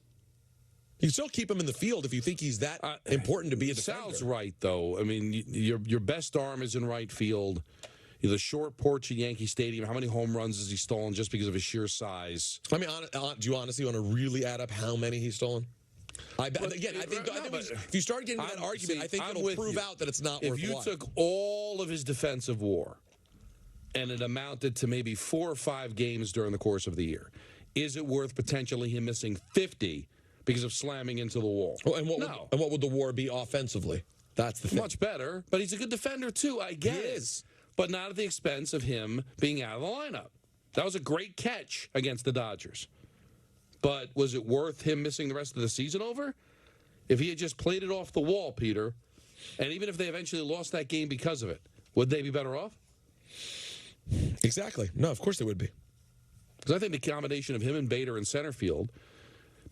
You can still keep him in the field if you think he's that important to be a defender. Sal's right, though. I mean, your best arm is in right field. The short porch at Yankee Stadium, how many home runs has he stolen just because of his sheer size? I mean, do you honestly want to really add up how many he's stolen? I think if you start getting that argument, I think it'll prove out that it's not worthwhile. If you took all of his defensive WAR and it amounted to maybe 4 or 5 games during the course of the year, is it worth potentially him missing 50 because of slamming into the wall? Well, and what would the WAR be offensively? That's the thing. Much better, but he's a good defender too. I get it. He is. But not at the expense of him being out of the lineup. That was a great catch against the Dodgers. But was it worth him missing the rest of the season over? If he had just played it off the wall, Peter, and even if they eventually lost that game because of it, would they be better off? Exactly. No, of course they would be. Because I think the combination of him and Bader in center field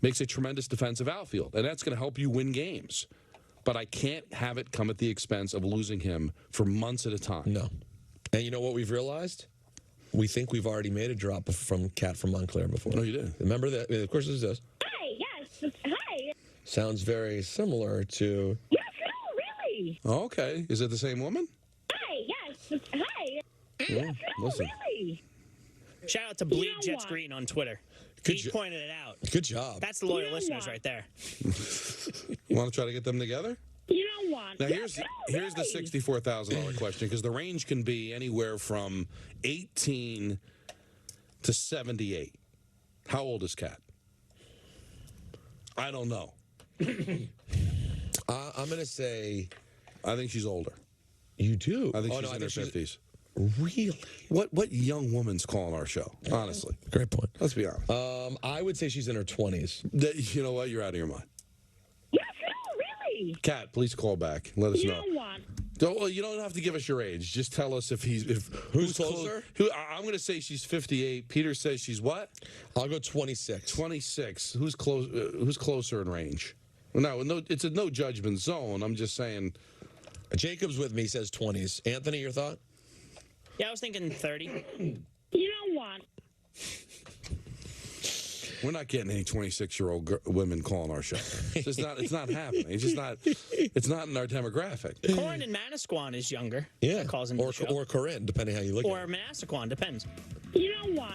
makes a tremendous defensive outfield, and that's going to help you win games. But I can't have it come at the expense of losing him for months at a time. No. And you know what we've realized? We think we've already made a drop from Kat from Montclair before. No, you did. Remember that? Of course it does. Hi, yes. Hi. Sounds very similar to... Yes, no, really. Oh, okay. Is it the same woman? Hi, yes. Hi. Yeah, listen. Really. Shout out to Bleed Jets Green on Twitter. He pointed it out. Good job. That's the loyal listeners right there. You want to try to get them together? You know what? Now, here's the $64,000 question, because the range can be anywhere from 18 to 78. How old is Kat? I don't know. I'm going to say... I think she's older. You do? I think she's in her 50s. Really? What young woman's calling our show, honestly? Great point. Let's be honest. I would say she's in her 20s. You know what? You're out of your mind. Yes, no, really. Kat, please call back. Let us know. You know what? You don't have to give us your age. Just tell us if who's closer. I'm going to say she's 58. Peter says she's what? I'll go 26. 26. Who's closer in range? No, it's a no judgment zone. I'm just saying. Jacob's with me, says 20s. Anthony, your thought? Yeah, I was thinking 30. You know what? We're not getting any 26-year-old women calling our show. It's not happening. It's not in our demographic. Corin in Manasquan is younger. Yeah. Calls into the show. Or Corinne, depending how you look at it. Or Manasquan, depends. You know what?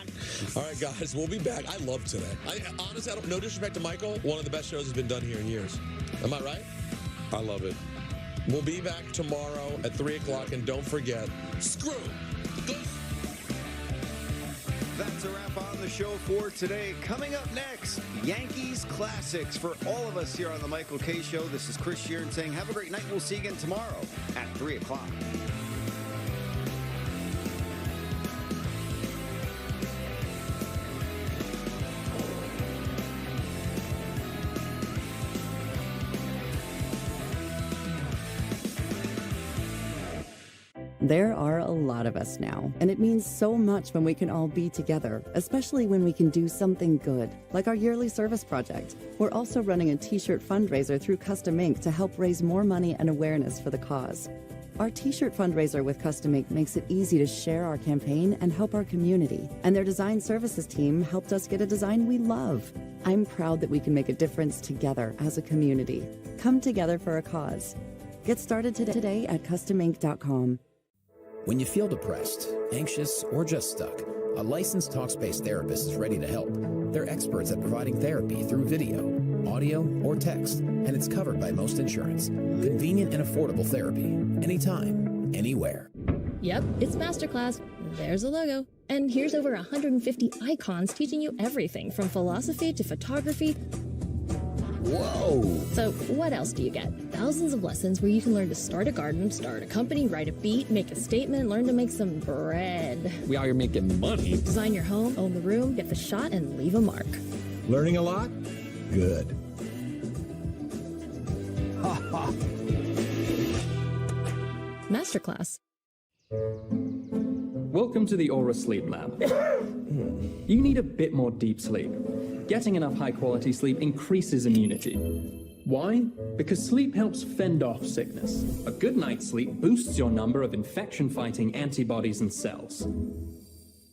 All right, guys, we'll be back. I love today. Honestly, no disrespect to Michael, one of the best shows has been done here in years. Am I right? I love it. We'll be back tomorrow at 3 o'clock, and don't forget, screw the Goose. That's a wrap on the show for today. Coming up next, Yankees Classics. For all of us here on the Michael Kay Show, this is Chris Sheeran saying have a great night. We'll see you again tomorrow at 3 o'clock. There are a lot of us now, and it means so much when we can all be together, especially when we can do something good, like our yearly service project. We're also running a t-shirt fundraiser through Custom Ink to help raise more money and awareness for the cause. Our t-shirt fundraiser with Custom Ink makes it easy to share our campaign and help our community, and their design services team helped us get a design we love. I'm proud that we can make a difference together as a community. Come together for a cause. Get started today at customink.com. When you feel depressed, anxious, or just stuck, a licensed Talkspace therapist is ready to help. They're experts at providing therapy through video, audio, or text, and it's covered by most insurance. Convenient and affordable therapy, anytime, anywhere. Yep, it's Masterclass. There's a logo. And here's over 150 icons teaching you everything from philosophy to photography. Whoa! So what else do you get? Thousands of lessons where you can learn to start a garden, start a company, write a beat, make a statement, learn to make some bread. We out here making money. Design your home, own the room, get the shot, and leave a mark. Learning a lot? Good. Ha ha! Masterclass. Welcome to the Aura Sleep Lab. You need a bit more deep sleep. Getting enough high-quality sleep increases immunity. Why? Because sleep helps fend off sickness. A good night's sleep boosts your number of infection-fighting antibodies and cells.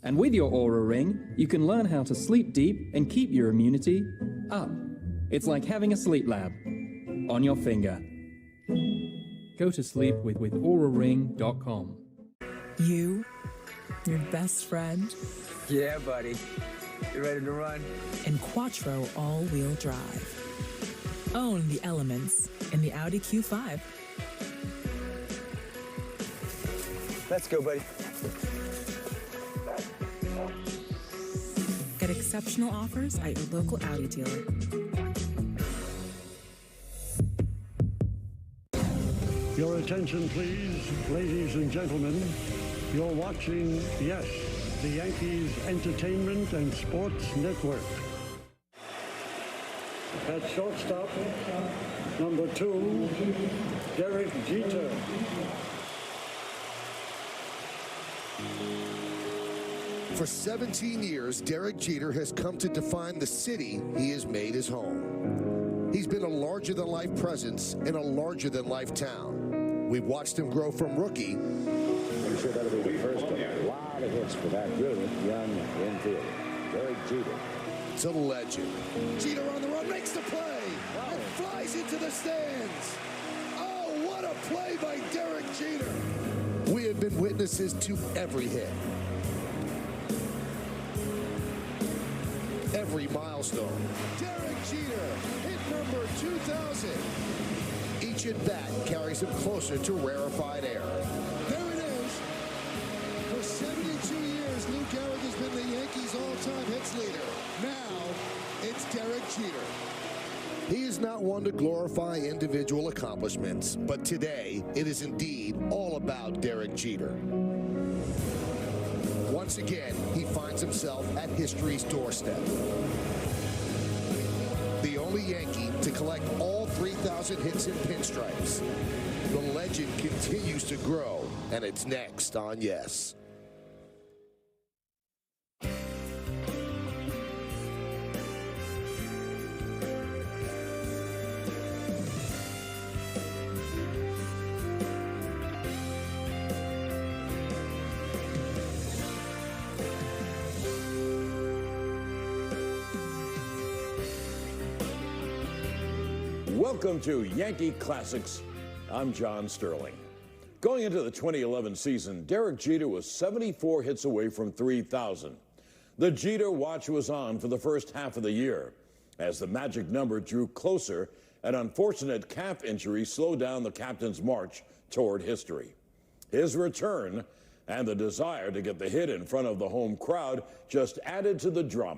And with your Aura Ring, you can learn how to sleep deep and keep your immunity up. It's like having a sleep lab on your finger. Go to sleep with auraring.com. You, your best friend, Yeah, buddy. You ready to run? and Quattro all-wheel drive. Own the elements in the Audi Q5. Let's go, buddy. Get exceptional offers at your local Audi dealer. Your attention, please, ladies and gentlemen. You're watching, yes, the Yankees Entertainment and Sports Network. At shortstop, number 2, Derek Jeter. For 17 years, Derek Jeter has come to define the city he has made his home. He's been a larger-than-life presence in a larger-than-life town. We've watched him grow from rookie. I'm sure that'll be the first of a lot of hits for that brilliant young infielder, Derek Jeter. To legend. Jeter on the run, makes the play, and flies into the stands. Oh, what a play by Derek Jeter. We have been witnesses to every hit. Every milestone. Derek Jeter, hit number 2,000. Each at bat carries him closer to rarefied air. There it is. For 72 years, Lou Gehrig has been the Yankees' all-time hits leader. Now, it's Derek Jeter. He is not one to glorify individual accomplishments, but today it is indeed all about Derek Jeter. Once again, he finds himself at history's doorstep. The only Yankee to collect all 3,000 hits in pinstripes. The legend continues to grow, and it's next on Yes. Welcome to Yankee Classics. I'm John Sterling. Going into the 2011 season, Derek Jeter was 74 hits away from 3,000. The Jeter watch was on for the first half of the year. As the magic number drew closer, an unfortunate calf injury slowed down the captain's march toward history. His return and the desire to get the hit in front of the home crowd just added to the drama.